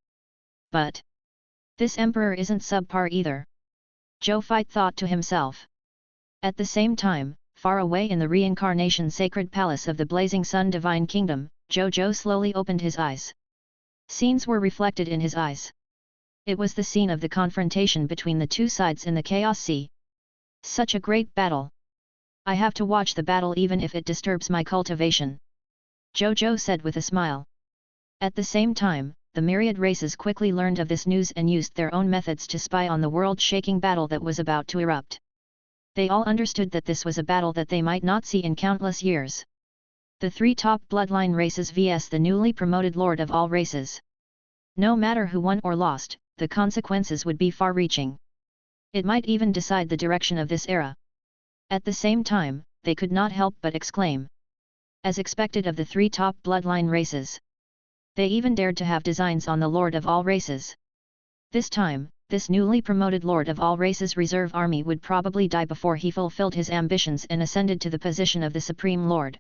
But this emperor isn't subpar either. Zhou Zhou thought to himself. At the same time, far away in the reincarnation sacred palace of the Blazing Sun Divine Kingdom, Zhou Zhou slowly opened his eyes. Scenes were reflected in his eyes. It was the scene of the confrontation between the 2 sides in the Chaos Sea. Such a great battle! I have to watch the battle even if it disturbs my cultivation. Zhou Zhou said with a smile. At the same time, the myriad races quickly learned of this news and used their own methods to spy on the world-shaking battle that was about to erupt. They all understood that this was a battle that they might not see in countless years. The 3 top bloodline races vs the newly promoted Lord of all races. No matter who won or lost, the consequences would be far-reaching. It might even decide the direction of this era. At the same time, they could not help but exclaim. As expected of the 3 top bloodline races. They even dared to have designs on the Lord of all races. This time, this newly promoted Lord of all races reserve army would probably die before he fulfilled his ambitions and ascended to the position of the Supreme Lord.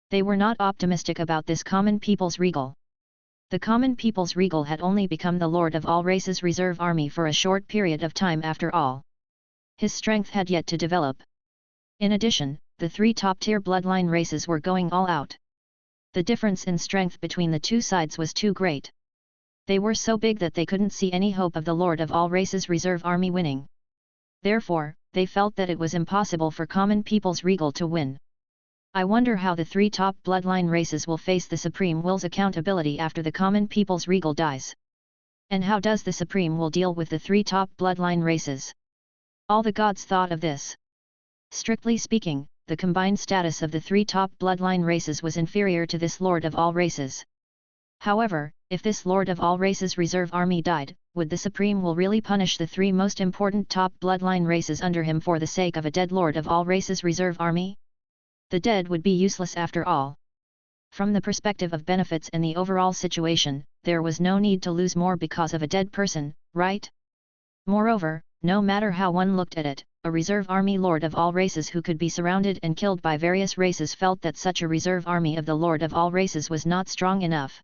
They were not optimistic about this common people's regal. The common people's regal had only become the Lord of all races reserve army for a short period of time after all. His strength had yet to develop. In addition, the 3 top-tier bloodline races were going all out. The difference in strength between the 2 sides was too great. They were so big that they couldn't see any hope of the Lord of all races reserve army winning. Therefore, they felt that it was impossible for common people's regal to win. I wonder how the 3 top bloodline races will face the Supreme Will's accountability after the common people's regal dies. And how does the Supreme Will deal with the 3 top bloodline races? All the gods thought of this. Strictly speaking, the combined status of the 3 top bloodline races was inferior to this Lord of all races. However, if this Lord of all races reserve army died, would the Supreme Will really punish the 3 most important top bloodline races under him for the sake of a dead Lord of all races reserve army? The dead would be useless after all. From the perspective of benefits and the overall situation, there was no need to lose more because of a dead person, right? Moreover, no matter how one looked at it, a reserve army Lord of all races who could be surrounded and killed by various races felt that such a reserve army of the Lord of all races was not strong enough.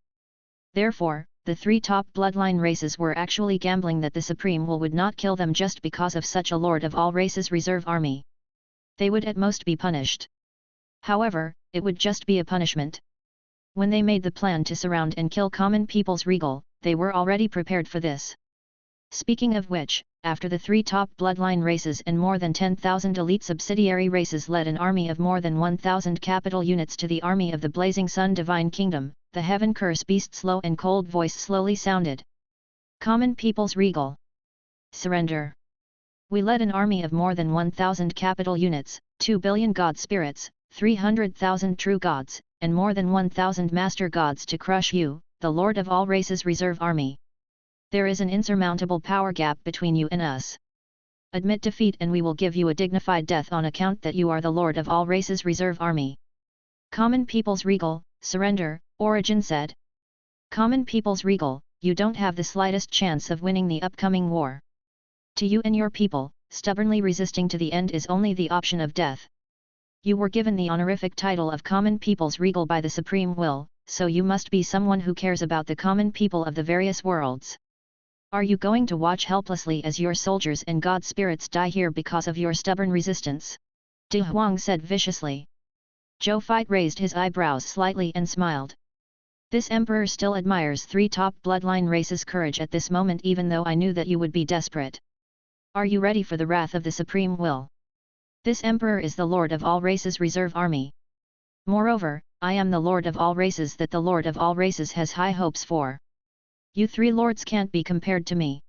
Therefore, the three top bloodline races were actually gambling that the Supreme Will would not kill them just because of such a Lord of all Races reserve army. They would at most be punished. However, it would just be a punishment. When they made the plan to surround and kill common people's regal, they were already prepared for this. Speaking of which, after the three top bloodline races and more than 10,000 elite subsidiary races led an army of more than 1,000 capital units to the army of the Blazing Sun Divine Kingdom, the Heaven Curse Beast's slow and cold voice slowly sounded. Common people's regal. Surrender. We led an army of more than 1,000 capital units, 2 billion god spirits, 300,000 true gods, and more than 1,000 master gods to crush you, the Lord of all Races reserve army. There is an insurmountable power gap between you and us. Admit defeat and we will give you a dignified death on account that you are the Lord of all Races reserve army. Common people's regal, surrender, Origin said. Common people's regal, you don't have the slightest chance of winning the upcoming war. To you and your people, stubbornly resisting to the end is only the option of death. You were given the honorific title of Common People's Regal by the Supreme Will, so you must be someone who cares about the common people of the various worlds. Are you going to watch helplessly as your soldiers and god spirits die here because of your stubborn resistance? De Huang said viciously. Zhou Fai raised his eyebrows slightly and smiled. This emperor still admires three top bloodline races' courage at this moment, even though I knew that you would be desperate. Are you ready for the wrath of the Supreme Will? This emperor is the Lord of all Races reserve army. Moreover, I am the Lord of all Races that the Lord of all Races has high hopes for. You three lords can't be compared to me.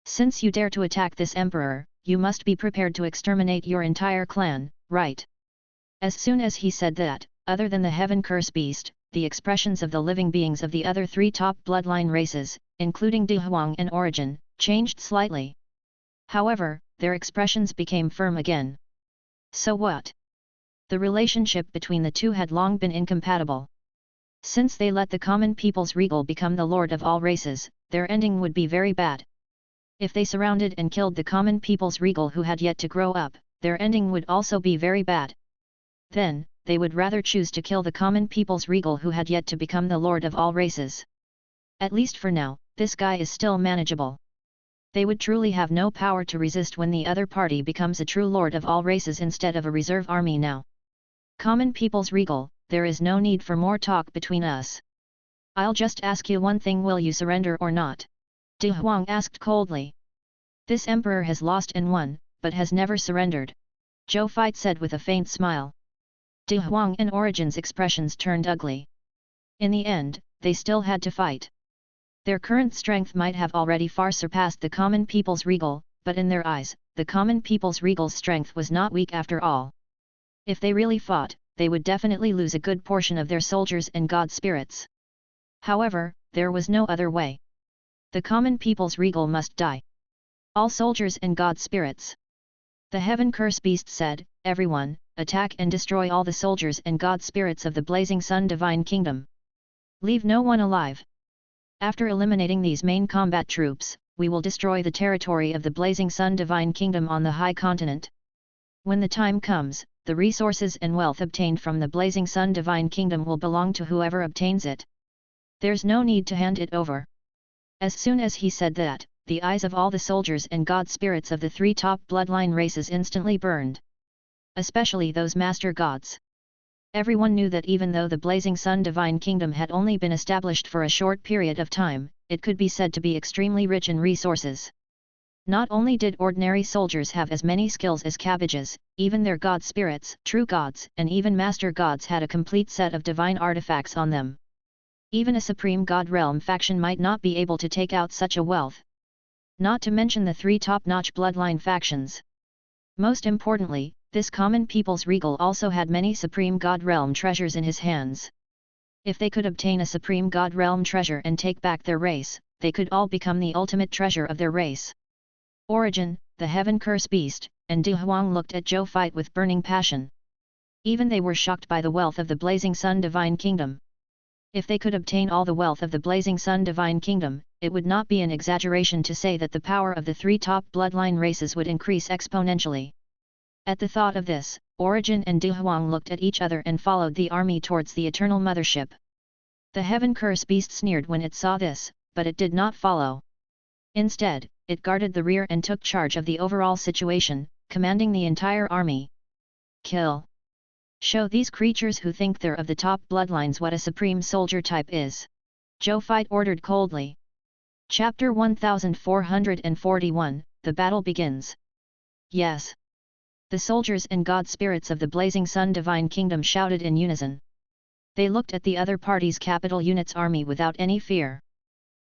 Since you dare to attack this emperor, you must be prepared to exterminate your entire clan, right? As soon as he said that, other than the Heaven Curse Beast, the expressions of the living beings of the other three top bloodline races, including De Huang and Origin, changed slightly. However, their expressions became firm again. So what? The relationship between the two had long been incompatible. Since they let the common people's regal become the Lord of all Races, their ending would be very bad. If they surrounded and killed the common people's regal who had yet to grow up, their ending would also be very bad. Then, they would rather choose to kill the common people's regal who had yet to become the Lord of all Races. At least for now, this guy is still manageable. They would truly have no power to resist when the other party becomes a true Lord of all Races instead of a reserve army now. Common people's regal, there is no need for more talk between us. I'll just ask you one thing, will you surrender or not? De Huang asked coldly. This emperor has lost and won, but has never surrendered. Zhou Fai said with a faint smile. De Huang and Origin's expressions turned ugly. In the end, they still had to fight. Their current strength might have already far surpassed the common people's regal, but in their eyes, the common people's regal's strength was not weak after all. If they really fought, they would definitely lose a good portion of their soldiers and god spirits. However, there was no other way. The common people's regal must die. All soldiers and god spirits. The Heaven Curse Beast said, everyone, attack and destroy all the soldiers and god spirits of the Blazing Sun Divine Kingdom. Leave no one alive. After eliminating these main combat troops, we will destroy the territory of the Blazing Sun Divine Kingdom on the High Continent. When the time comes, the resources and wealth obtained from the Blazing Sun Divine Kingdom will belong to whoever obtains it. There's no need to hand it over. As soon as he said that, the eyes of all the soldiers and god spirits of the three top bloodline races instantly burned. Especially those master gods. Everyone knew that even though the Blazing Sun Divine Kingdom had only been established for a short period of time, it could be said to be extremely rich in resources. Not only did ordinary soldiers have as many skills as cabbages, even their god spirits, true gods, and even master gods had a complete set of divine artifacts on them. Even a supreme god realm faction might not be able to take out such a wealth. Not to mention the three top-notch bloodline factions. Most importantly, this common people's regal also had many supreme god realm treasures in his hands. If they could obtain a supreme god realm treasure and take back their race, they could all become the ultimate treasure of their race. Origin, the Heaven Curse Beast, and De Huang looked at Zhou Fai with burning passion. Even they were shocked by the wealth of the Blazing Sun Divine Kingdom. If they could obtain all the wealth of the Blazing Sun Divine Kingdom, it would not be an exaggeration to say that the power of the three top bloodline races would increase exponentially. At the thought of this, Origin and De Huang looked at each other and followed the army towards the Eternal Mothership. The Heaven Curse Beast sneered when it saw this, but it did not follow. Instead, it guarded the rear and took charge of the overall situation, commanding the entire army. Kill. Show these creatures who think they're of the top bloodlines what a supreme soldier type is. Zhou Fight ordered coldly. Chapter 1441, The Battle Begins. Yes. The soldiers and god spirits of the Blazing Sun Divine Kingdom shouted in unison. They looked at the other party's capital unit's army without any fear.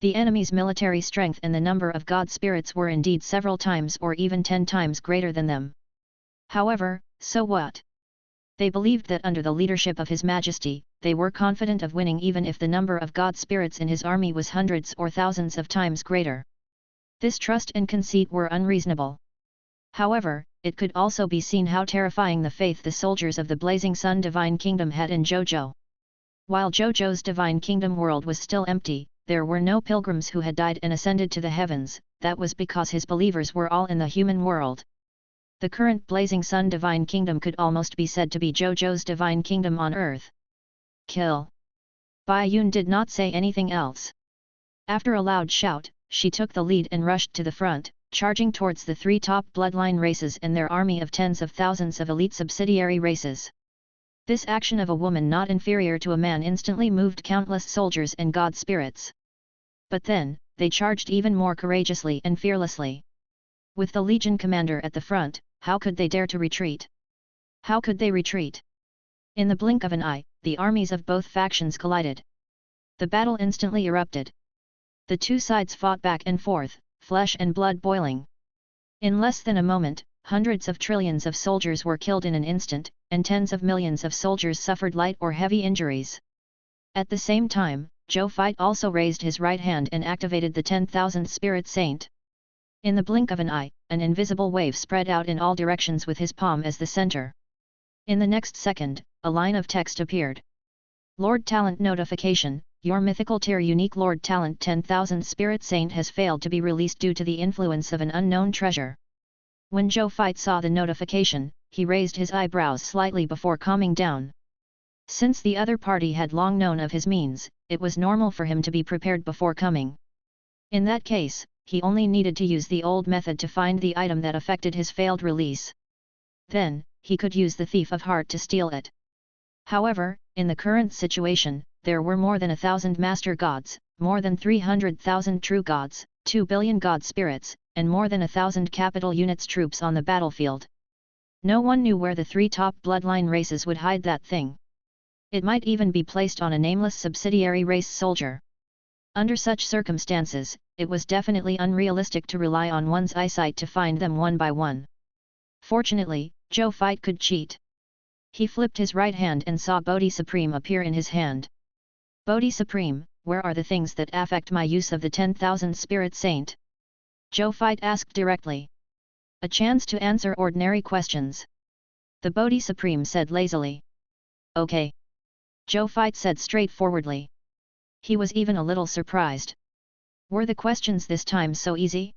The enemy's military strength and the number of god spirits were indeed several times or even 10 times greater than them. However, so what? They believed that under the leadership of His Majesty, they were confident of winning even if the number of god spirits in his army was hundreds or thousands of times greater. This trust and conceit were unreasonable. However, it could also be seen how terrifying the faith the soldiers of the Blazing Sun Divine Kingdom had in Zhou Zhou. While Zhou Zhou's Divine Kingdom world was still empty, there were no pilgrims who had died and ascended to the heavens. That was because his believers were all in the human world. The current Blazing Sun Divine Kingdom could almost be said to be Zhou Zhou's Divine Kingdom on earth. Kill. Bai Yun did not say anything else. After a loud shout, she took the lead and rushed to the front, charging towards the 3 top bloodline races and their army of tens of thousands of elite subsidiary races. This action of a woman not inferior to a man instantly moved countless soldiers and god spirits. But then, they charged even more courageously and fearlessly. With the legion commander at the front, how could they dare to retreat? How could they retreat? In the blink of an eye, the armies of both factions collided. The battle instantly erupted. The two sides fought back and forth, flesh and blood boiling. In less than a moment, hundreds of trillions of soldiers were killed in an instant, and tens of millions of soldiers suffered light or heavy injuries. At the same time, Zhou Fight also raised his right hand and activated the 10,000th Spirit Saint. In the blink of an eye, an invisible wave spread out in all directions with his palm as the center. In the next second, a line of text appeared. Lord Talent Notification: Your mythical tier unique Lord Talent 10,000 Spirit Saint has failed to be released due to the influence of an unknown treasure. When Zhou Fight saw the notification, he raised his eyebrows slightly before calming down. Since the other party had long known of his means, it was normal for him to be prepared before coming. In that case, he only needed to use the old method to find the item that affected his failed release. Then, he could use the Thief of Heart to steal it. However, in the current situation, there were more than 1,000 master gods, more than 300,000 true gods, 2 billion god spirits, and more than 1,000 capital units troops on the battlefield. No one knew where the 3 top bloodline races would hide that thing. It might even be placed on a nameless subsidiary race soldier. Under such circumstances, it was definitely unrealistic to rely on one's eyesight to find them one by one. Fortunately, Zhou Fight could cheat. He flipped his right hand and saw Bodhi Supreme appear in his hand. Bodhi Supreme, where are the things that affect my use of the 10,000 Spirit Saint? Zhou Fight asked directly. A chance to answer ordinary questions. The Bodhi Supreme said lazily. Okay. Zhou Fight said straightforwardly. He was even a little surprised. Were the questions this time so easy?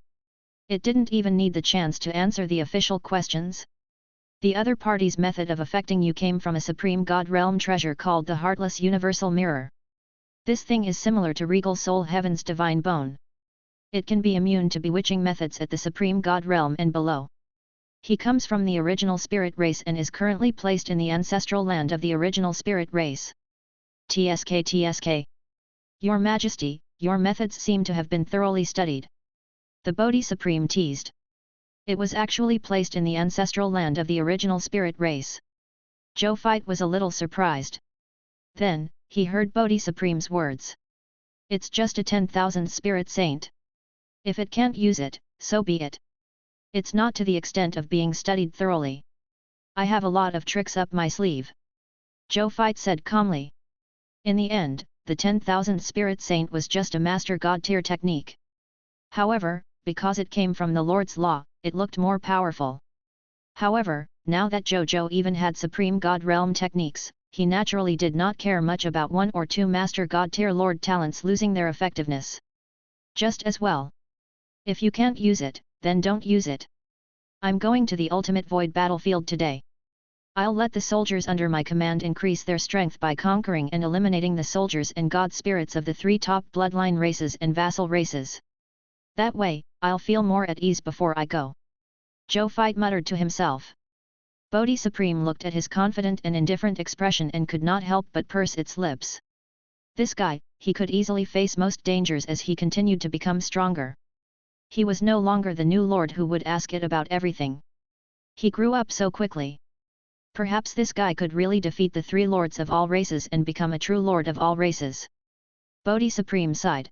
It didn't even need the chance to answer the official questions. The other party's method of affecting you came from a supreme god realm treasure called the Heartless Universal Mirror. This thing is similar to Regal Soul Heaven's Divine Bone. It can be immune to bewitching methods at the supreme god realm and below. He comes from the original spirit race and is currently placed in the ancestral land of the original spirit race. TSK. Your Majesty, your methods seem to have been thoroughly studied. The Bodhi Supreme teased. It was actually placed in the ancestral land of the original spirit race. Zhou Fight was a little surprised. Then, he heard Bodhi Supreme's words. It's just a 10,000 Spirit Saint. If it can't use it, so be it. It's not to the extent of being studied thoroughly. I have a lot of tricks up my sleeve. Zhou Fight said calmly. In the end, the 10,000 Spirit Saint was just a master god tier technique. However, because it came from the Lord's Law, it looked more powerful. However, now that Zhou Zhou even had supreme god realm techniques, he naturally did not care much about 1 or 2 master god tier lord talents losing their effectiveness. Just as well. If you can't use it, then don't use it. I'm going to the ultimate void battlefield today. I'll let the soldiers under my command increase their strength by conquering and eliminating the soldiers and god spirits of the 3 top bloodline races and vassal races. That way, I'll feel more at ease before I go. Zhou Zhou muttered to himself. Bodhi Supreme looked at his confident and indifferent expression and could not help but purse its lips. This guy, he could easily face most dangers as he continued to become stronger. He was no longer the new lord who would ask it about everything. He grew up so quickly. Perhaps this guy could really defeat the 3 lords of all races and become a true lord of all races. Bodhi Supreme sighed.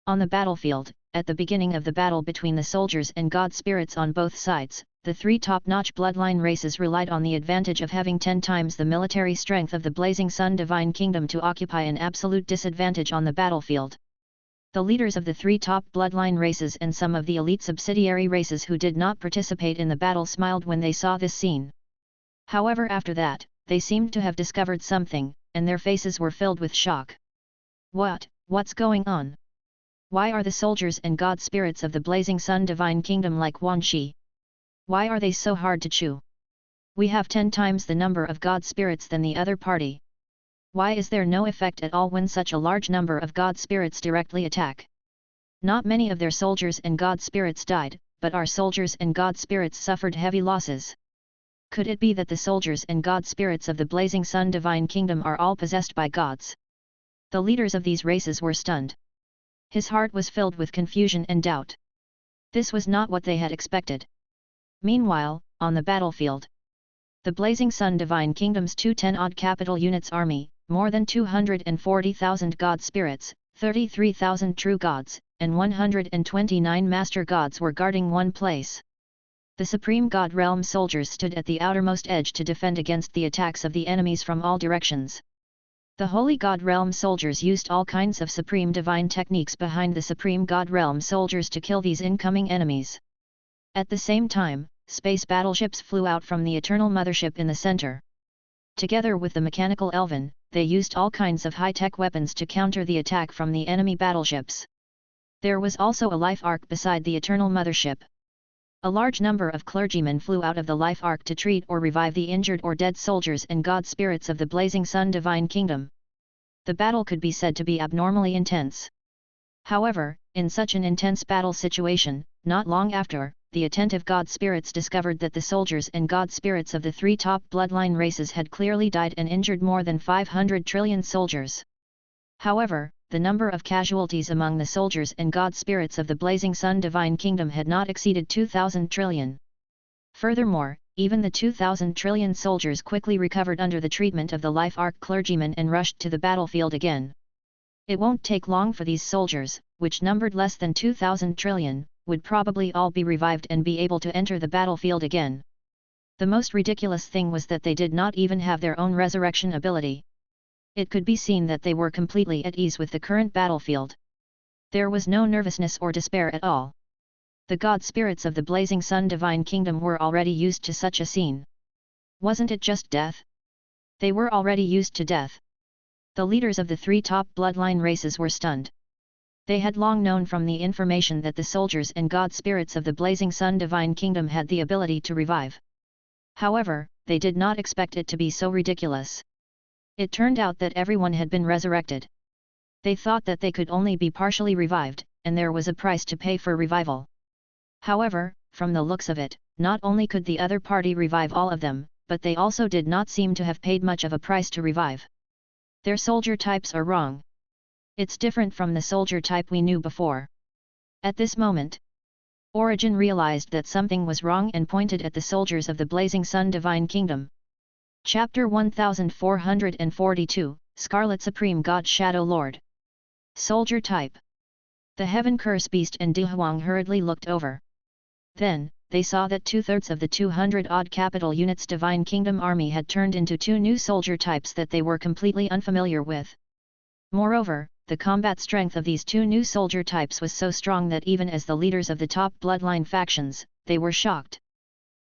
On the battlefield, at the beginning of the battle between the soldiers and god spirits on both sides, the 3 top-notch bloodline races relied on the advantage of having 10 times the military strength of the Blazing Sun Divine Kingdom to occupy an absolute disadvantage on the battlefield. The leaders of the 3 top bloodline races and some of the elite subsidiary races who did not participate in the battle smiled when they saw this scene. However, after that, they seemed to have discovered something, and their faces were filled with shock. What's going on? Why are the soldiers and god spirits of the Blazing Sun Divine Kingdom like Wan Shi? Why are they so hard to chew? We have 10 times the number of god spirits than the other party. Why is there no effect at all when such a large number of god spirits directly attack? Not many of their soldiers and god spirits died, but our soldiers and god spirits suffered heavy losses. Could it be that the soldiers and god spirits of the Blazing Sun Divine Kingdom are all possessed by gods? The leaders of these races were stunned. His heart was filled with confusion and doubt. This was not what they had expected. Meanwhile, on the battlefield, the Blazing Sun Divine Kingdom's 210-odd capital units army, more than 240,000 god spirits, 33,000 true gods, and 129 master gods were guarding one place. The Supreme God Realm soldiers stood at the outermost edge to defend against the attacks of the enemies from all directions. The Holy God Realm soldiers used all kinds of supreme divine techniques behind the Supreme God Realm soldiers to kill these incoming enemies. At the same time, space battleships flew out from the Eternal Mothership in the center. Together with the mechanical Elven, they used all kinds of high-tech weapons to counter the attack from the enemy battleships. There was also a life ark beside the Eternal Mothership. A large number of clergymen flew out of the life ark to treat or revive the injured or dead soldiers and god spirits of the Blazing Sun Divine Kingdom. The battle could be said to be abnormally intense. However, in such an intense battle situation, not long after, the attentive god spirits discovered that the soldiers and god spirits of the 3 top bloodline races had clearly died and injured more than 500 trillion soldiers. However, the number of casualties among the soldiers and god spirits of the Blazing Sun Divine Kingdom had not exceeded 2,000 trillion. Furthermore, even the 2,000 trillion soldiers quickly recovered under the treatment of the Life Ark clergymen and rushed to the battlefield again. It won't take long for these soldiers, which numbered less than 2,000 trillion, would probably all be revived and be able to enter the battlefield again. The most ridiculous thing was that they did not even have their own resurrection ability. It could be seen that they were completely at ease with the current battlefield. There was no nervousness or despair at all. The god spirits of the Blazing Sun Divine Kingdom were already used to such a scene. Wasn't it just death? They were already used to death. The leaders of the 3 top bloodline races were stunned. They had long known from the information that the soldiers and god spirits of the Blazing Sun Divine Kingdom had the ability to revive. However, they did not expect it to be so ridiculous. It turned out that everyone had been resurrected. They thought that they could only be partially revived, and there was a price to pay for revival. However, from the looks of it, not only could the other party revive all of them, but they also did not seem to have paid much of a price to revive. Their soldier types are wrong. It's different from the soldier type we knew before. At this moment, Origin realized that something was wrong and pointed at the soldiers of the Blazing Sun Divine Kingdom. Chapter 1442, Scarlet Supreme God Shadow Lord. Soldier Type. The Heaven Curse Beast and Dihuang hurriedly looked over. Then, they saw that 2/3 of the 200-odd capital units Divine Kingdom army had turned into 2 new soldier types that they were completely unfamiliar with. Moreover, the combat strength of these 2 new soldier types was so strong that even as the leaders of the top bloodline factions, they were shocked.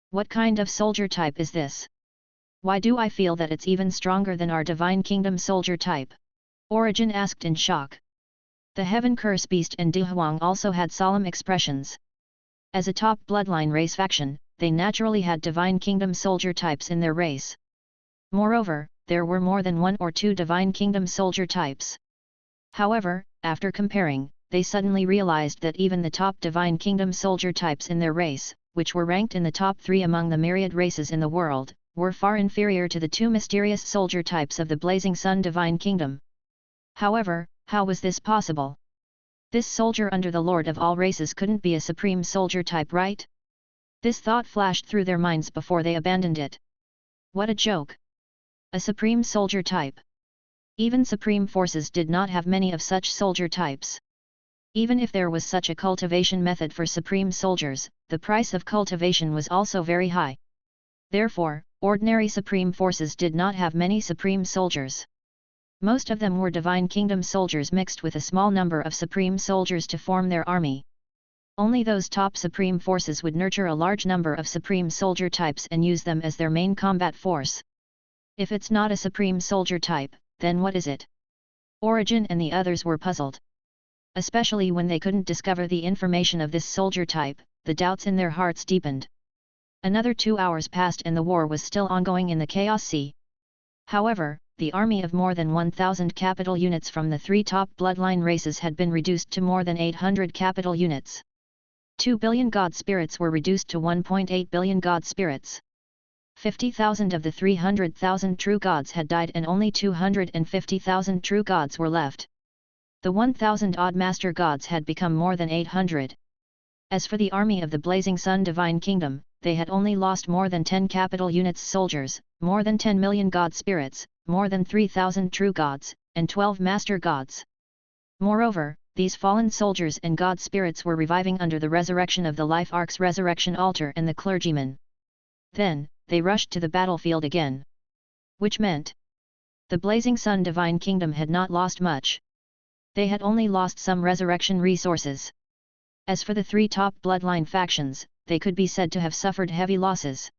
What kind of soldier type is this? Why do I feel that it's even stronger than our Divine Kingdom soldier type? Origin asked in shock. The Heaven Curse Beast and Dihuang also had solemn expressions. As a top bloodline race faction, they naturally had Divine Kingdom soldier types in their race. Moreover, there were more than one or two Divine Kingdom soldier types. However, after comparing, they suddenly realized that even the top Divine Kingdom soldier types in their race, which were ranked in the top 3 among the myriad races in the world, were far inferior to the 2 mysterious soldier types of the Blazing Sun Divine Kingdom. However, how was this possible? This soldier under the Lord of all races couldn't be a supreme soldier type, right? This thought flashed through their minds before they abandoned it. What a joke! A supreme soldier type. Even supreme forces did not have many of such soldier types. Even if there was such a cultivation method for supreme soldiers, the price of cultivation was also very high. Therefore, ordinary supreme forces did not have many supreme soldiers. Most of them were Divine Kingdom soldiers mixed with a small number of supreme soldiers to form their army. Only those top supreme forces would nurture a large number of supreme soldier types and use them as their main combat force. If it's not a supreme soldier type, then what is it? Origin and the others were puzzled. Especially when they couldn't discover the information of this soldier type, the doubts in their hearts deepened. Another 2 hours passed and the war was still ongoing in the Chaos Sea. However, the army of more than 1,000 capital units from the 3 top bloodline races had been reduced to more than 800 capital units. 2 billion god spirits were reduced to 1.8 billion god spirits. 50,000 of the 300,000 true gods had died and only 250,000 true gods were left. The 1,000 odd master gods had become more than 800. As for the army of the Blazing Sun Divine Kingdom, they had only lost more than 10 capital units soldiers, more than 10 million god spirits, more than 3,000 true gods, and 12 master gods. Moreover, these fallen soldiers and god spirits were reviving under the resurrection of the Life Ark's resurrection altar and the clergyman. Then, they rushed to the battlefield again. Which meant the Blazing Sun Divine Kingdom had not lost much. They had only lost some resurrection resources. As for the 3 top bloodline factions, they could be said to have suffered heavy losses.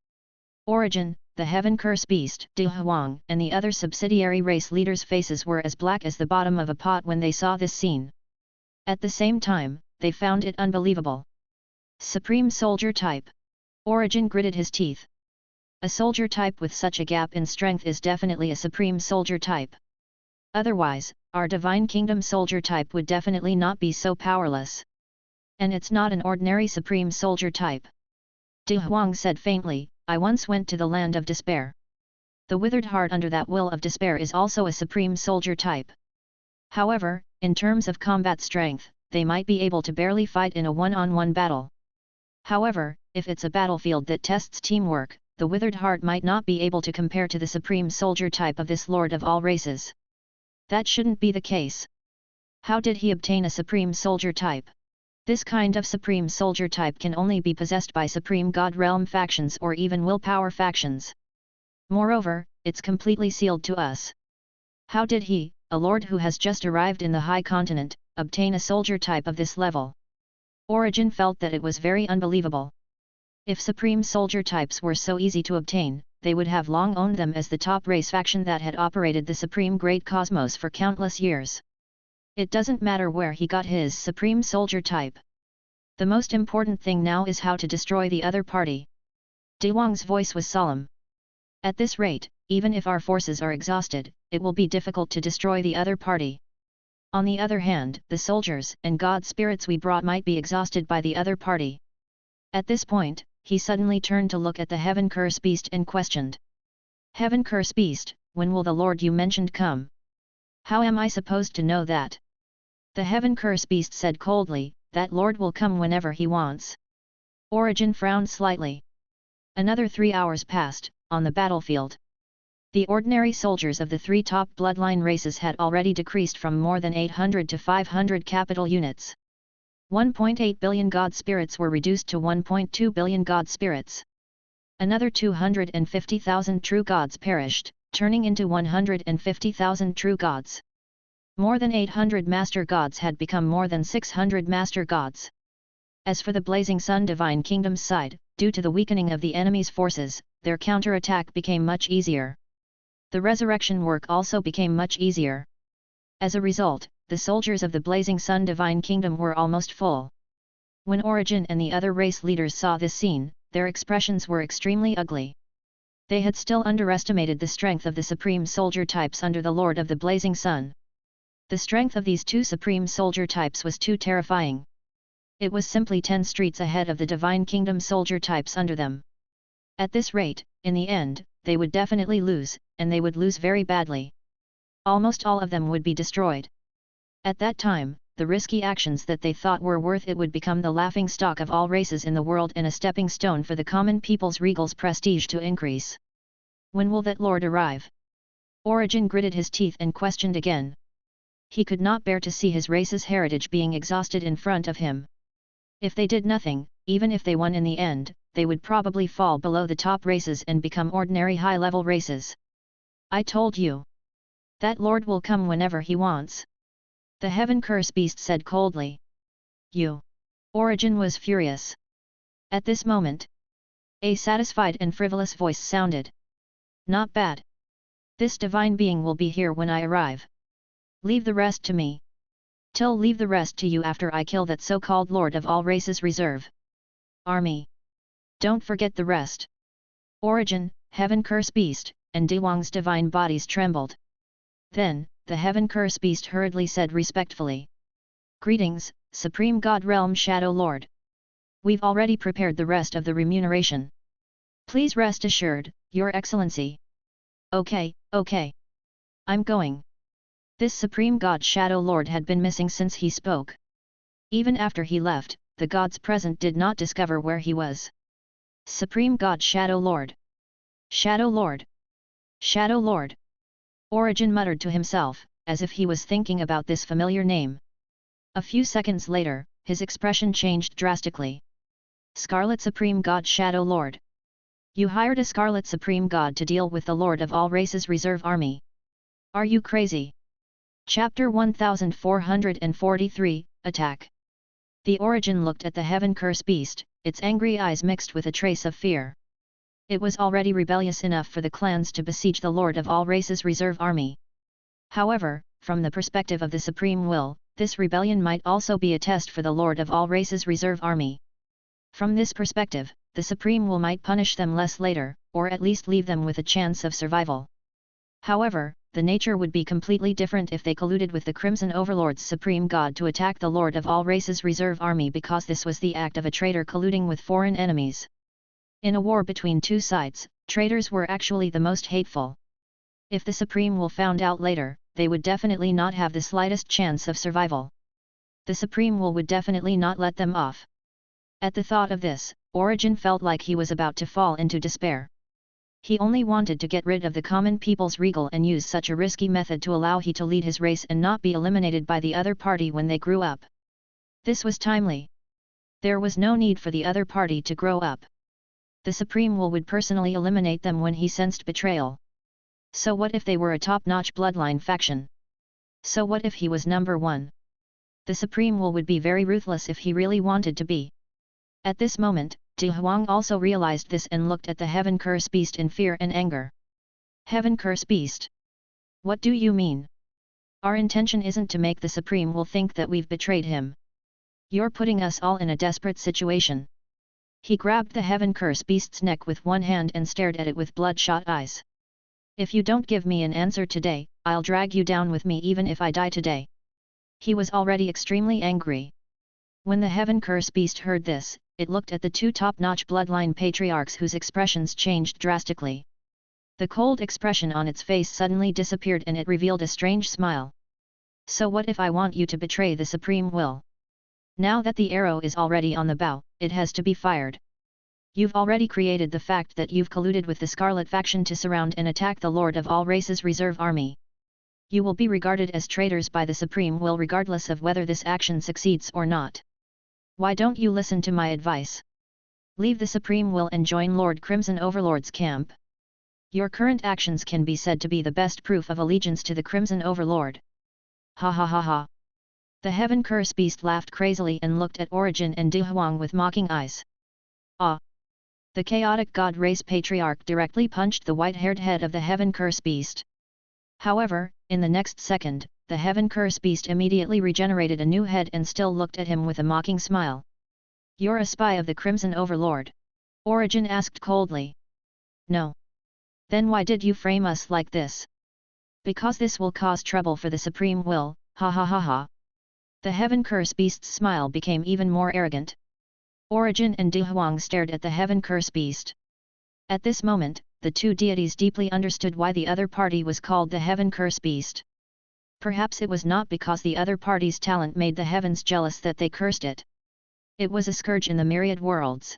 Origin, the Heaven Curse Beast, De Huang, and the other subsidiary race leaders' faces were as black as the bottom of a pot when they saw this scene. At the same time, they found it unbelievable. Supreme soldier type. Origin gritted his teeth. A soldier type with such a gap in strength is definitely a supreme soldier type. Otherwise, our Divine Kingdom soldier type would definitely not be so powerless. And it's not an ordinary supreme soldier type. De Huang said faintly, I once went to the land of despair. The withered heart under that will of despair is also a supreme soldier type. However, in terms of combat strength, they might be able to barely fight in a one-on-one battle. However, if it's a battlefield that tests teamwork, the withered heart might not be able to compare to the supreme soldier type of this Lord of all races. That shouldn't be the case. How did he obtain a supreme soldier type? This kind of supreme soldier type can only be possessed by supreme god realm factions or even willpower factions. Moreover, it's completely sealed to us. How did he, a lord who has just arrived in the high continent, obtain a soldier type of this level? Origin felt that it was very unbelievable. If supreme soldier types were so easy to obtain, they would have long owned them as the top race faction that had operated the supreme great cosmos for countless years. It doesn't matter where he got his supreme soldier type. The most important thing now is how to destroy the other party. De Huang's voice was solemn. At this rate, even if our forces are exhausted, it will be difficult to destroy the other party. On the other hand, the soldiers and god spirits we brought might be exhausted by the other party. At this point, he suddenly turned to look at the Heaven Curse Beast and questioned. Heaven Curse Beast, when will the Lord you mentioned come? How am I supposed to know that? The Heaven Curse Beast said coldly, that Lord will come whenever he wants. Origin frowned slightly. Another 3 hours passed, on the battlefield. The ordinary soldiers of the 3 top bloodline races had already decreased from more than 800 to 500 capital units. 1.8 billion god spirits were reduced to 1.2 billion god spirits. Another 250,000 true gods perished, turning into 150,000 true gods. More than 800 master gods had become more than 600 master gods. As for the Blazing Sun Divine Kingdom's side, due to the weakening of the enemy's forces, their counterattack became much easier. The resurrection work also became much easier. As a result, the soldiers of the Blazing Sun Divine Kingdom were almost full. When Origin and the other race leaders saw this scene, their expressions were extremely ugly. They had still underestimated the strength of the supreme soldier types under the Lord of the Blazing Sun. The strength of these two supreme soldier types was too terrifying. It was simply 10 streets ahead of the Divine Kingdom soldier types under them. At this rate, in the end, they would definitely lose, and they would lose very badly. Almost all of them would be destroyed. At that time, the risky actions that they thought were worth it would become the laughing stock of all races in the world and a stepping stone for the common people's regal's prestige to increase. When will that lord arrive? Origin gritted his teeth and questioned again. He could not bear to see his race's heritage being exhausted in front of him. If they did nothing, even if they won in the end, they would probably fall below the top races and become ordinary high-level races. I told you. That lord will come whenever he wants. The Heaven Curse Beast said coldly. You. Origin was furious. At this moment, a satisfied and frivolous voice sounded. Not bad. This divine being will be here when I arrive. Leave the rest to me. Till leave the rest to you after I kill that so-called Lord of all races reserve army. Don't forget the rest. Origin, Heaven Curse Beast, and Diwang's divine bodies trembled. Then, the Heaven Curse Beast hurriedly said respectfully. Greetings, Supreme God Realm Shadow Lord. We've already prepared the rest of the remuneration. Please rest assured, Your Excellency. Okay. I'm going. This Supreme God Shadow Lord had been missing since he spoke. Even after he left, the gods present did not discover where he was. Supreme God Shadow Lord. Shadow Lord. Shadow Lord. Origin muttered to himself, as if he was thinking about this familiar name. A few seconds later, his expression changed drastically. Scarlet Supreme God Shadow Lord. You hired a Scarlet Supreme God to deal with the Lord of all races reserve army. Are you crazy? Chapter 1443, Attack. The Origin looked at the Heaven Curse Beast, its angry eyes mixed with a trace of fear. It was already rebellious enough for the clans to besiege the Lord of all races reserve army. However, from the perspective of the Supreme Will, this rebellion might also be a test for the Lord of all races reserve army. From this perspective, the Supreme Will might punish them less later, or at least leave them with a chance of survival. However, the nature would be completely different if they colluded with the Crimson Overlord's Supreme God to attack the Lord of all races reserve army, because this was the act of a traitor colluding with foreign enemies. In a war between two sides, traitors were actually the most hateful. If the Supreme Will found out later, they would definitely not have the slightest chance of survival. The Supreme Will would definitely not let them off. At the thought of this, Origin felt like he was about to fall into despair. He only wanted to get rid of the common people's regal and use such a risky method to allow he to lead his race and not be eliminated by the other party when they grew up. This was timely. There was no need for the other party to grow up. The Supreme Will would personally eliminate them when he sensed betrayal. So what if they were a top-notch bloodline faction? So what if he was number one? The Supreme Will would be very ruthless if he really wanted to be. At this moment, Di Huang also realized this and looked at the Heaven Curse Beast in fear and anger. Heaven Curse Beast? What do you mean? Our intention isn't to make the Supreme Will think that we've betrayed him. You're putting us all in a desperate situation. He grabbed the Heaven Curse Beast's neck with one hand and stared at it with bloodshot eyes. If you don't give me an answer today, I'll drag you down with me even if I die today. He was already extremely angry. When the Heaven Curse Beast heard this, it looked at the two top-notch bloodline patriarchs whose expressions changed drastically. The cold expression on its face suddenly disappeared and it revealed a strange smile. So what if I want you to betray the Supreme Will? Now that the arrow is already on the bow, it has to be fired. You've already created the fact that you've colluded with the Scarlet faction to surround and attack the Lord of all races reserve army. You will be regarded as traitors by the Supreme Will regardless of whether this action succeeds or not. Why don't you listen to my advice? Leave the Supreme Will and join Lord Crimson Overlord's camp. Your current actions can be said to be the best proof of allegiance to the Crimson Overlord. Ha ha ha ha. The Heaven Curse Beast laughed crazily and looked at Origin and Di Huang with mocking eyes. Ah! The chaotic god race patriarch directly punched the white-haired head of the Heaven Curse Beast. However, in the next second, the Heaven Curse Beast immediately regenerated a new head and still looked at him with a mocking smile. You're a spy of the Crimson Overlord? Origin asked coldly. No. Then why did you frame us like this? Because this will cause trouble for the Supreme Will, ha ha ha ha. The Heaven Curse Beast's smile became even more arrogant. Origin and De Huang stared at the Heaven Curse Beast. At this moment, the two deities deeply understood why the other party was called the Heaven Curse Beast. Perhaps it was not because the other party's talent made the heavens jealous that they cursed it. It was a scourge in the myriad worlds.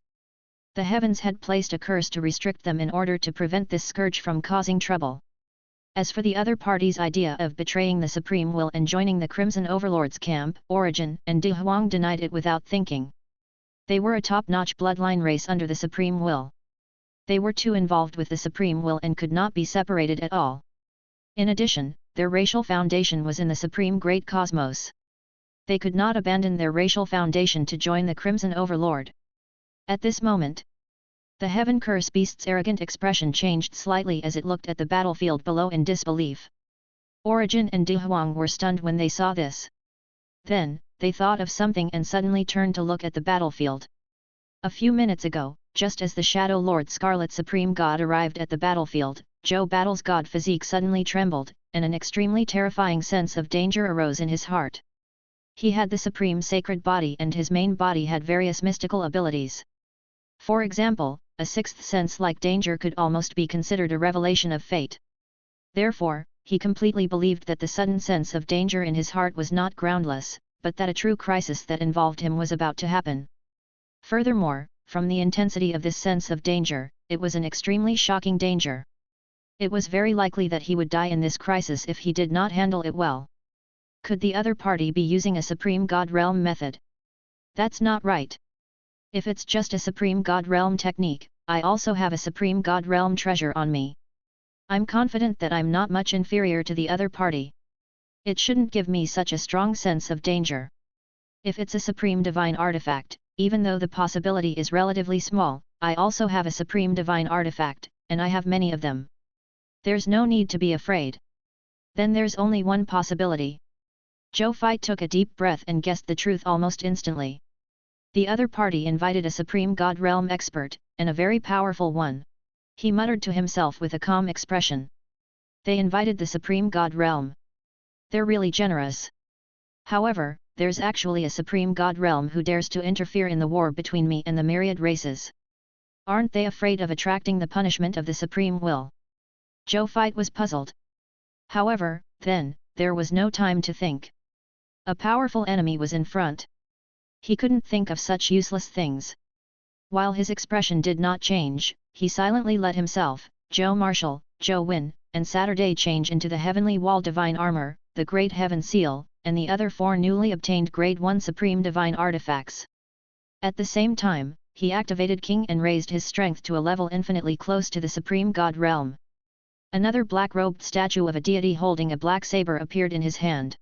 The heavens had placed a curse to restrict them in order to prevent this scourge from causing trouble. As for the other party's idea of betraying the Supreme Will and joining the Crimson Overlord's camp, Origin and De Huang denied it without thinking. They were a top-notch bloodline race under the Supreme Will. They were too involved with the Supreme Will and could not be separated at all. In addition, their racial foundation was in the Supreme Great Cosmos. They could not abandon their racial foundation to join the Crimson Overlord. At this moment, the Heaven Curse Beast's arrogant expression changed slightly as it looked at the battlefield below in disbelief. Origin and De Huang were stunned when they saw this. Then, they thought of something and suddenly turned to look at the battlefield. A few minutes ago, just as the Shadow Lord Scarlet Supreme God arrived at the battlefield, Zhou Battle's god physique suddenly trembled, and an extremely terrifying sense of danger arose in his heart. He had the Supreme Sacred Body and his main body had various mystical abilities. For example, a sixth sense like danger could almost be considered a revelation of fate. Therefore, he completely believed that the sudden sense of danger in his heart was not groundless, but that a true crisis that involved him was about to happen. Furthermore, from the intensity of this sense of danger, it was an extremely shocking danger. It was very likely that he would die in this crisis if he did not handle it well. Could the other party be using a Supreme God Realm method? That's not right. If it's just a Supreme God Realm technique, I also have a Supreme God Realm treasure on me. I'm confident that I'm not much inferior to the other party. It shouldn't give me such a strong sense of danger. If it's a Supreme Divine Artifact, even though the possibility is relatively small, I also have a Supreme Divine Artifact, and I have many of them. There's no need to be afraid. Then there's only one possibility. Zhou Fai took a deep breath and guessed the truth almost instantly. The other party invited a Supreme God Realm expert, and a very powerful one. He muttered to himself with a calm expression. They invited the Supreme God Realm. They're really generous. However, there's actually a Supreme God Realm who dares to interfere in the war between me and the myriad races. Aren't they afraid of attracting the punishment of the Supreme Will? Zhou Fai was puzzled. However, then, there was no time to think. A powerful enemy was in front. He couldn't think of such useless things. While his expression did not change, he silently let himself, Zhou Marshall, Zhou Win, and Saturday change into the Heavenly Wall Divine Armor, the Great Heaven Seal, and the other 4 newly obtained Grade 1 Supreme Divine Artifacts. At the same time, he activated King and raised his strength to a level infinitely close to the Supreme God Realm. Another black-robed statue of a deity holding a black saber appeared in his hand.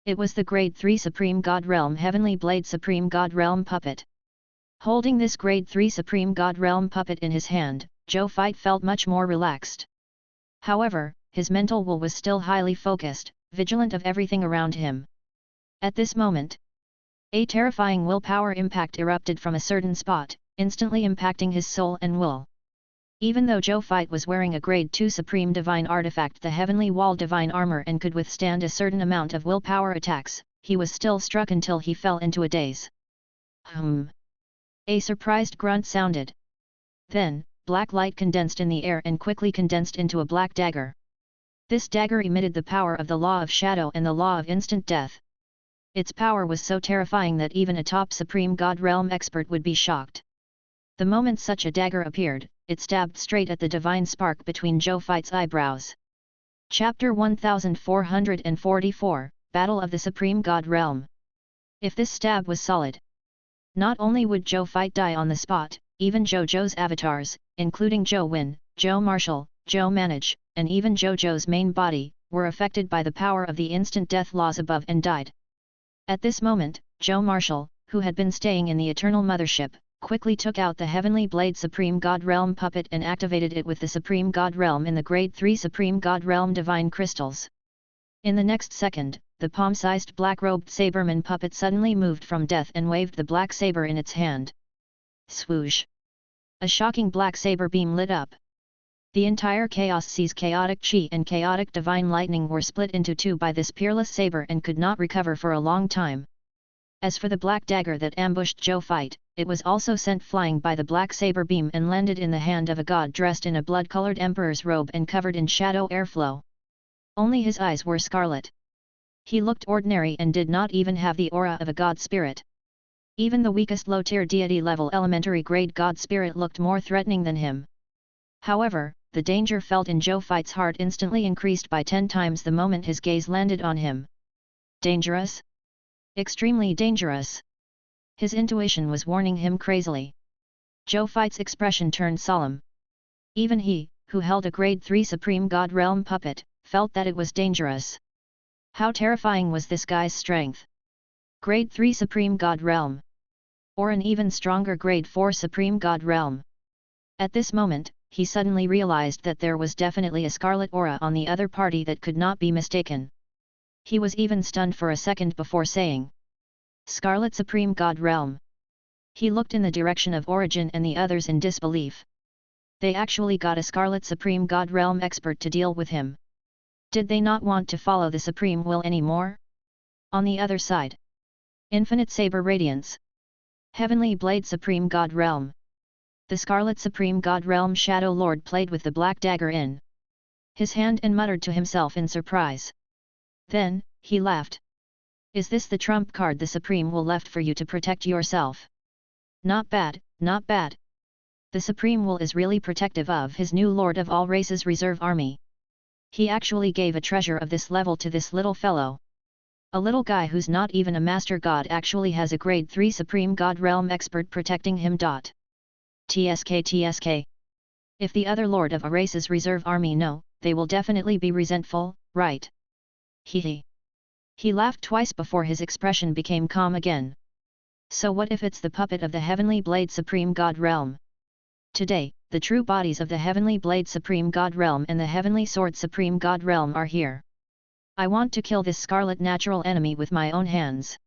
It was the Grade 3 Supreme God Realm Heavenly Blade Supreme God Realm Puppet. Holding this Grade 3 Supreme God Realm Puppet in his hand, Zhou Fai felt much more relaxed. However, his mental will was still highly focused, vigilant of everything around him. At this moment, a terrifying willpower impact erupted from a certain spot, instantly impacting his soul and will. Even though Zhou Fai was wearing a Grade 2 Supreme Divine Artifact the Heavenly Wall Divine Armor and could withstand a certain amount of willpower attacks, he was still struck until he fell into a daze. A surprised grunt sounded. Then, black light condensed in the air and quickly condensed into a black dagger. This dagger emitted the power of the Law of Shadow and the Law of Instant Death. Its power was so terrifying that even a top Supreme God Realm expert would be shocked. The moment such a dagger appeared, it stabbed straight at the divine spark between Zhou Fai's eyebrows. Chapter 1444, Battle of the Supreme God Realm. If this stab was solid, not only would Zhou Fai die on the spot, even Zhou Zhou's avatars, including Zhou Win, Zhou Marshall, Zhou Manage, and even Zhou Zhou's main body, were affected by the power of the instant death laws above and died. At this moment, Zhou Marshall, who had been staying in the Eternal Mothership, quickly took out the Heavenly Blade Supreme God Realm Puppet and activated it with the Supreme God Realm in the Grade 3 Supreme God Realm Divine Crystals. In the next second, the palm-sized black-robed Saberman puppet suddenly moved from death and waved the black saber in its hand. Swoosh! A shocking black saber beam lit up. The entire Chaos Sea's chaotic chi and chaotic divine lightning were split into two by this peerless saber and could not recover for a long time. As for the black dagger that ambushed Zhou Fight, it was also sent flying by the black saber beam and landed in the hand of a god dressed in a blood-colored emperor's robe and covered in shadow airflow. Only his eyes were scarlet. He looked ordinary and did not even have the aura of a god spirit. Even the weakest low-tier deity-level elementary grade god spirit looked more threatening than him. However, the danger felt in Zhou Fight's heart instantly increased by 10 times the moment his gaze landed on him. Dangerous? Extremely dangerous. His intuition was warning him crazily. Zhou Fight's expression turned solemn. Even he, who held a grade 3 Supreme God Realm puppet, felt that it was dangerous. How terrifying was this guy's strength? Grade 3 Supreme God Realm. Or an even stronger grade 4 Supreme God Realm. At this moment, he suddenly realized that there was definitely a scarlet aura on the other party that could not be mistaken. He was even stunned for a second before saying, "Scarlet Supreme God Realm." He looked in the direction of Origin and the others in disbelief. They actually got a Scarlet Supreme God Realm expert to deal with him. Did they not want to follow the Supreme Will anymore? On the other side. Infinite Saber Radiance. Heavenly Blade Supreme God Realm. The Scarlet Supreme God Realm Shadow Lord played with the black dagger in his hand and muttered to himself in surprise. Then, he laughed. Is this the trump card the Supreme Will left for you to protect yourself? Not bad, not bad. The Supreme Will is really protective of his new Lord of all Races Reserve Army. He actually gave a treasure of this level to this little fellow. A little guy who's not even a Master God actually has a grade 3 Supreme God Realm expert protecting him. TSK. If the other Lord of a Race's Reserve Army know, they will definitely be resentful, right? He laughed twice before his expression became calm again. So what if it's the puppet of the Heavenly Blade Supreme God Realm? Today, the true bodies of the Heavenly Blade Supreme God Realm and the Heavenly Sword Supreme God Realm are here. I want to kill this scarlet natural enemy with my own hands.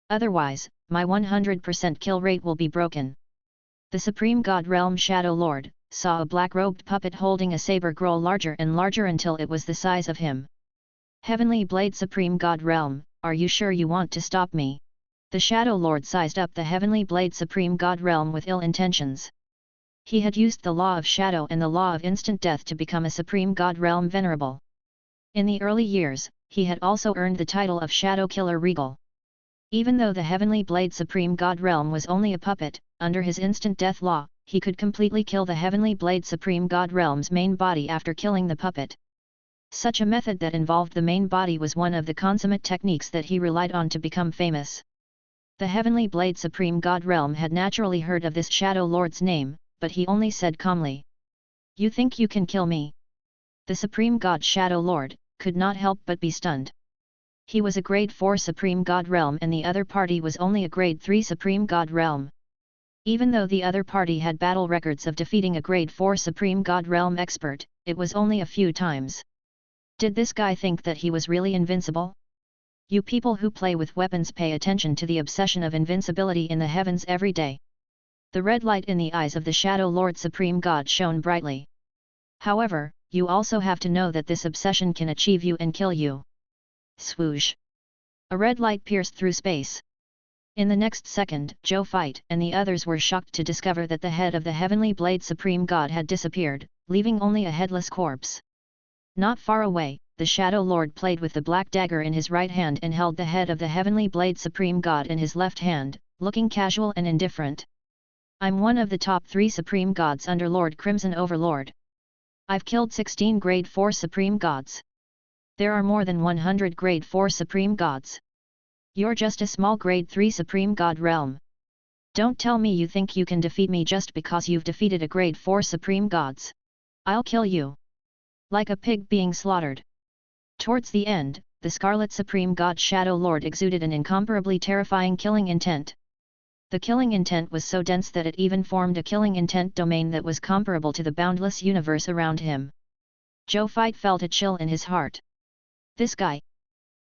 Otherwise, my 100% kill rate will be broken. The Supreme God Realm Shadow Lord saw a black-robed puppet holding a saber grow larger and larger until it was the size of him. Heavenly Blade Supreme God Realm, are you sure you want to stop me? The Shadow Lord sized up the Heavenly Blade Supreme God Realm with ill intentions. He had used the Law of Shadow and the Law of Instant Death to become a Supreme God Realm Venerable. In the early years, he had also earned the title of Shadow Killer Regal. Even though the Heavenly Blade Supreme God Realm was only a puppet, under his Instant Death Law, he could completely kill the Heavenly Blade Supreme God Realm's main body after killing the puppet. Such a method that involved the main body was one of the consummate techniques that he relied on to become famous. The Heavenly Blade Supreme God Realm had naturally heard of this Shadow Lord's name, but he only said calmly, "You think you can kill me?" The Supreme God Shadow Lord could not help but be stunned. He was a grade 4 Supreme God Realm and the other party was only a grade 3 Supreme God Realm. Even though the other party had battle records of defeating a grade 4 Supreme God Realm expert, it was only a few times. Did this guy think that he was really invincible? You people who play with weapons pay attention to the obsession of invincibility in the heavens every day. The red light in the eyes of the Shadow Lord Supreme God shone brightly. However, you also have to know that this obsession can achieve you and kill you. Swoosh! A red light pierced through space. In the next second, Zhou Fight and the others were shocked to discover that the head of the Heavenly Blade Supreme God had disappeared, leaving only a headless corpse. Not far away, the Shadow Lord played with the black dagger in his right hand and held the head of the Heavenly Blade Supreme God in his left hand, looking casual and indifferent. I'm one of the top 3 Supreme Gods under Lord Crimson Overlord. I've killed 16 grade 4 Supreme Gods. There are more than 100 grade 4 Supreme Gods. You're just a small grade 3 Supreme God Realm. Don't tell me you think you can defeat me just because you've defeated a grade 4 Supreme Gods. I'll kill you. Like a pig being slaughtered. Towards the end, the Scarlet Supreme God Shadow Lord exuded an incomparably terrifying killing intent. The killing intent was so dense that it even formed a killing intent domain that was comparable to the boundless universe around him. Zhou Fight felt a chill in his heart. This guy.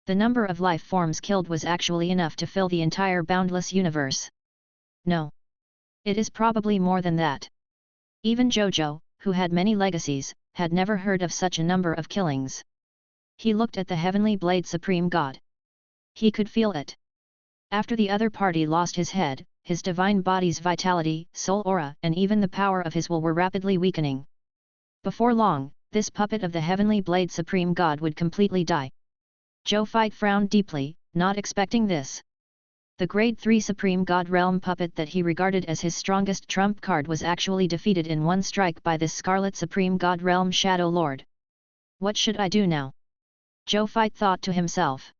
The number of life forms killed was actually enough to fill the entire boundless universe. No. It is probably more than that. Even Zhou Zhou, who had many legacies, had never heard of such a number of killings. He looked at the heavenly blade supreme god. He could feel it. After the other party lost his head, his divine body's vitality, soul aura, and even the power of his will were rapidly weakening. Before long, this puppet of the heavenly blade supreme god would completely die. Zhou Fite frowned deeply, not expecting this. The grade 3 supreme god realm puppet that he regarded as his strongest trump card was actually defeated in one strike by this scarlet supreme god realm shadow lord. What should I do now? Zhou Fite thought to himself.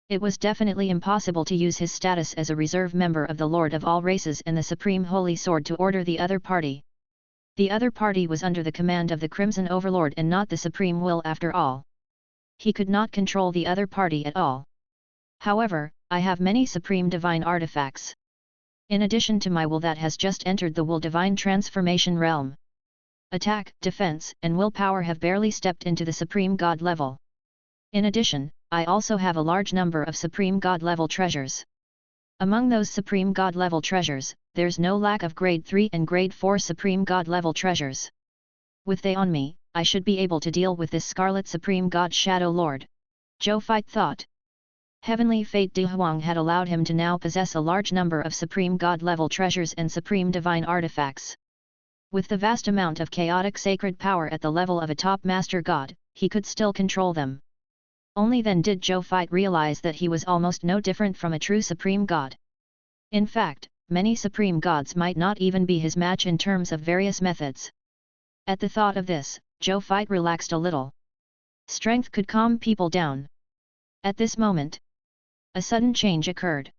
It was definitely impossible to use his status as a reserve member of the Lord of all races and the Supreme Holy Sword to order the other party. The other party was under the command of the Crimson Overlord and not the Supreme Will after all. He could not control the other party at all. However, I have many supreme divine artifacts. In addition to my will that has just entered the will divine transformation realm. Attack, defense, and willpower have barely stepped into the supreme god level. In addition, I also have a large number of supreme god level treasures. Among those supreme god level treasures, there's no lack of grade 3 and grade 4 supreme god level treasures. With they on me, I should be able to deal with this scarlet supreme god shadow lord. Zhou Fite thought. Heavenly fate De Huang had allowed him to now possess a large number of supreme god level treasures and supreme divine artifacts. With the vast amount of chaotic sacred power at the level of a top master god, he could still control them. Only then did Zhou Fite realize that he was almost no different from a true supreme god. In fact, many supreme gods might not even be his match in terms of various methods. At the thought of this, Zhou Fite relaxed a little. Strength could calm people down. At this moment, a sudden change occurred.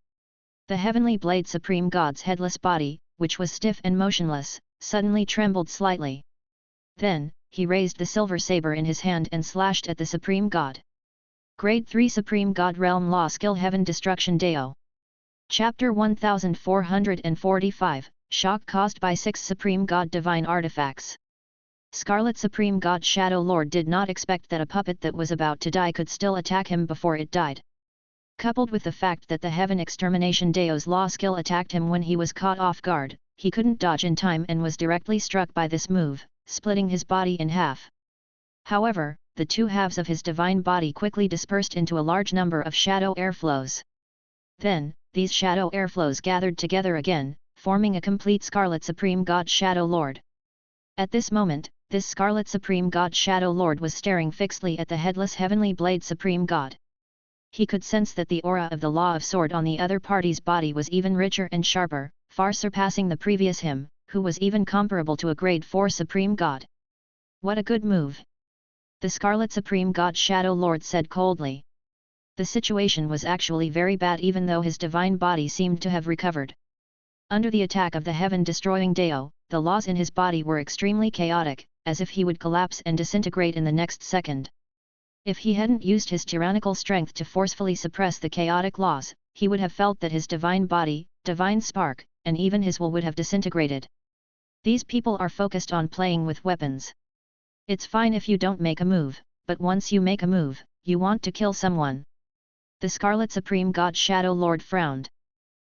The heavenly blade supreme god's headless body, which was stiff and motionless, suddenly trembled slightly. Then, he raised the silver saber in his hand and slashed at the supreme god. Grade 3 Supreme God Realm Law Skill Heaven Destruction Deo. Chapter 1445, Shock Caused by 6 Supreme God Divine Artifacts. Scarlet Supreme God Shadow Lord did not expect that a puppet that was about to die could still attack him before it died. Coupled with the fact that the Heaven Extermination Deo's Law skill attacked him when he was caught off guard, he couldn't dodge in time and was directly struck by this move, splitting his body in half. However, the two halves of his divine body quickly dispersed into a large number of shadow airflows. Then, these shadow airflows gathered together again, forming a complete Scarlet Supreme God Shadow Lord. At this moment, this Scarlet Supreme God Shadow Lord was staring fixedly at the headless Heavenly Blade Supreme God. He could sense that the aura of the Law of Sword on the other party's body was even richer and sharper, far surpassing the previous him, who was even comparable to a grade 4 Supreme God. What a good move! The Scarlet Supreme God Shadow Lord said coldly. The situation was actually very bad even though his divine body seemed to have recovered. Under the attack of the heaven-destroying Deo, the laws in his body were extremely chaotic, as if he would collapse and disintegrate in the next second. If he hadn't used his tyrannical strength to forcefully suppress the chaotic laws, he would have felt that his divine body, divine spark, and even his will would have disintegrated. These people are focused on playing with weapons. It's fine if you don't make a move, but once you make a move, you want to kill someone. The Scarlet Supreme God Shadow Lord frowned.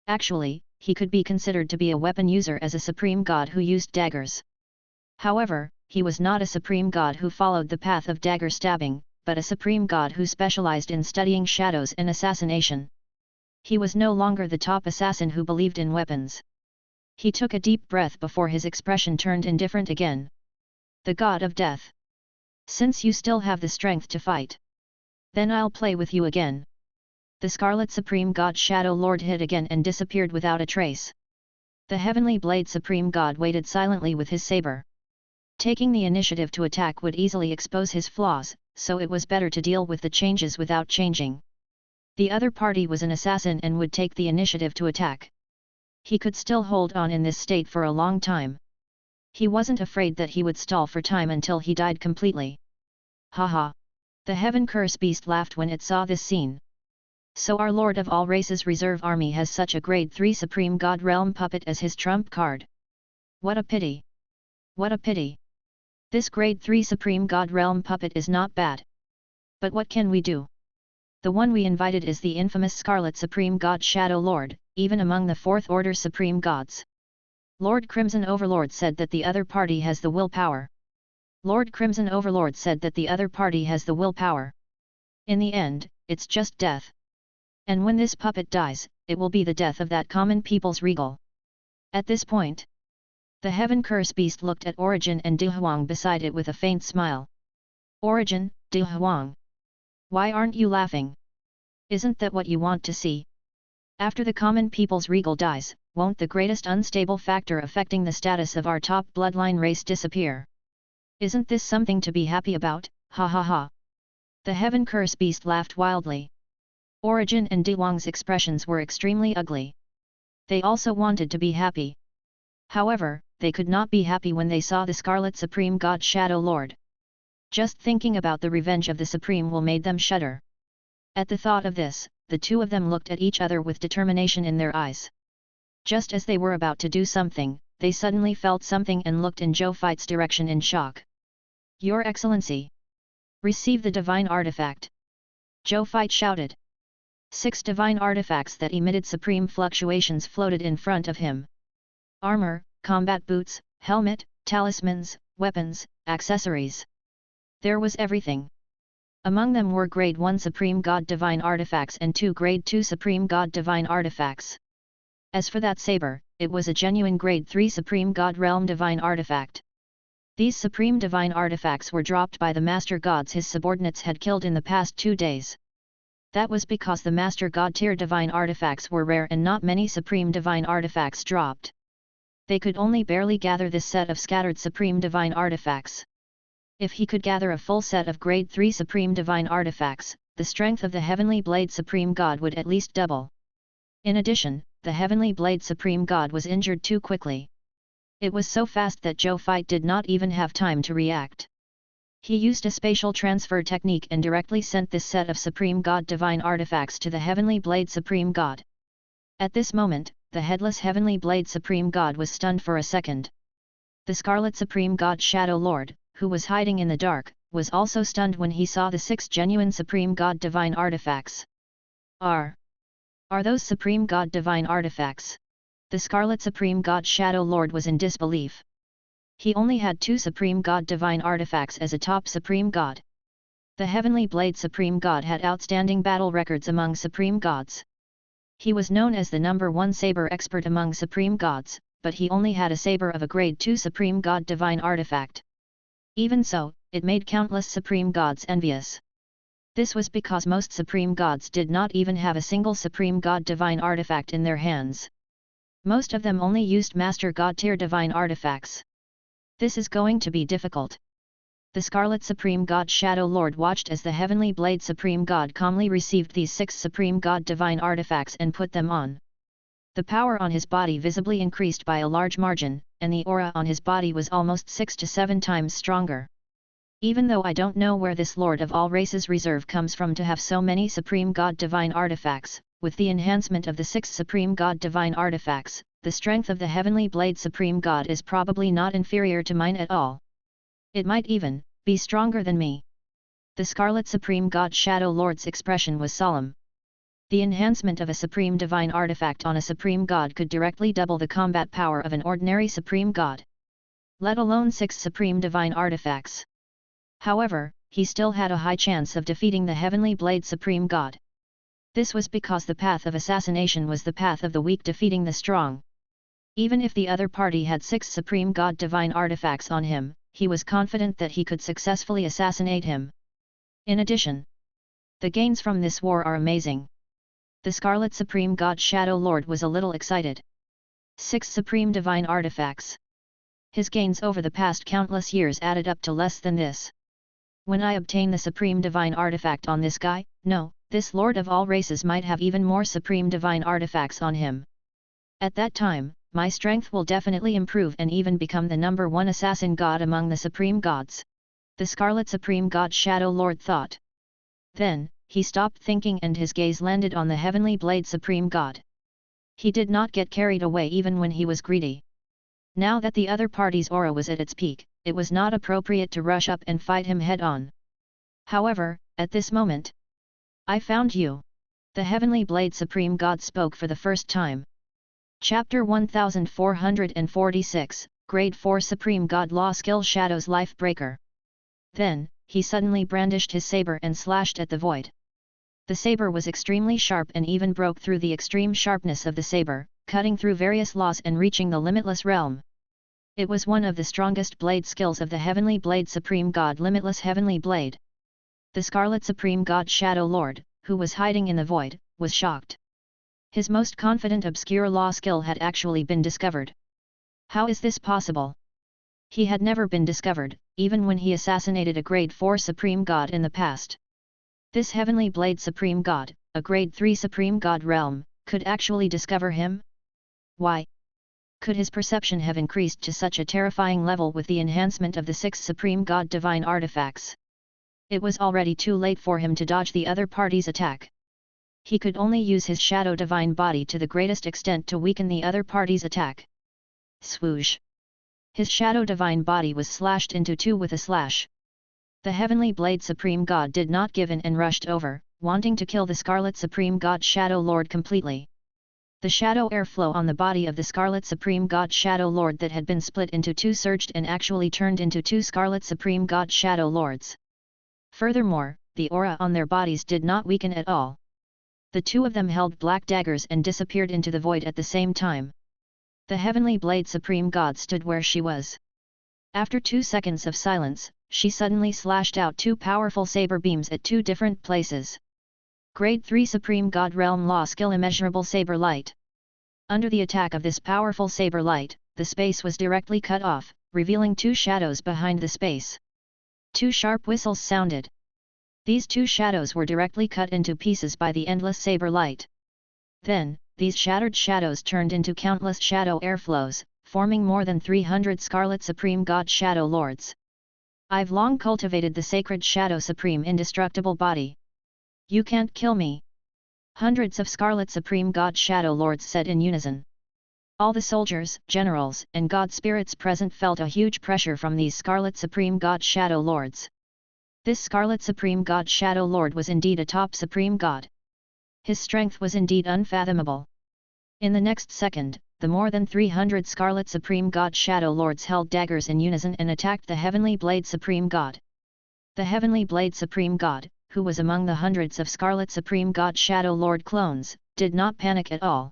Actually, he could be considered to be a weapon user as a supreme god who used daggers. However, he was not a supreme god who followed the path of dagger stabbing, but a supreme god who specialized in studying shadows and assassination. He was no longer the top assassin who believed in weapons. He took a deep breath before his expression turned indifferent again. The God of Death. Since you still have the strength to fight, then I'll play with you again. The Scarlet Supreme God Shadow Lord hid again and disappeared without a trace. The Heavenly Blade Supreme God waited silently with his saber. Taking the initiative to attack would easily expose his flaws, so it was better to deal with the changes without changing. The other party was an assassin and would take the initiative to attack. He could still hold on in this state for a long time. He wasn't afraid that he would stall for time until he died completely. Haha! The Heaven Curse Beast laughed when it saw this scene. So our Lord of all Races Reserve Army has such a grade 3 Supreme God Realm puppet as his trump card. What a pity! What a pity! This grade 3 Supreme God Realm puppet is not bad. But what can we do? The one we invited is the infamous Scarlet Supreme God Shadow Lord, even among the 4th Order Supreme Gods. Lord Crimson Overlord said that the other party has the willpower. Lord Crimson Overlord said that the other party has the willpower. In the end, it's just death. And when this puppet dies, it will be the death of that common people's regal. At this point, the Heaven Curse Beast looked at Origin and Du Huang beside it with a faint smile. Origin, Du Huang. Why aren't you laughing? Isn't that what you want to see? After the common people's regal dies, won't the greatest unstable factor affecting the status of our top bloodline race disappear? Isn't this something to be happy about, ha ha ha? The Heaven Curse Beast laughed wildly. Origin and Du Huang's expressions were extremely ugly. They also wanted to be happy. However, they could not be happy when they saw the Scarlet Supreme God Shadow Lord. Just thinking about the revenge of the Supreme will made them shudder. At the thought of this, the two of them looked at each other with determination in their eyes. Just as they were about to do something, they suddenly felt something and looked in Zhou Fight's direction in shock. Your Excellency! Receive the divine artifact! Zhou Fight shouted. 6 divine artifacts that emitted supreme fluctuations floated in front of him. Armor, combat boots, helmet, talismans, weapons, accessories. There was everything. Among them were Grade 1 Supreme God Divine Artifacts and 2 Grade 2 Supreme God Divine Artifacts. As for that saber, it was a genuine Grade 3 Supreme God Realm Divine Artifact. These Supreme Divine Artifacts were dropped by the Master Gods his subordinates had killed in the past 2 days. That was because the Master God tier Divine Artifacts were rare and not many Supreme Divine Artifacts dropped. They could only barely gather this set of scattered Supreme Divine Artifacts. If he could gather a full set of Grade 3 Supreme Divine Artifacts, the strength of the Heavenly Blade Supreme God would at least double. In addition, the Heavenly Blade Supreme God was injured too quickly. It was so fast that Zhou Fight did not even have time to react. He used a spatial transfer technique and directly sent this set of Supreme God Divine Artifacts to the Heavenly Blade Supreme God. At this moment, the headless Heavenly Blade Supreme God was stunned for a second. The Scarlet Supreme God Shadow Lord, who was hiding in the dark, was also stunned when he saw the 6 genuine Supreme God Divine Artifacts. Are those Supreme God Divine Artifacts? The Scarlet Supreme God Shadow Lord was in disbelief. He only had 2 Supreme God Divine Artifacts as a top Supreme God. The Heavenly Blade Supreme God had outstanding battle records among Supreme Gods. He was known as the #1 saber expert among Supreme Gods, but he only had a saber of a Grade 2 Supreme God Divine Artifact. Even so, it made countless Supreme Gods envious. This was because most Supreme Gods did not even have a single Supreme God Divine Artifact in their hands. Most of them only used Master God tier Divine Artifacts. This is going to be difficult. The Scarlet Supreme God Shadow Lord watched as the Heavenly Blade Supreme God calmly received these 6 Supreme God Divine Artifacts and put them on. The power on his body visibly increased by a large margin, and the aura on his body was almost 6 to 7 times stronger. Even though I don't know where this Lord of all races reserve comes from to have so many Supreme God Divine Artifacts, with the enhancement of the 6 Supreme God Divine Artifacts, the strength of the Heavenly Blade Supreme God is probably not inferior to mine at all. It might even be stronger than me. The Scarlet Supreme God Shadow Lord's expression was solemn. The enhancement of a Supreme Divine Artifact on a Supreme God could directly double the combat power of an ordinary Supreme God. Let alone 6 Supreme Divine Artifacts. However, he still had a high chance of defeating the Heavenly Blade Supreme God. This was because the path of assassination was the path of the weak defeating the strong. Even if the other party had 6 Supreme God Divine Artifacts on him, he was confident that he could successfully assassinate him. In addition, the gains from this war are amazing. The Scarlet Supreme God Shadow Lord was a little excited. 6 Supreme Divine Artifacts. His gains over the past countless years added up to less than this. When I obtain the Supreme Divine Artifact on this guy, no, this Lord of all races might have even more Supreme Divine Artifacts on him. At that time, my strength will definitely improve and even become the #1 assassin god among the Supreme Gods. The Scarlet Supreme God Shadow Lord thought. Then, he stopped thinking and his gaze landed on the Heavenly Blade Supreme God. He did not get carried away even when he was greedy. Now that the other party's aura was at its peak, it was not appropriate to rush up and fight him head-on. However, at this moment, I found you. The Heavenly Blade Supreme God spoke for the first time. Chapter 1446, Grade 4 Supreme God Law Skill Shadows Life Breaker. Then, he suddenly brandished his saber and slashed at the void. The saber was extremely sharp and even broke through the extreme sharpness of the saber, cutting through various laws and reaching the limitless realm. It was one of the strongest blade skills of the Heavenly Blade Supreme God, Limitless Heavenly Blade. The Scarlet Supreme God Shadow Lord, who was hiding in the void, was shocked. His most confident obscure law skill had actually been discovered. How is this possible? He had never been discovered, even when he assassinated a Grade 4 Supreme God in the past. This Heavenly Blade Supreme God, a Grade 3 Supreme God realm, could actually discover him? Why? Could his perception have increased to such a terrifying level with the enhancement of the 6 Supreme God Divine Artifacts? It was already too late for him to dodge the other party's attack. He could only use his Shadow Divine Body to the greatest extent to weaken the other party's attack. Swoosh! His Shadow Divine Body was slashed into two with a slash. The Heavenly Blade Supreme God did not give in and rushed over, wanting to kill the Scarlet Supreme God Shadow Lord completely. The shadow airflow on the body of the Scarlet Supreme God Shadow Lord that had been split into two surged and actually turned into two Scarlet Supreme God Shadow Lords. Furthermore, the aura on their bodies did not weaken at all. The two of them held black daggers and disappeared into the void at the same time. The Heavenly Blade Supreme God stood where she was. After 2 seconds of silence, she suddenly slashed out two powerful saber beams at two different places. Grade 3 Supreme God Realm Law Skill Immeasurable Saber Light. Under the attack of this powerful saber light, the space was directly cut off, revealing two shadows behind the space. Two sharp whistles sounded. These two shadows were directly cut into pieces by the endless saber light. Then, these shattered shadows turned into countless shadow airflows, forming more than 300 Scarlet Supreme God Shadow Lords. I've long cultivated the sacred Shadow Supreme Indestructible Body. You can't kill me. Hundreds of Scarlet Supreme God Shadow Lords said in unison. All the soldiers, generals, and god spirits present felt a huge pressure from these Scarlet Supreme God Shadow Lords. This Scarlet Supreme God Shadow Lord was indeed a top Supreme God. His strength was indeed unfathomable. In the next second, the more than 300 Scarlet Supreme God Shadow Lords held daggers in unison and attacked the Heavenly Blade Supreme God. The Heavenly Blade Supreme God, who was among the hundreds of Scarlet Supreme God Shadow Lord clones, did not panic at all.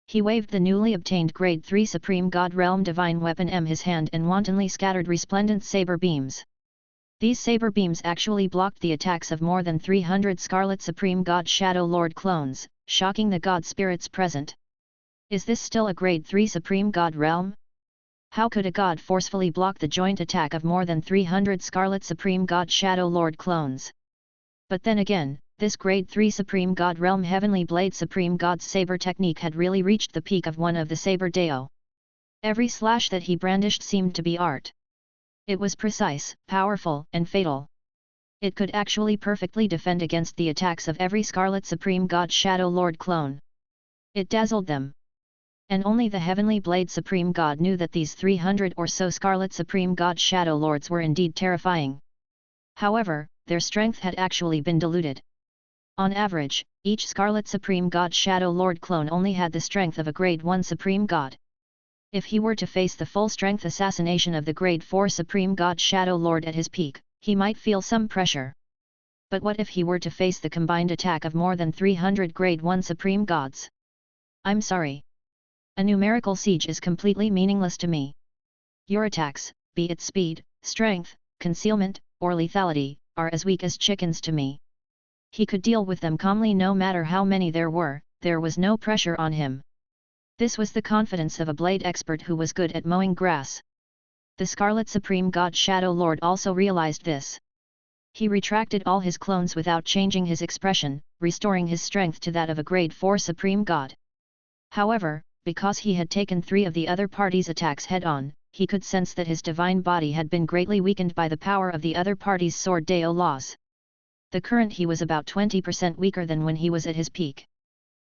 He waved the newly obtained Grade 3 Supreme God Realm Divine Weapon in his hand and wantonly scattered resplendent saber beams. These saber beams actually blocked the attacks of more than 300 Scarlet Supreme God Shadow Lord clones, shocking the god spirits present. Is this still a Grade 3 Supreme God Realm? How could a god forcefully block the joint attack of more than 300 Scarlet Supreme God Shadow Lord clones? But then again, this Grade 3 Supreme God Realm Heavenly Blade Supreme God's saber technique had really reached the peak of one of the saber deo. Every slash that he brandished seemed to be art. It was precise, powerful, and fatal. It could actually perfectly defend against the attacks of every Scarlet Supreme God Shadow Lord clone. It dazzled them. And only the Heavenly Blade Supreme God knew that these 300 or so Scarlet Supreme God Shadow Lords were indeed terrifying. However, their strength had actually been diluted. On average, each Scarlet Supreme God Shadow Lord clone only had the strength of a Grade 1 Supreme God. If he were to face the full-strength assassination of the Grade 4 Supreme God Shadow Lord at his peak, he might feel some pressure. But what if he were to face the combined attack of more than 300 Grade 1 Supreme Gods? I'm sorry. A numerical siege is completely meaningless to me. Your attacks, be it speed, strength, concealment, or lethality, are as weak as chickens to me. He could deal with them calmly no matter how many there was no pressure on him. This was the confidence of a blade expert who was good at mowing grass. The Scarlet Supreme God Shadow Lord also realized this. He retracted all his clones without changing his expression, restoring his strength to that of a Grade 4 Supreme God. However, because he had taken 3 of the other party's attacks head-on, he could sense that his divine body had been greatly weakened by the power of the other party's sword deo laws. The current he was about 20% weaker than when he was at his peak.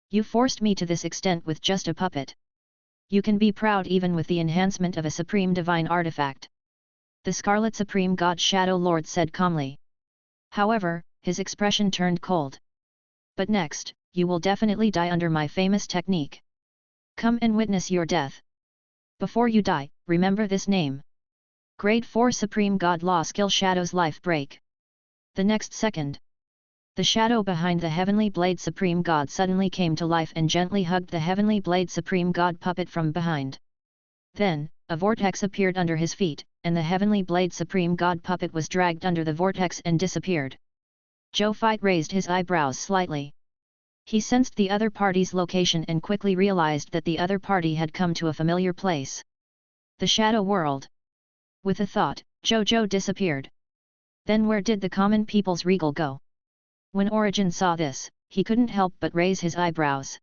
You forced me to this extent with just a puppet. You can be proud even with the enhancement of a supreme divine artifact. The Scarlet Supreme God Shadow Lord said calmly. However, his expression turned cold. But next, you will definitely die under my famous technique. Come and witness your death. Before you die, remember this name. Grade 4 Supreme God Law Skill Shadow's Life Break. The next second, the shadow behind the Heavenly Blade Supreme God suddenly came to life and gently hugged the Heavenly Blade Supreme God puppet from behind. Then, a vortex appeared under his feet, and the Heavenly Blade Supreme God puppet was dragged under the vortex and disappeared. Zhou Zhou raised his eyebrows slightly. He sensed the other party's location and quickly realized that the other party had come to a familiar place. The Shadow World. With a thought, Zhou Zhou disappeared. Then where did the common people's regal go? When Origin saw this, he couldn't help but raise his eyebrows.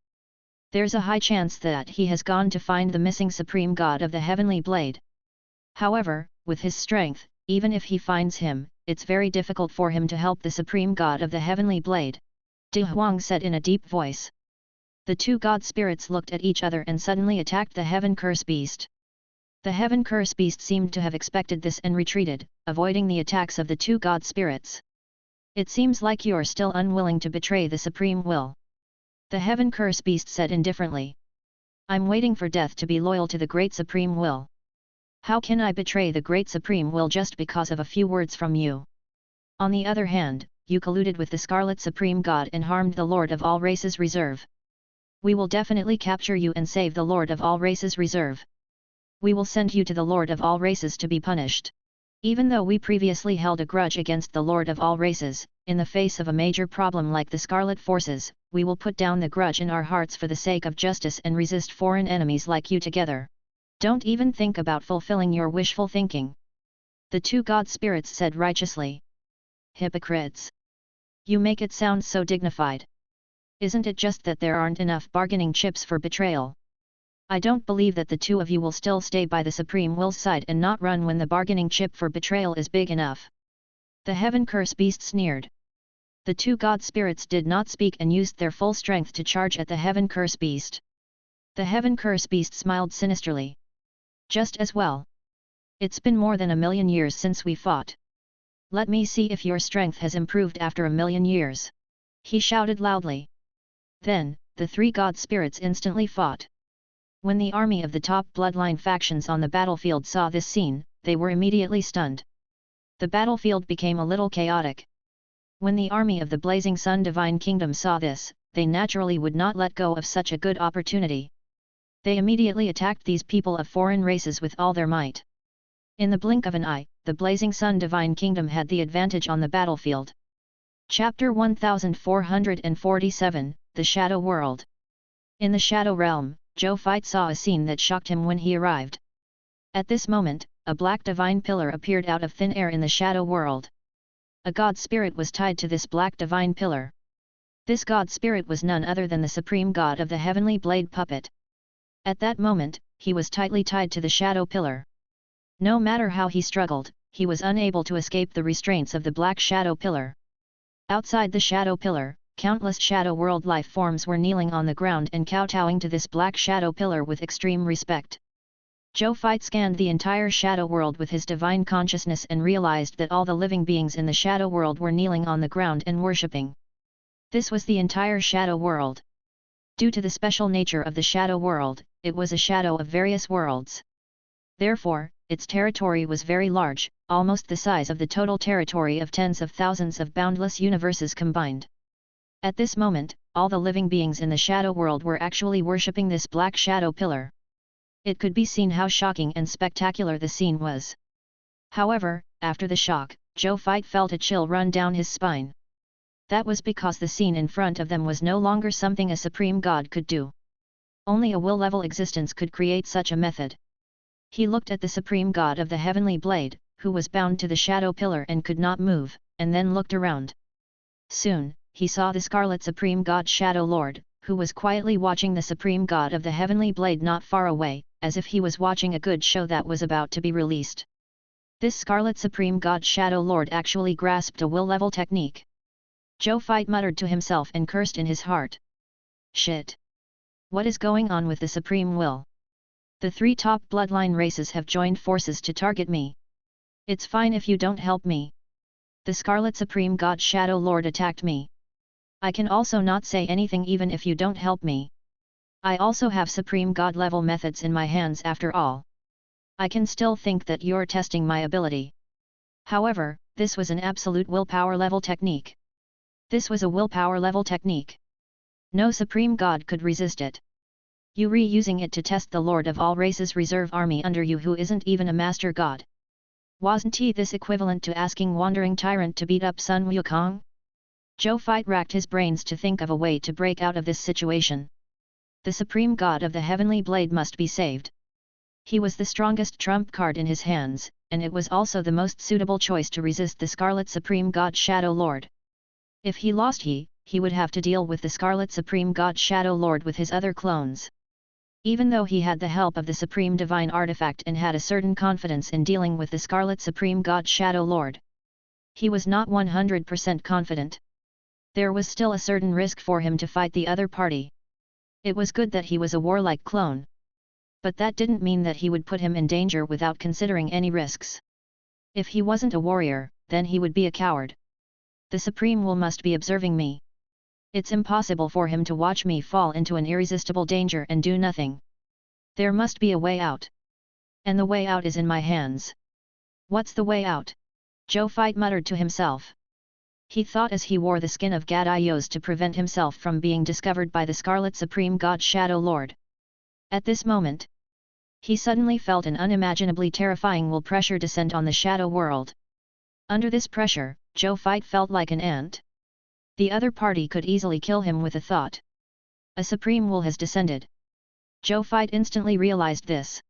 There's a high chance that he has gone to find the missing Supreme God of the Heavenly Blade. However, with his strength, even if he finds him, it's very difficult for him to help the Supreme God of the Heavenly Blade. De Huang said in a deep voice. The two god spirits looked at each other and suddenly attacked the Heaven Curse Beast. The Heaven Curse Beast seemed to have expected this and retreated, avoiding the attacks of the two god spirits. It seems like you're still unwilling to betray the Supreme Will. The Heaven Curse Beast said indifferently. I'm waiting for death to be loyal to the Great Supreme Will. How can I betray the Great Supreme Will just because of a few words from you? On the other hand, you colluded with the Scarlet Supreme God and harmed the Lord of All Races Reserve. We will definitely capture you and save the Lord of All Races Reserve. We will send you to the Lord of All Races to be punished. Even though we previously held a grudge against the Lord of All Races, in the face of a major problem like the Scarlet Forces, we will put down the grudge in our hearts for the sake of justice and resist foreign enemies like you together. Don't even think about fulfilling your wishful thinking. The two god spirits said righteously. Hypocrites! You make it sound so dignified. Isn't it just that there aren't enough bargaining chips for betrayal? I don't believe that the two of you will still stay by the Supreme Will's side and not run when the bargaining chip for betrayal is big enough. The Heaven Curse Beast sneered. The two god spirits did not speak and used their full strength to charge at the Heaven Curse Beast. The Heaven Curse Beast smiled sinisterly. Just as well. It's been more than 1,000,000 years since we fought. Let me see if your strength has improved after 1,000,000 years. He shouted loudly. Then, the three god spirits instantly fought. When the army of the top bloodline factions on the battlefield saw this scene, they were immediately stunned. The battlefield became a little chaotic. When the army of the Blazing Sun Divine Kingdom saw this, they naturally would not let go of such a good opportunity. They immediately attacked these people of foreign races with all their might. In the blink of an eye, the Blazing Sun Divine Kingdom had the advantage on the battlefield. Chapter 1447, The Shadow World. In the Shadow Realm, Zhou Zhou saw a scene that shocked him when he arrived. At this moment, a black divine pillar appeared out of thin air in the Shadow World. A god spirit was tied to this black divine pillar. This god spirit was none other than the Supreme God of the Heavenly Blade puppet. At that moment, he was tightly tied to the shadow pillar. No matter how he struggled, he was unable to escape the restraints of the black shadow pillar. Outside the shadow pillar, countless shadow world life forms were kneeling on the ground and kowtowing to this black shadow pillar with extreme respect. Zhou Zhou scanned the entire shadow world with his divine consciousness and realized that all the living beings in the shadow world were kneeling on the ground and worshipping. This was the entire shadow world. Due to the special nature of the shadow world, it was a shadow of various worlds. Therefore, its territory was very large, almost the size of the total territory of tens of thousands of boundless universes combined. At this moment, all the living beings in the shadow world were actually worshipping this black shadow pillar. It could be seen how shocking and spectacular the scene was. However, after the shock, Zhou Zhou felt a chill run down his spine. That was because the scene in front of them was no longer something a supreme god could do. Only a will-level existence could create such a method. He looked at the supreme god of the Heavenly Blade, who was bound to the shadow pillar and could not move, and then looked around. Soon, he saw the Scarlet Supreme God Shadow Lord, who was quietly watching the Supreme God of the Heavenly Blade not far away, as if he was watching a good show that was about to be released. This Scarlet Supreme God Shadow Lord actually grasped a will-level technique. Zhou Zhou muttered to himself and cursed in his heart. Shit! What is going on with the Supreme Will? The three top bloodline races have joined forces to target me. It's fine if you don't help me. The Scarlet Supreme God Shadow Lord attacked me. I can also not say anything even if you don't help me. I also have Supreme God level methods in my hands after all. I can still think that you're testing my ability. However, this was an absolute willpower level technique. This was a willpower level technique. No supreme god could resist it. You re-using it to test the Lord of all races reserve army under you who isn't even a master god. Wasn't this equivalent to asking wandering tyrant to beat up Sun Wukong? Zhou Fai racked his brains to think of a way to break out of this situation. The supreme god of the heavenly blade must be saved. He was the strongest trump card in his hands, and it was also the most suitable choice to resist the Scarlet Supreme God Shadow Lord. If he lost he would have to deal with the Scarlet Supreme God Shadow Lord with his other clones. Even though he had the help of the Supreme Divine Artifact and had a certain confidence in dealing with the Scarlet Supreme God Shadow Lord, he was not 100% confident. There was still a certain risk for him to fight the other party. It was good that he was a warlike clone. But that didn't mean that he would put him in danger without considering any risks. If he wasn't a warrior, then he would be a coward. The Supreme Will must be observing me. It's impossible for him to watch me fall into an irresistible danger and do nothing. There must be a way out. And the way out is in my hands. What's the way out? Zhou Fai muttered to himself. He thought as he wore the skin of Gadios to prevent himself from being discovered by the Scarlet Supreme God Shadow Lord. At this moment, he suddenly felt an unimaginably terrifying will pressure descend on the shadow world. Under this pressure, Zhou Fai felt like an ant. The other party could easily kill him with a thought. A supreme will has descended. Zhou Fai instantly realized this.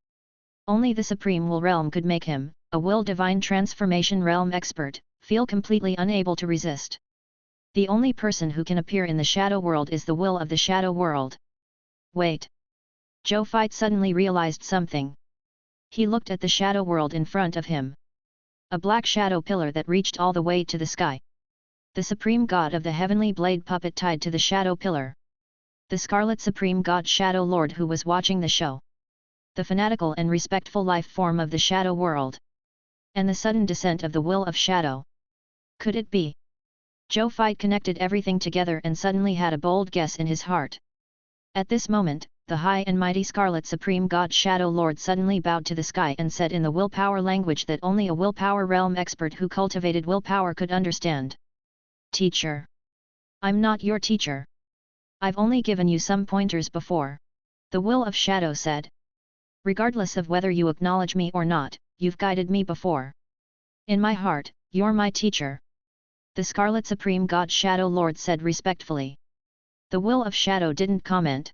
Only the Supreme Will realm could make him, a will divine transformation realm expert, feel completely unable to resist. The only person who can appear in the shadow world is the will of the shadow world. Wait. Zhou Fai suddenly realized something. He looked at the shadow world in front of him. A black shadow pillar that reached all the way to the sky. The supreme god of the heavenly blade puppet tied to the shadow pillar. The Scarlet Supreme God Shadow Lord who was watching the show. The fanatical and respectful life form of the shadow world. And the sudden descent of the will of shadow. Could it be? Zhou Fai connected everything together and suddenly had a bold guess in his heart. At this moment, the high and mighty Scarlet Supreme God Shadow Lord suddenly bowed to the sky and said in the willpower language that only a willpower realm expert who cultivated willpower could understand. Teacher. I'm not your teacher. I've only given you some pointers before. The will of shadow said. Regardless of whether you acknowledge me or not, you've guided me before. In my heart, you're my teacher. The Scarlet Supreme God Shadow Lord said respectfully. The will of shadow didn't comment.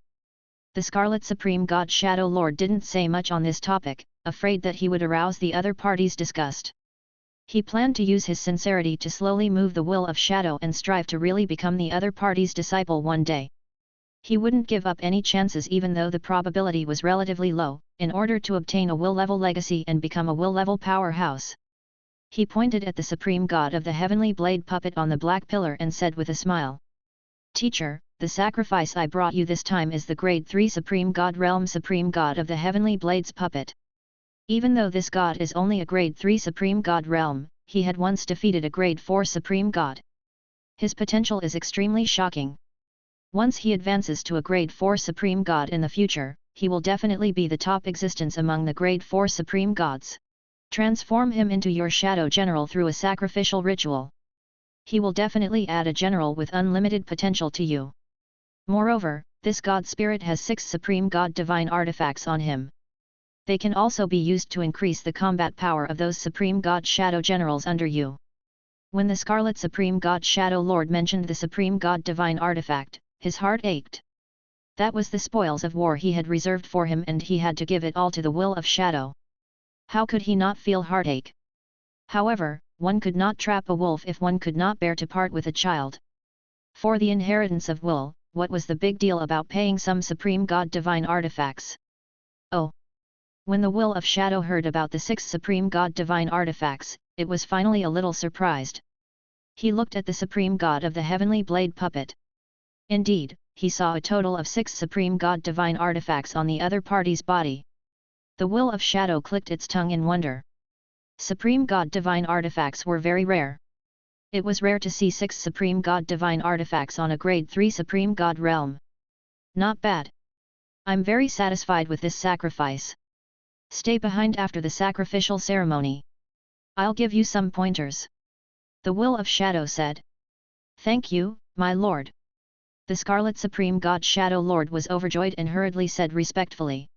The Scarlet Supreme God Shadow Lord didn't say much on this topic, afraid that he would arouse the other party's disgust. He planned to use his sincerity to slowly move the will of shadow and strive to really become the other party's disciple one day. He wouldn't give up any chances even though the probability was relatively low, in order to obtain a will-level legacy and become a will-level powerhouse. He pointed at the Supreme God of the Heavenly Blade puppet on the black pillar and said with a smile. Teacher, the sacrifice I brought you this time is the Grade 3 Supreme God Realm Supreme God of the Heavenly Blades puppet. Even though this god is only a Grade 3 Supreme God Realm, he had once defeated a Grade 4 Supreme God. His potential is extremely shocking. Once he advances to a Grade 4 Supreme God in the future, he will definitely be the top existence among the Grade 4 Supreme Gods. Transform him into your Shadow General through a sacrificial ritual. He will definitely add a general with unlimited potential to you. Moreover, this God Spirit has 6 Supreme God Divine Artifacts on him. They can also be used to increase the combat power of those Supreme God Shadow Generals under you. When the Scarlet Supreme God Shadow Lord mentioned the Supreme God Divine Artifact, his heart ached. That was the spoils of war he had reserved for him and he had to give it all to the will of shadow. How could he not feel heartache? However, one could not trap a wolf if one could not bear to part with a child. For the inheritance of will, what was the big deal about paying some Supreme God Divine Artifacts? Oh! When the will of shadow heard about the 6 Supreme God Divine Artifacts, it was finally a little surprised. He looked at the Supreme God of the Heavenly Blade puppet. Indeed, he saw a total of 6 Supreme God Divine Artifacts on the other party's body. The will of shadow clicked its tongue in wonder. Supreme God Divine Artifacts were very rare. It was rare to see 6 Supreme God Divine Artifacts on a Grade 3 Supreme God realm. Not bad. I'm very satisfied with this sacrifice. Stay behind after the sacrificial ceremony. I'll give you some pointers. The Will of Shadow said. Thank you, my lord. The Scarlet Supreme God Shadow Lord was overjoyed and hurriedly said respectfully.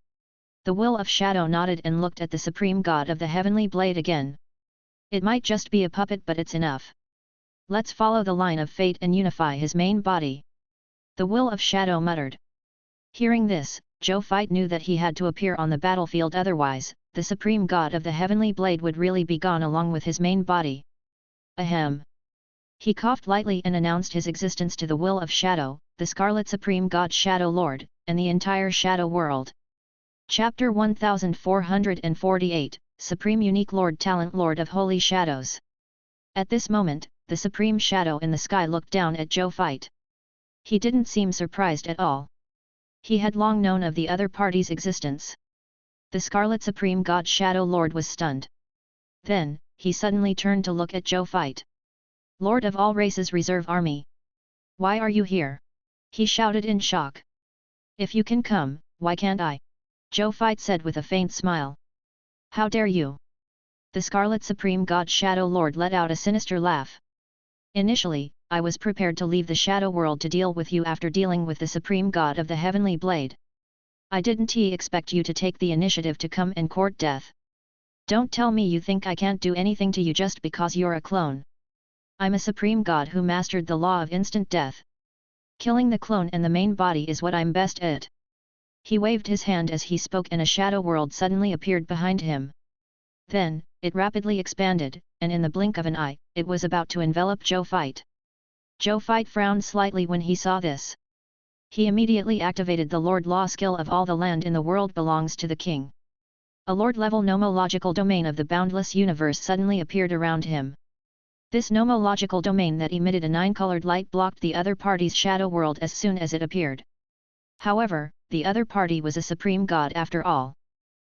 The Will of Shadow nodded and looked at the Supreme God of the Heavenly Blade again. It might just be a puppet, but it's enough. Let's follow the line of fate and unify his main body. The Will of Shadow muttered. Hearing this, Zhou Fight knew that he had to appear on the battlefield, otherwise, the Supreme God of the Heavenly Blade would really be gone along with his main body. Ahem. He coughed lightly and announced his existence to the Will of Shadow, the Scarlet Supreme God Shadow Lord, and the entire Shadow World. Chapter 1448, Supreme Unique Lord Talent Lord of Holy Shadows. At this moment, the Supreme Shadow in the sky looked down at Zhou Fight. He didn't seem surprised at all. He had long known of the other party's existence. The Scarlet Supreme God Shadow Lord was stunned. Then, he suddenly turned to look at Zhou Fight. Lord of all races Reserve Army. Why are you here? He shouted in shock. If you can come, why can't I? Zhou Fight said with a faint smile. How dare you? The Scarlet Supreme God Shadow Lord let out a sinister laugh. Initially, I was prepared to leave the Shadow World to deal with you after dealing with the Supreme God of the Heavenly Blade. I didn't expect you to take the initiative to come and court death. Don't tell me you think I can't do anything to you just because you're a clone. I'm a Supreme God who mastered the law of instant death. Killing the clone and the main body is what I'm best at. He waved his hand as he spoke and a Shadow World suddenly appeared behind him. Then, it rapidly expanded, and in the blink of an eye, it was about to envelop Zhou Fight. Zhou Fight frowned slightly when he saw this. He immediately activated the Lord Law skill of all the land in the world belongs to the king. A Lord-level nomological domain of the boundless universe suddenly appeared around him. This nomological domain that emitted a 9-colored light blocked the other party's Shadow World as soon as it appeared. However, the other party was a supreme god after all.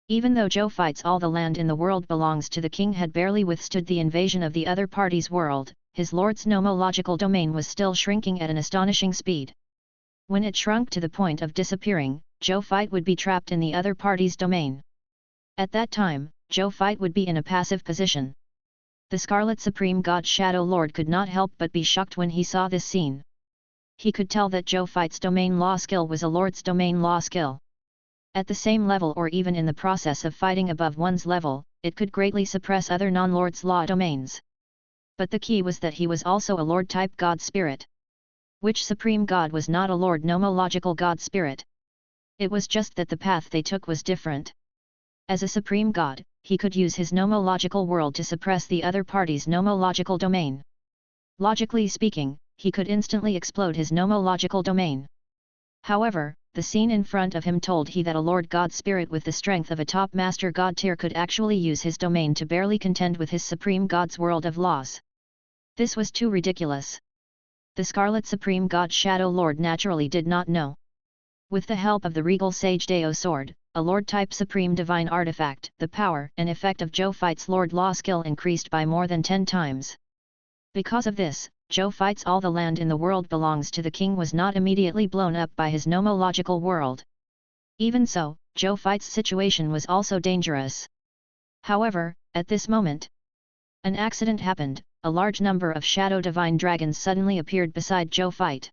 Even though Zhou Fight's all the land in the world belongs to the king had barely withstood the invasion of the other party's world, his lord's nomological domain was still shrinking at an astonishing speed. When it shrunk to the point of disappearing, Zhou Fight would be trapped in the other party's domain. At that time, Zhou Fight would be in a passive position. The Scarlet Supreme God Shadow Lord could not help but be shocked when he saw this scene. He could tell that Zhou Fight's domain law skill was a lord's domain law skill. At the same level or even in the process of fighting above one's level, it could greatly suppress other non-lord's law domains. But the key was that he was also a lord-type god spirit. Which supreme god was not a lord nomological god spirit? It was just that the path they took was different. As a supreme god, he could use his nomological world to suppress the other party's nomological domain. Logically speaking, he could instantly explode his nomological domain. However, the scene in front of him told he that a Lord God Spirit with the strength of a top Master God tier could actually use his domain to barely contend with his Supreme God's world of laws. This was too ridiculous. The Scarlet Supreme God Shadow Lord naturally did not know. With the help of the Regal Sage Deo Sword, a Lord-type Supreme Divine Artifact, the power and effect of Zhou Fight's Lord Law skill increased by more than 10 times. Because of this, Zhou Fight's all the land in the world belongs to the king was not immediately blown up by his nomological world. Even so, Zhou Fight's situation was also dangerous. However, at this moment, an accident happened. A large number of Shadow Divine Dragons suddenly appeared beside Zhou Fight.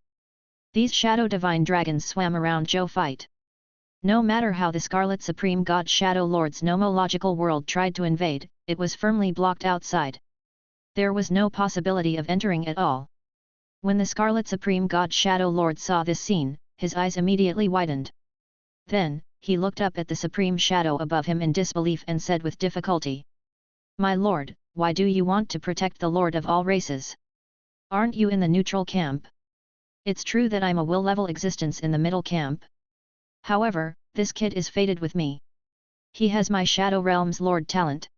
These Shadow Divine Dragons swam around Zhou Fight. No matter how the Scarlet Supreme God Shadow Lord's nomological world tried to invade, it was firmly blocked outside. There was no possibility of entering at all. When the Scarlet Supreme God Shadow Lord saw this scene, his eyes immediately widened. Then, he looked up at the Supreme Shadow above him in disbelief and said with difficulty, "My lord, why do you want to protect the Lord of all races? Aren't you in the neutral camp? It's true that I'm a will-level existence in the middle camp. However, this kid is fated with me. He has my Shadow Realm's Lord talent.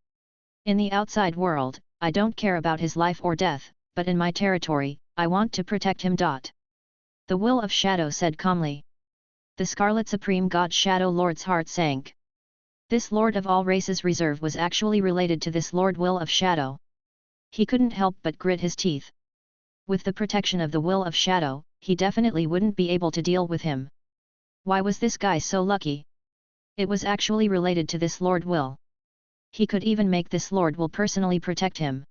In the outside world, I don't care about his life or death, but in my territory, I want to protect him. The Will of Shadow said calmly. The Scarlet Supreme God Shadow Lord's heart sank. This Lord of all races reserve was actually related to this Lord Will of Shadow. He couldn't help but grit his teeth. With the protection of the Will of Shadow, he definitely wouldn't be able to deal with him. Why was this guy so lucky? It was actually related to this Lord Will. He could even make this Lord Will personally protect him.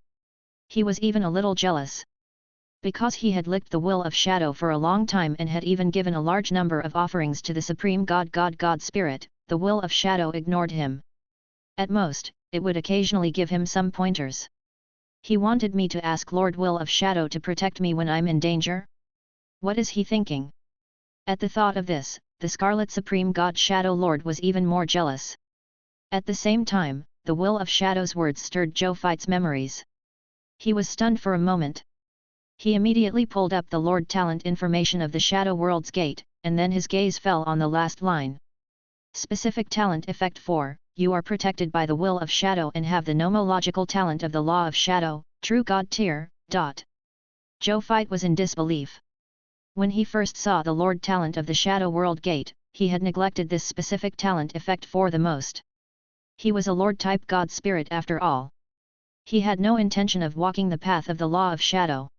He was even a little jealous. Because he had licked the will of shadow for a long time and had even given a large number of offerings to the Supreme God Spirit, the will of shadow ignored him. At most, it would occasionally give him some pointers. He wanted me to ask Lord Will of Shadow to protect me when I'm in danger? What is he thinking? At the thought of this, the Scarlet Supreme God Shadow Lord was even more jealous. At the same time, the will of Shadow's words stirred Zhou Fei's memories. He was stunned for a moment. He immediately pulled up the Lord Talent information of the Shadow World's gate, and then his gaze fell on the last line. Specific Talent Effect 4, you are protected by the will of Shadow and have the nomological talent of the Law of Shadow, True God Tier. Zhou Fei was in disbelief. When he first saw the Lord Talent of the Shadow World Gate, he had neglected this specific talent effect for the most. He was a Lord-type God Spirit after all. He had no intention of walking the path of the Law of Shadow.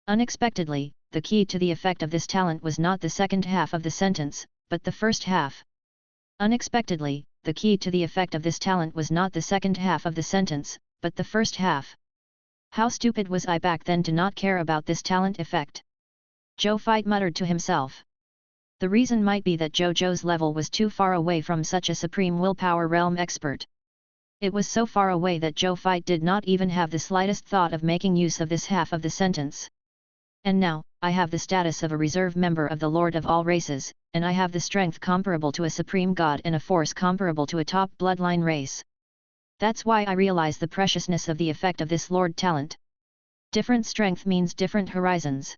Unexpectedly, the key to the effect of this talent was not the second half of the sentence, but the first half. Unexpectedly, the key to the effect of this talent was not the second half of the sentence, but the first half. How stupid was I back then to not care about this talent effect? Zhou Fei muttered to himself. The reason might be that Zhou Zhou's level was too far away from such a supreme willpower realm expert. It was so far away that Zhou Fei did not even have the slightest thought of making use of this half of the sentence. And now, I have the status of a reserve member of the Lord of all races, and I have the strength comparable to a supreme god and a force comparable to a top bloodline race. That's why I realize the preciousness of the effect of this Lord Talent. Different strength means different horizons.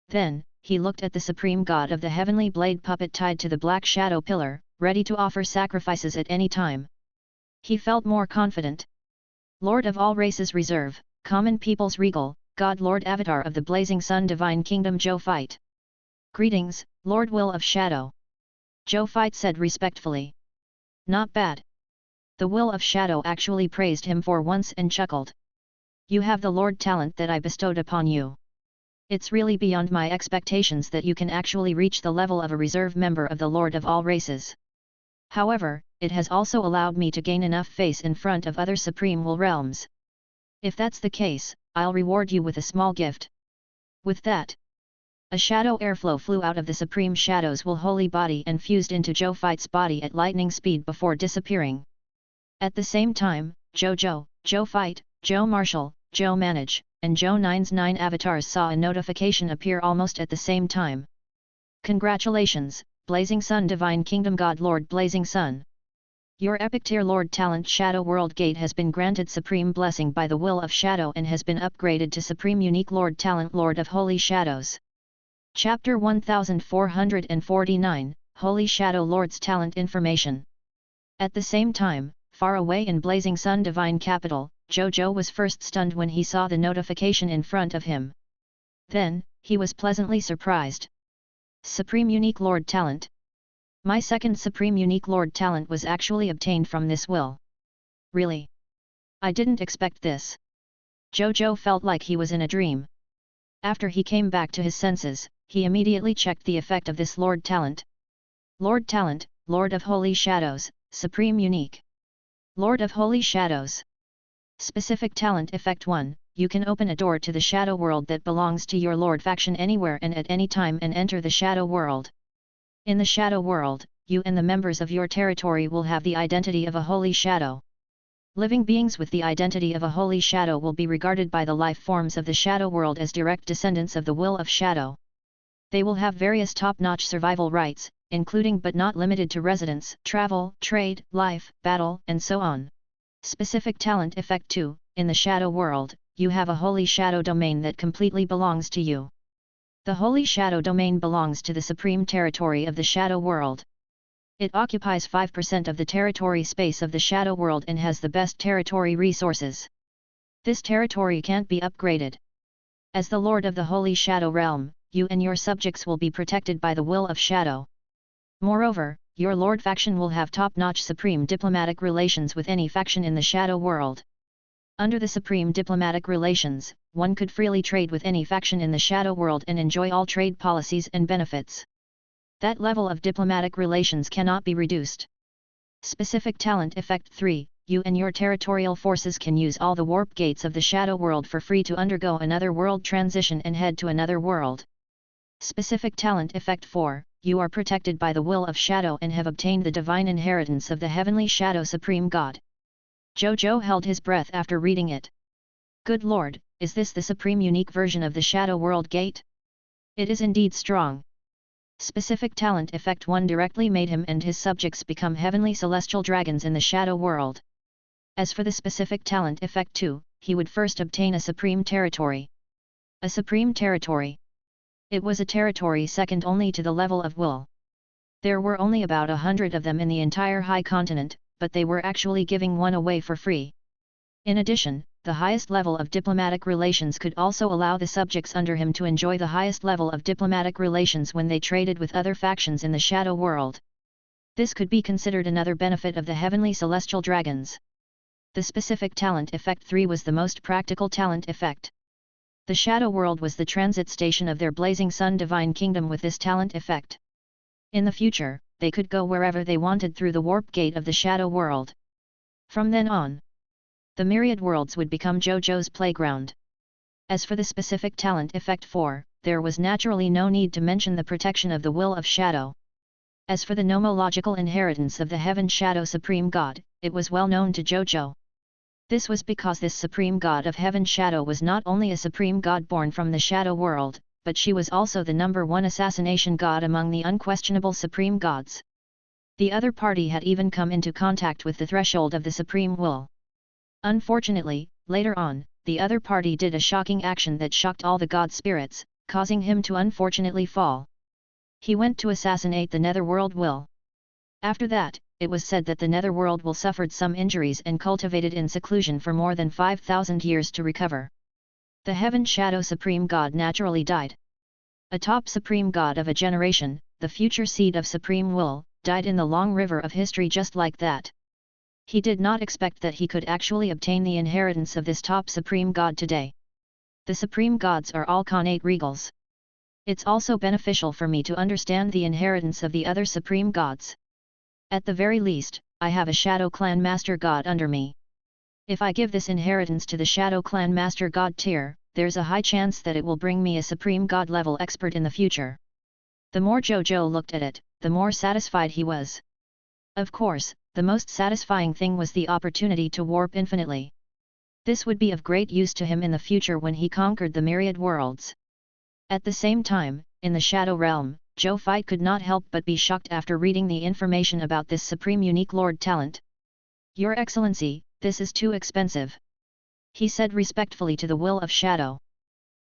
Then, he looked at the supreme god of the heavenly blade puppet tied to the black shadow pillar, ready to offer sacrifices at any time. He felt more confident. Lord of all races reserve, common people's regal, God Lord Avatar of the Blazing Sun Divine Kingdom Zhou Fei. Greetings, Lord Will of Shadow. Zhou Fei said respectfully. Not bad. The Will of Shadow actually praised him for once and chuckled. You have the Lord Talent that I bestowed upon you. It's really beyond my expectations that you can actually reach the level of a reserve member of the Lord of all races. However, it has also allowed me to gain enough face in front of other Supreme Will realms. If that's the case, I'll reward you with a small gift. With that, a shadow airflow flew out of the Supreme Shadow's Will holy body and fused into Zhou Fei's body at lightning speed before disappearing. At the same time, Zhou Zhou, Zhou Fei, Zhou Marshall, Zhou Manage, and Zhou Nine's 9 avatars saw a notification appear almost at the same time. Congratulations, Blazing Sun Divine Kingdom God Lord Blazing Sun. Your epic tier Lord Talent Shadow World Gate has been granted Supreme Blessing by the Will of Shadow and has been upgraded to Supreme Unique Lord Talent Lord of Holy Shadows. Chapter 1449, Holy Shadow Lord's Talent Information. At the same time, far away in Blazing Sun Divine Capital, Zhou Zhou was first stunned when he saw the notification in front of him. Then, he was pleasantly surprised. Supreme Unique Lord Talent. My second Supreme Unique Lord Talent was actually obtained from this will. Really? I didn't expect this. Zhou Zhou felt like he was in a dream. After he came back to his senses, he immediately checked the effect of this Lord Talent. Lord Talent, Lord of Holy Shadows, Supreme Unique. Lord of Holy Shadows. Specific Talent Effect 1, you can open a door to the Shadow World that belongs to your Lord faction anywhere and at any time and enter the Shadow World. In the Shadow World, you and the members of your territory will have the identity of a Holy Shadow. Living beings with the identity of a Holy Shadow will be regarded by the life forms of the Shadow World as direct descendants of the Will of Shadow. They will have various top-notch survival rights, including but not limited to residence, travel, trade, life, battle, and so on. Specific Talent Effect 2, in the Shadow World, you have a Holy Shadow domain that completely belongs to you. The Holy Shadow domain belongs to the supreme territory of the Shadow World. It occupies 5% of the territory space of the Shadow World and has the best territory resources. This territory can't be upgraded. As the Lord of the Holy Shadow Realm, you and your subjects will be protected by the Will of Shadow. Moreover, your Lord faction will have top-notch supreme diplomatic relations with any faction in the Shadow World. Under the supreme diplomatic relations, one could freely trade with any faction in the Shadow World and enjoy all trade policies and benefits. That level of diplomatic relations cannot be reduced. Specific Talent Effect 3, you and your territorial forces can use all the warp gates of the shadow world for free to undergo another world transition and head to another world. Specific Talent Effect 4, you are protected by the will of shadow and have obtained the divine inheritance of the heavenly shadow supreme god. Zhou Zhou held his breath after reading it. Good Lord, is this the supreme unique version of the shadow world gate? It is indeed strong. Specific Talent Effect 1 directly made him and his subjects become heavenly celestial dragons in the shadow world. As for the Specific Talent Effect 2, he would first obtain a supreme territory. A supreme territory. It was a territory second only to the level of will. There were only about 100 of them in the entire high continent, but they were actually giving one away for free. In addition, the highest level of diplomatic relations could also allow the subjects under him to enjoy the highest level of diplomatic relations when they traded with other factions in the shadow world. This could be considered another benefit of the heavenly celestial dragons. The Specific Talent Effect 3 was the most practical talent effect. The shadow world was the transit station of their blazing sun divine kingdom with this talent effect. In the future, they could go wherever they wanted through the warp gate of the shadow world. From then on, the myriad worlds would become Zhou Zhou's playground. As for the Specific Talent Effect 4, there was naturally no need to mention the protection of the will of shadow. As for the nomological inheritance of the heaven shadow supreme god, it was well known to Zhou Zhou. This was because this supreme god of heaven shadow was not only a supreme god born from the shadow world, but she was also the number one assassination god among the unquestionable supreme gods. The other party had even come into contact with the threshold of the supreme will. Unfortunately, later on, the other party did a shocking action that shocked all the god spirits, causing him to unfortunately fall. He went to assassinate the netherworld will. After that, it was said that the netherworld will suffered some injuries and cultivated in seclusion for more than 5,000 years to recover. The heaven shadow supreme god naturally died. A top supreme god of a generation, the future seed of supreme will, died in the long river of history just like that. He did not expect that he could actually obtain the inheritance of this top supreme god today. The supreme gods are all connate regals. It's also beneficial for me to understand the inheritance of the other supreme gods. At the very least, I have a Shadow Clan Master God under me. If I give this inheritance to the Shadow Clan Master God tier, there's a high chance that it will bring me a supreme god level expert in the future. The more Zhou Zhou looked at it, the more satisfied he was. Of course, the most satisfying thing was the opportunity to warp infinitely. This would be of great use to him in the future when he conquered the myriad worlds. At the same time, in the Shadow Realm, Zhou Fai could not help but be shocked after reading the information about this supreme unique lord talent. Your Excellency, this is too expensive. He said respectfully to the will of shadow.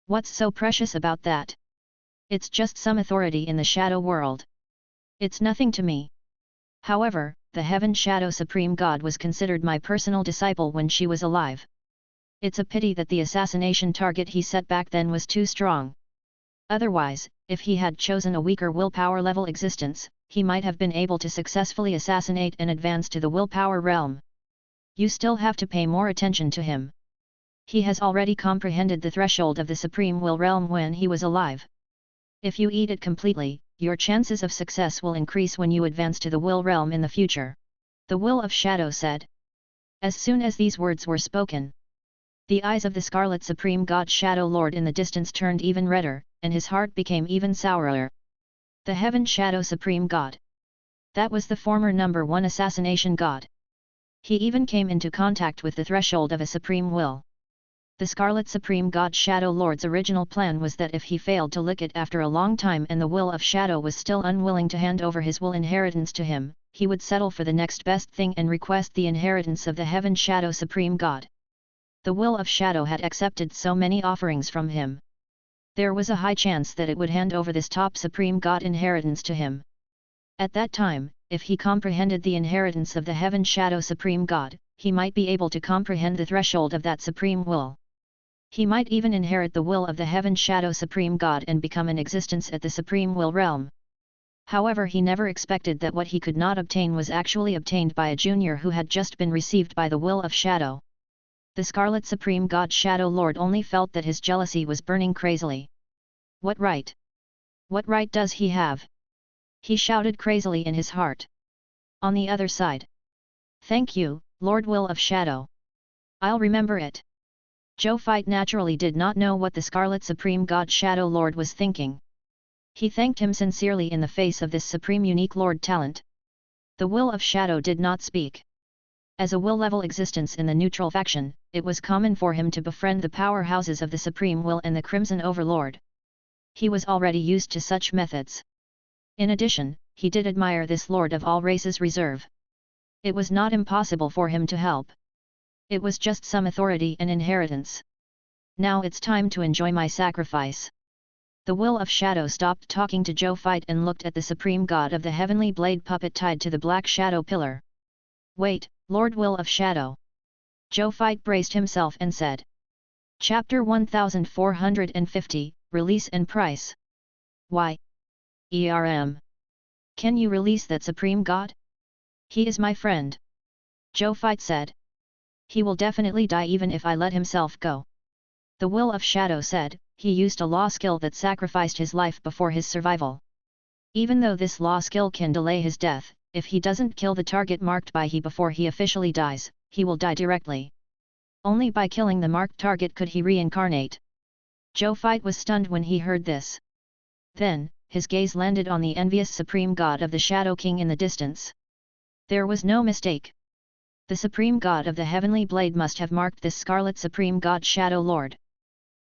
What's so precious about that? It's just some authority in the shadow world. It's nothing to me. However, the heaven shadow supreme god was considered my personal disciple when she was alive. It's a pity that the assassination target he set back then was too strong. Otherwise, if he had chosen a weaker willpower level existence, he might have been able to successfully assassinate and advance to the willpower realm. You still have to pay more attention to him. He has already comprehended the threshold of the supreme will realm when he was alive. If you eat it completely, your chances of success will increase when you advance to the will realm in the future. The will of shadow said. As soon as these words were spoken, the eyes of the Scarlet Supreme God Shadow Lord in the distance turned even redder, and his heart became even sourer. The Heaven Shadow Supreme God. That was the former number one assassination god. He even came into contact with the threshold of a supreme will. The Scarlet Supreme God Shadow Lord's original plan was that if he failed to lick it after a long time and the will of Shadow was still unwilling to hand over his will inheritance to him, he would settle for the next best thing and request the inheritance of the Heaven Shadow Supreme God. The will of Shadow had accepted so many offerings from him. There was a high chance that it would hand over this top Supreme God inheritance to him. At that time, if he comprehended the inheritance of the Heaven Shadow Supreme God, he might be able to comprehend the threshold of that supreme will. He might even inherit the will of the Heaven Shadow Supreme God and become an existence at the Supreme Will realm. However, he never expected that what he could not obtain was actually obtained by a junior who had just been received by the will of Shadow. The Scarlet Supreme God Shadow Lord only felt that his jealousy was burning crazily. What right? What right does he have? He shouted crazily in his heart. On the other side, Thank you, Lord Will of Shadow. I'll remember it. Zhou Fight naturally did not know what the Scarlet Supreme God Shadow Lord was thinking. He thanked him sincerely in the face of this supreme unique Lord talent. The Will of Shadow did not speak. As a will-level existence in the neutral faction, it was common for him to befriend the powerhouses of the Supreme Will and the Crimson Overlord. He was already used to such methods. In addition, he did admire this Lord of all races reserve. It was not impossible for him to help. It was just some authority and inheritance. Now it's time to enjoy my sacrifice. The Will of Shadow stopped talking to Zhou Fight and looked at the Supreme God of the Heavenly Blade puppet tied to the Black Shadow Pillar. Wait, Lord Will of Shadow. Zhou Fight braced himself and said. Chapter 1450, Release and Price. Why? Can you release that Supreme God? He is my friend. Zhou Fight said. He will definitely die even if I let himself go. The Will of Shadow said, he used a law skill that sacrificed his life before his survival. Even though this law skill can delay his death, if he doesn't kill the target marked by he before he officially dies, he will die directly. Only by killing the marked target could he reincarnate. Zhou Fight was stunned when he heard this. Then, his gaze landed on the envious Supreme God of the Shadow King in the distance. There was no mistake. The Supreme God of the Heavenly Blade must have marked this Scarlet Supreme God Shadow Lord.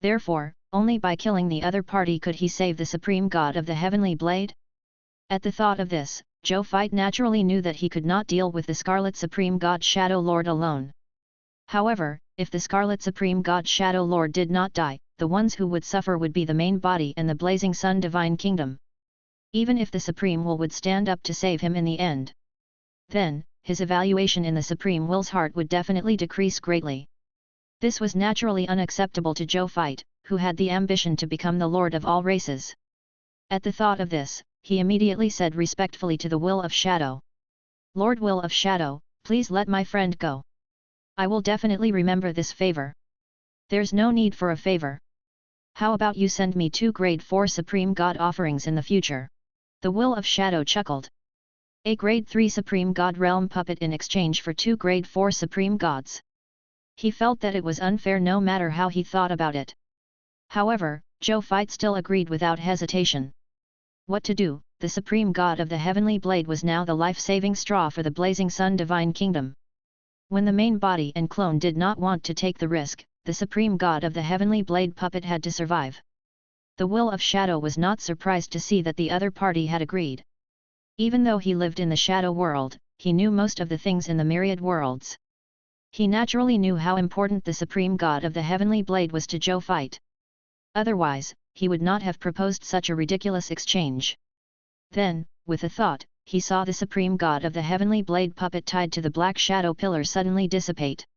Therefore, only by killing the other party could he save the Supreme God of the Heavenly Blade? At the thought of this, Zhou Fight naturally knew that he could not deal with the Scarlet Supreme God Shadow Lord alone. However, if the Scarlet Supreme God Shadow Lord did not die, the ones who would suffer would be the main body and the Blazing Sun Divine Kingdom. Even if the Supreme Will would stand up to save him in the end. Then, his evaluation in the Supreme Will's heart would definitely decrease greatly. This was naturally unacceptable to Zhou Fight, who had the ambition to become the Lord of all races. At the thought of this, he immediately said respectfully to the Will of Shadow. Lord Will of Shadow, please let my friend go. I will definitely remember this favor. There's no need for a favor. How about you send me 2 grade 4 Supreme God offerings in the future? The Will of Shadow chuckled. A grade 3 Supreme God Realm puppet in exchange for 2 grade 4 Supreme Gods. He felt that it was unfair no matter how he thought about it. However, Zhou Fight still agreed without hesitation. What to do? The Supreme God of the Heavenly Blade was now the life-saving straw for the Blazing Sun Divine Kingdom. When the main body and clone did not want to take the risk, the Supreme God of the Heavenly Blade puppet had to survive. The Will of Shadow was not surprised to see that the other party had agreed. Even though he lived in the Shadow World, he knew most of the things in the myriad worlds. He naturally knew how important the Supreme God of the Heavenly Blade was to Zhou Fight. Otherwise, he would not have proposed such a ridiculous exchange. Then, with a thought, he saw the Supreme God of the Heavenly Blade puppet tied to the Black Shadow Pillar suddenly dissipate.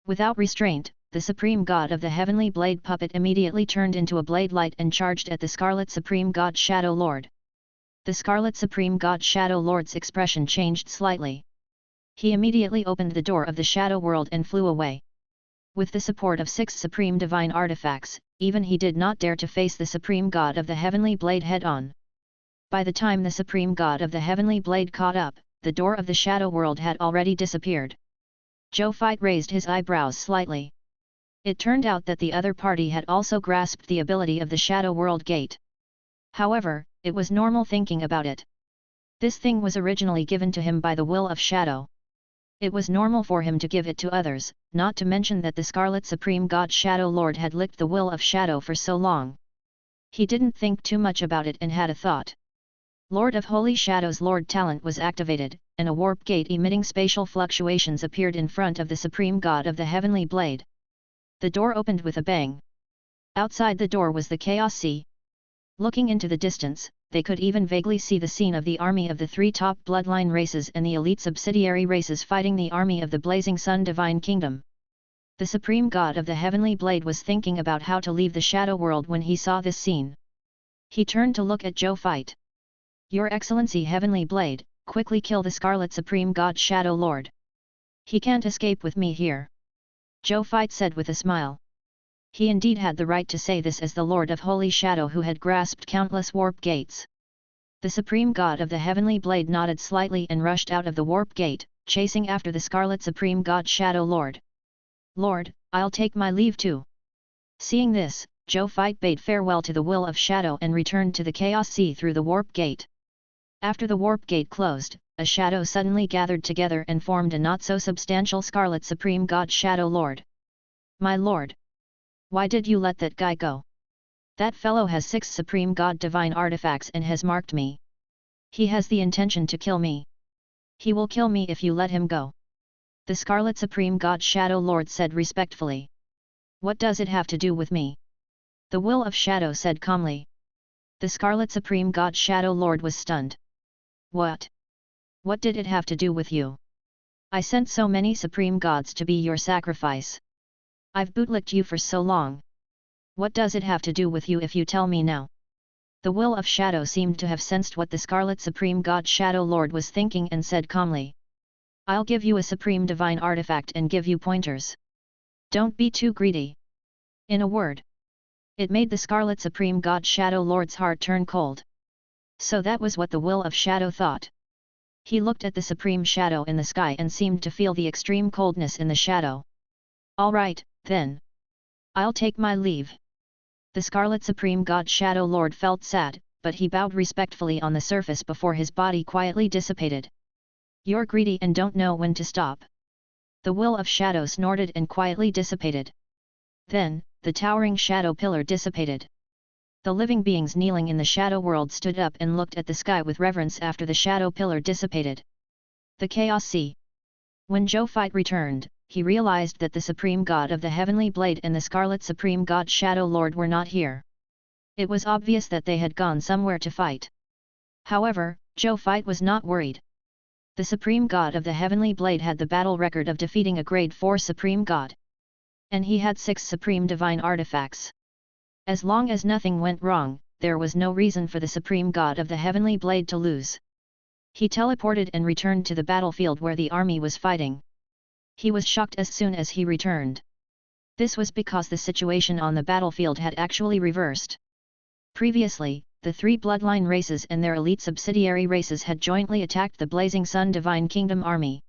Without restraint, the Supreme God of the Heavenly Blade puppet immediately turned into a blade light and charged at the Scarlet Supreme God Shadow Lord. The Scarlet Supreme God Shadow Lord's expression changed slightly. He immediately opened the door of the Shadow World and flew away. With the support of 6 Supreme Divine Artifacts, even he did not dare to face the Supreme God of the Heavenly Blade head-on. By the time the Supreme God of the Heavenly Blade caught up, the door of the Shadow World had already disappeared. Zhou Fight raised his eyebrows slightly. It turned out that the other party had also grasped the ability of the Shadow World Gate. However, it was normal thinking about it. This thing was originally given to him by the Will of Shadow. It was normal for him to give it to others, not to mention that the Scarlet Supreme God Shadow Lord had licked the Will of Shadow for so long. He didn't think too much about it and had a thought. Lord of Holy Shadow's Lord talent was activated, and a warp gate emitting spatial fluctuations appeared in front of the Supreme God of the Heavenly Blade. The door opened with a bang. Outside the door was the Chaos Sea. Looking into the distance, they could even vaguely see the scene of the army of the 3 top bloodline races and the elite subsidiary races fighting the army of the Blazing Sun Divine Kingdom. The Supreme God of the Heavenly Blade was thinking about how to leave the Shadow World when he saw this scene. He turned to look at Zhou Fight. Your Excellency Heavenly Blade, quickly kill the Scarlet Supreme God Shadow Lord. He can't escape with me here. Zhou Fight said with a smile. He indeed had the right to say this as the Lord of Holy Shadow who had grasped countless warp gates. The Supreme God of the Heavenly Blade nodded slightly and rushed out of the warp gate, chasing after the Scarlet Supreme God Shadow Lord. "Lord, I'll take my leave too." Seeing this, Zhou Fight bade farewell to the will of Shadow and returned to the Chaos Sea through the warp gate. After the warp gate closed, a shadow suddenly gathered together and formed a not-so-substantial Scarlet Supreme God Shadow Lord. "My lord! Why did you let that guy go? That fellow has 6 Supreme God Divine artifacts and has marked me. He has the intention to kill me. He will kill me if you let him go," the Scarlet Supreme God Shadow Lord said respectfully. "What does it have to do with me?" The will of Shadow said calmly. The Scarlet Supreme God Shadow Lord was stunned. "What? What did it have to do with you? I sent so many Supreme Gods to be your sacrifice. I've bootlicked you for so long. What does it have to do with you if you tell me now?" The will of Shadow seemed to have sensed what the Scarlet Supreme God Shadow Lord was thinking and said calmly. "I'll give you a Supreme Divine artifact and give you pointers. Don't be too greedy." In a word, it made the Scarlet Supreme God Shadow Lord's heart turn cold. So that was what the will of Shadow thought. He looked at the Supreme Shadow in the sky and seemed to feel the extreme coldness in the shadow. "All right, then. I'll take my leave." The Scarlet Supreme God Shadow Lord felt sad, but he bowed respectfully on the surface before his body quietly dissipated. "You're greedy and don't know when to stop." The will of Shadow snorted and quietly dissipated. Then, the towering shadow pillar dissipated. The living beings kneeling in the shadow world stood up and looked at the sky with reverence after the shadow pillar dissipated. The Chaos Sea. When Zhou Fight returned, he realized that the Supreme God of the Heavenly Blade and the Scarlet Supreme God Shadow Lord were not here. It was obvious that they had gone somewhere to fight. However, Zhou Fight was not worried. The Supreme God of the Heavenly Blade had the battle record of defeating a Grade 4 Supreme God. And he had 6 Supreme Divine artifacts. As long as nothing went wrong, there was no reason for the Supreme God of the Heavenly Blade to lose. He teleported and returned to the battlefield where the army was fighting. He was shocked as soon as he returned. This was because the situation on the battlefield had actually reversed. Previously, the 3 bloodline races and their elite subsidiary races had jointly attacked the Blazing Sun Divine Kingdom army.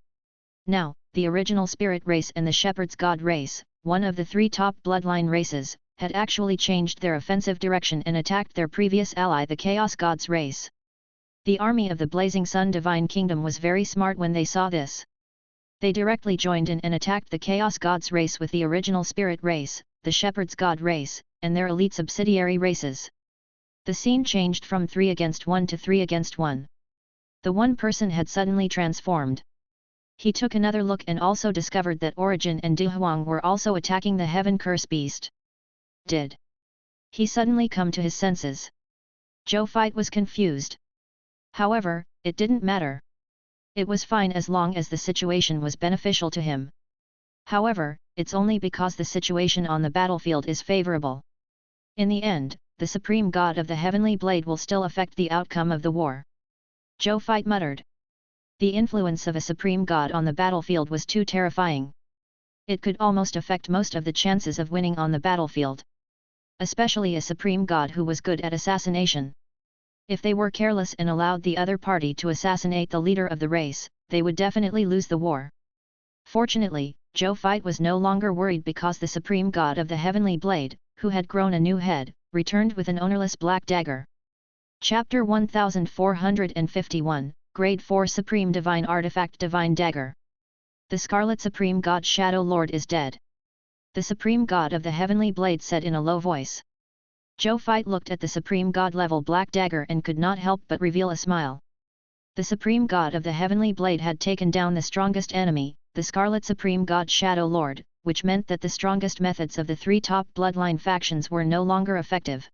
Now, the original Spirit race and the Shepherd's God race, one of the 3 top bloodline races, had actually changed their offensive direction and attacked their previous ally the Chaos Gods race. The army of the Blazing Sun Divine Kingdom was very smart when they saw this. They directly joined in and attacked the Chaos Gods race with the original Spirit race, the Shepherd's God race, and their elite subsidiary races. The scene changed from 3 against 1 to 3 against 1. The one person had suddenly transformed. He took another look and also discovered that Origin and Duhuang were also attacking the Heaven Curse Beast. Did he suddenly come to his senses? Zhou Fight was confused. However, it didn't matter. It was fine as long as the situation was beneficial to him. However, it's only because the situation on the battlefield is favorable. In the end, the Supreme God of the Heavenly Blade will still affect the outcome of the war. Zhou Fight muttered. The influence of a Supreme God on the battlefield was too terrifying. It could almost affect most of the chances of winning on the battlefield. Especially a Supreme God who was good at assassination. If they were careless and allowed the other party to assassinate the leader of the race, they would definitely lose the war. Fortunately, Zhou Fight was no longer worried because the Supreme God of the Heavenly Blade, who had grown a new head, returned with an ownerless black dagger. Chapter 1451, Grade 4 Supreme Divine Artifact Divine Dagger. The Scarlet Supreme God Shadow Lord is dead. The Supreme God of the Heavenly Blade said in a low voice. Zhou Fight looked at the Supreme God level black dagger and could not help but reveal a smile. The Supreme God of the Heavenly Blade had taken down the strongest enemy, the Scarlet Supreme God Shadow Lord, which meant that the strongest methods of the 3 top bloodline factions were no longer effective.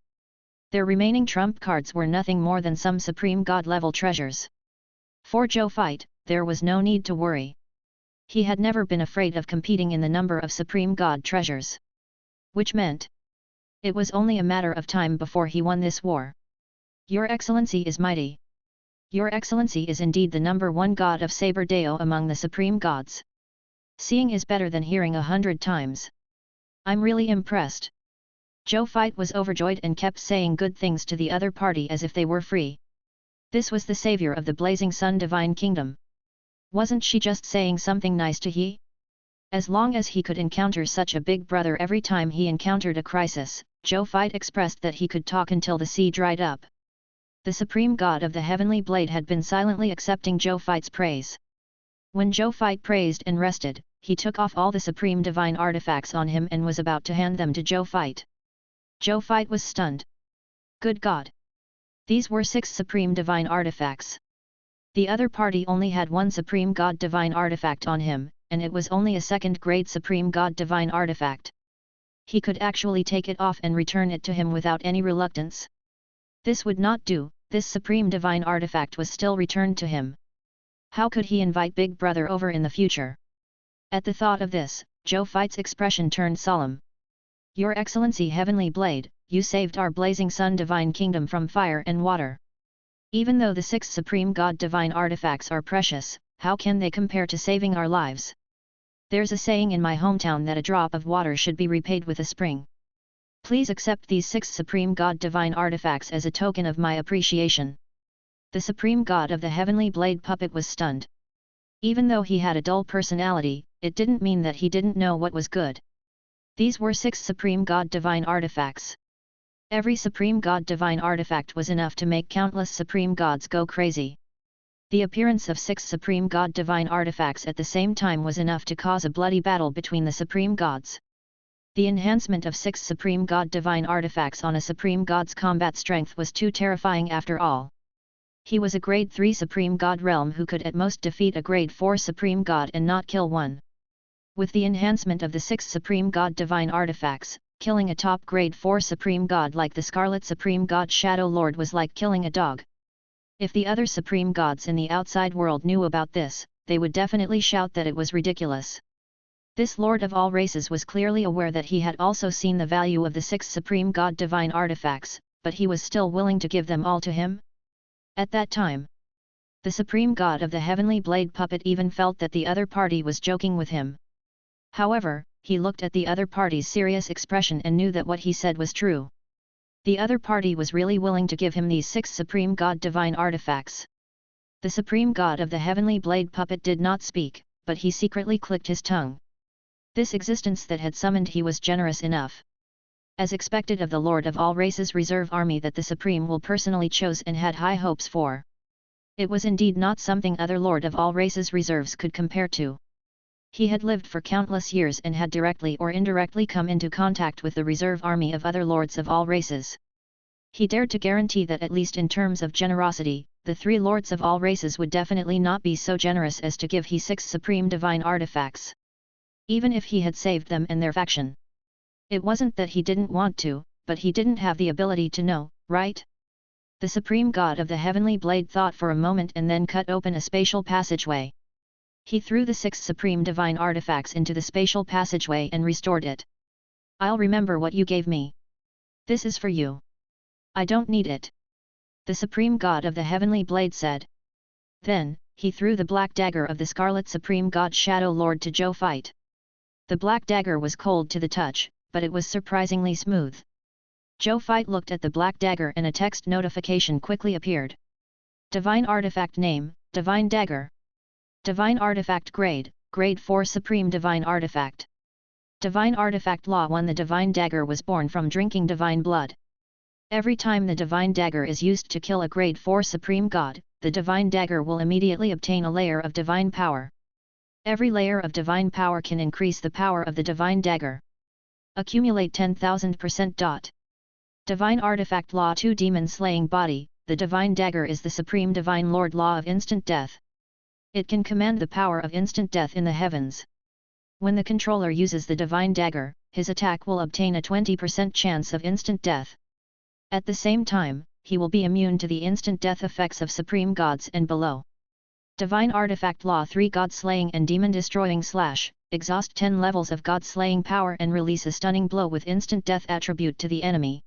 Their remaining trump cards were nothing more than some Supreme God level treasures. For Zhou Fight, there was no need to worry. He had never been afraid of competing in the number of Supreme God treasures. Which meant it was only a matter of time before he won this war. Your Excellency is mighty. Your Excellency is indeed the number 1 god of Saber Deo among the Supreme Gods. Seeing is better than hearing 100 times. I'm really impressed. Zhou Fight was overjoyed and kept saying good things to the other party as if they were free. This was the savior of the Blazing Sun Divine Kingdom. Wasn't she just saying something nice to he? As long as he could encounter such a big brother every time he encountered a crisis, Zhou Fight expressed that he could talk until the sea dried up. The supreme god of the heavenly blade had been silently accepting Zhou Fight's praise. When Zhou Fight praised and rested, he took off all the supreme divine artifacts on him and was about to hand them to Zhou Fight. Zhou Fight was stunned. Good God! These were 6 supreme divine artifacts. The other party only had 1 supreme god divine artifact on him, and it was only a 2nd grade supreme god divine artifact. He could actually take it off and return it to him without any reluctance. This would not do, this supreme divine artifact was still returned to him. How could he invite Big Brother over in the future? At the thought of this, Zhou Fight's expression turned solemn. Your Excellency Heavenly Blade, you saved our blazing sun divine kingdom from fire and water. Even though the 6 supreme god divine artifacts are precious, how can they compare to saving our lives? There's a saying in my hometown that a drop of water should be repaid with a spring. Please accept these 6 supreme god divine artifacts as a token of my appreciation. The supreme god of the heavenly blade puppet was stunned. Even though he had a dull personality, it didn't mean that he didn't know what was good. These were 6 supreme god divine artifacts. Every supreme god divine artifact was enough to make countless supreme gods go crazy. The appearance of 6 supreme god divine artifacts at the same time was enough to cause a bloody battle between the supreme gods. The enhancement of 6 supreme god divine artifacts on a supreme god's combat strength was too terrifying after all. He was a grade 3 supreme god realm who could at most defeat a grade 4 supreme god and not kill one. With the enhancement of the 6 supreme god divine artifacts, killing a top grade 4 supreme god like the Scarlet Supreme God Shadow Lord was like killing a dog. If the other supreme gods in the outside world knew about this, they would definitely shout that it was ridiculous. This Lord of all races was clearly aware that he had also seen the value of the 6 supreme god divine artifacts, but he was still willing to give them all to him? At that time, the supreme god of the heavenly blade puppet even felt that the other party was joking with him. However, he looked at the other party's serious expression and knew that what he said was true. The other party was really willing to give him these 6 supreme god divine artifacts. The supreme god of the heavenly blade puppet did not speak, but he secretly clicked his tongue. This existence that had summoned he was generous enough. As expected of the Lord of all races reserve army that the Supreme will personally chose and had high hopes for. It was indeed not something other Lord of all races reserves could compare to. He had lived for countless years and had directly or indirectly come into contact with the reserve army of other lords of all races. He dared to guarantee that at least in terms of generosity, the 3 lords of all races would definitely not be so generous as to give he 6 supreme divine artifacts. Even if he had saved them and their faction. It wasn't that he didn't want to, but he didn't have the ability to know, right? The supreme god of the heavenly blade thought for a moment and then cut open a spatial passageway. He threw the 6 supreme divine artifacts into the spatial passageway and restored it. I'll remember what you gave me. This is for you. I don't need it. The supreme god of the heavenly blade said. Then, he threw the black dagger of the Scarlet Supreme God Shadow Lord to Zhou Fight. The black dagger was cold to the touch, but it was surprisingly smooth. Zhou Fight looked at the black dagger and a text notification quickly appeared. Divine Artifact Name, Divine Dagger. Divine Artifact Grade, Grade 4 Supreme Divine Artifact. Divine Artifact Law 1. The Divine Dagger was born from drinking divine blood. Every time the Divine Dagger is used to kill a Grade 4 Supreme God, the Divine Dagger will immediately obtain a layer of divine power. Every layer of divine power can increase the power of the Divine Dagger. Accumulate 10,000%. Divine Artifact Law 2. Demon Slaying Body. The Divine Dagger is the Supreme Divine Lord Law of Instant Death. It can command the power of instant death in the heavens. When the controller uses the Divine Dagger, his attack will obtain a 20% chance of instant death. At the same time, he will be immune to the instant death effects of Supreme Gods and below. Divine Artifact Law 3. God Slaying and Demon Destroying / Exhaust 10 levels of God Slaying power and release a stunning blow with instant death attribute to the enemy.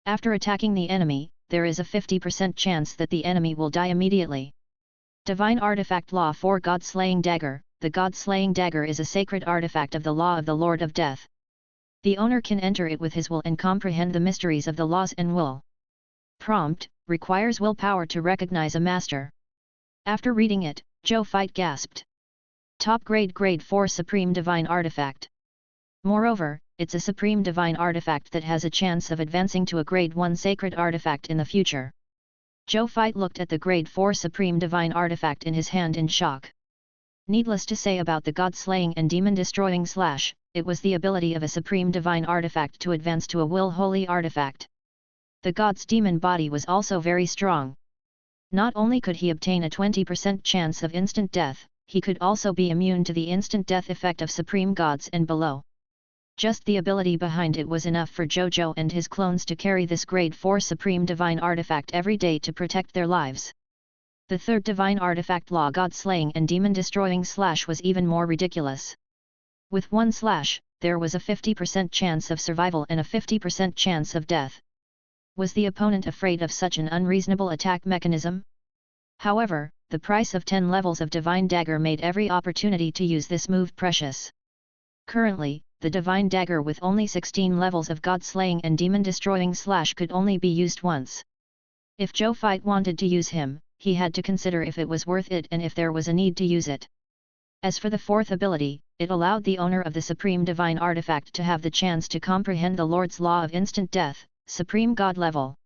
After attacking the enemy, there is a 50% chance that the enemy will die immediately. Divine Artifact Law 4. God Slaying Dagger. The God Slaying Dagger is a sacred artifact of the law of the Lord of Death. The owner can enter it with his will and comprehend the mysteries of the laws and will. Prompt: requires willpower to recognize a master. After reading it, Zhou Fight gasped. Top grade grade 4 Supreme Divine Artifact. Moreover, it's a Supreme Divine Artifact that has a chance of advancing to a grade 1 Sacred Artifact in the future. Zhou Fight looked at the grade 4 Supreme Divine Artifact in his hand in shock. Needless to say about the god-slaying and demon-destroying slash, it was the ability of a Supreme Divine Artifact to advance to a Will Holy Artifact. The god's demon body was also very strong. Not only could he obtain a 20% chance of instant death, he could also be immune to the instant death effect of supreme gods and below. Just the ability behind it was enough for Zhou Zhou and his clones to carry this grade 4 Supreme Divine Artifact every day to protect their lives. The third Divine Artifact Law God-slaying and demon-destroying slash was even more ridiculous. With one slash, there was a 50% chance of survival and a 50% chance of death. Was the opponent afraid of such an unreasonable attack mechanism? However, the price of 10 levels of Divine Dagger made every opportunity to use this move precious. Currently, the Divine Dagger with only 16 levels of God-slaying and demon-destroying slash could only be used once. If Zhou Fight wanted to use him, he had to consider if it was worth it and if there was a need to use it. As for the fourth ability, it allowed the owner of the Supreme Divine Artifact to have the chance to comprehend the Lord's Law of Instant Death, Supreme God level.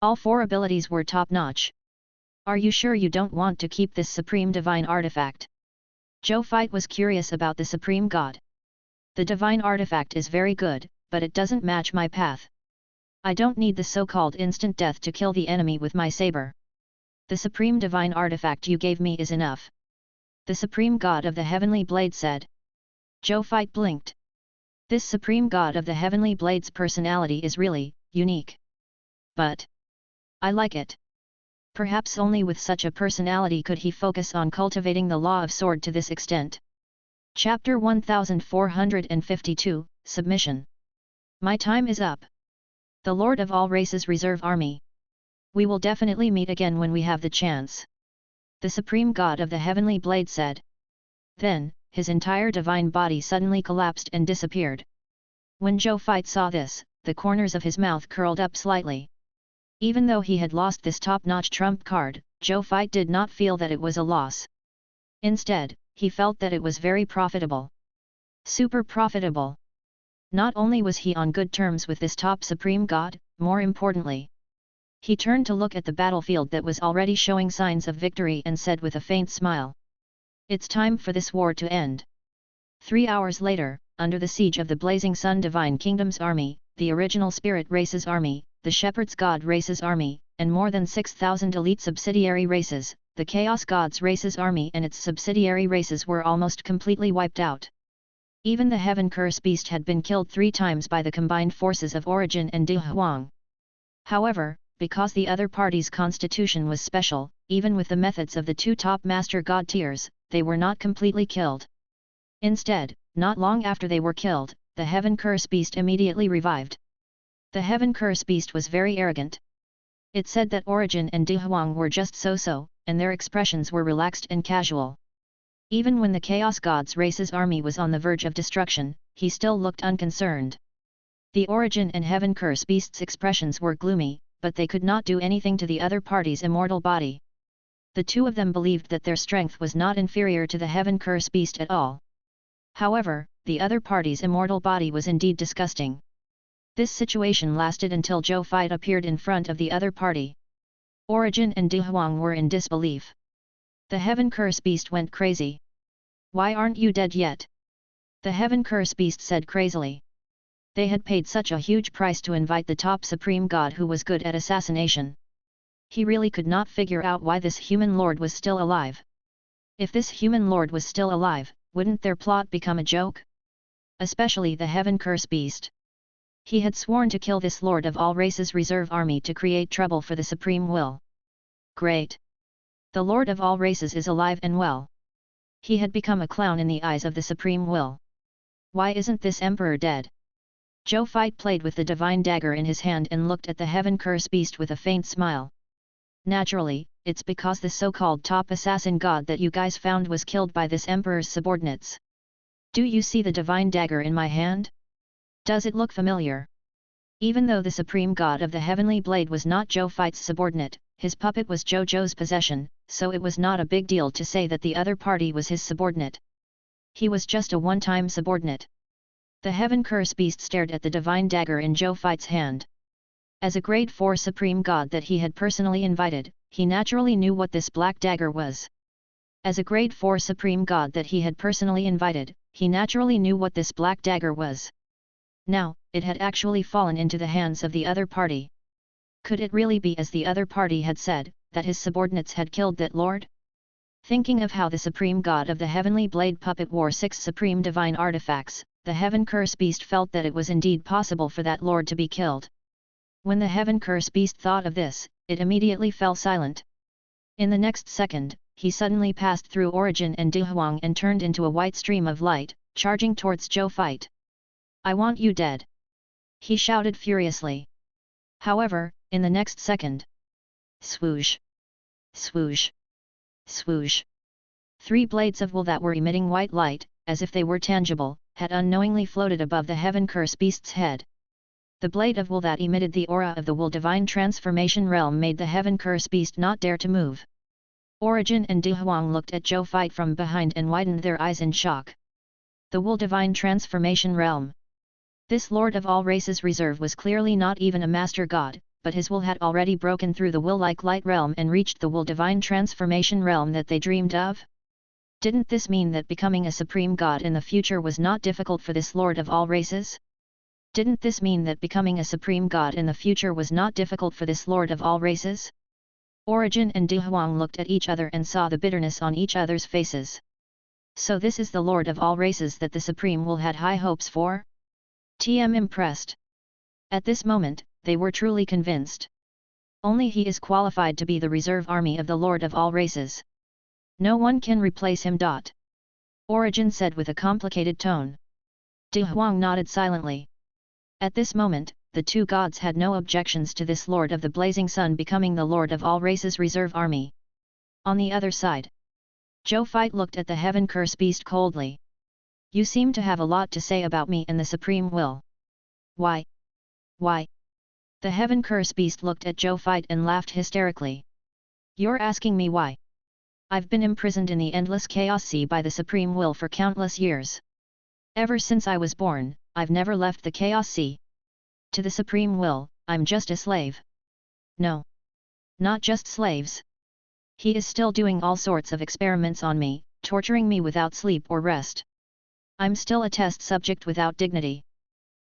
All four abilities were top-notch. Are you sure you don't want to keep this Supreme Divine Artifact? Zhou Fight was curious about the Supreme God. The Divine Artifact is very good, but it doesn't match my path. I don't need the so-called instant death to kill the enemy with my saber. The Supreme Divine Artifact you gave me is enough. The Supreme God of the Heavenly Blade said. Zhou Fight blinked. This Supreme God of the Heavenly Blade's personality is really unique. But I like it. Perhaps only with such a personality could he focus on cultivating the Law of Sword to this extent. Chapter 1452, Submission. My time is up. The Lord of all Races Reserve Army. We will definitely meet again when we have the chance. The Supreme God of the Heavenly Blade said. Then, his entire divine body suddenly collapsed and disappeared. When Zhou Fight saw this, the corners of his mouth curled up slightly. Even though he had lost this top-notch trump card, Zhou Fight did not feel that it was a loss. Instead, he felt that it was very profitable. Super profitable. Not only was he on good terms with this top supreme god, more importantly. He turned to look at the battlefield that was already showing signs of victory and said with a faint smile. It's time for this war to end. 3 hours later, under the siege of the Blazing Sun Divine Kingdom's army, the original Spirit Races army, the Shepherd's God Races army, and more than 6,000 elite subsidiary races, the Chaos Gods Races army and its subsidiary races were almost completely wiped out. Even the Heaven Curse Beast had been killed 3 times by the combined forces of Origin and De Huang. However, because the other party's constitution was special, even with the methods of the 2 top Master God tiers, they were not completely killed. Instead, not long after they were killed, the Heaven Curse Beast immediately revived. The Heaven Curse Beast was very arrogant. It said that Origin and De Huang were just so-so, and their expressions were relaxed and casual. Even when the Chaos Gods Races army was on the verge of destruction, he still looked unconcerned. The Origin and Heaven Curse Beast's expressions were gloomy, but they could not do anything to the other party's immortal body. The 2 of them believed that their strength was not inferior to the Heaven Curse Beast at all. However, the other party's immortal body was indeed disgusting. This situation lasted until Zhou Fight appeared in front of the other party. Origin and De Huang were in disbelief. The Heaven Curse Beast went crazy. Why aren't you dead yet? The Heaven Curse Beast said crazily. They had paid such a huge price to invite the top supreme god who was good at assassination. He really could not figure out why this human lord was still alive. If this human lord was still alive, wouldn't their plot become a joke? Especially the Heaven Curse Beast. He had sworn to kill this Lord of all Races Reserve Army to create trouble for the Supreme Will. Great! The Lord of all Races is alive and well. He had become a clown in the eyes of the Supreme Will. Why isn't this Emperor dead? Zhou Fight played with the Divine Dagger in his hand and looked at the Heaven Curse Beast with a faint smile. Naturally, it's because the so-called top assassin god that you guys found was killed by this Emperor's subordinates. Do you see the Divine Dagger in my hand? Does it look familiar? Even though the Supreme God of the Heavenly Blade was not Zhou Fight's subordinate, his puppet was Zhou Zhou's possession, so it was not a big deal to say that the other party was his subordinate. He was just a one-time subordinate. The Heaven Curse Beast stared at the divine dagger in Zhou Fai's hand. As a grade 4 supreme god that he had personally invited, he naturally knew what this black dagger was. As a grade 4 supreme god that he had personally invited, he naturally knew what this black dagger was. Now, it had actually fallen into the hands of the other party. Could it really be as the other party had said, that his subordinates had killed that lord? Thinking of how the supreme god of the heavenly blade puppet wore 6 supreme divine artifacts, the Heaven Curse Beast felt that it was indeed possible for that lord to be killed. When the Heaven Curse Beast thought of this, it immediately fell silent. In the next second, he suddenly passed through Origin and Duhuang and turned into a white stream of light, charging towards Zhou Fai. "I want you dead!" he shouted furiously. However, in the next second, swoosh, swoosh, swoosh, 3 blades of wool that were emitting white light, as if they were tangible, had unknowingly floated above the Heaven Curse Beast's head. The blade of wool that emitted the aura of the wool divine transformation realm made the Heaven Curse Beast not dare to move. Origin and Duhuang looked at Zhou Fai from behind and widened their eyes in shock. The wool divine transformation realm. This Lord of all Races reserve was clearly not even a master god, but his wool had already broken through the wool-like light realm and reached the wool divine transformation realm that they dreamed of? Didn't this mean that becoming a supreme god in the future was not difficult for this Lord of all Races? Didn't this mean that becoming a supreme god in the future was not difficult for this Lord of all Races? Origin and Duhuang looked at each other and saw the bitterness on each other's faces. So this is the Lord of all Races that the Supreme Will had high hopes for? TM impressed. At this moment, they were truly convinced. Only he is qualified to be the reserve army of the Lord of all Races. No one can replace him. Origin said with a complicated tone. Duhuang nodded silently. At this moment, the 2 gods had no objections to this Lord of the Blazing Sun becoming the Lord of all Races reserve army. On the other side, Zhou Fai looked at the Heaven Curse Beast coldly. "You seem to have a lot to say about me and the Supreme Will." Why? Why? The Heaven Curse Beast looked at Zhou Fai and laughed hysterically. "You're asking me why? I've been imprisoned in the endless chaos sea by the Supreme Will for countless years. Ever since I was born, I've never left the chaos sea. To the Supreme Will, I'm just a slave." No. Not just slaves. He is still doing all sorts of experiments on me, torturing me without sleep or rest. I'm still a test subject without dignity.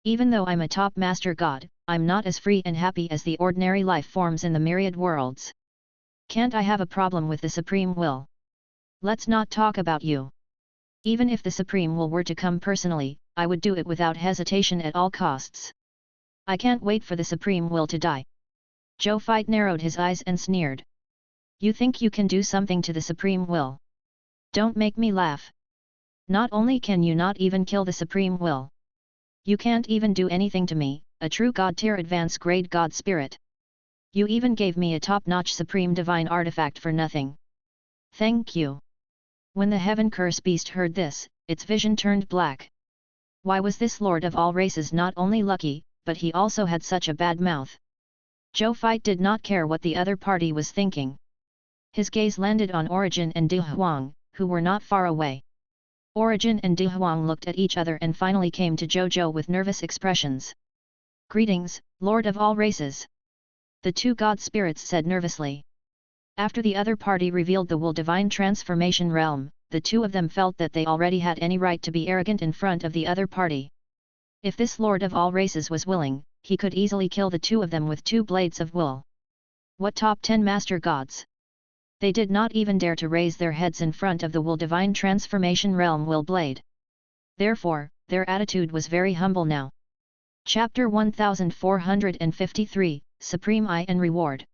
Even though I'm a top master god, I'm not as free and happy as the ordinary life forms in the myriad worlds. Can't I have a problem with the Supreme Will? Let's not talk about you. Even if the Supreme Will were to come personally, I would do it without hesitation at all costs. I can't wait for the Supreme Will to die." Zhou Fai narrowed his eyes and sneered. "You think you can do something to the Supreme Will? Don't make me laugh. Not only can you not even kill the Supreme Will, you can't even do anything to me, a true god-tier advanced grade god spirit. You even gave me a top-notch supreme divine artifact for nothing. Thank you." When the Heaven Curse Beast heard this, its vision turned black. Why was this Lord of all Races not only lucky, but he also had such a bad mouth? Zhou Fai did not care what the other party was thinking. His gaze landed on Origin and Duhuang, who were not far away. Origin and Duhuang looked at each other and finally came to Zhou Zhou with nervous expressions. "Greetings, Lord of all Races," the 2 god spirits said nervously. After the other party revealed the wool divine transformation realm, the 2 of them felt that they already had any right to be arrogant in front of the other party. If this Lord of all Races was willing, he could easily kill the 2 of them with 2 blades of wool. What top 10 master gods? They did not even dare to raise their heads in front of the wool divine transformation realm will blade. Therefore, their attitude was very humble now. Chapter 1453, Supreme I and Reward.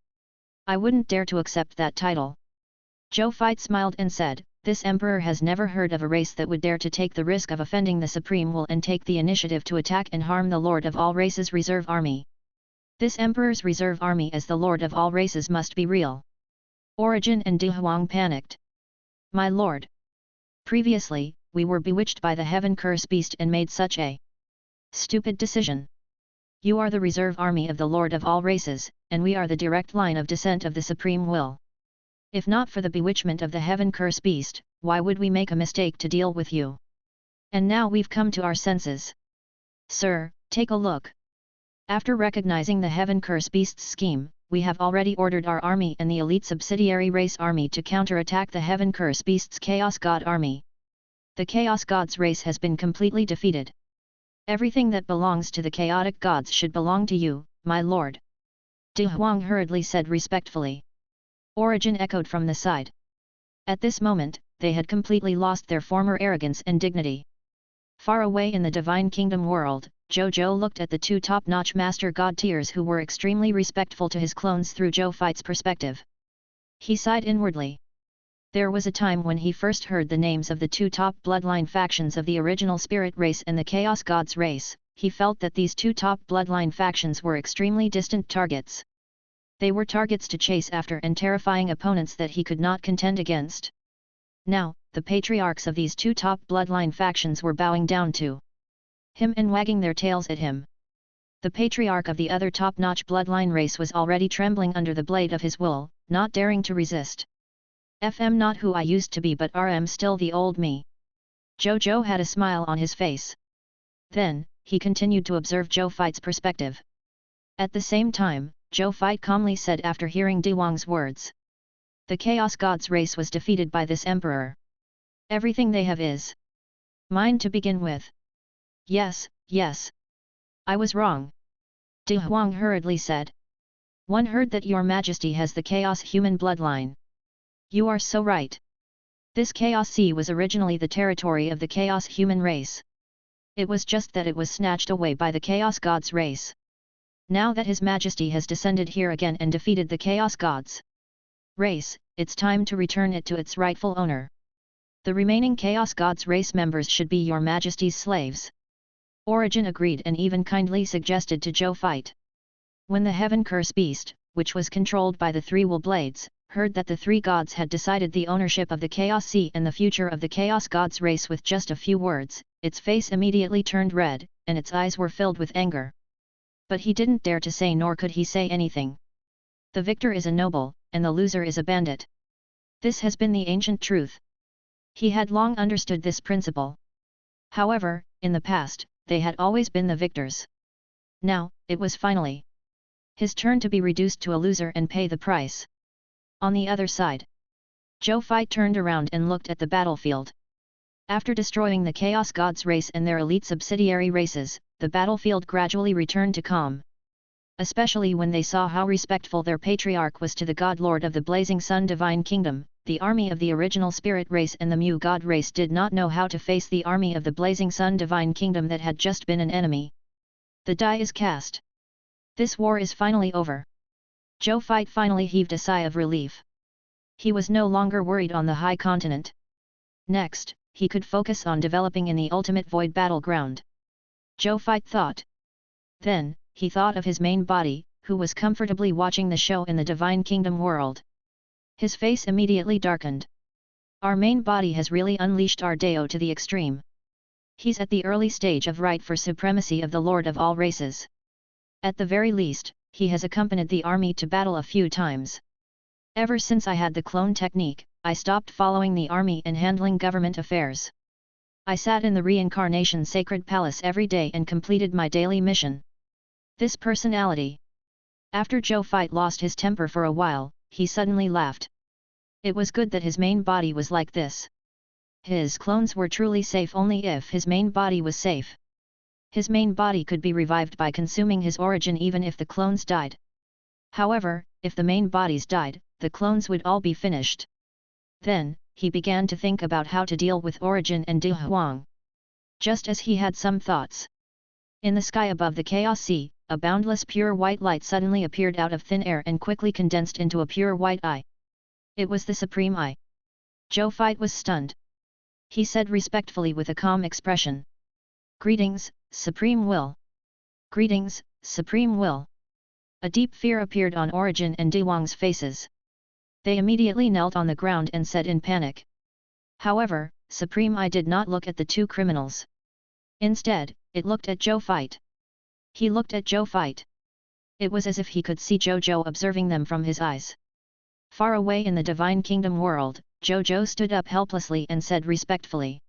"I wouldn't dare to accept that title." Zhou Fai smiled and said, "This emperor has never heard of a race that would dare to take the risk of offending the Supreme Will and take the initiative to attack and harm the Lord of all Races reserve army. This emperor's reserve army as the Lord of all Races must be real." Origin and Duhuang panicked. "My lord. Previously, we were bewitched by the Heaven Curse Beast and made such a stupid decision. You are the reserve army of the Lord of all races, and we are the direct line of descent of the Supreme Will. If not for the bewitchment of the heaven curse beast, why would we make a mistake to deal with you? And now we've come to our senses. Sir, take a look. After recognizing the heaven curse beast's scheme, we have already ordered our army and the elite subsidiary race army to counterattack the heaven curse beast's Chaos God army. The Chaos Gods race has been completely defeated. Everything that belongs to the chaotic gods should belong to you, my lord. De Huang hurriedly said respectfully. Origin echoed from the side. At this moment, they had completely lost their former arrogance and dignity. Far away in the Divine Kingdom world, Zhou Zhou looked at the two top-notch master god tiers who were extremely respectful to his clones through Zhou Fight's perspective. He sighed inwardly. There was a time when he first heard the names of the two top bloodline factions of the original spirit race and the Chaos Gods race. He felt that these two top bloodline factions were extremely distant targets. They were targets to chase after and terrifying opponents that he could not contend against. Now, the patriarchs of these two top bloodline factions were bowing down to him and wagging their tails at him. The patriarch of the other top-notch bloodline race was already trembling under the blade of his will, not daring to resist. FM not who I used to be but RM still the old me. Zhou Zhou had a smile on his face. Then, he continued to observe Zhou Fight's perspective. At the same time, Zhou Fight calmly said after hearing De Wang's words. The Chaos Gods race was defeated by this emperor. Everything they have is mine to begin with. Yes, yes. I was wrong. De Huang hurriedly said. One heard that your majesty has the Chaos human bloodline. You are so right. This Chaos Sea was originally the territory of the Chaos human race. It was just that it was snatched away by the Chaos Gods race. Now that His Majesty has descended here again and defeated the Chaos Gods race, it's time to return it to its rightful owner. The remaining Chaos Gods race members should be your Majesty's slaves. Origin agreed and even kindly suggested to Zhou Fight. When the Heaven Curse Beast, which was controlled by the three Will Blades, heard that the three gods had decided the ownership of the Chaos Sea and the future of the Chaos Gods race with just a few words, its face immediately turned red, and its eyes were filled with anger. But he didn't dare to say nor could he say anything. The victor is a noble, and the loser is a bandit. This has been the ancient truth. He had long understood this principle. However, in the past, they had always been the victors. Now, it was finally his turn to be reduced to a loser and pay the price. On the other side, Zhou Fight turned around and looked at the battlefield. After destroying the Chaos Gods race and their elite subsidiary races, the battlefield gradually returned to calm. Especially when they saw how respectful their patriarch was to the God Lord of the Blazing Sun Divine Kingdom, the army of the original spirit race and the Mu God race did not know how to face the army of the Blazing Sun Divine Kingdom that had just been an enemy. The die is cast. This war is finally over. Zhou Fight finally heaved a sigh of relief. He was no longer worried on the high continent. Next, he could focus on developing in the ultimate void battleground. Zhou Fight thought. Then, he thought of his main body, who was comfortably watching the show in the Divine Kingdom world. His face immediately darkened. Our main body has really unleashed our Dao to the extreme. He's at the early stage of right for supremacy of the Lord of all races. At the very least, he has accompanied the army to battle a few times. Ever since I had the clone technique, I stopped following the army and handling government affairs. I sat in the reincarnation sacred palace every day and completed my daily mission. This personality. After Zhou Fight lost his temper for a while, he suddenly laughed. It was good that his main body was like this. His clones were truly safe only if his main body was safe. His main body could be revived by consuming his origin even if the clones died. However, if the main bodies died, the clones would all be finished. Then, he began to think about how to deal with Origin and De Huang. Just as he had some thoughts. In the sky above the Chaos Sea, a boundless pure white light suddenly appeared out of thin air and quickly condensed into a pure white eye. It was the Supreme Eye. Zhou Fight was stunned. He said respectfully with a calm expression. Greetings, Supreme Will. Greetings, Supreme Will. A deep fear appeared on Origin and De Wang's faces. They immediately knelt on the ground and said in panic. However, Supreme Eye did not look at the two criminals. Instead, it looked at Zhou Fight. He looked at Zhou fight. It was as if he could see Zhou Zhou observing them from his eyes. Far away in the Divine Kingdom world, Zhou Zhou stood up helplessly and said respectfully.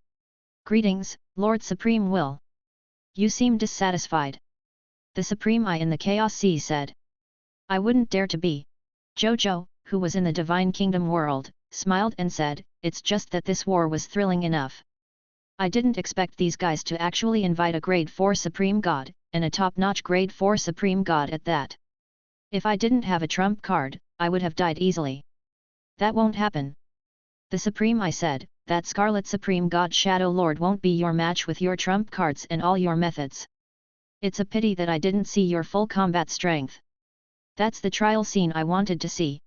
Greetings, Lord Supreme Will. You seem dissatisfied. The Supreme I in the Chaos Sea said. I wouldn't dare to be. Zhou Zhou, who was in the Divine Kingdom world, smiled and said, it's just that this war was thrilling enough. I didn't expect these guys to actually invite a Grade 4 Supreme God, and a top-notch Grade 4 Supreme God at that. If I didn't have a trump card, I would have died easily. That won't happen. The Supreme I said, that Scarlet Supreme God Shadow Lord won't be your match with your trump cards and all your methods. It's a pity that I didn't see your full combat strength. That's the trial scene I wanted to see.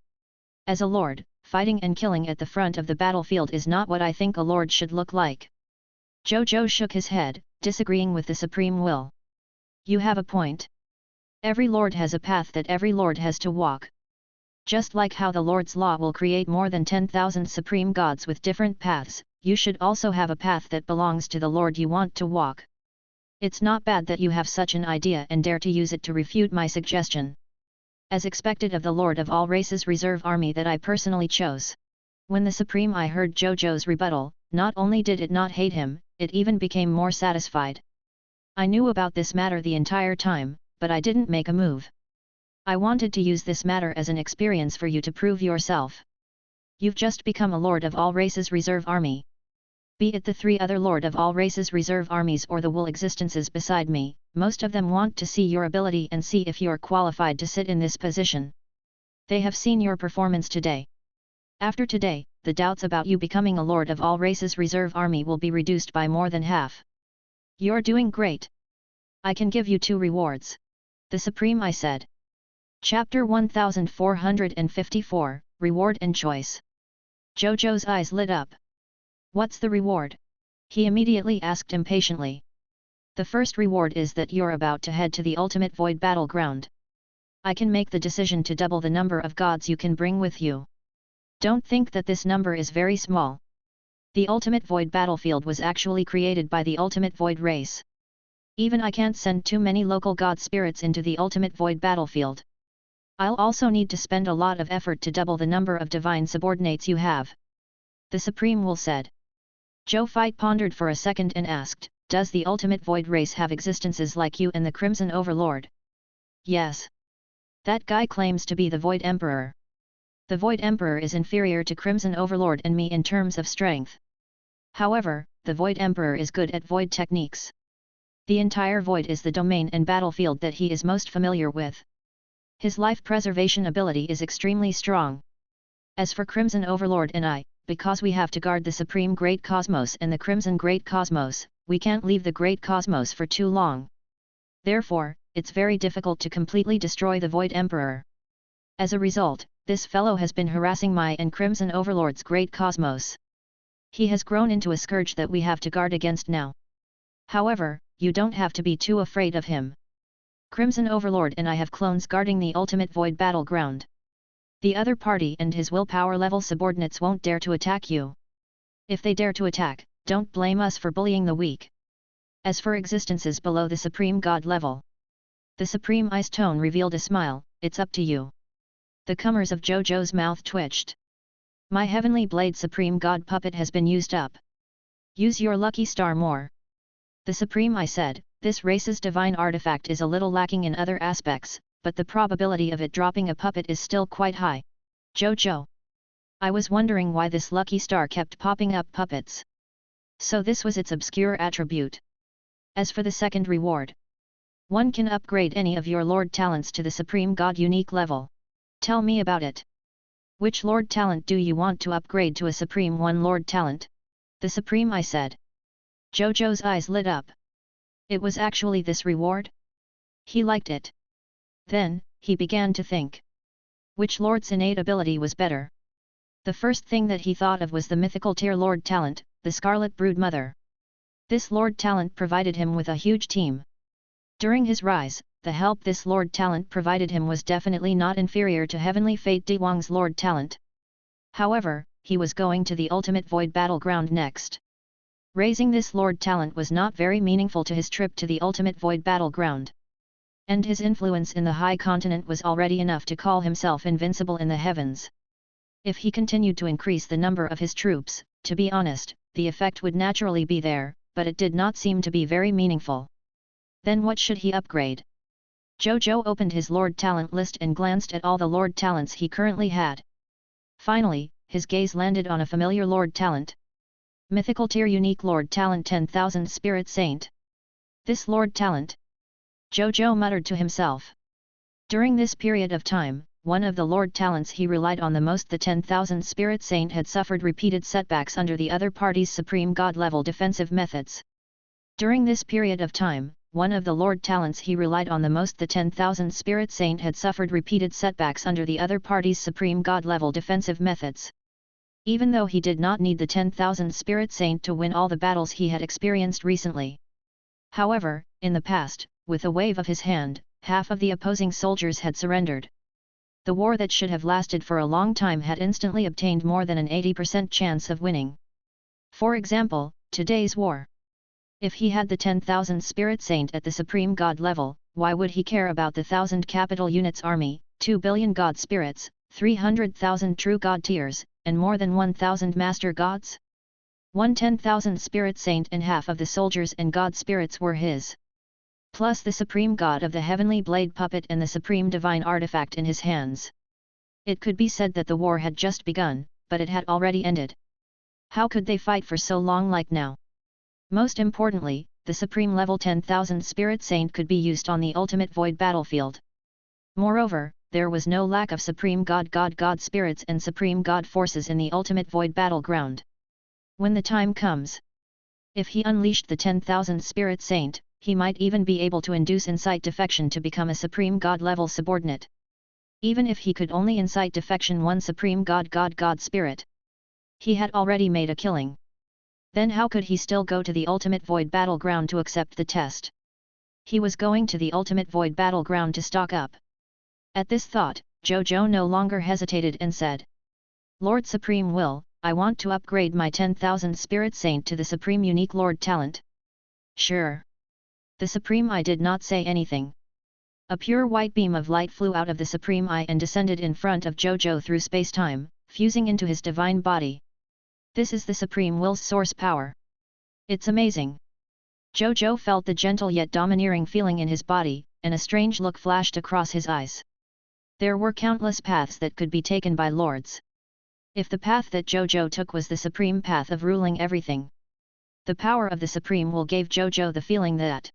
As a lord, fighting and killing at the front of the battlefield is not what I think a lord should look like. Zhou Zhou shook his head, disagreeing with the Supreme Will. You have a point. Every lord has a path that every lord has to walk. Just like how the Lord's Law will create more than 10,000 supreme gods with different paths, you should also have a path that belongs to the Lord you want to walk. It's not bad that you have such an idea and dare to use it to refute my suggestion. As expected of the Lord of all Races Reserve Army that I personally chose. When the Supreme I heard Zhou Zhou's rebuttal, not only did it not hate him, it even became more satisfied. I knew about this matter the entire time, but I didn't make a move. I wanted to use this matter as an experience for you to prove yourself. You've just become a Lord of all Races Reserve Army. Be it the 3 other Lord of all Races Reserve Armies or the wool existences beside me, most of them want to see your ability and see if you're qualified to sit in this position. They have seen your performance today. After today, the doubts about you becoming a Lord of all Races Reserve Army will be reduced by more than half. You're doing great. I can give you 2 rewards. The Supreme I said. Chapter 1454, Reward and Choice. Zhou Zhou's eyes lit up. What's the reward? He immediately asked impatiently. The first reward is that you're about to head to the ultimate void battleground. I can make the decision to double the number of gods you can bring with you. Don't think that this number is very small. The ultimate void battlefield was actually created by the ultimate void race. Even I can't send too many local god spirits into the ultimate void battlefield. I'll also need to spend a lot of effort to double the number of divine subordinates you have. The Supreme Will said. Zhou Fight pondered for a second and asked, does the ultimate void race have existences like you and the Crimson Overlord? Yes. That guy claims to be the Void Emperor. The Void Emperor is inferior to Crimson Overlord and me in terms of strength. However, the Void Emperor is good at void techniques. The entire void is the domain and battlefield that he is most familiar with. His life preservation ability is extremely strong. As for Crimson Overlord and I, because we have to guard the Supreme Great Cosmos and the Crimson Great Cosmos, we can't leave the Great Cosmos for too long. Therefore, it's very difficult to completely destroy the Void Emperor. As a result, this fellow has been harassing my and Crimson Overlord's Great Cosmos. He has grown into a scourge that we have to guard against now. However, you don't have to be too afraid of him. Crimson Overlord and I have clones guarding the ultimate void battleground. The other party and his willpower level subordinates won't dare to attack you. If they dare to attack, don't blame us for bullying the weak. As for existences below the Supreme God level. The Supreme I's tone revealed a smile, it's up to you. The comers of Zhou Zhou's mouth twitched. My Heavenly Blade Supreme God puppet has been used up. Use your lucky star more. The Supreme I said, this race's divine artifact is a little lacking in other aspects, but the probability of it dropping a puppet is still quite high. Zhou Zhou. I was wondering why this lucky star kept popping up puppets. So this was its obscure attribute. As for the second reward. One can upgrade any of your Lord talents to the Supreme God unique level. Tell me about it. Which Lord talent do you want to upgrade to a Supreme One Lord talent? The Supreme I said. Zhou Zhou's eyes lit up. It was actually this reward? He liked it. Then, he began to think. Which Lord's innate ability was better? The first thing that he thought of was the mythical tier Lord talent, the Scarlet Brood Mother. This Lord talent provided him with a huge team. During his rise, the help this Lord talent provided him was definitely not inferior to Heavenly Fate Di Wang's Lord talent. However, he was going to the ultimate void battleground next. Raising this Lord talent was not very meaningful to his trip to the ultimate void battleground. And his influence in the high continent was already enough to call himself invincible in the heavens. If he continued to increase the number of his troops, to be honest, the effect would naturally be there, but it did not seem to be very meaningful. Then what should he upgrade? Zhou Zhou opened his Lord Talent list and glanced at all the Lord Talents he currently had. Finally, his gaze landed on a familiar Lord Talent. Mythical Tier Unique Lord Talent 10,000 Spirit Saint. This Lord Talent? Zhou Zhou muttered to himself. During this period of time, one of the Lord Talents he relied on the most, the 10,000 Spirit Saint, had suffered repeated setbacks under the other party's supreme god-level defensive methods. During this period of time, one of the Lord Talents he relied on the most, the 10,000 Spirit Saint, had suffered repeated setbacks under the other party's supreme god-level defensive methods. Even though he did not need the 10,000 Spirit Saint to win all the battles he had experienced recently. However, in the past, with a wave of his hand, half of the opposing soldiers had surrendered. The war that should have lasted for a long time had instantly obtained more than an 80% chance of winning. For example, today's war. If he had the 10,000 Spirit Saint at the Supreme God level, why would he care about the 1,000 capital units army, 2 billion God spirits, 300,000 true God tiers, and more than 1,000 master gods? 10,000 Spirit Saint and half of the soldiers and God spirits were his. Plus the Supreme God of the Heavenly Blade Puppet and the Supreme Divine Artifact in his hands. It could be said that the war had just begun, but it had already ended. How could they fight for so long like now? Most importantly, the Supreme Level 10,000 Spirit Saint could be used on the Ultimate Void battlefield. Moreover, there was no lack of Supreme God spirits and Supreme God forces in the Ultimate Void battleground. When the time comes, if he unleashed the 10,000 Spirit Saint, he might even be able to induce incite defection to become a Supreme God level subordinate. Even if he could only incite defection one Supreme God spirit, he had already made a killing. Then how could he still go to the Ultimate Void battleground to accept the test? He was going to the Ultimate Void battleground to stock up. At this thought, Zhou Zhou no longer hesitated and said, Lord Supreme Will, I want to upgrade my 10,000 Spirit Saint to the Supreme Unique Lord Talent. Sure. The Supreme Eye did not say anything. A pure white beam of light flew out of the Supreme Eye and descended in front of Zhou Zhou through space-time, fusing into his divine body. This is the Supreme Will's source power. It's amazing. Zhou Zhou felt the gentle yet domineering feeling in his body, and a strange look flashed across his eyes. There were countless paths that could be taken by lords. If the path that Zhou Zhou took was the supreme path of ruling everything, the power of the Supreme Will gave Zhou Zhou the feeling that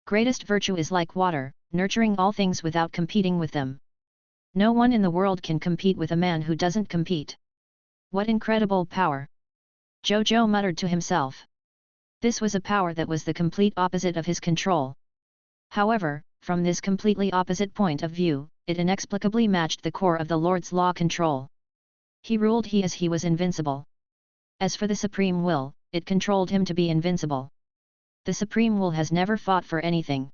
greatest virtue is like water, nurturing all things without competing with them. No one in the world can compete with a man who doesn't compete. What incredible power! Zhou Zhou muttered to himself. This was a power that was the complete opposite of his control. However, from this completely opposite point of view, it inexplicably matched the core of the Lord's law control. He ruled as he was invincible. As for the Supreme Will, it controlled him to be invincible. The Supreme Will has never fought for anything.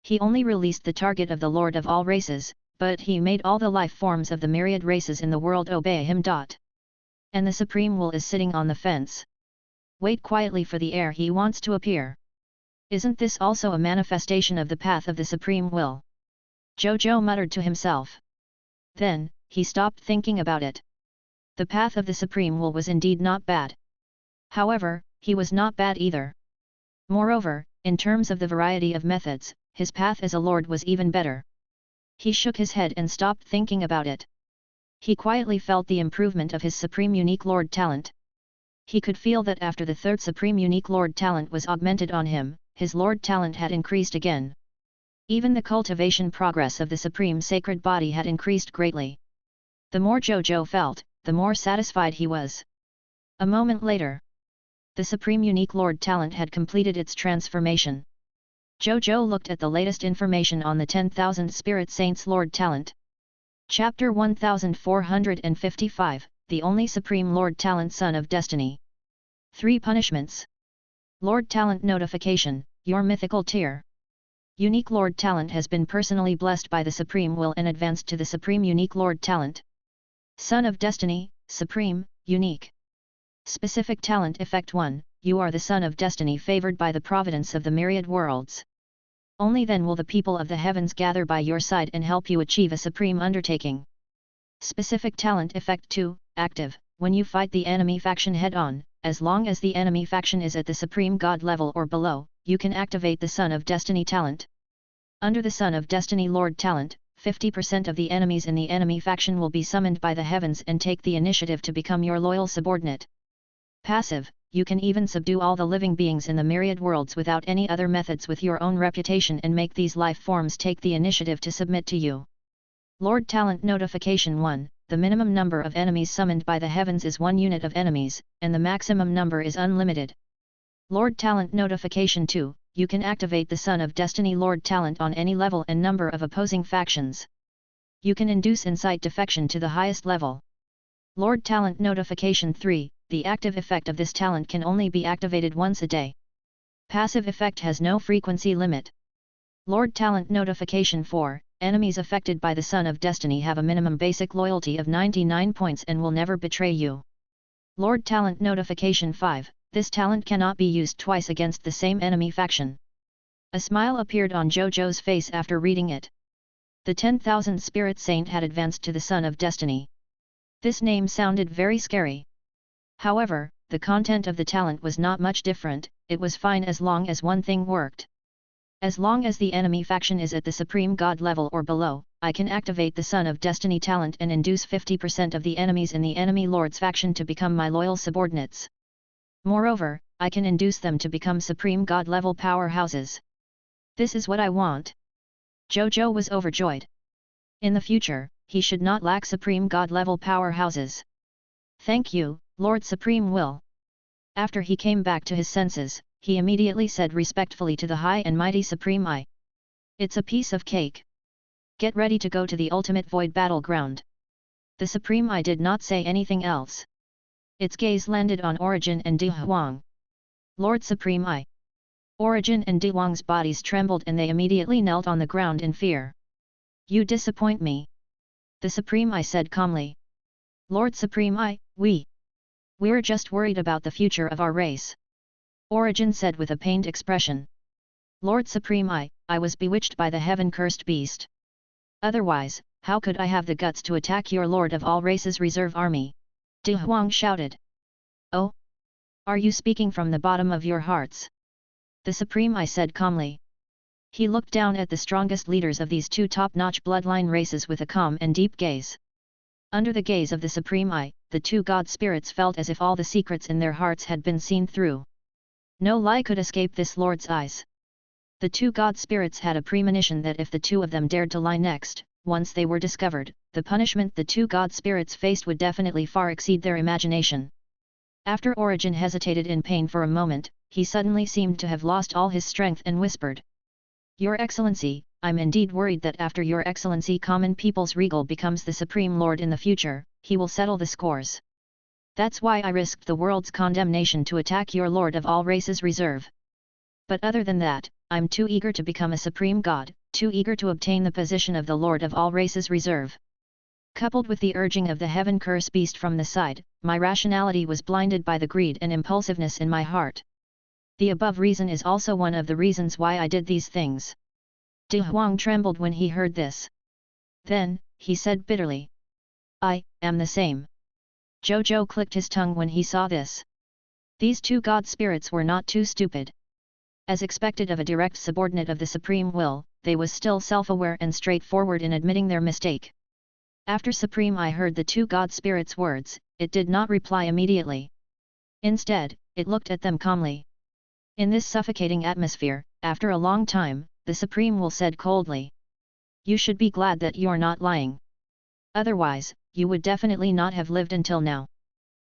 He only released the target of the Lord of all races, but he made all the life forms of the myriad races in the world obey him. And the Supreme Will is sitting on the fence. Wait quietly for the heir he wants to appear. Isn't this also a manifestation of the path of the Supreme Will? Zhou Zhou muttered to himself. Then, he stopped thinking about it. The path of the Supreme Will was indeed not bad. However, he was not bad either. Moreover, in terms of the variety of methods, his path as a lord was even better. He shook his head and stopped thinking about it. He quietly felt the improvement of his Supreme Unique Lord Talent. He could feel that after the third Supreme Unique Lord Talent was augmented on him, his Lord Talent had increased again. Even the cultivation progress of the Supreme Sacred Body had increased greatly. The more Zhou Zhou felt, the more satisfied he was. A moment later, the Supreme Unique Lord Talent had completed its transformation. Zhou Zhou looked at the latest information on the 10,000 Spirit Saints Lord Talent. Chapter 1455, The Only Supreme Lord Talent Son of Destiny. 3 Punishments. Lord Talent Notification, your mythical tier. Unique Lord Talent has been personally blessed by the Supreme Will and advanced to the Supreme Unique Lord Talent. Son of Destiny, Supreme, Unique. Specific Talent Effect 1, you are the Son of Destiny favored by the providence of the myriad worlds. Only then will the people of the heavens gather by your side and help you achieve a supreme undertaking. Specific talent effect 2, active, when you fight the enemy faction head-on, as long as the enemy faction is at the supreme god level or below, you can activate the Son of Destiny talent. Under the Son of Destiny Lord talent, 50% of the enemies in the enemy faction will be summoned by the heavens and take the initiative to become your loyal subordinate. Passive, you can even subdue all the living beings in the myriad worlds without any other methods with your own reputation and make these life forms take the initiative to submit to you. Lord Talent Notification 1, the minimum number of enemies summoned by the heavens is 1 unit of enemies, and the maximum number is unlimited. Lord Talent Notification 2, you can activate the Son of Destiny Lord Talent on any level and number of opposing factions. You can induce incite defection to the highest level. Lord Talent Notification 3, the active effect of this talent can only be activated once a day. Passive effect has no frequency limit. Lord Talent Notification 4, enemies affected by the Son of Destiny have a minimum basic loyalty of 99 points and will never betray you. Lord Talent Notification 5, this talent cannot be used twice against the same enemy faction. A smile appeared on Zhou Zhou's face after reading it. The 10,000 Spirit Saint had advanced to the Son of Destiny. This name sounded very scary. However, the content of the talent was not much different, it was fine as long as one thing worked. As long as the enemy faction is at the Supreme God level or below, I can activate the Son of Destiny talent and induce 50% of the enemies in the enemy Lord's faction to become my loyal subordinates. Moreover, I can induce them to become Supreme God level powerhouses. This is what I want. Zhou Zhou was overjoyed. In the future, he should not lack Supreme God level powerhouses. Thank you, Lord Supreme Will. After he came back to his senses, he immediately said respectfully to the High and Mighty Supreme I. It's a piece of cake. Get ready to go to the ultimate void battleground. The Supreme I did not say anything else. Its gaze landed on Origin and De Huang. Lord Supreme I. Origin and De Huang's bodies trembled and they immediately knelt on the ground in fear. You disappoint me. The Supreme I said calmly. Lord Supreme I, we're just worried about the future of our race. Origin said with a pained expression. Lord Supreme I was bewitched by the heaven-cursed beast. Otherwise, how could I have the guts to attack your Lord of all races reserve army? De Huang shouted. Oh? Are you speaking from the bottom of your hearts? The Supreme I said calmly. He looked down at the strongest leaders of these two top-notch bloodline races with a calm and deep gaze. Under the gaze of the Supreme I, the two god spirits felt as if all the secrets in their hearts had been seen through. No lie could escape this lord's eyes. The two god spirits had a premonition that if the two of them dared to lie next, once they were discovered, the punishment the two god spirits faced would definitely far exceed their imagination. After Origin hesitated in pain for a moment, he suddenly seemed to have lost all his strength and whispered. Your Excellency, I'm indeed worried that after Your Excellency Common People's Regal becomes the Supreme Lord in the future, he will settle the scores. That's why I risked the world's condemnation to attack your Lord of all races reserve. But other than that, I'm too eager to become a Supreme God, too eager to obtain the position of the Lord of all races reserve. Coupled with the urging of the heaven curse beast from the side, my rationality was blinded by the greed and impulsiveness in my heart. The above reason is also one of the reasons why I did these things. De Huang trembled when he heard this. Then, he said bitterly. I am the same. Zhou Zhou clicked his tongue when he saw this. These two god spirits were not too stupid. As expected of a direct subordinate of the Supreme Will, they was still self-aware and straightforward in admitting their mistake. After Supreme I heard the two god spirits' words, it did not reply immediately. Instead, it looked at them calmly. In this suffocating atmosphere, after a long time, the Supreme Will said coldly. You should be glad that you're not lying. Otherwise, you would definitely not have lived until now.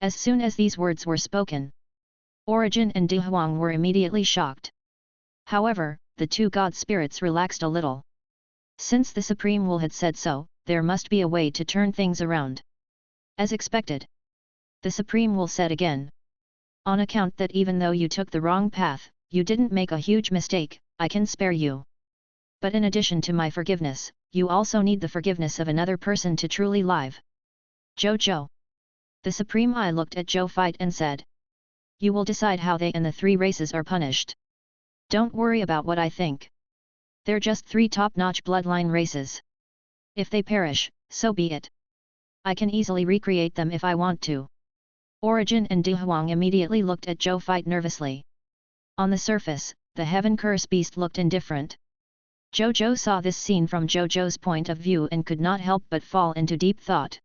As soon as these words were spoken, Origin and De Huang were immediately shocked. However, the two god spirits relaxed a little. Since the Supreme Will had said so, there must be a way to turn things around. As expected, the Supreme Will said again. On account that even though you took the wrong path, you didn't make a huge mistake, I can spare you. But in addition to my forgiveness, you also need the forgiveness of another person to truly live. Zhou Zhou. The Supreme I looked at Zhou Fight and said. You will decide how they and the three races are punished. Don't worry about what I think. They're just 3 top-notch bloodline races. If they perish, so be it. I can easily recreate them if I want to. Origin and Du Huang immediately looked at Zhou Fight nervously. On the surface, the Heaven Curse beast looked indifferent. Zhou Zhou saw this scene from Zhou Zhou's point of view and could not help but fall into deep thought.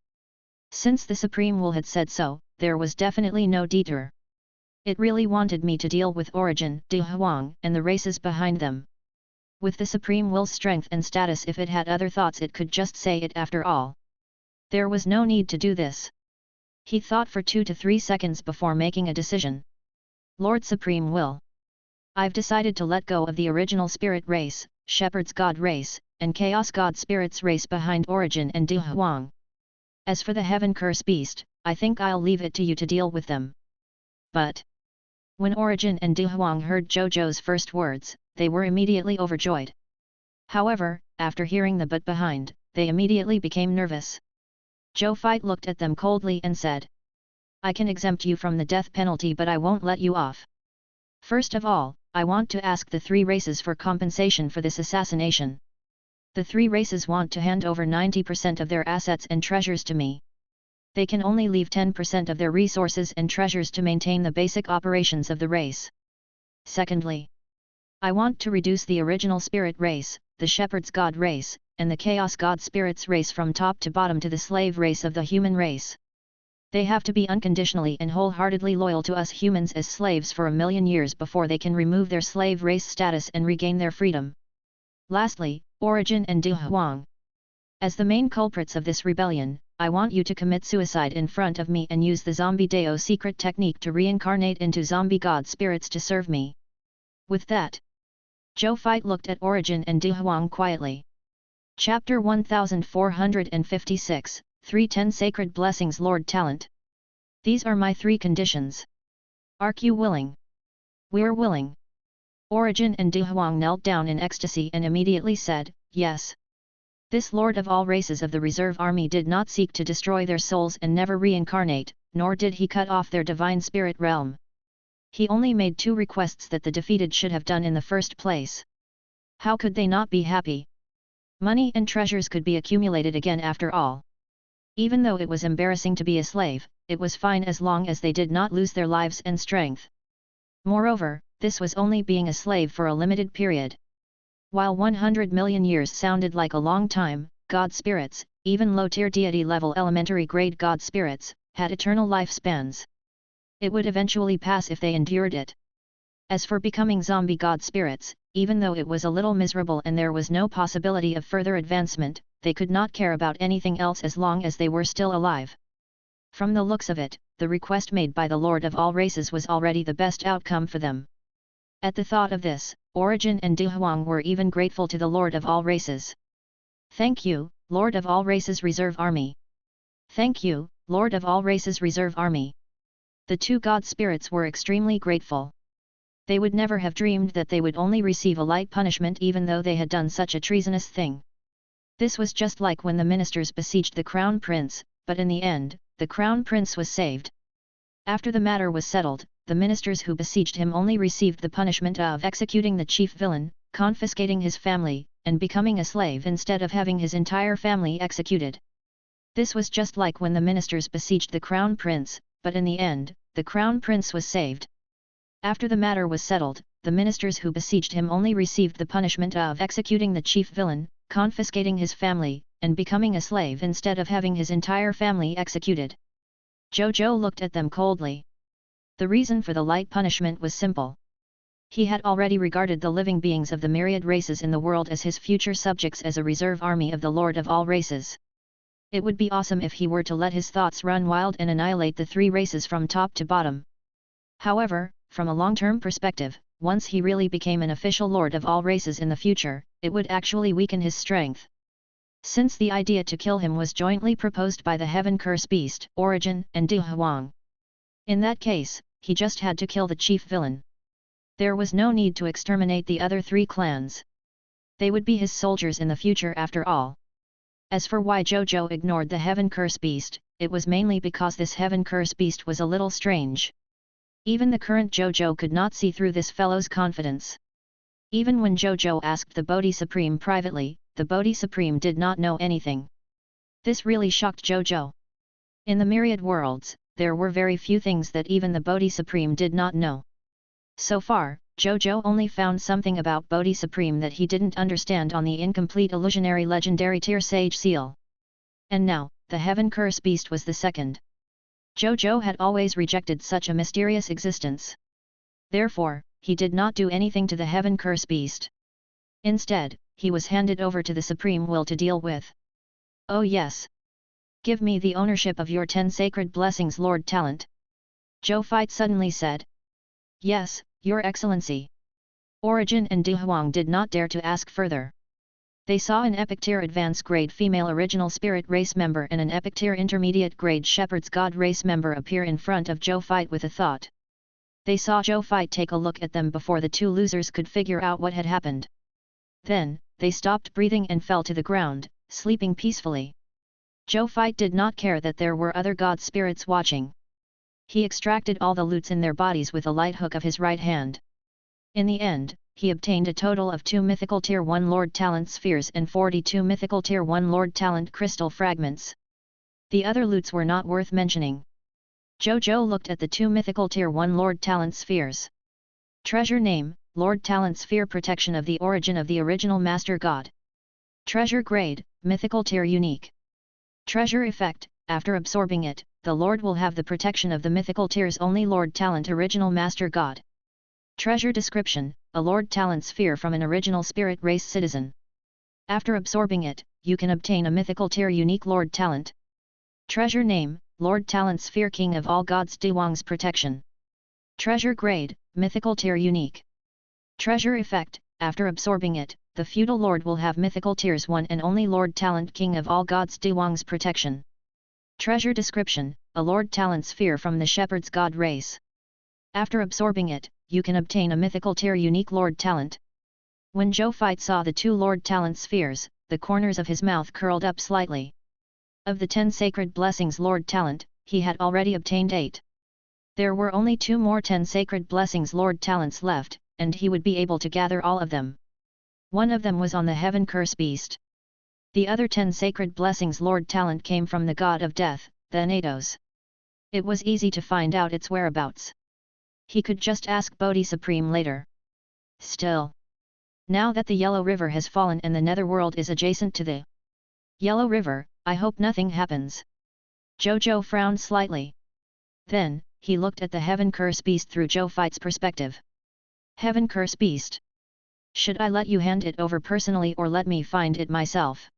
Since the Supreme Will had said so, there was definitely no detour. It really wanted me to deal with Origin, Du Huang, and the races behind them. With the Supreme Will's strength and status, if it had other thoughts it could just say it after all. There was no need to do this. He thought for 2 to 3 seconds before making a decision. Lord Supreme Will. I've decided to let go of the original spirit race, Shepherd's God race, and Chaos God Spirits race behind Origin and Du Huang. As for the Heaven Curse beast, I think I'll leave it to you to deal with them. But when Origin and Du Huang heard Zhou Zhou's first words, they were immediately overjoyed. However, after hearing the but behind, they immediately became nervous. Zhou Fight looked at them coldly and said, I can exempt you from the death penalty, but I won't let you off. First of all, I want to ask the 3 races for compensation for this assassination. The 3 races want to hand over 90% of their assets and treasures to me. They can only leave 10% of their resources and treasures to maintain the basic operations of the race. Secondly, I want to reduce the original spirit race, the Shepherd's God race, and the Chaos God Spirits race from top to bottom to the slave race of the human race. They have to be unconditionally and wholeheartedly loyal to us humans as slaves for 1,000,000 years before they can remove their slave race status and regain their freedom. Lastly, Origin and Du Huang. As the main culprits of this rebellion, I want you to commit suicide in front of me and use the Zombie Deo secret technique to reincarnate into zombie god spirits to serve me. With that, Zhou Fight looked at Origin and Du Huang quietly. Chapter 1456, 310 Sacred Blessings. Lord Talent. These are my 3 conditions. Are you willing? We're willing. Origin and Du Huang knelt down in ecstasy and immediately said, yes. This Lord of all races of the reserve army did not seek to destroy their souls and never reincarnate, nor did he cut off their divine spirit realm. He only made 2 requests that the defeated should have done in the first place. How could they not be happy? Money and treasures could be accumulated again after all. Even though it was embarrassing to be a slave, it was fine as long as they did not lose their lives and strength. Moreover, this was only being a slave for a limited period. While 100 million years sounded like a long time, god spirits, even low-tier deity-level elementary grade god spirits, had eternal lifespans. It would eventually pass if they endured it. As for becoming zombie god spirits, even though it was a little miserable and there was no possibility of further advancement, they could not care about anything else as long as they were still alive. From the looks of it, the request made by the Lord of all races was already the best outcome for them. At the thought of this, Origin and Du Huang were even grateful to the Lord of all races. Thank you, Lord of all races Reserve Army. Thank you, Lord of all races Reserve Army. The 2 god spirits were extremely grateful. They would never have dreamed that they would only receive a light punishment even though they had done such a treasonous thing. This was just like when the ministers besieged the Crown Prince, but in the end, the Crown Prince was saved. After the matter was settled, the ministers who besieged him only received the punishment of executing the chief villain, confiscating his family, and becoming a slave instead of having his entire family executed. This was just like when the ministers besieged the Crown Prince, but in the end, the Crown Prince was saved. After the matter was settled, the ministers who besieged him only received the punishment of executing the chief villain, confiscating his family, and becoming a slave instead of having his entire family executed. Zhou Zhou looked at them coldly. The reason for the light punishment was simple. He had already regarded the living beings of the myriad races in the world as his future subjects as a reserve army of the Lord of all races. It would be awesome if he were to let his thoughts run wild and annihilate the 3 races from top to bottom. However, from a long-term perspective, once he really became an official Lord of all races in the future, it would actually weaken his strength. Since the idea to kill him was jointly proposed by the Heaven Curse Beast, Origin, and Du Huang. In that case, he just had to kill the chief villain. There was no need to exterminate the other 3 clans. They would be his soldiers in the future after all. As for why Zhou Zhou ignored the Heaven Curse Beast, it was mainly because this Heaven Curse Beast was a little strange. Even the current Zhou Zhou could not see through this fellow's confidence. Even when Zhou Zhou asked the Bodhi Supreme privately, the Bodhi Supreme did not know anything. This really shocked Zhou Zhou. In the myriad worlds, there were very few things that even the Bodhi Supreme did not know. So far, Zhou Zhou only found something about Bodhi Supreme that he didn't understand on the incomplete illusionary legendary Tear Sage seal. And now, the Heaven Curse Beast was the second. Zhou Zhou had always rejected such a mysterious existence. Therefore, he did not do anything to the Heaven Curse Beast. Instead, he was handed over to the Supreme Will to deal with. Oh yes! Give me the ownership of your 10 sacred blessings, Lord Talent. Zhou Fai suddenly said. Yes, Your Excellency. Origin and Du Huang did not dare to ask further. They saw an Epic Tier Advanced Grade Female Original Spirit Race member and an Epic Tier Intermediate Grade Shepherd's God Race member appear in front of Zhou Fai with a thought. They saw Zhou Fai take a look at them before the two losers could figure out what had happened. Then, they stopped breathing and fell to the ground, sleeping peacefully. Zhou Fai did not care that there were other god spirits watching. He extracted all the loots in their bodies with a light hook of his right hand. In the end, he obtained a total of 2 Mythical Tier 1 Lord Talent Spheres and 42 Mythical Tier 1 Lord Talent Crystal Fragments. The other loots were not worth mentioning. Zhou Zhou looked at the 2 Mythical Tier 1 Lord Talent Spheres. Treasure name, Lord Talent Sphere Protection of the Origin of the Original Master God. Treasure grade, Mythical Tier Unique. Treasure effect, after absorbing it, the Lord will have the protection of the Mythical Tier's only Lord Talent Original Master God. Treasure description, a Lord Talent Sphere from an original Spirit Race citizen. After absorbing it, you can obtain a Mythical Tier Unique Lord Talent. Treasure name, Lord Talent Sphere King of all Gods Duwang's Protection. Treasure grade, Mythical Tier Unique. Treasure effect, after absorbing it, the feudal lord will have Mythical Tier's one and only Lord Talent King of all Gods Duwang's Protection. Treasure description, a Lord Talent Sphere from the Shepherd's God Race. After absorbing it, you can obtain a Mythical Tier Unique Lord Talent. When Zhou Fai saw the 2 Lord Talent Spheres, the corners of his mouth curled up slightly. Of the 10 sacred blessings Lord Talent, he had already obtained 8. There were only 2 more 10 sacred blessings Lord Talents left, and he would be able to gather all of them. One of them was on the Heaven Curse Beast. The other 10 sacred blessings Lord Talent came from the God of Death, the Nados. It was easy to find out its whereabouts. He could just ask Bodhi Supreme later. Still, now that the Yellow River has fallen and the Netherworld is adjacent to the Yellow River, I hope nothing happens. Zhou Zhou frowned slightly. Then, he looked at the Heaven Curse Beast through Zhou Fai's perspective. Heaven Curse Beast. Should I let you hand it over personally or let me find it myself?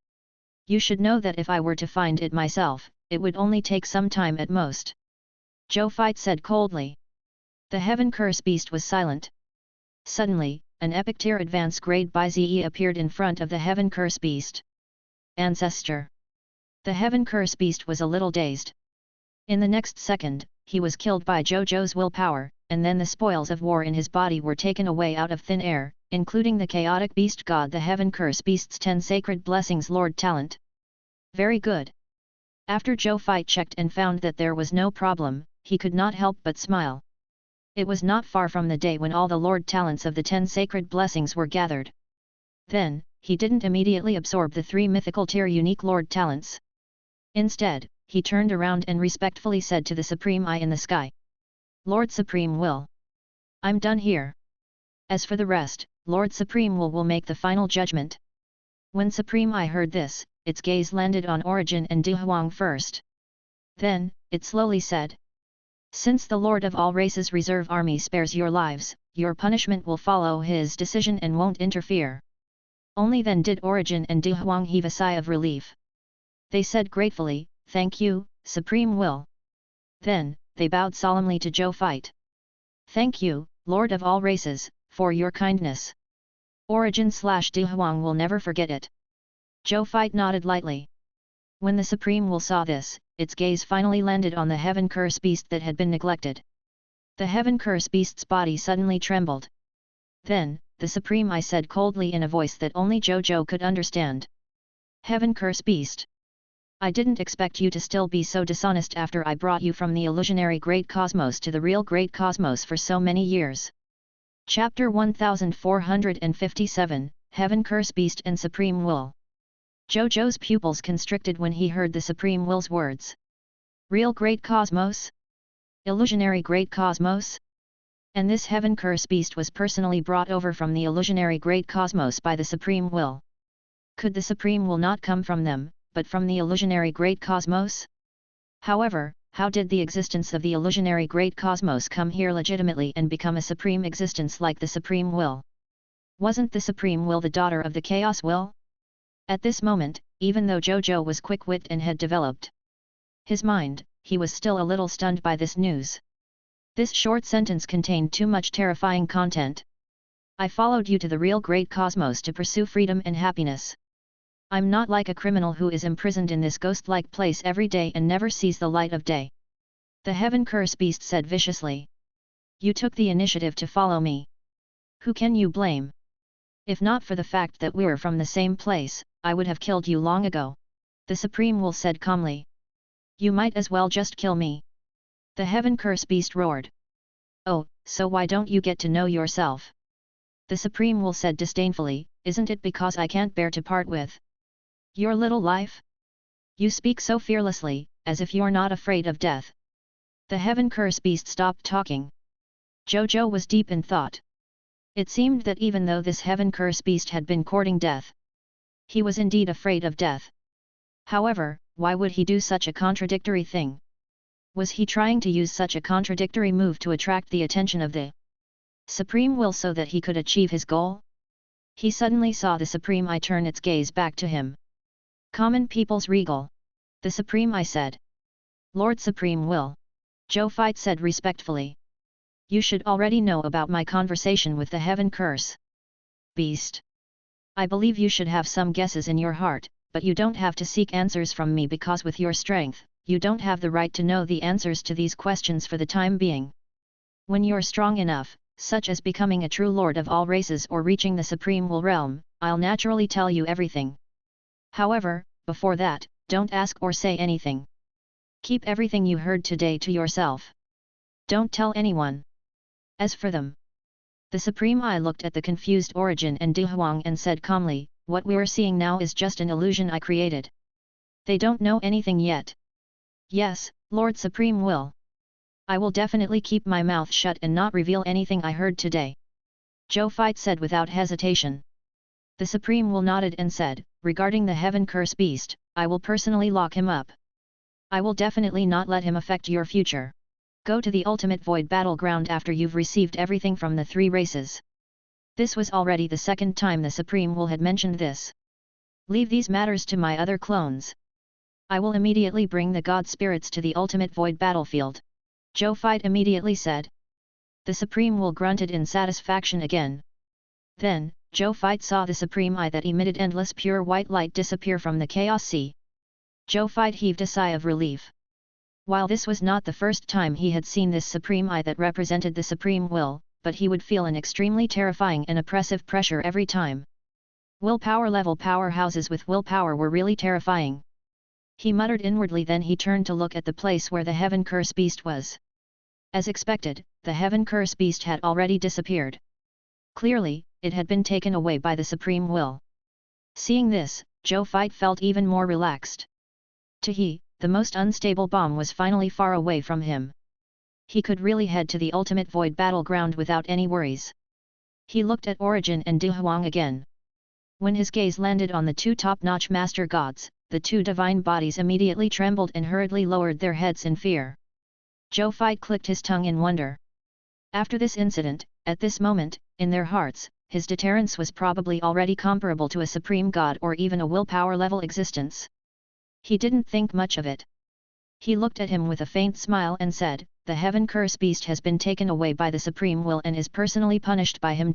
You should know that if I were to find it myself, it would only take some time at most. Zhou Fai said coldly. The Heaven Curse Beast was silent. Suddenly, an Epic Tier Advanced Grade by ZE appeared in front of the Heaven Curse Beast. Ancestor. The Heaven Curse Beast was a little dazed. In the next second, he was killed by Zhou Zhou's willpower, and then the spoils of war in his body were taken away out of thin air, including the chaotic beast god the Heaven Curse Beast's 10 sacred blessings Lord Talent. Very good. After Zhou Fai checked and found that there was no problem, he could not help but smile. It was not far from the day when all the Lord Talents of the 10 sacred blessings were gathered. Then, he didn't immediately absorb the 3 Mythical Tier Unique Lord Talents. Instead, he turned around and respectfully said to the Supreme Eye in the sky. Lord Supreme Will. I'm done here. As for the rest, Lord Supreme Will make the final judgment. When Supreme Eye heard this, its gaze landed on Origin and Du Huang first. Then, it slowly said. Since the Lord of all Races Reserve Army spares your lives, your punishment will follow his decision and won't interfere. Only then did Origin and Du Huang heave a sigh of relief. They said gratefully, Thank you, Supreme Will. Then, they bowed solemnly to Zhou Fai. Thank you, Lord of all Races, for your kindness. Origin/Du Huang will never forget it. Zhou Fai nodded lightly. When the Supreme Will saw this, its gaze finally landed on the Heaven Curse Beast that had been neglected. The Heaven Curse Beast's body suddenly trembled. Then, the Supreme Eye said coldly in a voice that only Zhou Zhou could understand. Heaven Curse Beast. I didn't expect you to still be so dishonest after I brought you from the illusionary Great Cosmos to the real Great Cosmos for so many years. Chapter 1457, Heaven Curse Beast and Supreme Will. Zhou Zhou's pupils constricted when he heard the Supreme Will's words. Real Great Cosmos? Illusionary Great Cosmos? And this Heaven Curse Beast was personally brought over from the illusionary Great Cosmos by the Supreme Will. Could the Supreme Will not come from them, but from the illusionary Great Cosmos? However, how did the existence of the illusionary Great Cosmos come here legitimately and become a supreme existence like the Supreme Will? Wasn't the Supreme Will the daughter of the Chaos Will? At this moment, even though Zhou Zhou was quick-witted and had developed his mind, he was still a little stunned by this news. This short sentence contained too much terrifying content. I followed you to the real Great Cosmos to pursue freedom and happiness. I'm not like a criminal who is imprisoned in this ghost-like place every day and never sees the light of day. The Heaven Curse Beast said viciously. You took the initiative to follow me. Who can you blame? If not for the fact that we're from the same place, I would have killed you long ago. The Supreme Will said calmly. You might as well just kill me. The Heaven Curse Beast roared. Oh, so why don't you get to know yourself? The Supreme Will said disdainfully, isn't it because I can't bear to part with your little life? You speak so fearlessly, as if you're not afraid of death. The Heaven Curse Beast stopped talking. Zhou Zhou was deep in thought. It seemed that even though this Heaven Curse Beast had been courting death, he was indeed afraid of death. However, why would he do such a contradictory thing? Was he trying to use such a contradictory move to attract the attention of the Supreme Will so that he could achieve his goal? He suddenly saw the Supreme Eye turn its gaze back to him. Common people's regal. The Supreme Eye said. Lord Supreme Will. Zhou Fight said respectfully. You should already know about my conversation with the Heaven Curse Beast. I believe you should have some guesses in your heart, but you don't have to seek answers from me because with your strength, you don't have the right to know the answers to these questions for the time being. When you're strong enough, such as becoming a true lord of all races or reaching the Supreme Will realm, I'll naturally tell you everything. However, before that, don't ask or say anything. Keep everything you heard today to yourself. Don't tell anyone. As for them. The Supreme Eye looked at the confused Origin and Dihuang and said calmly, what we're seeing now is just an illusion I created. They don't know anything yet. Yes, Lord Supreme Will. I will definitely keep my mouth shut and not reveal anything I heard today. Zhou Fight said without hesitation. The Supreme Will nodded and said, regarding the Heaven Curse Beast, I will personally lock him up. I will definitely not let him affect your future. Go to the ultimate void battleground after you've received everything from the three races. This was already the second time the Supreme Will had mentioned this. Leave these matters to my other clones. I will immediately bring the God Spirits to the ultimate void battlefield. Zhou Fight immediately said. The Supreme Will grunted in satisfaction again. Then, Zhou Fight saw the Supreme Eye that emitted endless pure white light disappear from the Chaos Sea. Zhou Fight heaved a sigh of relief. While this was not the first time he had seen this Supreme Eye that represented the Supreme Will, but he would feel an extremely terrifying and oppressive pressure every time. Willpower level powerhouses with willpower were really terrifying. He muttered inwardly, then he turned to look at the place where the Heaven Curse Beast was. As expected, the Heaven Curse Beast had already disappeared. Clearly, it had been taken away by the Supreme Will. Seeing this, Zhou Fight felt even more relaxed. The most unstable bomb was finally far away from him. He could really head to the ultimate void battleground without any worries. He looked at Origin and Dihuang again. When his gaze landed on the two top-notch master gods, the two divine bodies immediately trembled and hurriedly lowered their heads in fear. Zhou Fight clicked his tongue in wonder. After this incident, at this moment, in their hearts, his deterrence was probably already comparable to a supreme god or even a willpower level existence. He didn't think much of it. He looked at him with a faint smile and said, the Heaven Curse Beast has been taken away by the Supreme Will and is personally punished by him.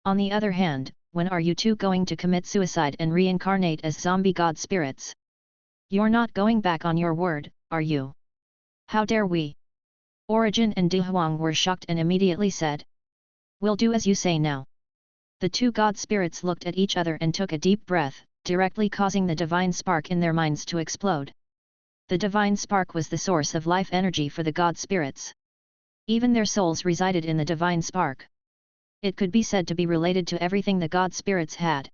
On the other hand, when are you two going to commit suicide and reincarnate as zombie god spirits? You're not going back on your word, are you? How dare we? Origin and Dihuang were shocked and immediately said. We'll do as you say now. The two god spirits looked at each other and took a deep breath, directly causing the divine spark in their minds to explode. The divine spark was the source of life energy for the god spirits. Even their souls resided in the divine spark. It could be said to be related to everything the god spirits had.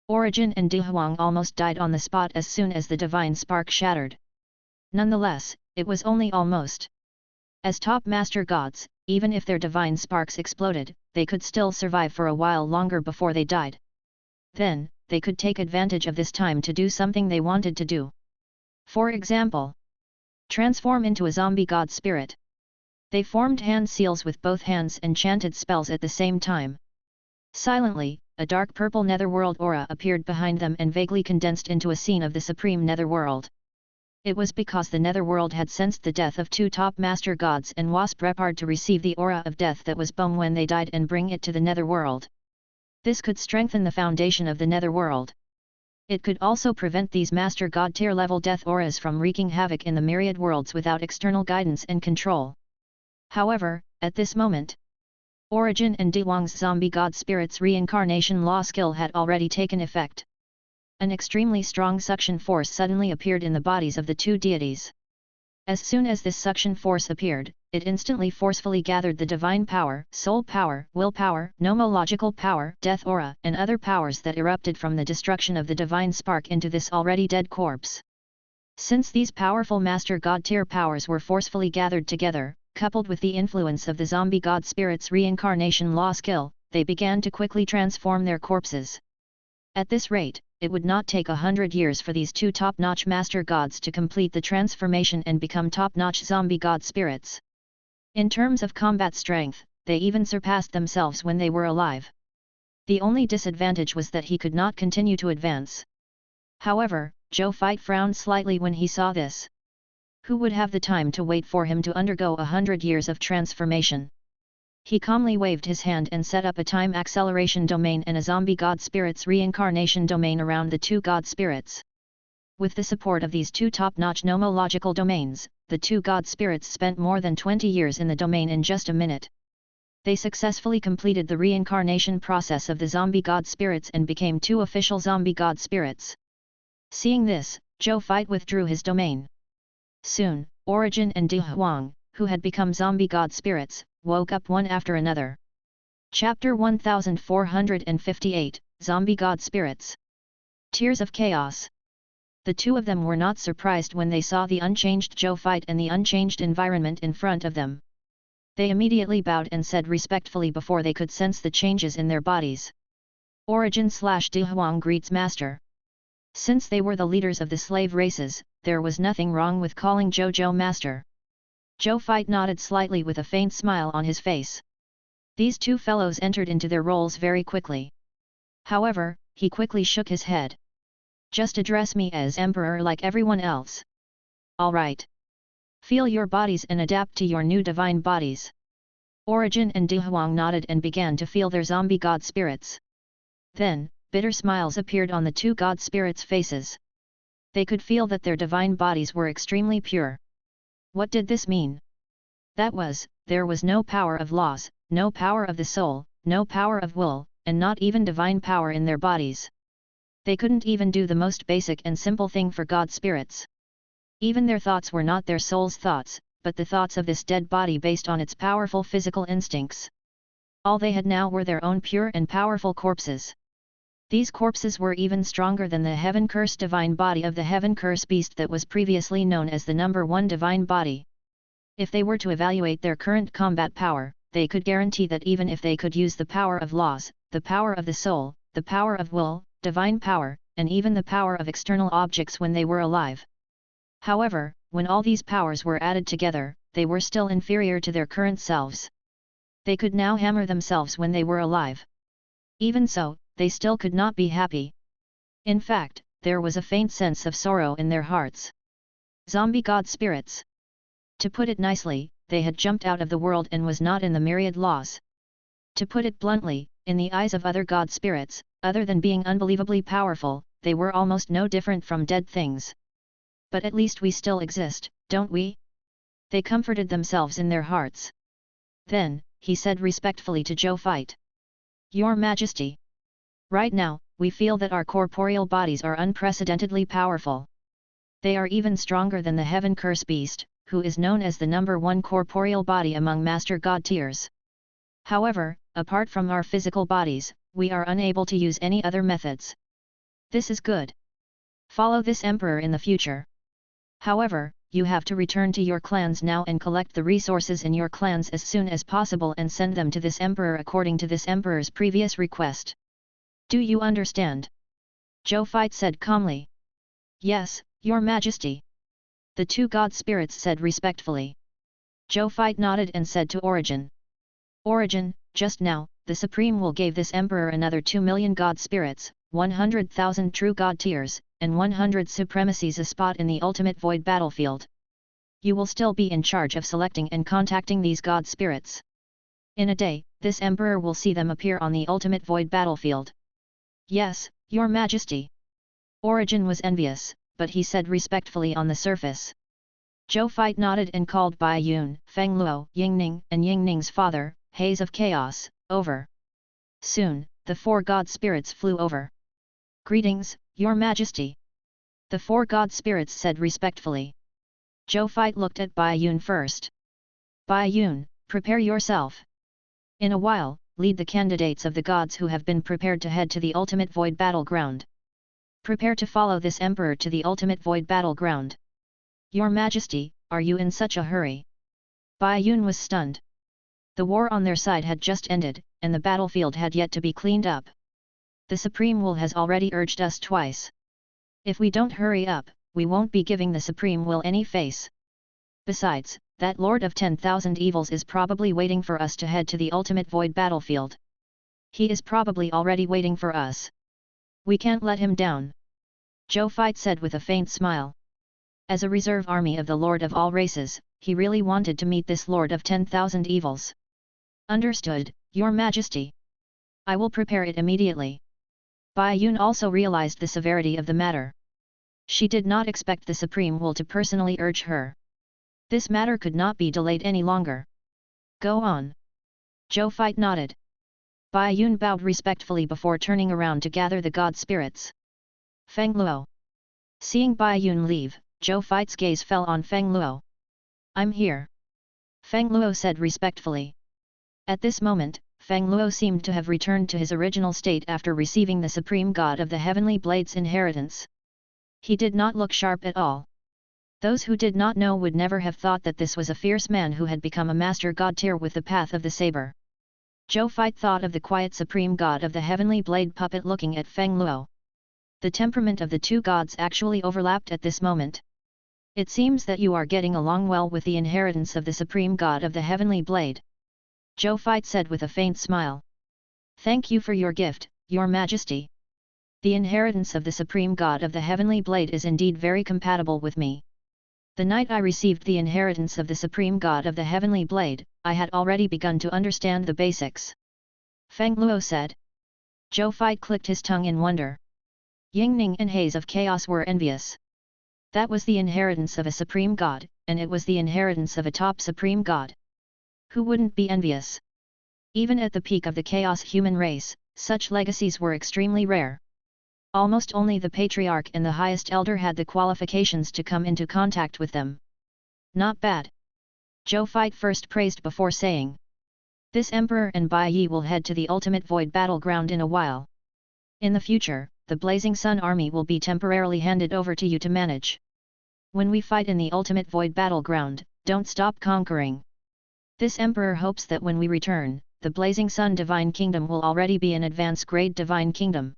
Origin and Dehuang almost died on the spot as soon as the divine spark shattered. Nonetheless, it was only almost. As top master gods, even if their divine sparks exploded, they could still survive for a while longer before they died. Then, they could take advantage of this time to do something they wanted to do. For example, transform into a zombie god spirit. They formed hand seals with both hands and chanted spells at the same time. Silently, a dark purple netherworld aura appeared behind them and vaguely condensed into a scene of the supreme netherworld. It was because the netherworld had sensed the death of two top master gods and was prepared to receive the aura of death that was bomb when they died and bring it to the netherworld. This could strengthen the foundation of the netherworld. It could also prevent these master god tier level death auras from wreaking havoc in the myriad worlds without external guidance and control. However, at this moment, Origin and Dehuang's zombie god spirit's reincarnation law skill had already taken effect. An extremely strong suction force suddenly appeared in the bodies of the two deities. As soon as this suction force appeared, it instantly forcefully gathered the divine power, soul power, will power, nomological power, death aura, and other powers that erupted from the destruction of the divine spark into this already dead corpse. Since these powerful master god tier powers were forcefully gathered together, coupled with the influence of the zombie god spirit's reincarnation law skill, they began to quickly transform their corpses. At this rate, it would not take 100 years for these two top-notch master gods to complete the transformation and become top-notch zombie god spirits. In terms of combat strength, they even surpassed themselves when they were alive. The only disadvantage was that he could not continue to advance. However, Zhou Fite frowned slightly when he saw this. Who would have the time to wait for him to undergo 100 years of transformation? He calmly waved his hand and set up a time acceleration domain and a zombie god spirit's reincarnation domain around the two god spirits. With the support of these two top-notch nomological domains, the two god spirits spent more than 20 years in the domain in just a minute. They successfully completed the reincarnation process of the zombie god spirits and became two official zombie god spirits. Seeing this, Zhou Fite withdrew his domain. Soon, Origin and Dehuang, who had become zombie god spirits, woke up one after another. Chapter 1458, Zombie God Spirits. Tears of Chaos. The two of them were not surprised when they saw the unchanged Zhou Fite and the unchanged environment in front of them. They immediately bowed and said respectfully before they could sense the changes in their bodies. Origin/Dehuang greets Master. Since they were the leaders of the slave races, there was nothing wrong with calling Zhou Zhou Master. Zhou Fite nodded slightly with a faint smile on his face. These two fellows entered into their roles very quickly. However, he quickly shook his head. Just address me as Emperor like everyone else. All right. Feel your bodies and adapt to your new divine bodies. Origin and Dehuang nodded and began to feel their zombie god spirits. Then, bitter smiles appeared on the two god spirits' faces. They could feel that their divine bodies were extremely pure. What did this mean? That was, there was no power of laws, no power of the soul, no power of will, and not even divine power in their bodies. They couldn't even do the most basic and simple thing for god spirits. Even their thoughts were not their soul's thoughts, but the thoughts of this dead body based on its powerful physical instincts. All they had now were their own pure and powerful corpses. These corpses were even stronger than the heaven curse divine body of the heaven curse beast that was previously known as the number one divine body. If they were to evaluate their current combat power, they could guarantee that even if they could use the power of laws, the power of the soul, the power of will, divine power, and even the power of external objects when they were alive. However, when all these powers were added together, they were still inferior to their current selves. They could now hammer themselves when they were alive. Even so, they still could not be happy. In fact, there was a faint sense of sorrow in their hearts. Zombie god spirits. To put it nicely, they had jumped out of the world and was not in the myriad laws. To put it bluntly, in the eyes of other god spirits, other than being unbelievably powerful, they were almost no different from dead things. But at least we still exist, don't we? They comforted themselves in their hearts. Then, he said respectfully to Zhou Fite. Your Majesty. Right now, we feel that our corporeal bodies are unprecedentedly powerful. They are even stronger than the heaven curse beast, who is known as the number one corporeal body among master god tiers. However, apart from our physical bodies, we are unable to use any other methods. This is good. Follow this emperor in the future. However, you have to return to your clans now and collect the resources in your clans as soon as possible and send them to this emperor according to this emperor's previous request. Do you understand? Zhou Fai said calmly. Yes, your majesty. The two god spirits said respectfully. Zhou Fai nodded and said to Origin. Origin, just now, the Supreme will gave this emperor another 2 million god spirits, 100,000 true god tiers, and 100 supremacies a spot in the ultimate void battlefield. You will still be in charge of selecting and contacting these god spirits. In a day, this emperor will see them appear on the ultimate void battlefield. Yes, your majesty. Origin was envious, but he said respectfully on the surface. Zhou Fai nodded and called Bai Yun, Feng Luo, Yingning, and Yingning's father, Haze of Chaos, over. Soon, the 4 god spirits flew over. Greetings, your majesty. The 4 god spirits said respectfully. Zhou Fai looked at Bai Yun first. Bai Yun, prepare yourself. In a while, lead the candidates of the gods who have been prepared to head to the ultimate void battleground. Prepare to follow this emperor to the ultimate void battleground. Your majesty, are you in such a hurry? Bai Yun was stunned. The war on their side had just ended, and the battlefield had yet to be cleaned up. The Supreme Will has already urged us twice. If we don't hurry up, we won't be giving the Supreme Will any face. Besides, that Lord of 10,000 Evils is probably waiting for us to head to the ultimate void battlefield. He is probably already waiting for us. We can't let him down. Zhou Fai said with a faint smile. As a reserve army of the Lord of all races, he really wanted to meet this Lord of 10,000 Evils. Understood, your majesty. I will prepare it immediately. Bai Yun also realized the severity of the matter. She did not expect the Supreme Will to personally urge her. This matter could not be delayed any longer. Go on. Zhou Fai nodded. Bai Yun bowed respectfully before turning around to gather the god spirits. Feng Luo. Seeing Bai Yun leave, Zhou Fai's gaze fell on Feng Luo. I'm here. Feng Luo said respectfully. At this moment, Feng Luo seemed to have returned to his original state after receiving the Supreme God of the Heavenly Blade's inheritance. He did not look sharp at all. Those who did not know would never have thought that this was a fierce man who had become a master god tier with the path of the saber. Zhou Fai thought of the quiet Supreme God of the Heavenly Blade puppet looking at Feng Luo. The temperament of the two gods actually overlapped at this moment. It seems that you are getting along well with the inheritance of the Supreme God of the Heavenly Blade. Zhou Fai said with a faint smile. Thank you for your gift, your majesty. The inheritance of the Supreme God of the Heavenly Blade is indeed very compatible with me. The night I received the inheritance of the Supreme God of the Heavenly Blade, I had already begun to understand the basics. Feng Luo said. Zhou Fai clicked his tongue in wonder. Yingning and Haze of Chaos were envious. That was the inheritance of a Supreme God, and it was the inheritance of a top Supreme God. Who wouldn't be envious? Even at the peak of the Chaos human race, such legacies were extremely rare. Almost only the Patriarch and the highest elder had the qualifications to come into contact with them. Not bad. Zhou Fai first praised before saying. This Emperor and Bai Yi will head to the ultimate void battleground in a while. In the future, the Blazing Sun army will be temporarily handed over to you to manage. When we fight in the ultimate void battleground, don't stop conquering. This Emperor hopes that when we return, the Blazing Sun Divine Kingdom will already be an advanced grade Divine Kingdom.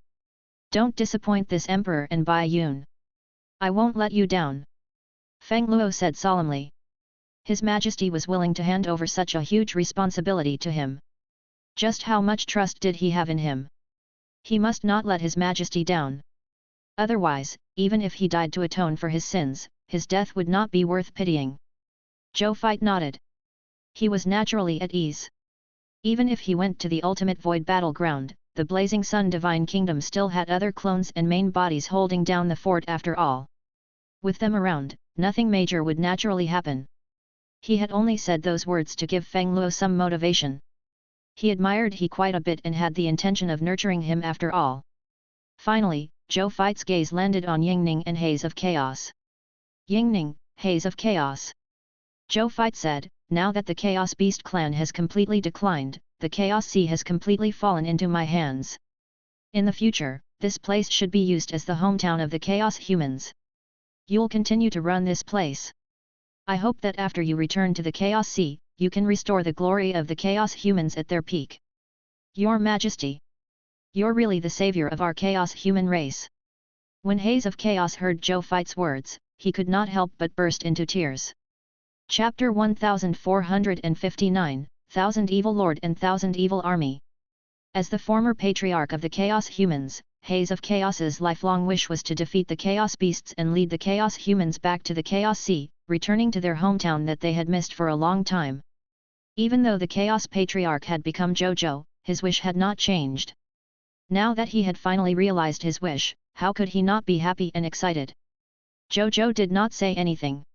Don't disappoint this Emperor and Bai Yun. I won't let you down. Feng Luo said solemnly. His Majesty was willing to hand over such a huge responsibility to him. Just how much trust did he have in him? He must not let His Majesty down. Otherwise, even if he died to atone for his sins, his death would not be worth pitying. Zhou Fai nodded. He was naturally at ease. Even if he went to the ultimate void battleground, the Blazing Sun Divine Kingdom still had other clones and main bodies holding down the fort after all. With them around, nothing major would naturally happen. He had only said those words to give Feng Luo some motivation. He admired he quite a bit and had the intention of nurturing him after all. Finally, Zhou Fai's gaze landed on Yingning and Haze of Chaos. Yingning, Haze of Chaos. Zhou Fai said, now that the Chaos Beast clan has completely declined, the Chaos Sea has completely fallen into my hands. In the future, this place should be used as the hometown of the Chaos humans. You'll continue to run this place. I hope that after you return to the Chaos Sea, you can restore the glory of the Chaos humans at their peak. Your Majesty. You're really the savior of our Chaos human race. When Haze of Chaos heard Zhou Fight's words, he could not help but burst into tears. Chapter 1459, Thousand Evil Lord and Thousand Evil Army. As the former patriarch of the Chaos humans, Haze of Chaos's lifelong wish was to defeat the Chaos beasts and lead the Chaos humans back to the Chaos Sea, returning to their hometown that they had missed for a long time. Even though the Chaos patriarch had become Zhou Zhou, his wish had not changed. Now that he had finally realized his wish, how could he not be happy and excited? Zhou Zhou did not say anything.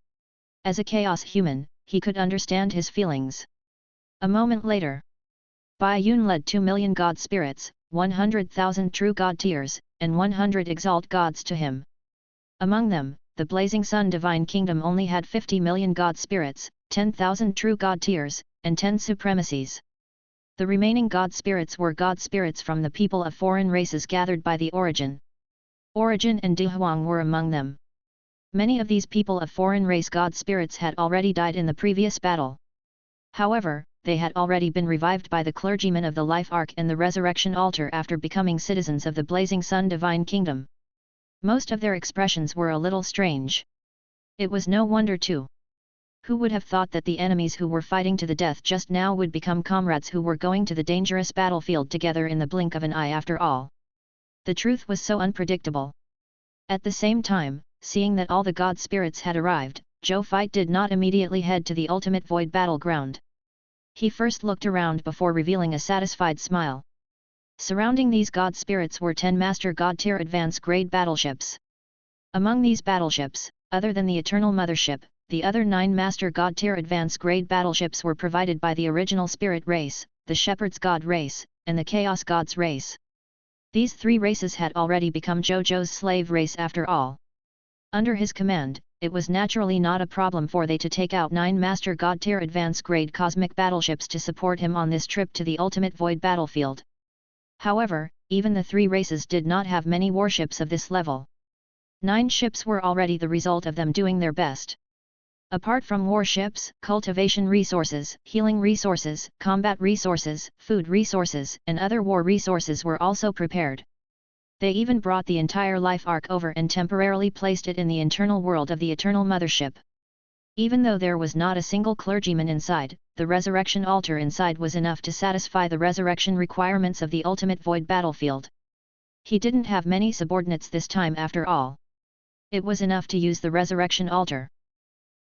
As a Chaos human, he could understand his feelings. A moment later, Bai Yun led 2 million god spirits, 100,000 true god tiers, and 100 exalt gods to him. Among them, the Blazing Sun Divine Kingdom only had 50 million god spirits, 10,000 true god tiers, and 10 supremacies. The remaining god spirits were god spirits from the people of foreign races gathered by the Origin. Origin and Dihuang were among them. Many of these people of foreign race god spirits had already died in the previous battle. However, they had already been revived by the clergymen of the Life Ark and the Resurrection Altar after becoming citizens of the Blazing Sun Divine Kingdom. Most of their expressions were a little strange. It was no wonder too. Who would have thought that the enemies who were fighting to the death just now would become comrades who were going to the dangerous battlefield together in the blink of an eye after all? The truth was so unpredictable. At the same time, seeing that all the god spirits had arrived, Zhou Fight did not immediately head to the ultimate void battleground. He first looked around before revealing a satisfied smile. Surrounding these god spirits were 10 Master God tier advance grade battleships. Among these battleships, other than the Eternal Mothership, the other 9 Master God tier advance grade battleships were provided by the original Spirit race, the Shepherd's God race, and the Chaos Gods race. These 3 races had already become Zhou Zhou's slave race after all. Under his command, it was naturally not a problem for they to take out 9 Master God tier advance grade cosmic battleships to support him on this trip to the ultimate void battlefield. However, even the 3 races did not have many warships of this level. 9 ships were already the result of them doing their best. Apart from warships, cultivation resources, healing resources, combat resources, food resources, and other war resources were also prepared. They even brought the entire Life Ark over and temporarily placed it in the internal world of the Eternal Mothership. Even though there was not a single clergyman inside, the resurrection altar inside was enough to satisfy the resurrection requirements of the ultimate void battlefield. He didn't have many subordinates this time after all. It was enough to use the resurrection altar.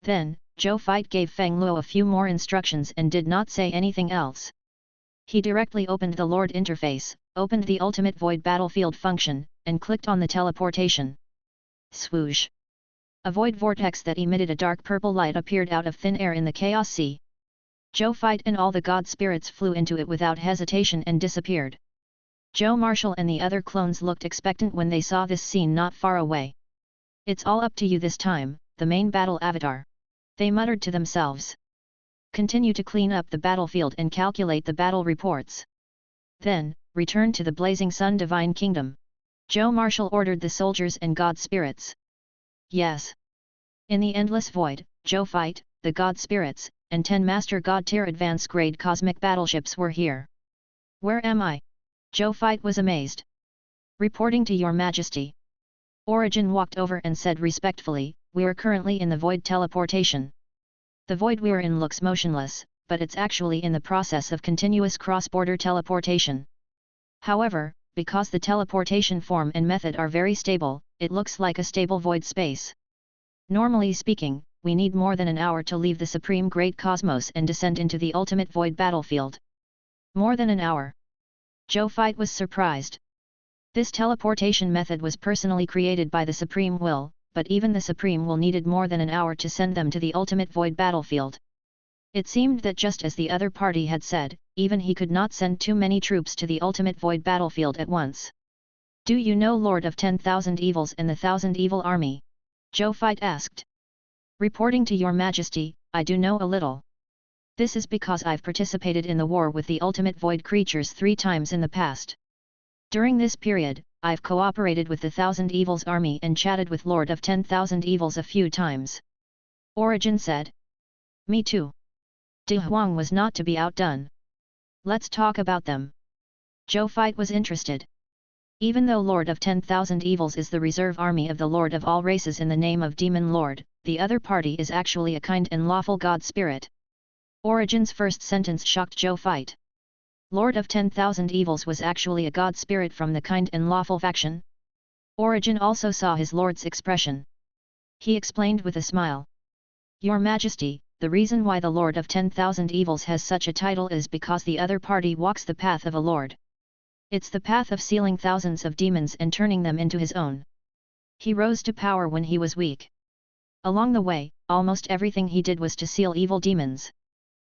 Then, Zhou Fight gave Feng Luo a few more instructions and did not say anything else. He directly opened the Lord interface, opened the ultimate void battlefield function, and clicked on the teleportation. Swoosh! A void vortex that emitted a dark purple light appeared out of thin air in the Chaos Sea. Zhou Fight and all the god spirits flew into it without hesitation and disappeared. Zhou Marshall and the other clones looked expectant when they saw this scene not far away. It's all up to you this time, the main battle avatar. They muttered to themselves. Continue to clean up the battlefield and calculate the battle reports. Then, return to the Blazing Sun Divine Kingdom. Zhou Marshall ordered the soldiers and god spirits. Yes. In the endless void, Zhou Fight, the god spirits, and 10 Master God tier advance grade cosmic battleships were here. Where am I? Zhou Fight was amazed. Reporting to your majesty. Origin walked over and said respectfully, we are currently in the void teleportation. The void we're in looks motionless, but it's actually in the process of continuous cross-border teleportation. However, because the teleportation form and method are very stable, it looks like a stable void space. Normally speaking, we need more than an hour to leave the supreme great cosmos and descend into the ultimate void battlefield. More than an hour. Zhou Fight was surprised. This teleportation method was personally created by the Supreme Will, but even the Supreme Will needed more than an hour to send them to the ultimate void battlefield. It seemed that just as the other party had said, even he could not send too many troops to the ultimate void battlefield at once. Do you know Lord of 10,000 Evils and the 1,000 Evil Army? Zhou Fight asked. Reporting to your majesty, I do know a little. This is because I've participated in the war with the ultimate void creatures 3 times in the past. During this period, I've cooperated with the Thousand Evils army and chatted with Lord of 10,000 Evils a few times. Origin said. Me too. De Huang was not to be outdone. Let's talk about them. Zhou Fight was interested. Even though Lord of 10,000 Evils is the reserve army of the Lord of all races in the name of Demon Lord, the other party is actually a kind and lawful God spirit. Origin's first sentence shocked Zhou Fight. Lord of 10,000 Evils was actually a God spirit from the kind and lawful faction? Origin also saw his lord's expression. He explained with a smile. Your Majesty, the reason why the Lord of 10,000 Evils has such a title is because the other party walks the path of a lord. It's the path of sealing thousands of demons and turning them into his own. He rose to power when he was weak. Along the way, almost everything he did was to seal evil demons.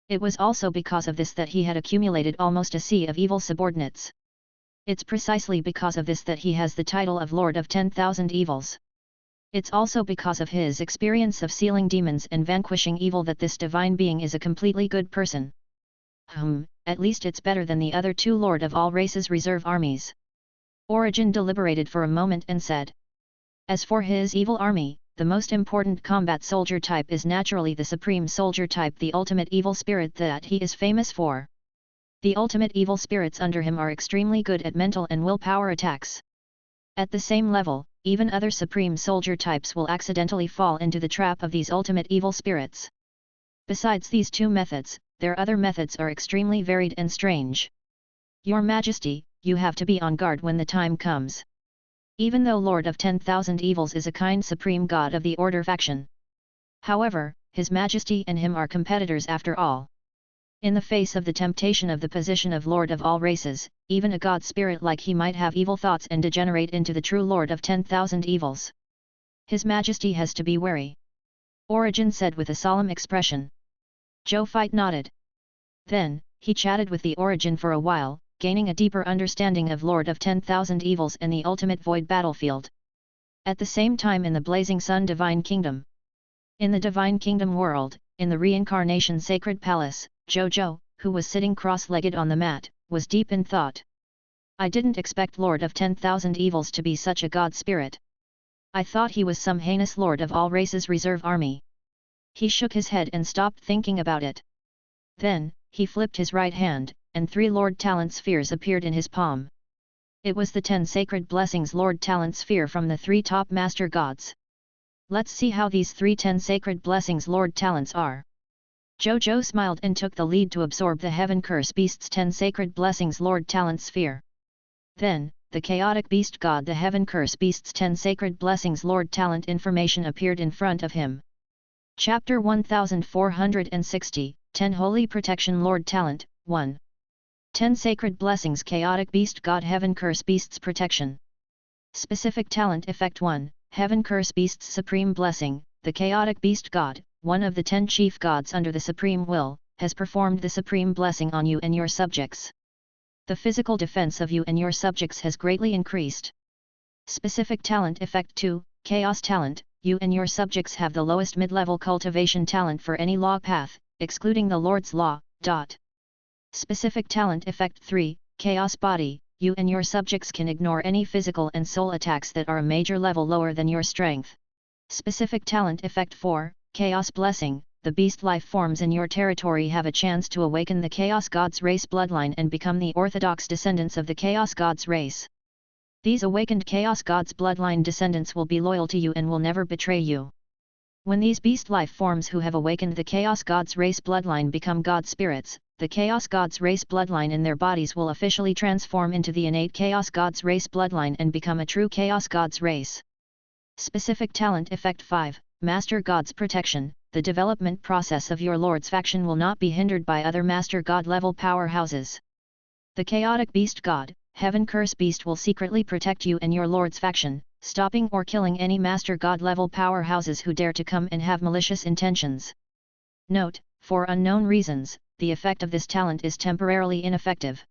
It was also because of this that he had accumulated almost a sea of evil subordinates. It's precisely because of this that he has the title of Lord of 10,000 Evils. It's also because of his experience of sealing demons and vanquishing evil that this divine being is a completely good person. At least it's better than the other 2 Lord of all races reserve armies. Origin deliberated for a moment and said. As for his evil army, the most important combat soldier type is naturally the supreme soldier type, the ultimate evil spirit that he is famous for. The ultimate evil spirits under him are extremely good at mental and willpower attacks. At the same level, even other supreme soldier types will accidentally fall into the trap of these ultimate evil spirits. Besides these 2 methods, their other methods are extremely varied and strange. Your Majesty, you have to be on guard when the time comes. Even though Lord of 10,000 Evils is a kind supreme god of the Order faction. However, His Majesty and him are competitors after all. In the face of the temptation of the position of Lord of all races, even a god spirit like he might have evil thoughts and degenerate into the true Lord of 10,000 Evils. His Majesty has to be wary. Origin said with a solemn expression. Zhou Fight nodded. Then, he chatted with the Origin for a while, gaining a deeper understanding of Lord of 10,000 Evils and the ultimate void battlefield. At the same time in the Blazing Sun Divine Kingdom. In the Divine Kingdom world, in the Reincarnation Sacred Palace, Zhou Zhou, who was sitting cross-legged on the mat, was deep in thought. I didn't expect Lord of 10,000 Evils to be such a god spirit. I thought he was some heinous Lord of all races reserve army. He shook his head and stopped thinking about it. Then, he flipped his right hand, and 3 Lord Talent Spheres appeared in his palm. It was the 10 Sacred Blessings Lord Talent Sphere from the 3 top Master Gods. Let's see how these 10 Sacred Blessings Lord Talents are. Zhou Zhou smiled and took the lead to absorb the Heaven Curse Beast's 10 Sacred Blessings Lord Talent Sphere. Then, the Chaotic Beast God the Heaven Curse Beast's 10 Sacred Blessings Lord Talent information appeared in front of him. Chapter 1460, 10 Holy Protection Lord Talent, 1. 10 Sacred Blessings Chaotic Beast God Heaven Curse Beast's Protection. Specific Talent Effect 1, Heaven Curse Beast's Supreme Blessing. The Chaotic Beast God, one of the 10 chief gods under the Supreme Will, has performed the Supreme Blessing on you and your subjects. The physical defense of you and your subjects has greatly increased. Specific Talent Effect 2, Chaos Talent. You and your subjects have the lowest mid-level cultivation talent for any law path, excluding the Lord's Law. Specific Talent Effect 3, Chaos Body. You and your subjects can ignore any physical and soul attacks that are a major level lower than your strength. Specific Talent Effect 4, Chaos Blessing. The beast life forms in your territory have a chance to awaken the Chaos God's race bloodline and become the orthodox descendants of the Chaos God's race. These awakened Chaos God's bloodline descendants will be loyal to you and will never betray you. When these beast life forms who have awakened the Chaos God's race bloodline become God spirits, the Chaos God's race bloodline in their bodies will officially transform into the innate Chaos God's race bloodline and become a true Chaos God's race. Specific Talent Effect 5, Master God's Protection. The development process of your Lord's faction will not be hindered by other Master God level powerhouses. The Chaotic Beast God, Heaven Curse Beast will secretly protect you and your Lord's faction, stopping or killing any Master God level powerhouses who dare to come and have malicious intentions. Note, for unknown reasons, the effect of this talent is temporarily ineffective.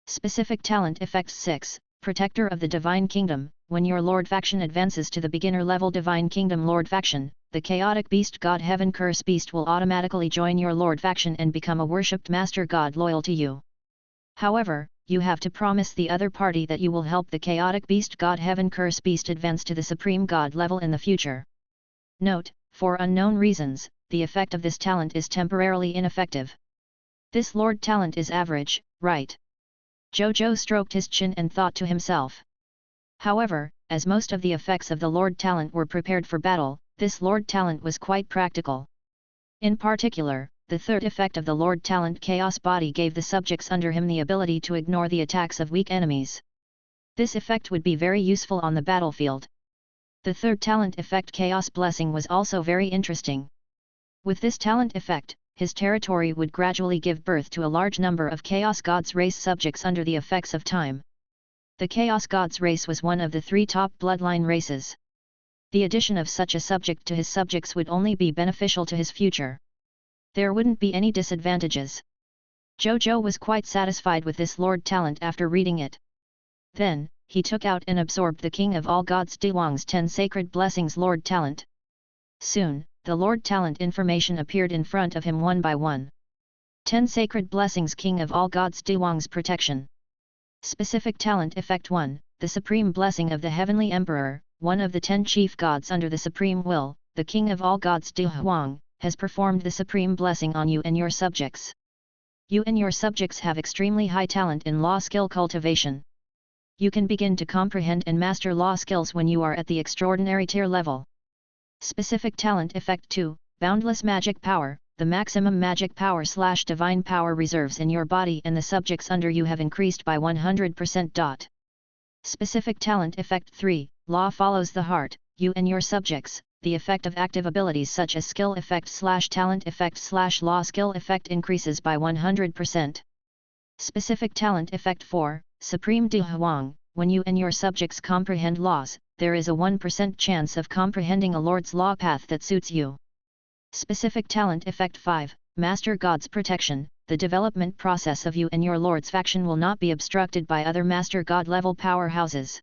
Specific Talent Effect 6, Protector of the Divine Kingdom. When your Lord faction advances to the beginner level Divine Kingdom Lord faction, the chaotic beast god Heaven Curse Beast will automatically join your lord faction and become a worshipped master god loyal to you. However, you have to promise the other party that you will help the chaotic beast god Heaven Curse Beast advance to the supreme god level in the future. Note, for unknown reasons, the effect of this talent is temporarily ineffective. This lord talent is average, right? Zhou Zhou stroked his chin and thought to himself. However, as most of the effects of the lord talent were prepared for battle, this lord talent was quite practical. In particular, the third effect of the lord talent Chaos Body gave the subjects under him the ability to ignore the attacks of weak enemies. This effect would be very useful on the battlefield. The third talent effect Chaos Blessing was also very interesting. With this talent effect, his territory would gradually give birth to a large number of Chaos Gods race subjects under the effects of time. The Chaos Gods race was one of the 3 top bloodline races. The addition of such a subject to his subjects would only be beneficial to his future. There wouldn't be any disadvantages. Zhou Zhou was quite satisfied with this lord talent after reading it. Then, he took out and absorbed the King of all Gods Duwang's 10 Sacred Blessings lord talent. Soon, the lord talent information appeared in front of him one by one. 10 Sacred Blessings King of all Gods Duwang's protection. Specific talent effect 1, the Supreme Blessing of the Heavenly Emperor, one of the 10 chief gods under the Supreme Will, the King of all Gods Duhuang, has performed the supreme blessing on you and your subjects. You and your subjects have extremely high talent in law skill cultivation. You can begin to comprehend and master law skills when you are at the extraordinary tier level. Specific talent effect 2, boundless magic power, the maximum magic power / divine power reserves in your body and the subjects under you have increased by 100%. Specific talent effect 3, law follows the heart, you and your subjects. The effect of active abilities such as skill effect / talent effect / law skill effect increases by 100%. Specific talent effect 4, Supreme Duhuang, when you and your subjects comprehend laws, there is a 1% chance of comprehending a lord's law path that suits you. Specific talent effect 5, Master God's protection, the development process of you and your lord's faction will not be obstructed by other Master God level powerhouses.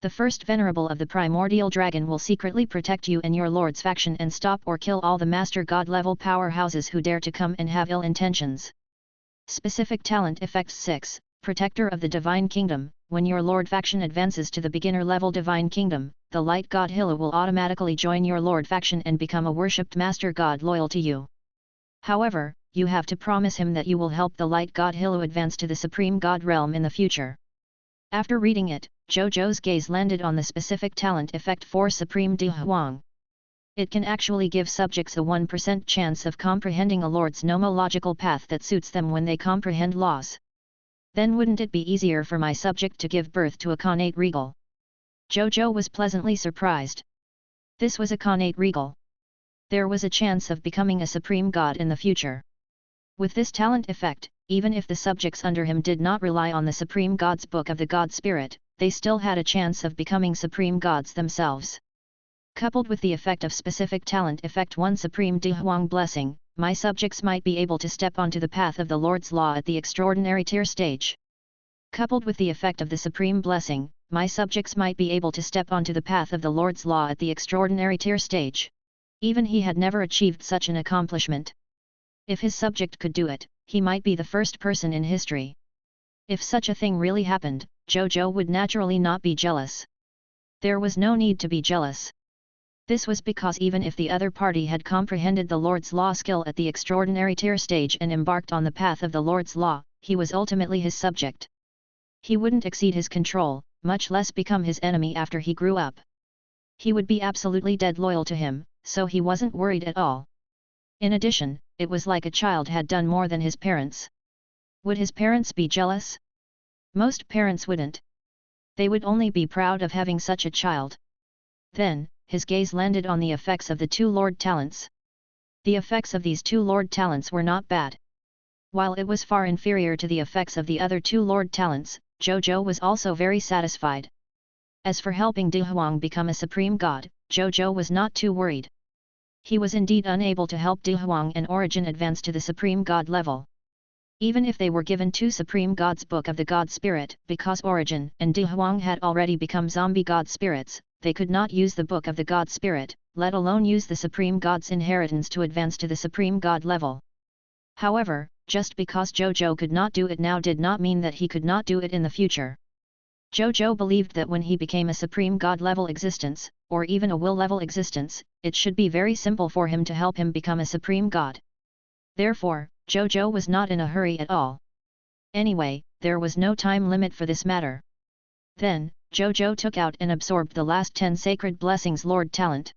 The first venerable of the primordial dragon will secretly protect you and your lord's faction and stop or kill all the master god level powerhouses who dare to come and have ill intentions. Specific talent effect 6, protector of the divine kingdom, when your lord faction advances to the beginner level divine kingdom, the light god Hilo will automatically join your lord faction and become a worshipped master god loyal to you. However, you have to promise him that you will help the light god Hilo advance to the supreme god realm in the future. After reading it, Zhou Zhou's gaze landed on the specific talent effect for Supreme Duhuang. It can actually give subjects a 1% chance of comprehending a lord's nomological path that suits them when they comprehend laws. Then wouldn't it be easier for my subject to give birth to a Khanate regal? Zhou Zhou was pleasantly surprised. This was a Khanate regal. There was a chance of becoming a supreme god in the future. With this talent effect, even if the subjects under him did not rely on the supreme god's book of the god spirit, they still had a chance of becoming supreme gods themselves. Coupled with the effect of specific talent effect 1 Supreme Duhuang blessing, my subjects might be able to step onto the path of the Lord's law at the extraordinary tier stage. Coupled with the effect of the supreme blessing, my subjects might be able to step onto the path of the Lord's law at the extraordinary tier stage. Even he had never achieved such an accomplishment. If his subject could do it, he might be the first person in history. If such a thing really happened, Zhou Zhou would naturally not be jealous. There was no need to be jealous. This was because even if the other party had comprehended the Lord's law skill at the extraordinary tier stage and embarked on the path of the Lord's law, he was ultimately his subject. He wouldn't exceed his control, much less become his enemy after he grew up. He would be absolutely dead loyal to him, so he wasn't worried at all. In addition, it was like a child had done more than his parents. Would his parents be jealous? Most parents wouldn't. They would only be proud of having such a child. Then, his gaze landed on the effects of the 2 Lord talents. The effects of these 2 Lord talents were not bad. While it was far inferior to the effects of the other 2 Lord talents, Zhou Zhou was also very satisfied. As for helping Duhuang become a supreme god, Zhou Zhou was not too worried. He was indeed unable to help Duhuang and Origin advance to the supreme god level. Even if they were given 2 Supreme Gods Book of the God Spirit, because Origin and Duhuang had already become zombie god spirits, they could not use the Book of the God Spirit, let alone use the Supreme God's inheritance to advance to the Supreme God level. However, just because Zhou Zhou could not do it now did not mean that he could not do it in the future. Zhou Zhou believed that when he became a Supreme God level existence, or even a will level existence, it should be very simple for him to help him become a Supreme God. Therefore, Zhou Zhou was not in a hurry at all. Anyway, there was no time limit for this matter. Then, Zhou Zhou took out and absorbed the last 10 sacred blessings Lord Talent.